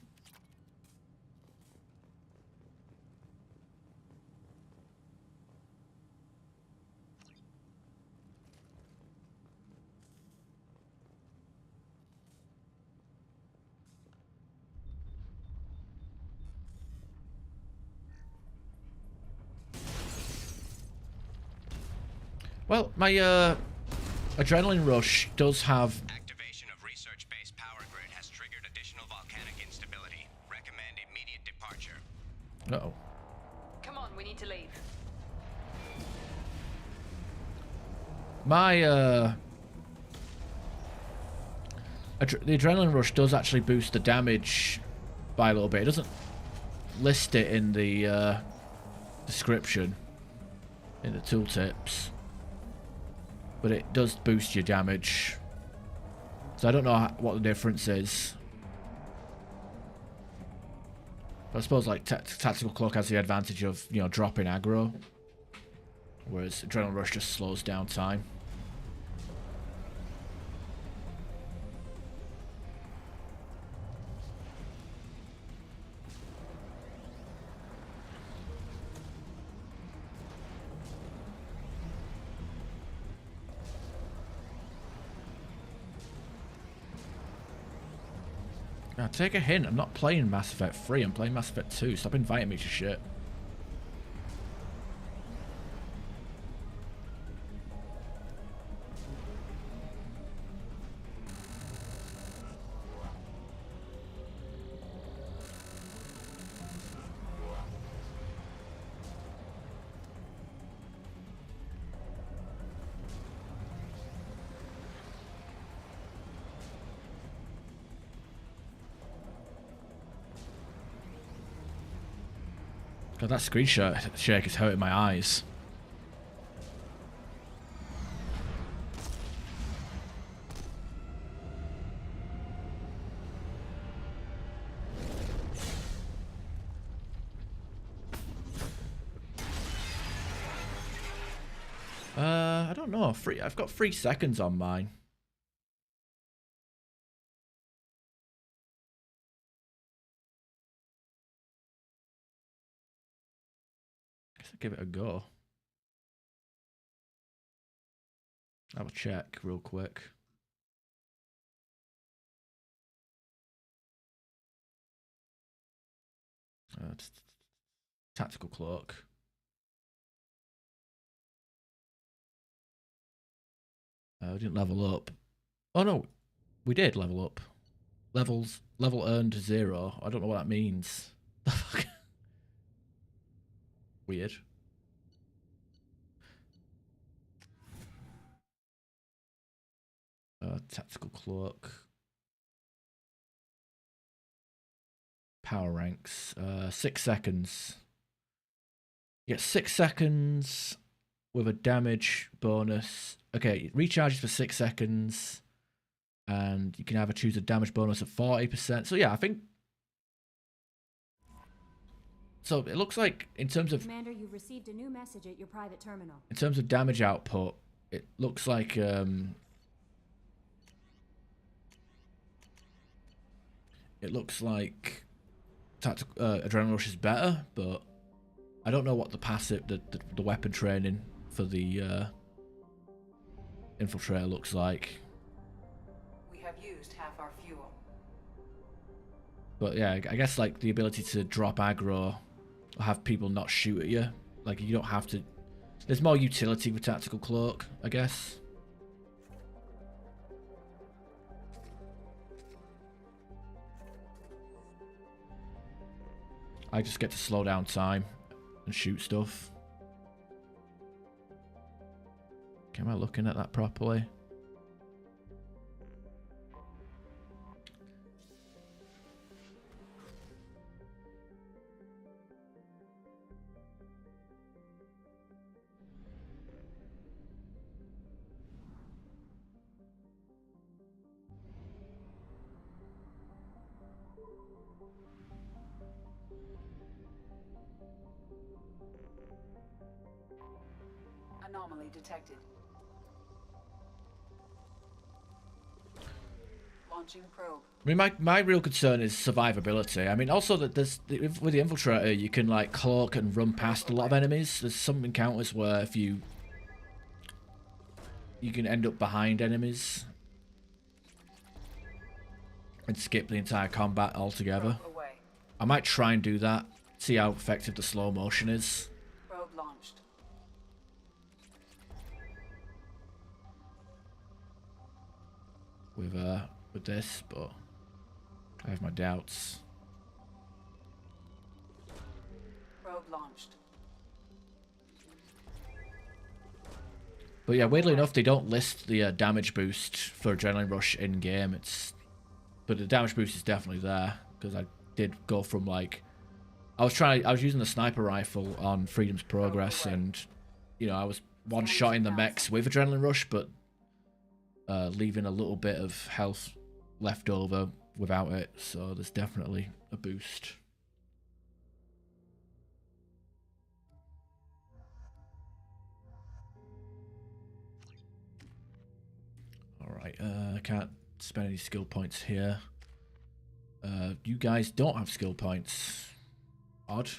Well, my adrenaline rush does have... Activation of research-based power grid has triggered additional volcanic instability. Recommend immediate departure. Uh-oh. Come on, we need to leave. My, the adrenaline rush does actually boost the damage by a little bit. It doesn't list it in the description, in the tooltips. But it does boost your damage. So I don't know what the difference is. But I suppose like Tactical Cloak has the advantage of, you know, dropping aggro. Whereas Adrenaline Rush just slows down time. Now take a hint, I'm not playing Mass Effect 3, I'm playing Mass Effect 2. Stop inviting me to shit. God, that screenshot shake is hurting my eyes. I don't know. I've got 3 seconds on mine. Give it a go. Have a check real quick. Tactical Cloak. We didn't level up. Oh no, we did level up. Level earned 0. I don't know what that means. The fuck? Weird. Tactical cloak. Power ranks. 6 seconds. You get 6 seconds with a damage bonus. Okay, it recharges for 6 seconds. And you can either choose a damage bonus of 40%. So yeah, I think... So it looks like in terms of... Commander, you've received a new message at your private terminal. In terms of damage output, it looks like... It looks like Adrenaline Rush is better, but I don't know what the passive, the weapon training for the Infiltrator looks like. We have used half our fuel. But yeah, I guess like the ability to drop aggro or have people not shoot at you. Like you don't have to... There's more utility with Tactical Cloak, I guess. I just get to slow down time and shoot stuff. Okay, am I looking at that properly? Anomaly detected. Launching probe. I mean, my real concern is survivability. I mean, also that there's with the Infiltrator, you can like cloak and run past a lot of enemies. There's some encounters where if you can end up behind enemies and skip the entire combat altogether. I might try and do that. See how effective the slow motion is. Probe launched. With this, but I have my doubts. Probe launched. But yeah, weirdly enough, they don't list the damage boost for Adrenaline Rush in game. But the damage boost is definitely there because I did go from like I was using the sniper rifle on Freedom's Progress, and you know I was one-shotting the mechs with Adrenaline Rush, but leaving a little bit of health left over without it, so there's definitely a boost. Alright, I can't spend any skill points here. You guys don't have skill points. Odd.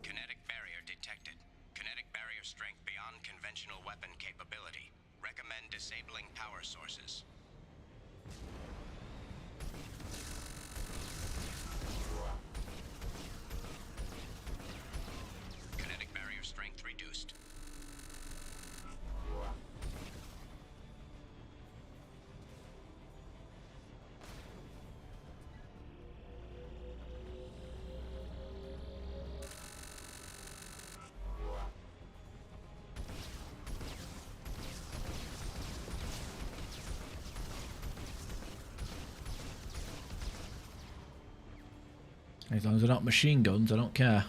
Kinetic barrier detected. Kinetic barrier strength beyond conventional weapon capability. Recommend disabling power sources. Kinetic barrier strength reduced. As long as they're not machine guns, I don't care.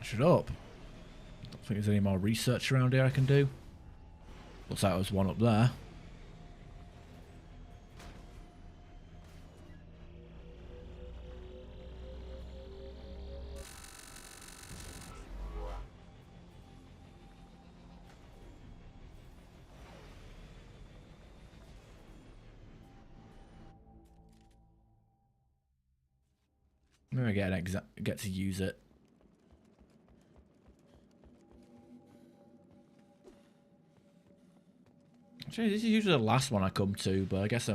Shut up. Don't think there's any more research around here I can do. Looks like there's one up there. Maybe I get to use it. Actually, this is usually the last one I come to, but I guess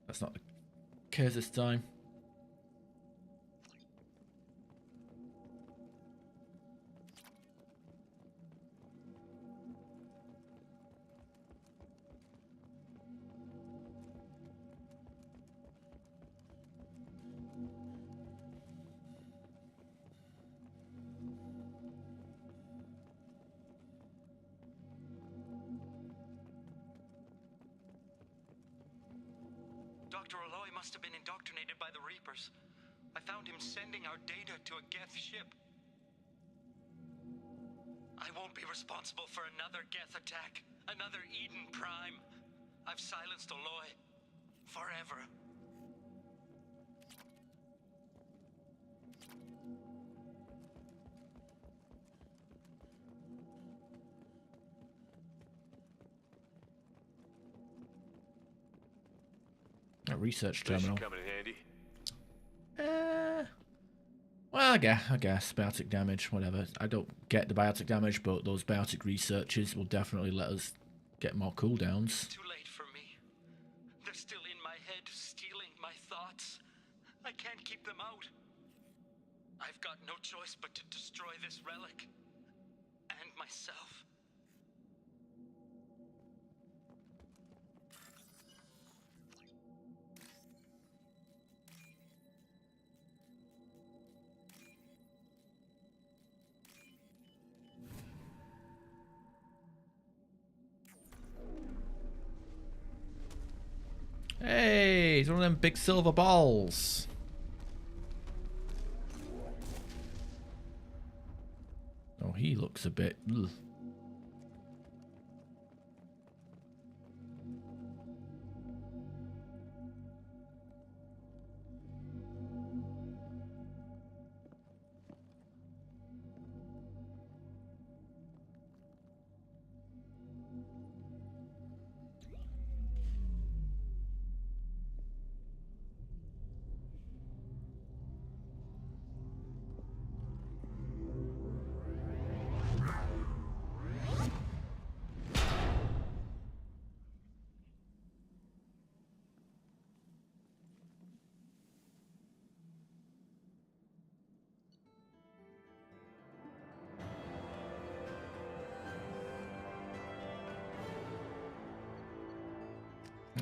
that's not the case this time. Dr. Aloy must have been indoctrinated by the Reapers. I found him sending our data to a Geth ship. I won't be responsible for another Geth attack, another Eden Prime. I've silenced Aloy. Forever. A research terminal. This should come in handy. Well, I guess biotic damage, whatever. I don't get the biotic damage, but those biotic researches will definitely let us get more cooldowns. Too late for me. They're still in my head, stealing my thoughts. I can't keep them out. I've got no choice but to destroy this relic. And myself. Hey, it's one of them big silver balls. Oh, he looks a bit... Ugh.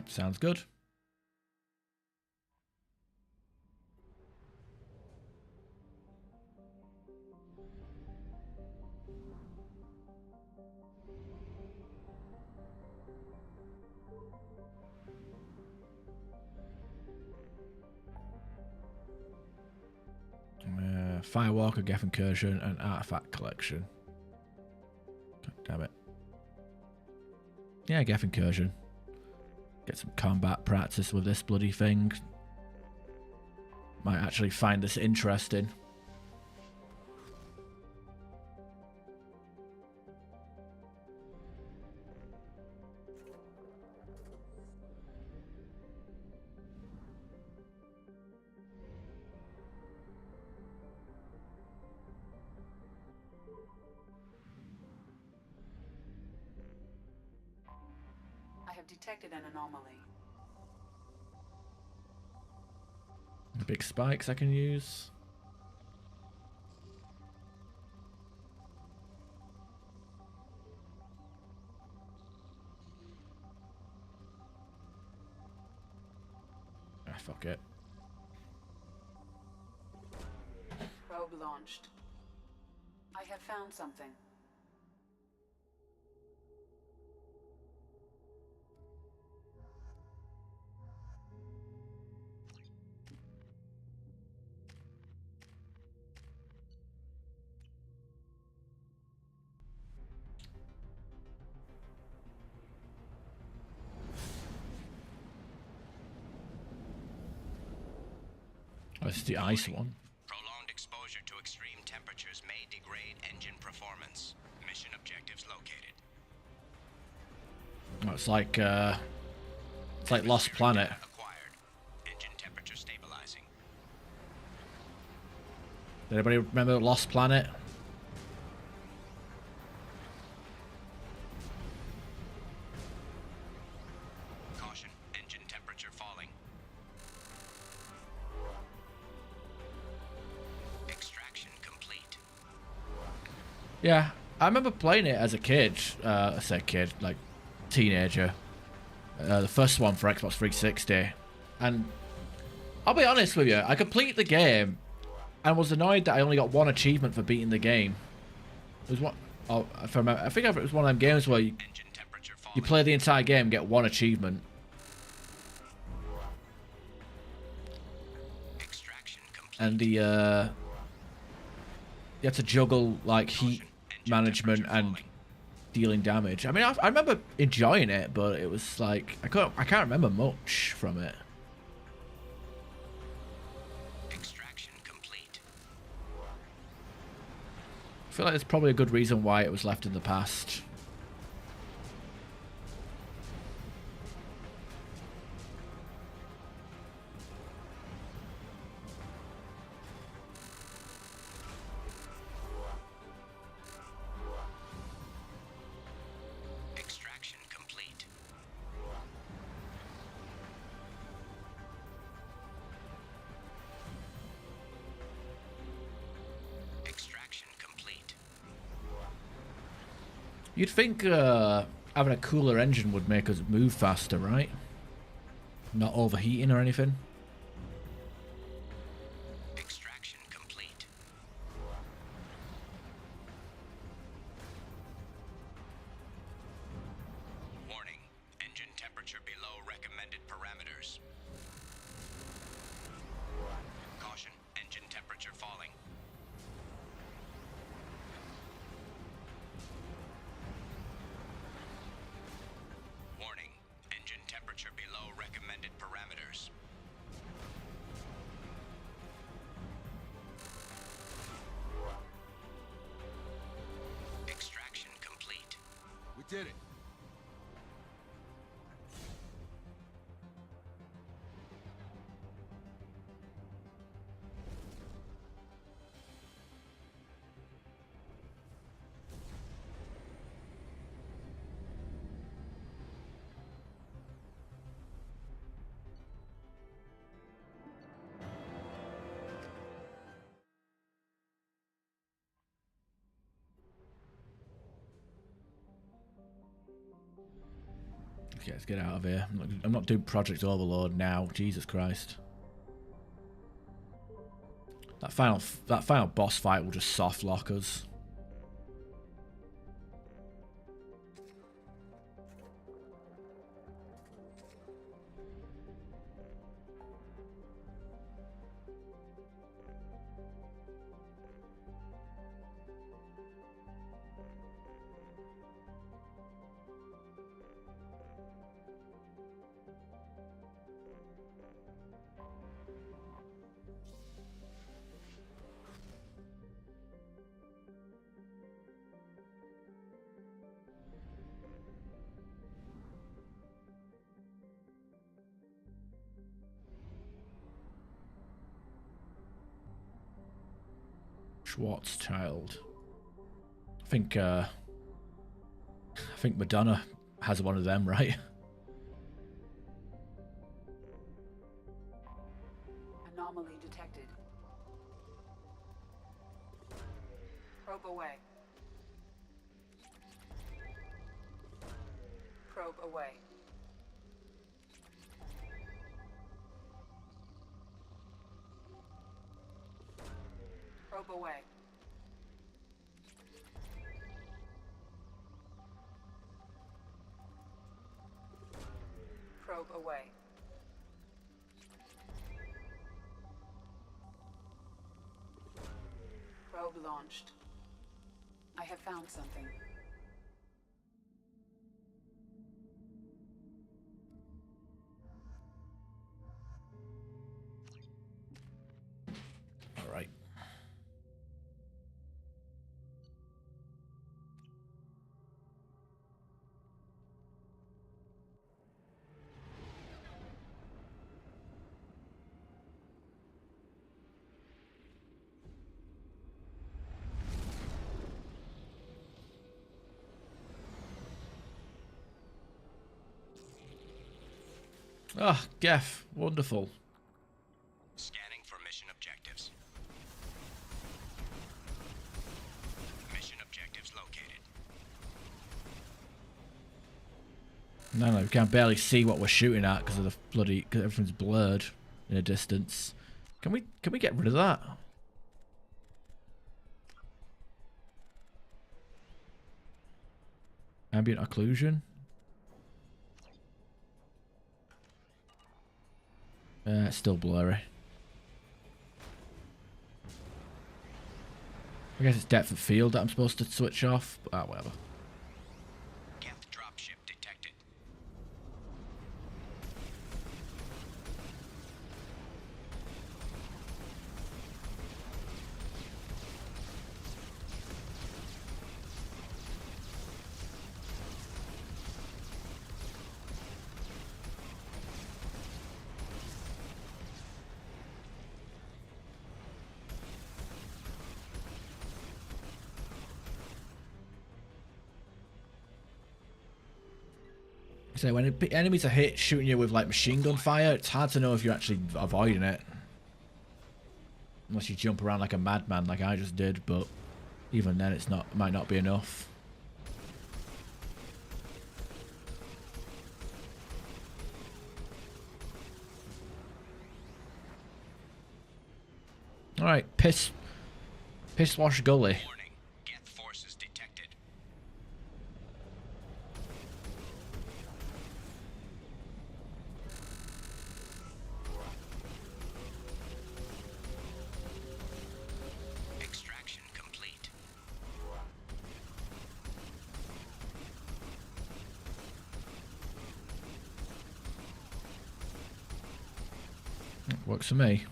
Sounds good. Firewalker, Geth Incursion, and Artifact Collection. God damn it. Yeah, Geth Incursion. Get some combat practice with this bloody thing. Might actually find this interesting. I have detected an anomaly. Big spikes I can use. Ah, fuck it. Probe launched. I have found something. Oh, it's the ice one. Prolonged exposure to extreme temperatures may degrade engine performance. Mission objectives located. Oh, it's like Lost Planet. Acquired. Engine temperature stabilizing. Anybody remember Lost Planet? Caution, engine temperature falling. Extraction complete. Yeah, I remember playing it as a kid. I say kid, like teenager. The first one for Xbox 360, and I'll be honest with you, I completed the game and was annoyed that I only got one achievement for beating the game. It was one. Oh, if I remember, I think it was one of them games where you play the entire game and get one achievement. And the you have to juggle like heat management and dealing damage. I mean, I remember enjoying it, but it was like I can't remember much from it. Extraction complete. I feel like there's probably a good reason why it was left in the past. Extraction complete. Extraction complete. You'd think having a cooler engine would make us move faster, right? Not overheating or anything. Extraction complete. Warning, engine temperature below recommended parameters. Caution, engine temperature falling. Warning, engine temperature below recommended parameters. Extraction complete. We did it. Okay, let's get out of here. I'm not doing Project Overload now. Jesus Christ. That final boss fight will just soft lock us. Schwarzschild. I think Madonna has one of them, right? Anomaly detected. Probe away. Probe away. Probe away. Probe away. Probe launched. I have found something. Ah, Geth. Wonderful. Scanning for mission objectives. Mission objectives located. No, we can barely see what we're shooting at because of the bloody... Cause everything's blurred in a distance. Can we get rid of that? Ambient occlusion. It's still blurry. I guess it's depth of field that I'm supposed to switch off. But, whatever. Geth dropship detected. So when enemies are hit shooting you with like machine gun fire, it's hard to know if you're actually avoiding it. Unless you jump around like a madman like I just did, but even then it might not be enough. Alright, Piss Wash Gully. Warning. Geth forces detected. Extraction complete. Works for me.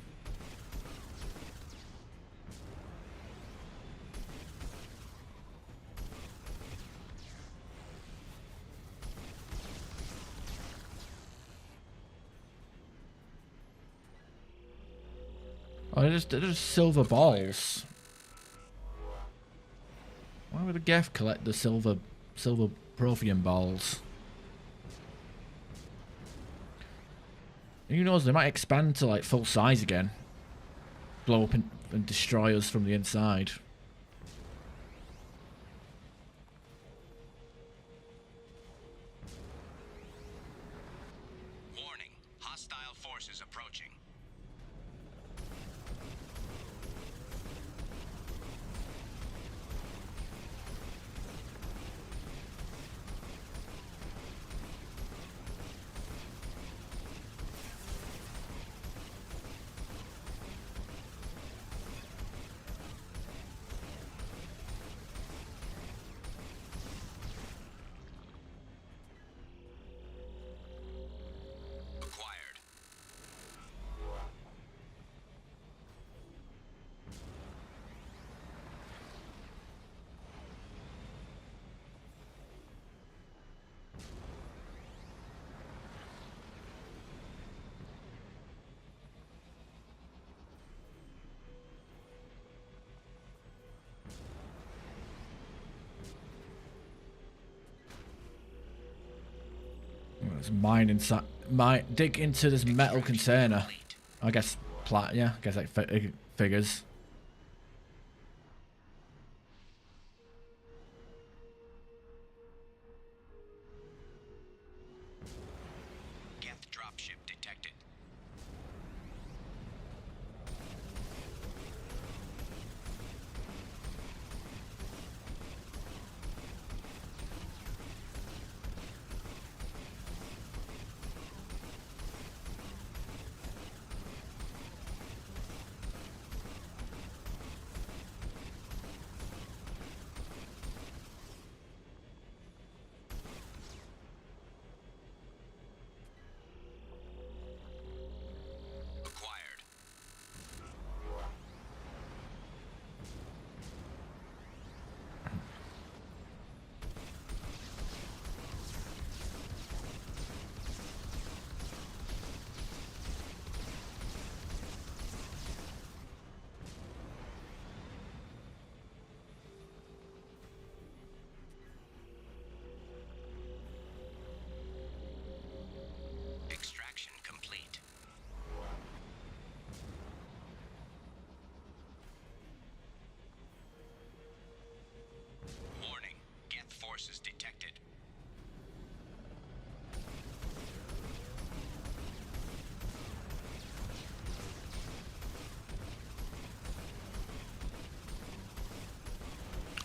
Oh, they're just silver balls. Why would the Geth collect the silver Prothean balls? Who knows, they might expand to like full size again. Blow up and destroy us from the inside. Warning. Hostile forces approaching. Acquired. Let's mine inside. Dig into this metal container. I guess yeah. I guess that figures. Geth dropship detected.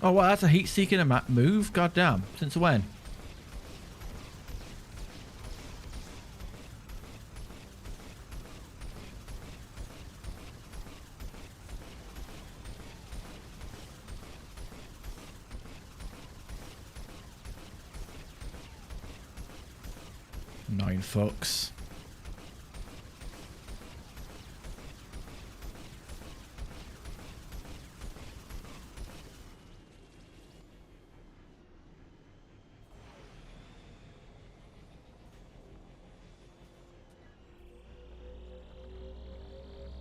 Oh, well, that's a heat-seeking move? God damn. Since when? Annoying fucks.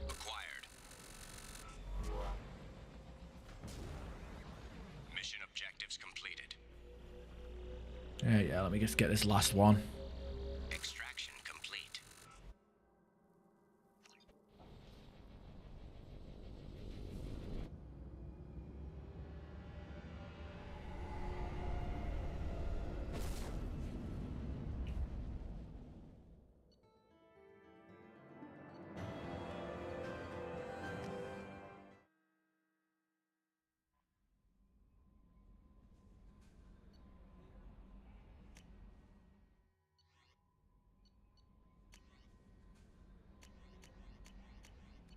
Acquired. Mission objectives completed. Yeah, let me just get this last one. Extraction complete.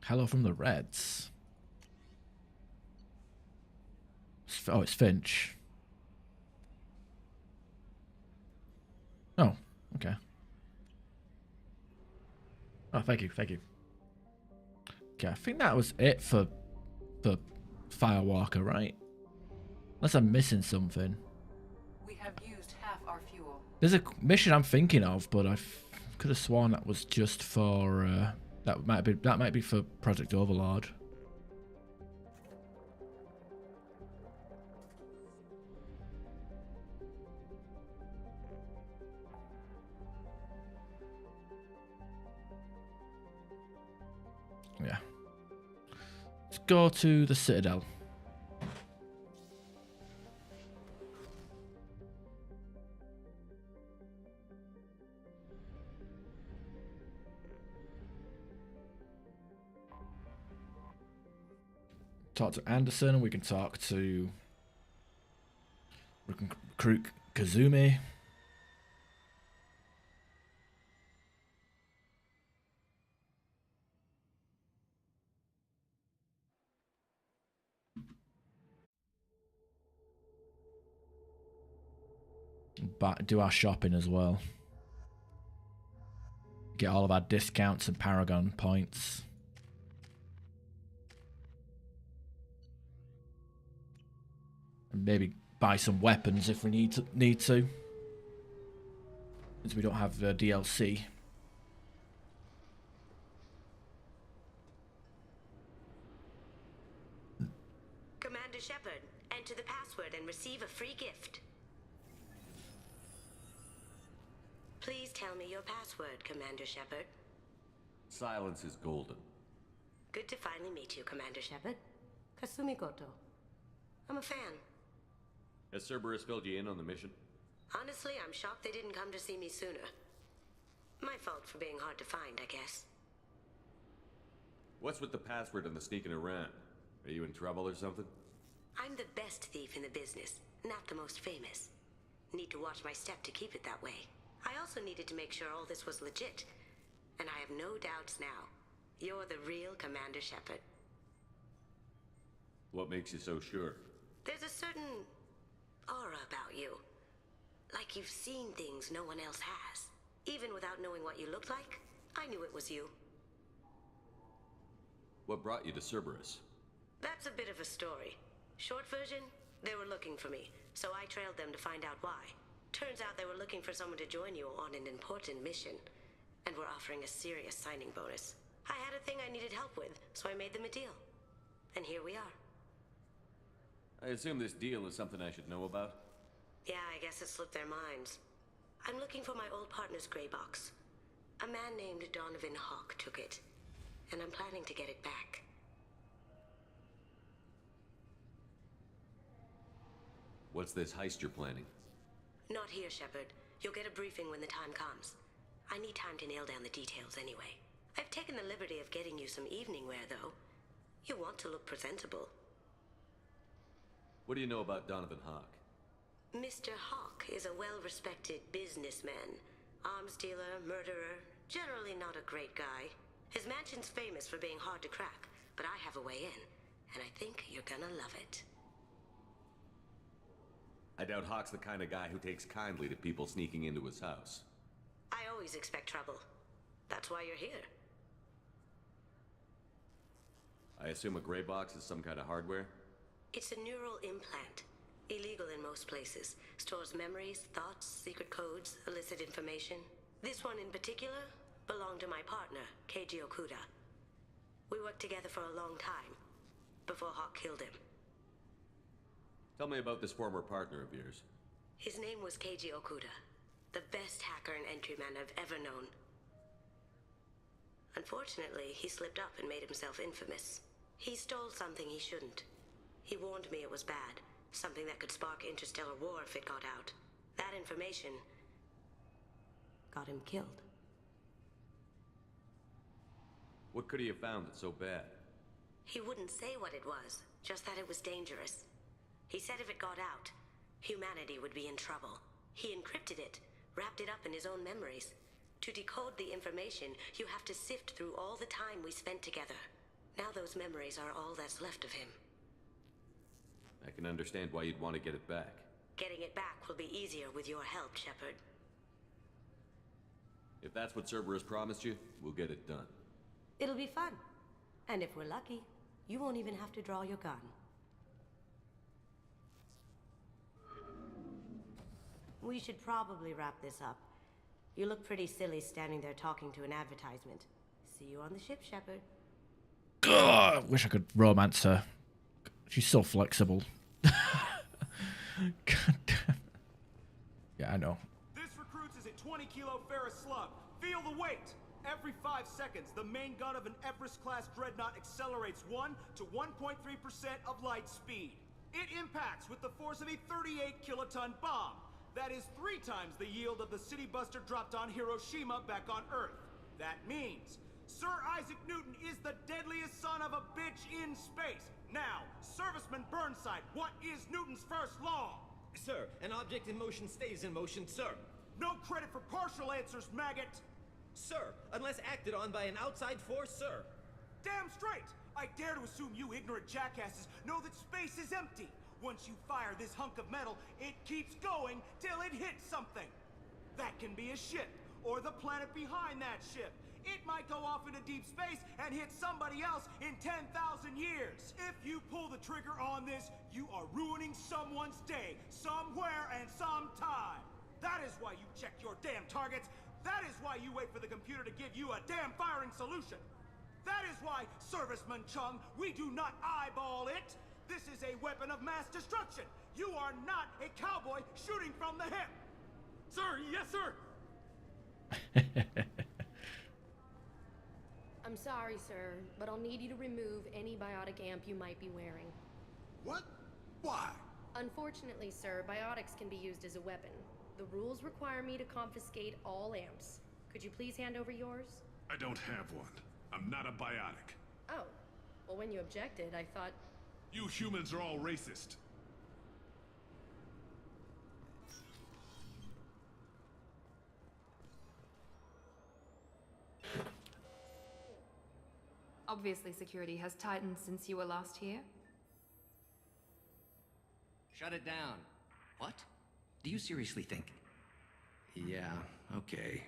Hello from the Reds. Oh, it's Finch. Oh, okay. Oh, thank you. Okay, I think that was it for Firewalker, right? Unless I'm missing something. We have used half our fuel. There's a mission I'm thinking of, but I could have sworn that was just for that might be for Project Overlord. Yeah. Let's go to the Citadel. Talk to Anderson, and we can talk to recruit Kazumi. But do our shopping as well. Get all of our discounts and Paragon points. And maybe buy some weapons if we need to. Since we don't have DLC. Commander Shepard, enter the password and receive a free gift. Please tell me your password, Commander Shepard. Silence is golden. Good to finally meet you, Commander Shepard. Kasumi Goto. I'm a fan. Has Cerberus filled you in on the mission? Honestly, I'm shocked they didn't come to see me sooner. My fault for being hard to find, I guess. What's with the password and the sneaking around? Are you in trouble or something? I'm the best thief in the business, not the most famous. Need to watch my step to keep it that way. I also needed to make sure all this was legit. And I have no doubts now. You're the real Commander Shepard. What makes you so sure? There's a certain aura about you. Like you've seen things no one else has. Even without knowing what you looked like, I knew it was you. What brought you to Cerberus? That's a bit of a story. Short version, they were looking for me, so I trailed them to find out why. Turns out they were looking for someone to join you on an important mission, and were offering a serious signing bonus. I had a thing I needed help with, so I made them a deal. And here we are. I assume this deal is something I should know about? Yeah, I guess it slipped their minds. I'm looking for my old partner's gray box. A man named Donovan Hawk took it, and I'm planning to get it back. What's this heist you're planning? Not here, Shepard. You'll get a briefing when the time comes. I need time to nail down the details anyway. I've taken the liberty of getting you some evening wear, though. You want to look presentable. What do you know about Donovan Hawk? Mr. Hawk is a well-respected businessman. Arms dealer, murderer, generally not a great guy. His mansion's famous for being hard to crack, but I have a way in, and I think you're gonna love it. I doubt Hawk's the kind of guy who takes kindly to people sneaking into his house. I always expect trouble. That's why you're here. I assume a gray box is some kind of hardware? It's a neural implant. Illegal in most places. Stores memories, thoughts, secret codes, illicit information. This one in particular belonged to my partner, Keiji Okuda. We worked together for a long time, before Hawk killed him. Tell me about this former partner of yours. His name was Keiji Okuda, the best hacker and entryman I've ever known. Unfortunately, he slipped up and made himself infamous. He stole something he shouldn't. He warned me it was bad, something that could spark interstellar war if it got out. That information got him killed. What could he have found that's so bad? He wouldn't say what it was, just that it was dangerous. He said if it got out, humanity would be in trouble. He encrypted it, wrapped it up in his own memories. To decode the information, you have to sift through all the time we spent together. Now those memories are all that's left of him. I can understand why you'd want to get it back. Getting it back will be easier with your help, Shepard. If that's what Cerberus promised you, we'll get it done. It'll be fun. And if we're lucky, you won't even have to draw your gun. We should probably wrap this up. You look pretty silly standing there talking to an advertisement. See you on the ship, Shepard. God, I wish I could romance her. She's so flexible. God damn. Yeah, I know. This recruits is a 20-kilo ferrous slug. Feel the weight. Every 5 seconds, the main gun of an Everest-class dreadnought accelerates 1 to 1.3% of light speed. It impacts with the force of a 38-kiloton bomb. That is 3 times the yield of the city buster dropped on Hiroshima back on Earth. That means Sir Isaac Newton is the deadliest son of a bitch in space. Now, Serviceman Burnside, what is Newton's first law? Sir, an object in motion stays in motion, sir. No credit for partial answers, maggot! Sir, unless acted on by an outside force, sir. Damn straight! I dare to assume you ignorant jackasses know that space is empty. Once you fire this hunk of metal, it keeps going till it hits something. That can be a ship, or the planet behind that ship. It might go off into deep space and hit somebody else in 10,000 years. If you pull the trigger on this, you are ruining someone's day, somewhere and sometime. That is why you check your damn targets. That is why you wait for the computer to give you a damn firing solution. That is why, Serviceman Chung, we do not eyeball it. This is a weapon of mass destruction. You are not a cowboy shooting from the hip. Sir, yes, sir. I'm sorry, sir, but I'll need you to remove any biotic amp you might be wearing. What? Why? Unfortunately, sir, biotics can be used as a weapon. The rules require me to confiscate all amps. Could you please hand over yours? I don't have one. I'm not a biotic. Oh. Well, when you objected, I thought... You humans are all racist. Obviously, security has tightened since you were last here. Shut it down. What? Do you seriously think? Yeah, okay.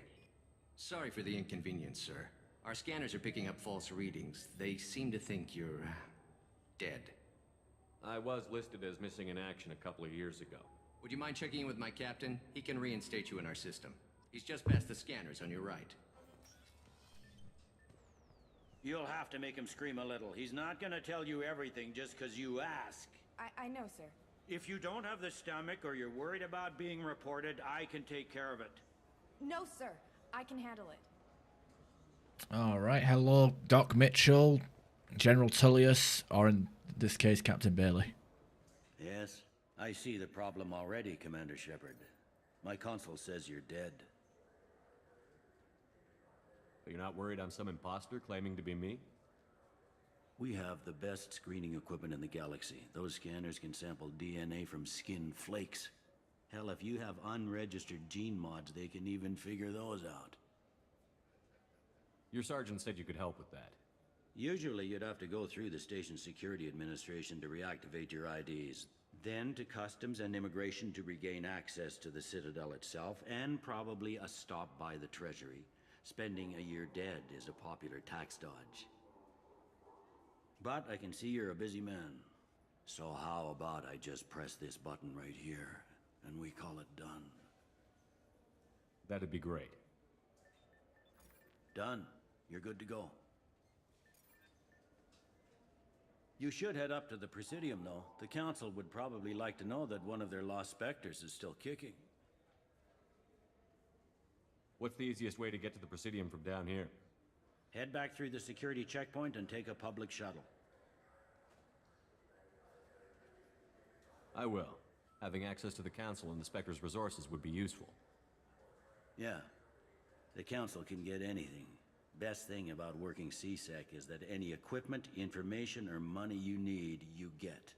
Sorry for the inconvenience, sir. Our scanners are picking up false readings. They seem to think you're... dead. I was listed as missing in action a couple of years ago. Would you mind checking in with my captain? He can reinstate you in our system. He's just past the scanners on your right. You'll have to make him scream a little. He's not gonna tell you everything just because you ask. I know, sir. If you don't have the stomach or you're worried about being reported, I can take care of it. No, sir. I can handle it. All right. Hello, Doc Mitchell, General Tullius, or in this case, Captain Bailey. Yes, I see the problem already, Commander Shepard. My console says you're dead. But you're not worried I'm some imposter claiming to be me? We have the best screening equipment in the galaxy. Those scanners can sample DNA from skin flakes. Hell, if you have unregistered gene mods, they can even figure those out. Your sergeant said you could help with that. Usually you'd have to go through the station security administration to reactivate your IDs. Then to customs and immigration to regain access to the Citadel itself, and probably a stop by the Treasury. Spending a year dead is a popular tax dodge. But I can see you're a busy man. So how about I just press this button right here, and we call it done? That'd be great. Done. You're good to go. You should head up to the Presidium, though. The Council would probably like to know that one of their lost Spectres is still kicking. What's the easiest way to get to the Presidium from down here? Head back through the security checkpoint and take a public shuttle. I will. Having access to the Council and the Spectre's resources would be useful. Yeah. The Council can get anything. Best thing about working CSEC is that any equipment, information, or money you need, you get.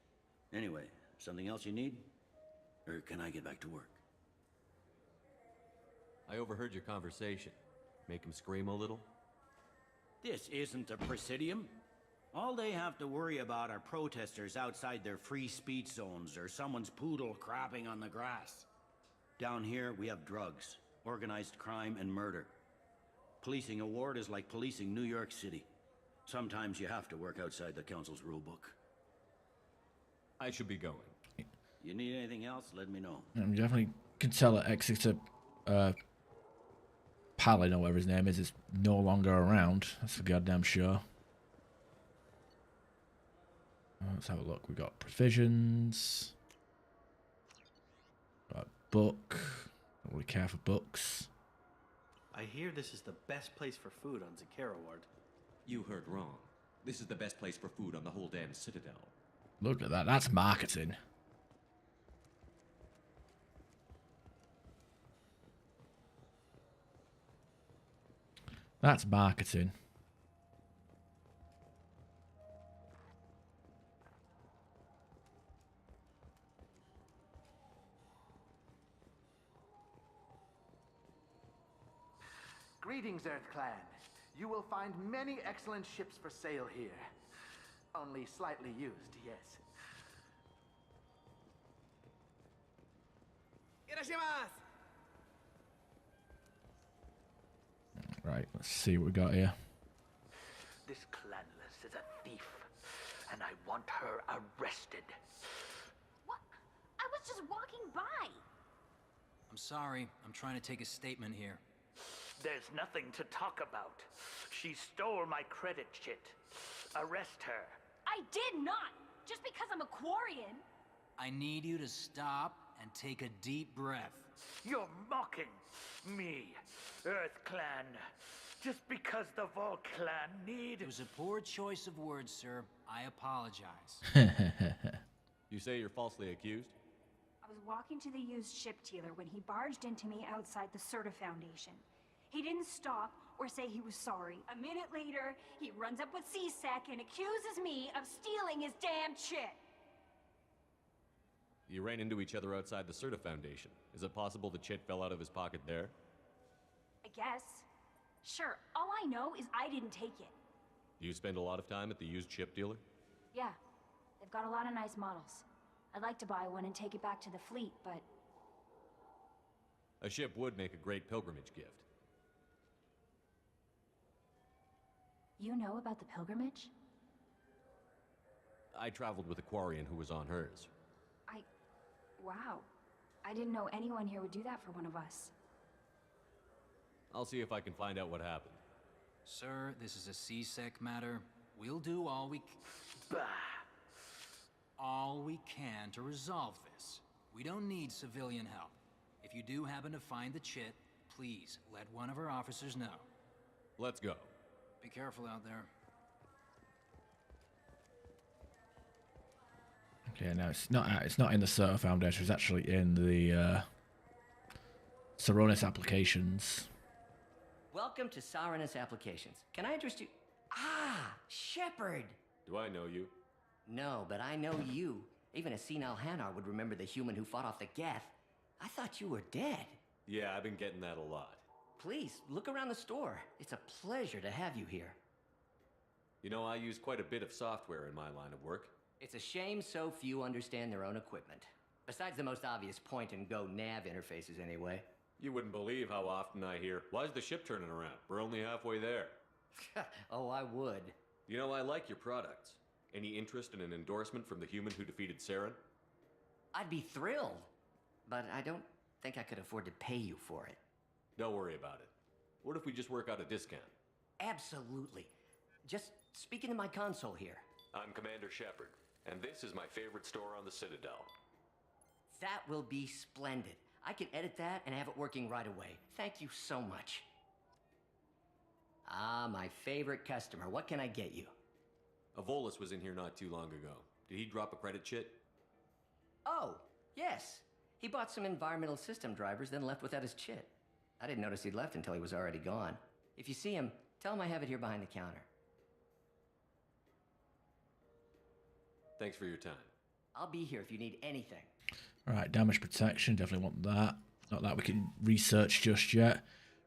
Anyway, something else you need? Or can I get back to work? I overheard your conversation. Make him scream a little? This isn't a Presidium. All they have to worry about are protesters outside their free speech zones or someone's poodle crapping on the grass. Down here, we have drugs, organized crime, and murder. Policing a ward is like policing New York City. Sometimes you have to work outside the Council's rulebook. I should be going. You need anything else, let me know. I definitely can tell that Exeter Palin, or whatever his name is no longer around. That's for goddamn sure. Let's have a look. We got provisions. Got a book. Don't really care for books. I hear this is the best place for food on Zakera Ward. You heard wrong. This is the best place for food on the whole damn Citadel. Look at that. That's marketing. That's marketing. Greetings, Earth Clan. You will find many excellent ships for sale here. Only slightly used, yes. Right, let's see what we got here. This clanless is a thief, and I want her arrested. What? I was just walking by. I'm sorry. I'm trying to take a statement here. There's nothing to talk about. She stole my credit chit. Arrest her. I did not! Just because I'm a Quarian. I need you to stop and take a deep breath. You're mocking me, Earth Clan. Just because the Vol Clan need... It was a poor choice of words, sir. I apologize. You say you're falsely accused? I was walking to the used ship dealer when he barged into me outside the Serta Foundation. He didn't stop or say he was sorry. A minute later, he runs up with CSEC and accuses me of stealing his damn chit. You ran into each other outside the Serta Foundation. Is it possible the chit fell out of his pocket there? I guess. Sure, all I know is I didn't take it. Do you spend a lot of time at the used ship dealer? Yeah, they've got a lot of nice models. I'd like to buy one and take it back to the fleet, but... A ship would make a great pilgrimage gift. You know about the pilgrimage? I traveled with a Quarian who was on hers. Wow. I didn't know anyone here would do that for one of us. I'll see if I can find out what happened. Sir, this is a CSEC matter. We'll do all we can to resolve this. We don't need civilian help. If you do happen to find the chit, please let one of our officers know. Let's go. Be careful out there. Okay, no, it's not in the Serta Foundation. It's actually in the Saronis applications. Welcome to Saronis Applications. Can I interest you? Ah, Shepard. Do I know you? No, but I know you. Even a senile Hanar would remember the human who fought off the Geth. I thought you were dead. Yeah, I've been getting that a lot. Please, look around the store. It's a pleasure to have you here. You know, I use quite a bit of software in my line of work. It's a shame so few understand their own equipment. Besides the most obvious point-and-go nav interfaces, anyway. You wouldn't believe how often I hear, "Why's the ship turning around? We're only halfway there." Oh, I would. You know, I like your products. Any interest in an endorsement from the human who defeated Saren? I'd be thrilled, but I don't think I could afford to pay you for it. Don't worry about it. What if we just work out a discount? Absolutely. Just speak into my console here. I'm Commander Shepard, and this is my favorite store on the Citadel. That will be splendid. I can edit that and have it working right away. Thank you so much. Ah, my favorite customer. What can I get you? Avolis was in here not too long ago. Did he drop a credit chit? Oh, yes. He bought some environmental system drivers, then left without his chit. I didn't notice he'd left until he was already gone. If you see him, tell him I have it here behind the counter. Thanks for your time. I'll be here if you need anything. Alright, damage protection, definitely want that. Not that we can research just yet.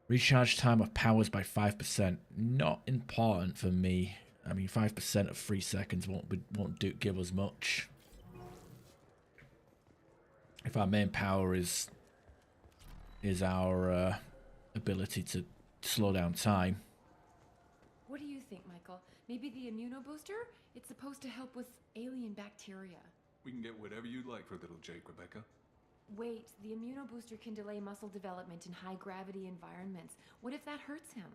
Recharge time of powers by 5%. Not important for me. I mean, 5% of 3 seconds won't give us much. If our main power is our ability to slow down time. What do you think, Michael? Maybe the immunobooster? It's supposed to help with alien bacteria. We can get whatever you'd like for little Jake, Rebecca. Wait, the immunobooster can delay muscle development in high-gravity environments. What if that hurts him?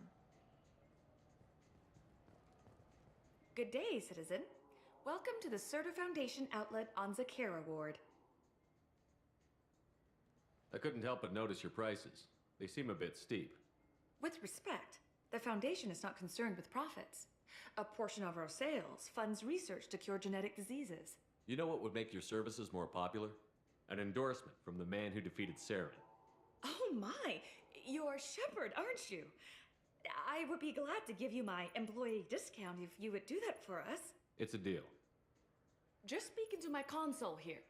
Good day, citizen. Welcome to the Certa Foundation outlet on Zakera Ward. I couldn't help but notice your prices. They seem a bit steep. With respect, the Foundation is not concerned with profits. A portion of our sales funds research to cure genetic diseases. You know what would make your services more popular? An endorsement from the man who defeated Saren. Oh my! You're Shepard, aren't you? I would be glad to give you my employee discount if you would do that for us. It's a deal. Just speak into my console here.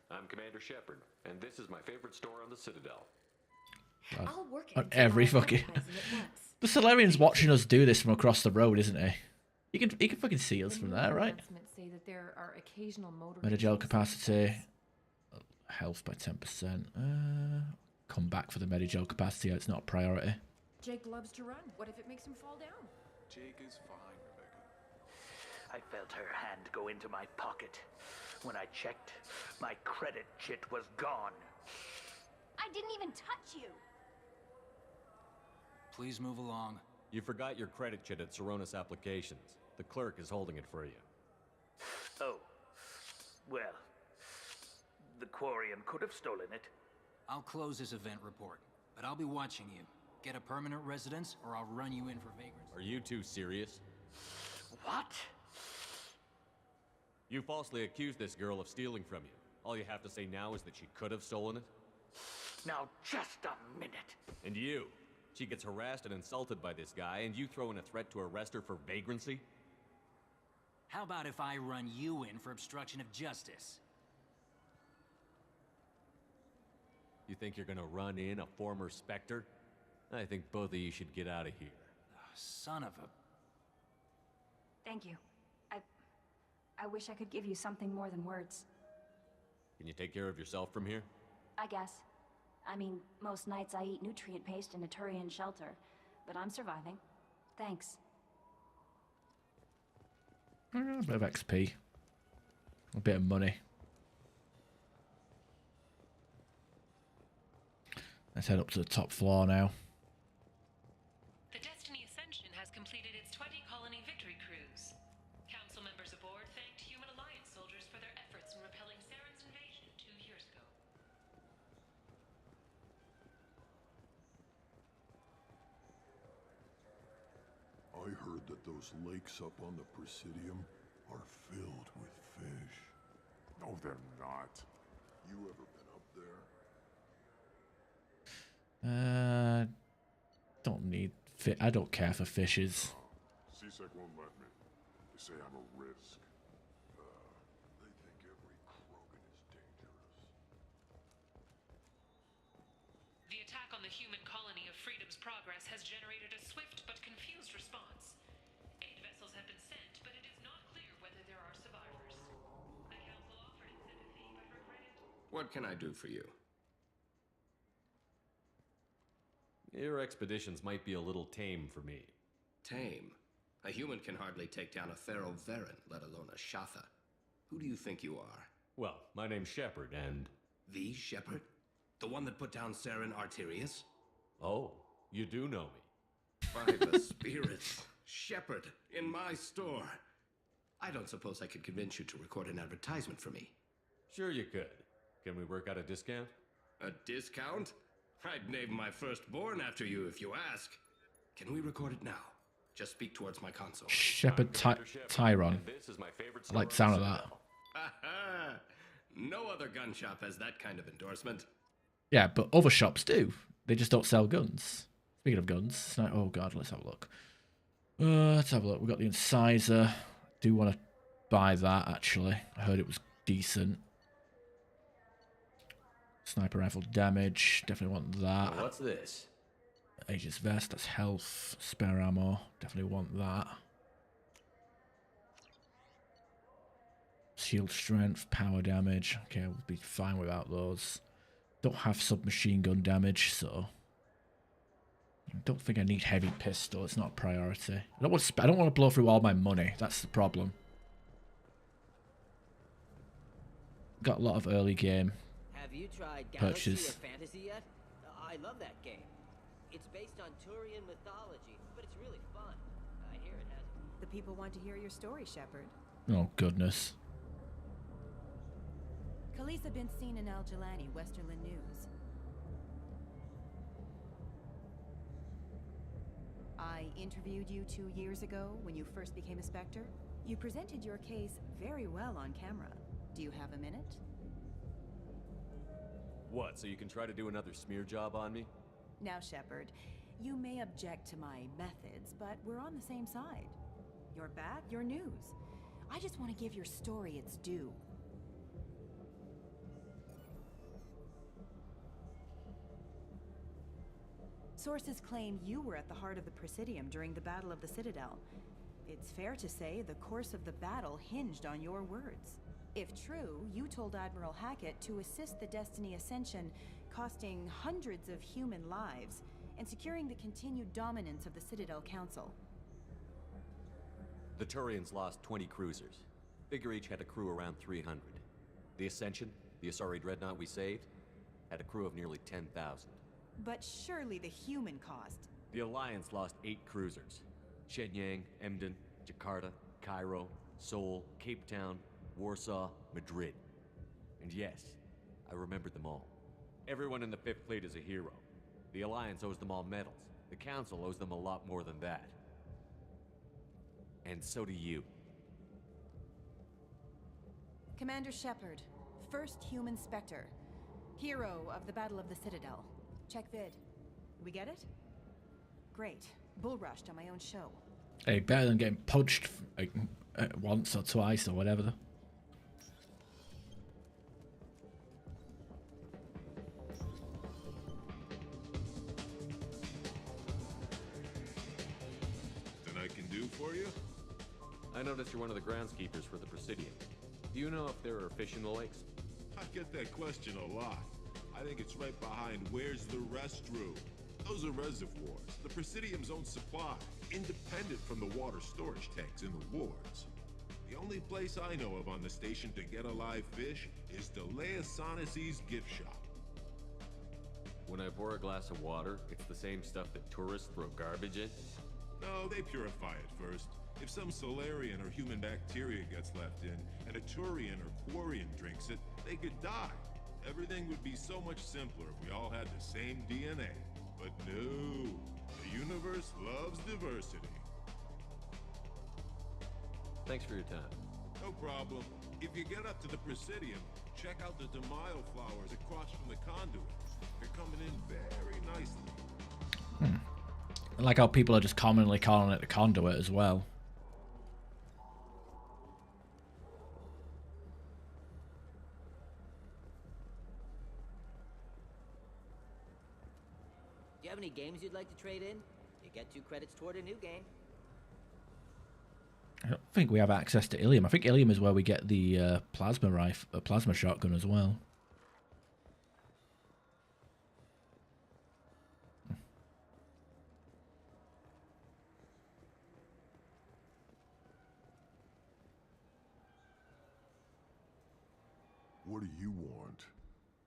I'm Commander Shepard, and this is my favorite store on the Citadel. I'll work On every fucking... The Solarian's watching us do this from across the road, isn't he? He can fucking see us from there, right? Say that there are occasional motor Medigel capacity. Health by 10%. Come back for the Medigel capacity. It's not a priority. Jake loves to run. What if it makes him fall down? Jake is fine, Rebecca. I felt her hand go into my pocket. When I checked, my credit chit was gone. I didn't even touch you. Please move along. You forgot your credit chit at Saronis Applications. The clerk is holding it for you. Oh. Well, the Quarian could have stolen it. I'll close this event report, but I'll be watching you. Get a permanent residence, or I'll run you in for vagrants. Are you two serious? What? You falsely accused this girl of stealing from you. All you have to say now is that she could have stolen it? Now, just a minute. And you? She gets harassed and insulted by this guy, and you throw in a threat to arrest her for vagrancy? How about if I run you in for obstruction of justice? You think you're gonna run in a former Spectre? I think both of you should get out of here. Son of a... Thank you. I wish I could give you something more than words. Can you take care of yourself from here? I guess. I mean, most nights I eat nutrient paste in a Turian shelter, but I'm surviving. Thanks. A bit of XP. A bit of money. Let's head up to the top floor now. The Destiny Ascension has completed its 20-colony victory cruise. Council members aboard thanked Human Alliance soldiers for their efforts in repelling Saren's invasion 2 years ago. I heard that those lakes up on the Presidium are filled with fish. No, they're not. You ever been up there? Don't need I don't care for fishes. CSEC won't let me. say I'm a risk. They think every Krogan is dangerous. The attack on the human colony of Freedom's Progress has generated a swift but confused response. 8 vessels have been sent, but it is not clear whether there are survivors. The Council offered its sympathy, but regretted... What can I do for you? Your expeditions might be a little tame for me. Tame? A human can hardly take down a Thero Varen, let alone a Shatha. Who do you think you are? Well, my name's Shepard, and... The Shepard? The one that put down Saren Arterius? Oh, you do know me. By the spirits. Shepard, in my store. I don't suppose I could convince you to record an advertisement for me. Sure you could. Can we work out a discount? A discount? I'd name my firstborn after you if you ask. Can we record it now? Just speak towards my console. Shepard Tyron. This is my favorite I like the sound of that. No other gun shop has that kind of endorsement. Yeah, but other shops do. They just don't sell guns. Speaking of guns, oh god, let's have a look. Let's have a look. We've got the Incisor. Do want to buy that, actually. I heard it was decent. Sniper rifle damage. Definitely want that. What's this? Aegis vest. That's health. Spare ammo. Definitely want that. Shield strength. Power damage. Okay, we'll be fine without those. Don't have submachine gun damage, so... I don't think I need heavy pistol. It's not a priority. I don't want to blow through all my money. That's the problem. Got a lot of early game Have you tried purchases. Galaxy or Fantasy yet? I love that game. It's based on Turian mythology, but it's really fun. I hear it has... The people want to hear your story, Shepard. Oh, goodness. Khaleesa been seen in Al Jelani, Westerland News. I interviewed you 2 years ago when you first became a Spectre. You presented your case very well on camera. Do you have a minute? What, so you can try to do another smear job on me? Now, Shepard, you may object to my methods, but we're on the same side. You're back, you're news. I just want to give your story its due. Sources claim you were at the heart of the Presidium during the Battle of the Citadel. It's fair to say the course of the battle hinged on your words. If true, you told Admiral Hackett to assist the Destiny Ascension, costing hundreds of human lives, and securing the continued dominance of the Citadel Council. The Turians lost 20 cruisers. Figure each had a crew around 300. The Ascension, the Asari dreadnought we saved, had a crew of nearly 10,000. But surely the human cost. The Alliance lost 8 cruisers. Shenyang, Emden, Jakarta, Cairo, Seoul, Cape Town, Warsaw, Madrid. And yes, I remembered them all. Everyone in the 5th Fleet is a hero. The Alliance owes them all medals. The Council owes them a lot more than that. And so do you. Commander Shepard, first human Spectre. Hero of the Battle of the Citadel. Check vid. We get it? Great. Bull rushed on my own show. Hey, better than getting punched like, once or twice or whatever. Nothing I can do for you? I noticed you're one of the groundskeepers for the Presidium. Do you know if there are fish in the lakes? I get that question a lot. I think it's right behind where's the restroom. Those are reservoirs, the Presidium's own supply, independent from the water storage tanks in the wards. The only place I know of on the station to get a live fish is Delea Sonis's gift shop. When I pour a glass of water, it's the same stuff that tourists throw garbage in? No, they purify it first. If some Solarian or human bacteria gets left in, and a Turian or Quarian drinks it, they could die. Everything would be so much simpler if we all had the same DNA. But no, the universe loves diversity. Thanks for your time. No problem. If you get up to the Presidium, check out the Demaio flowers across from the conduit. They're coming in very nicely. I like how people are just commonly calling it the conduit as well. you have any games you'd like to trade in? You get 2 credits toward a new game. I don't think we have access to Ilium. I think Ilium is where we get the plasma shotgun as well. What do you want?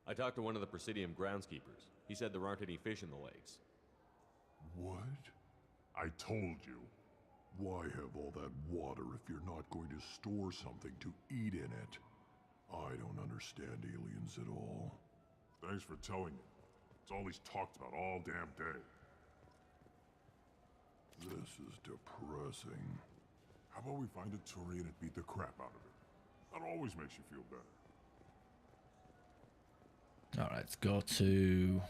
I talked to one of the Presidium groundskeepers. He said there aren't any fish in the lakes. What? I told you. Why have all that water if you're not going to store something to eat in it? I don't understand aliens at all. Thanks for telling me. It's all he's talked about all damn day. This is depressing. How about we find a Turian and beat the crap out of it? That always makes you feel better. Alright, let's go to...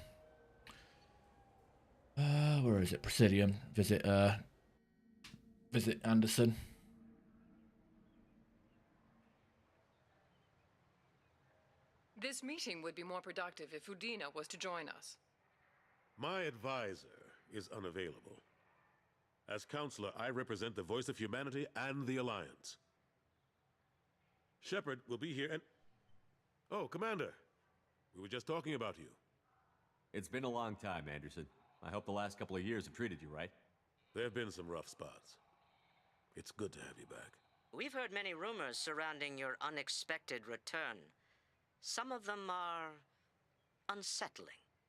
where is it? Presidium. Visit Anderson. This meeting would be more productive if Udina was to join us. My advisor is unavailable. As counselor, I represent the voice of humanity and the Alliance. Shepard will be here and... Oh, Commander. We were just talking about you. It's been a long time, Anderson. I hope the last couple of years have treated you right. There have been some rough spots. It's good to have you back. We've heard many rumors surrounding your unexpected return. Some of them are unsettling.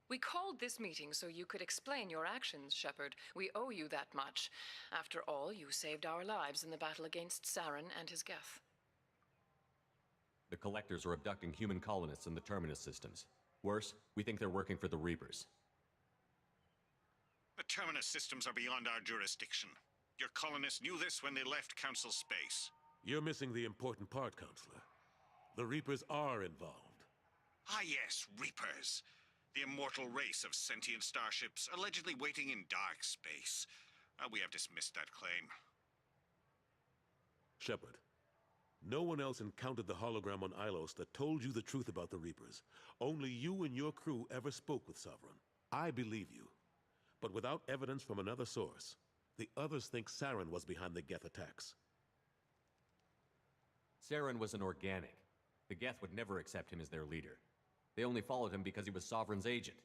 We called this meeting so you could explain your actions, Shepard. We owe you that much. After all, you saved our lives in the battle against Saren and his Geth. The Collectors are abducting human colonists in the Terminus systems. Worse, we think they're working for the Reapers. The Terminus systems are beyond our jurisdiction. Your colonists knew this when they left Council space. You're missing the important part, Counselor. The Reapers are involved. Ah yes, Reapers. The immortal race of sentient starships allegedly waiting in dark space. We have dismissed that claim. Shepard, no one else encountered the hologram on Ilos that told you the truth about the Reapers. Only you and your crew ever spoke with Sovereign. I believe you. But without evidence from another source, the others think Saren was behind the Geth attacks. Saren was an organic. The Geth would never accept him as their leader. They only followed him because he was Sovereign's agent.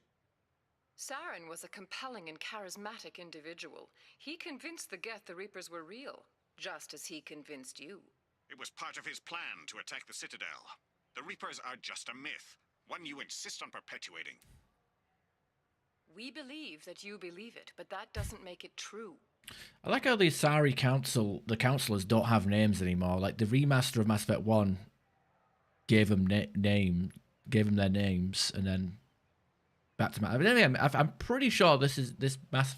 Saren was a compelling and charismatic individual. He convinced the Geth the Reapers were real, just as he convinced you. It was part of his plan to attack the Citadel. The Reapers are just a myth, one you insist on perpetuating. We believe that you believe it, but that doesn't make it true. I like how the Asari the counselors don't have names anymore. Like the remaster of Mass Effect 1 gave them their names, and then back to Mass. I'm pretty sure this Mass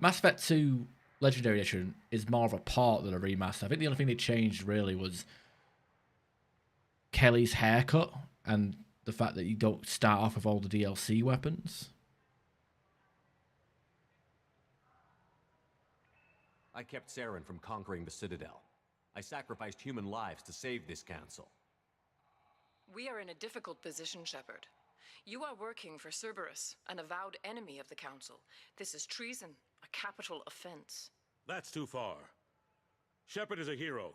Effect 2 Legendary Edition is more of a port than a remaster. I think the only thing they changed really was Kelly's haircut and the fact that you don't start off with all the DLC weapons. I kept Saren from conquering the Citadel. I sacrificed human lives to save this council. We are in a difficult position, Shepard. You are working for Cerberus, an avowed enemy of the Council. This is treason, a capital offense. That's too far. Shepard is a hero.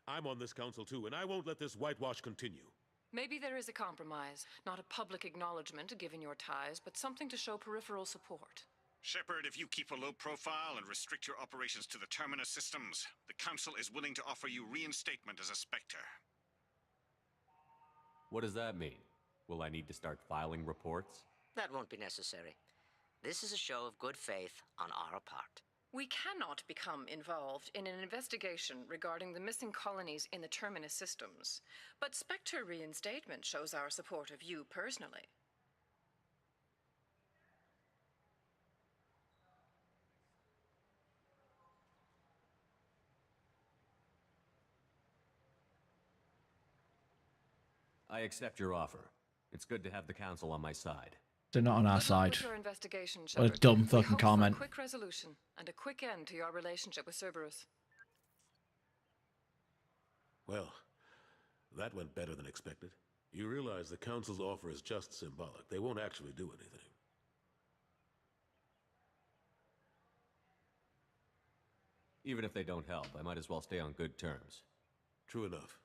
I'm on this council too, and I won't let this whitewash continue. Maybe there is a compromise, not a public acknowledgement given your ties, but something to show peripheral support. Shepard, if you keep a low profile and restrict your operations to the Terminus systems, the Council is willing to offer you reinstatement as a Spectre. What does that mean? Will I need to start filing reports? That won't be necessary. This is a show of good faith on our part. We cannot become involved in an investigation regarding the missing colonies in the Terminus systems, but Spectre reinstatement shows our support of you personally. I accept your offer. It's good to have the Council on my side. They're not on our side. With your investigation, What a Shepard. dumb We fucking hope comment. For a quick resolution and a quick end to your relationship with Cerberus. Well, that went better than expected. You realize the Council's offer is just symbolic. They won't actually do anything. Even if they don't help, I might as well stay on good terms. True enough.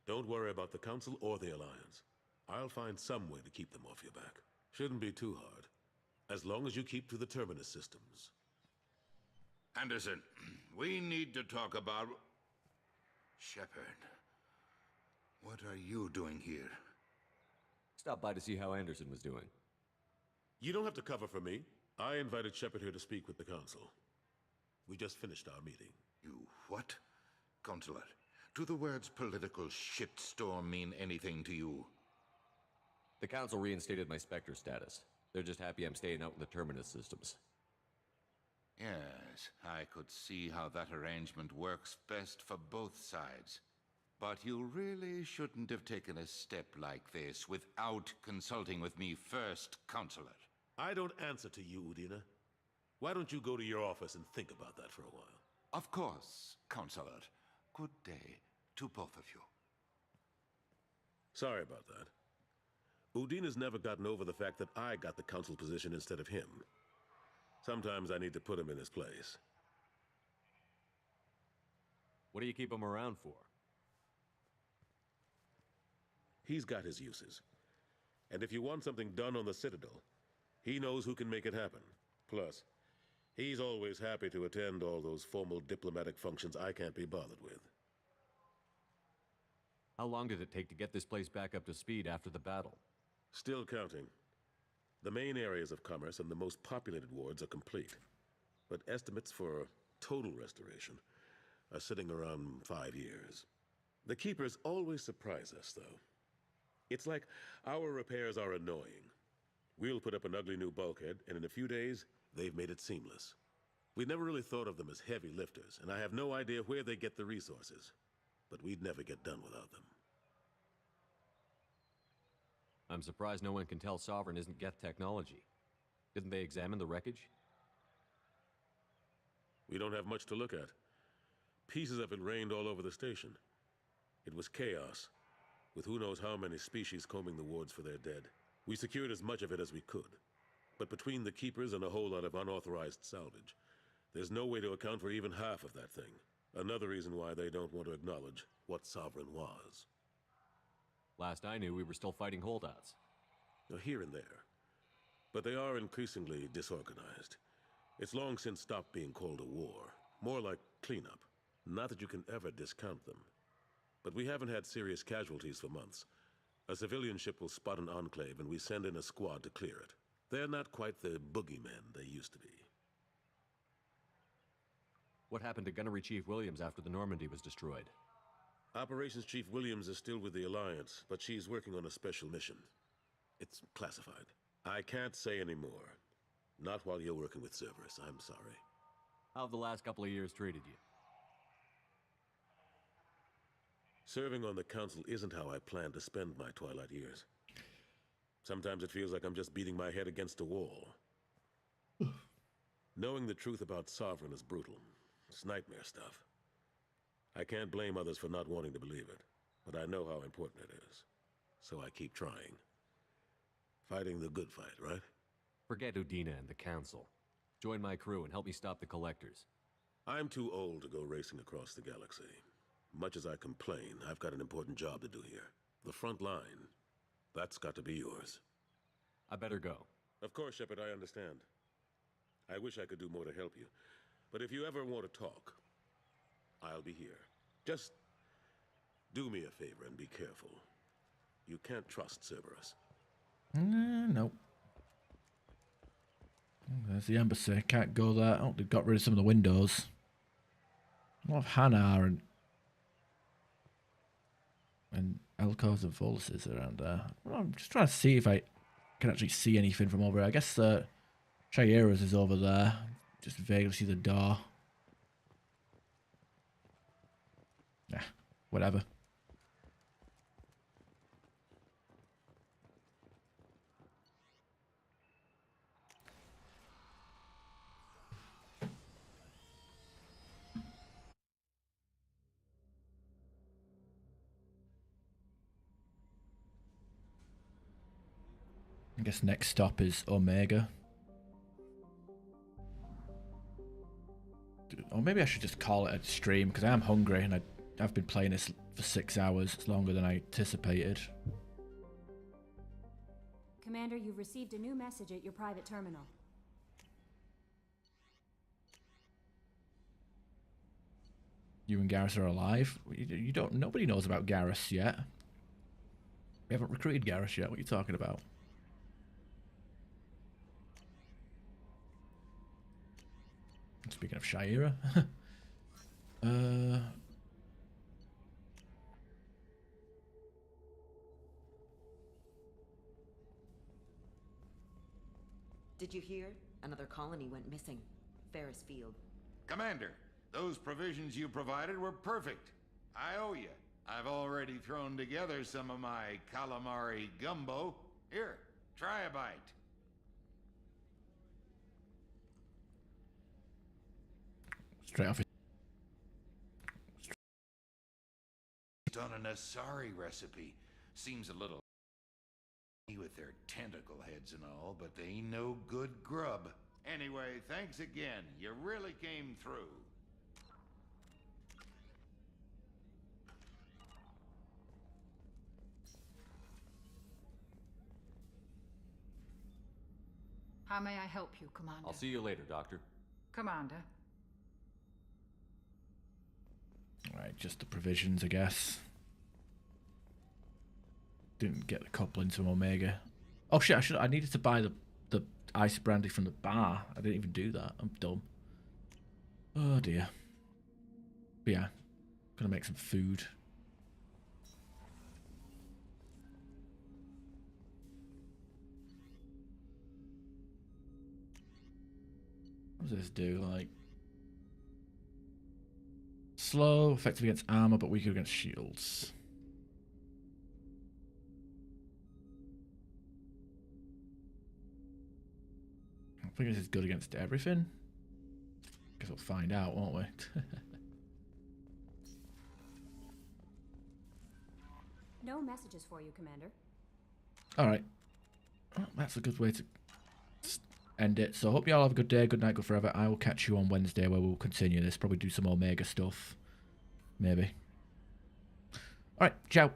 Don't worry about the Council or the Alliance. I'll find some way to keep them off your back. Shouldn't be too hard. As long as you keep to the Terminus systems. Anderson, we need to talk about... Shepard. What are you doing here? Stopped by to see how Anderson was doing. You don't have to cover for me. I invited Shepard here to speak with the Council. We just finished our meeting. You what? Consular, do the words political shitstorm mean anything to you? The Council reinstated my Spectre status. They're just happy I'm staying out in the Terminus systems. Yes, I could see how that arrangement works best for both sides. But you really shouldn't have taken a step like this without consulting with me first, Consular. I don't answer to you, Udina. Why don't you go to your office and think about that for a while? Of course, Consular. Good day to both of you. Sorry about that. Udina's never gotten over the fact that I got the Council position instead of him. Sometimes I need to put him in his place. What do you keep him around for? He's got his uses. And if you want something done on the Citadel, he knows who can make it happen. Plus, he's always happy to attend all those formal diplomatic functions I can't be bothered with. How long did it take to get this place back up to speed after the battle? Still counting. The main areas of commerce and the most populated wards are complete. But estimates for total restoration are sitting around 5 years. The Keepers always surprise us, though. It's like our repairs are annoying. We'll put up an ugly new bulkhead, and in a few days, they've made it seamless. We never really thought of them as heavy lifters, and I have no idea where they get the resources. But we'd never get done without them. I'm surprised no one can tell Sovereign isn't Geth technology. Didn't they examine the wreckage? We don't have much to look at. Pieces of it rained all over the station. It was chaos, with who knows how many species combing the wards for their dead. We secured as much of it as we could. But between the Keepers and a whole lot of unauthorized salvage, there's no way to account for even half of that thing. Another reason why they don't want to acknowledge what Sovereign was. Last I knew, we were still fighting holdouts. Here and there. But they are increasingly disorganized. It's long since stopped being called a war. More like cleanup. Not that you can ever discount them. But we haven't had serious casualties for months. A civilian ship will spot an enclave and we send in a squad to clear it. They're not quite the boogeymen they used to be. What happened to Gunnery Chief Williams after the Normandy was destroyed? Operations Chief Williams is still with the Alliance, but she's working on a special mission. It's classified. I can't say any more. Not while you're working with Cerberus, I'm sorry. How have the last couple of years treated you? Serving on the Council isn't how I plan to spend my twilight years. Sometimes it feels like I'm just beating my head against a wall. Knowing the truth about Sovereign is brutal. It's nightmare stuff. I can't blame others for not wanting to believe it, but I know how important it is. So I keep trying. Fighting the good fight, right? Forget Udina and the Council. Join my crew and help me stop the Collectors. I'm too old to go racing across the galaxy. Much as I complain, I've got an important job to do here. The front line. That's got to be yours. I better go. Of course, Shepard, I understand. I wish I could do more to help you. But if you ever want to talk, I'll be here. Just do me a favor and be careful. You can't trust Cerberus. Nope. There's the embassy. Can't go there. Oh, they've got rid of some of the windows. A lot of Hanar and Elcos and Voluses around there. Well, I'm just trying to see if I can actually see anything from over here. I guess Chayera's is over there. Just vaguely see the door. Yeah, whatever. I guess next stop is Omega. Or maybe I should just call it a stream, because I am hungry, and I've been playing this for 6 hours. It's longer than I anticipated. Commander, you've received a new message at your private terminal. You and Garrus are alive? You don't... Nobody knows about Garrus yet. We haven't recruited Garrus yet. What are you talking about? Speaking of Shira. Did you hear? Another colony went missing. Ferris Field. Commander, those provisions you provided were perfect. I owe you. I've already thrown together some of my calamari gumbo. Here, try a bite. Straight off. Done an Asari recipe. Seems a little with their tentacle heads and all, but they ain't no good grub. Anyway, thanks again. You really came through. How may I help you, Commander? I'll see you later, Doctor. Commander. Alright, just the provisions, I guess. Didn't get the couplings from Omega. Oh shit, I needed to buy the ice brandy from the bar. I didn't even do that. I'm dumb. Oh dear. But yeah, gonna make some food. What does this do? Like, slow, effective against armor, but weaker against shields. I think this is good against everything. Guess we'll find out, won't we? No messages for you, Commander. Alright. Well, that's a good way to end it. So I hope you all have a good day, good night, good forever. I will catch you on Wednesday where we'll continue this. Probably do some Omega stuff. Maybe. Alright, ciao.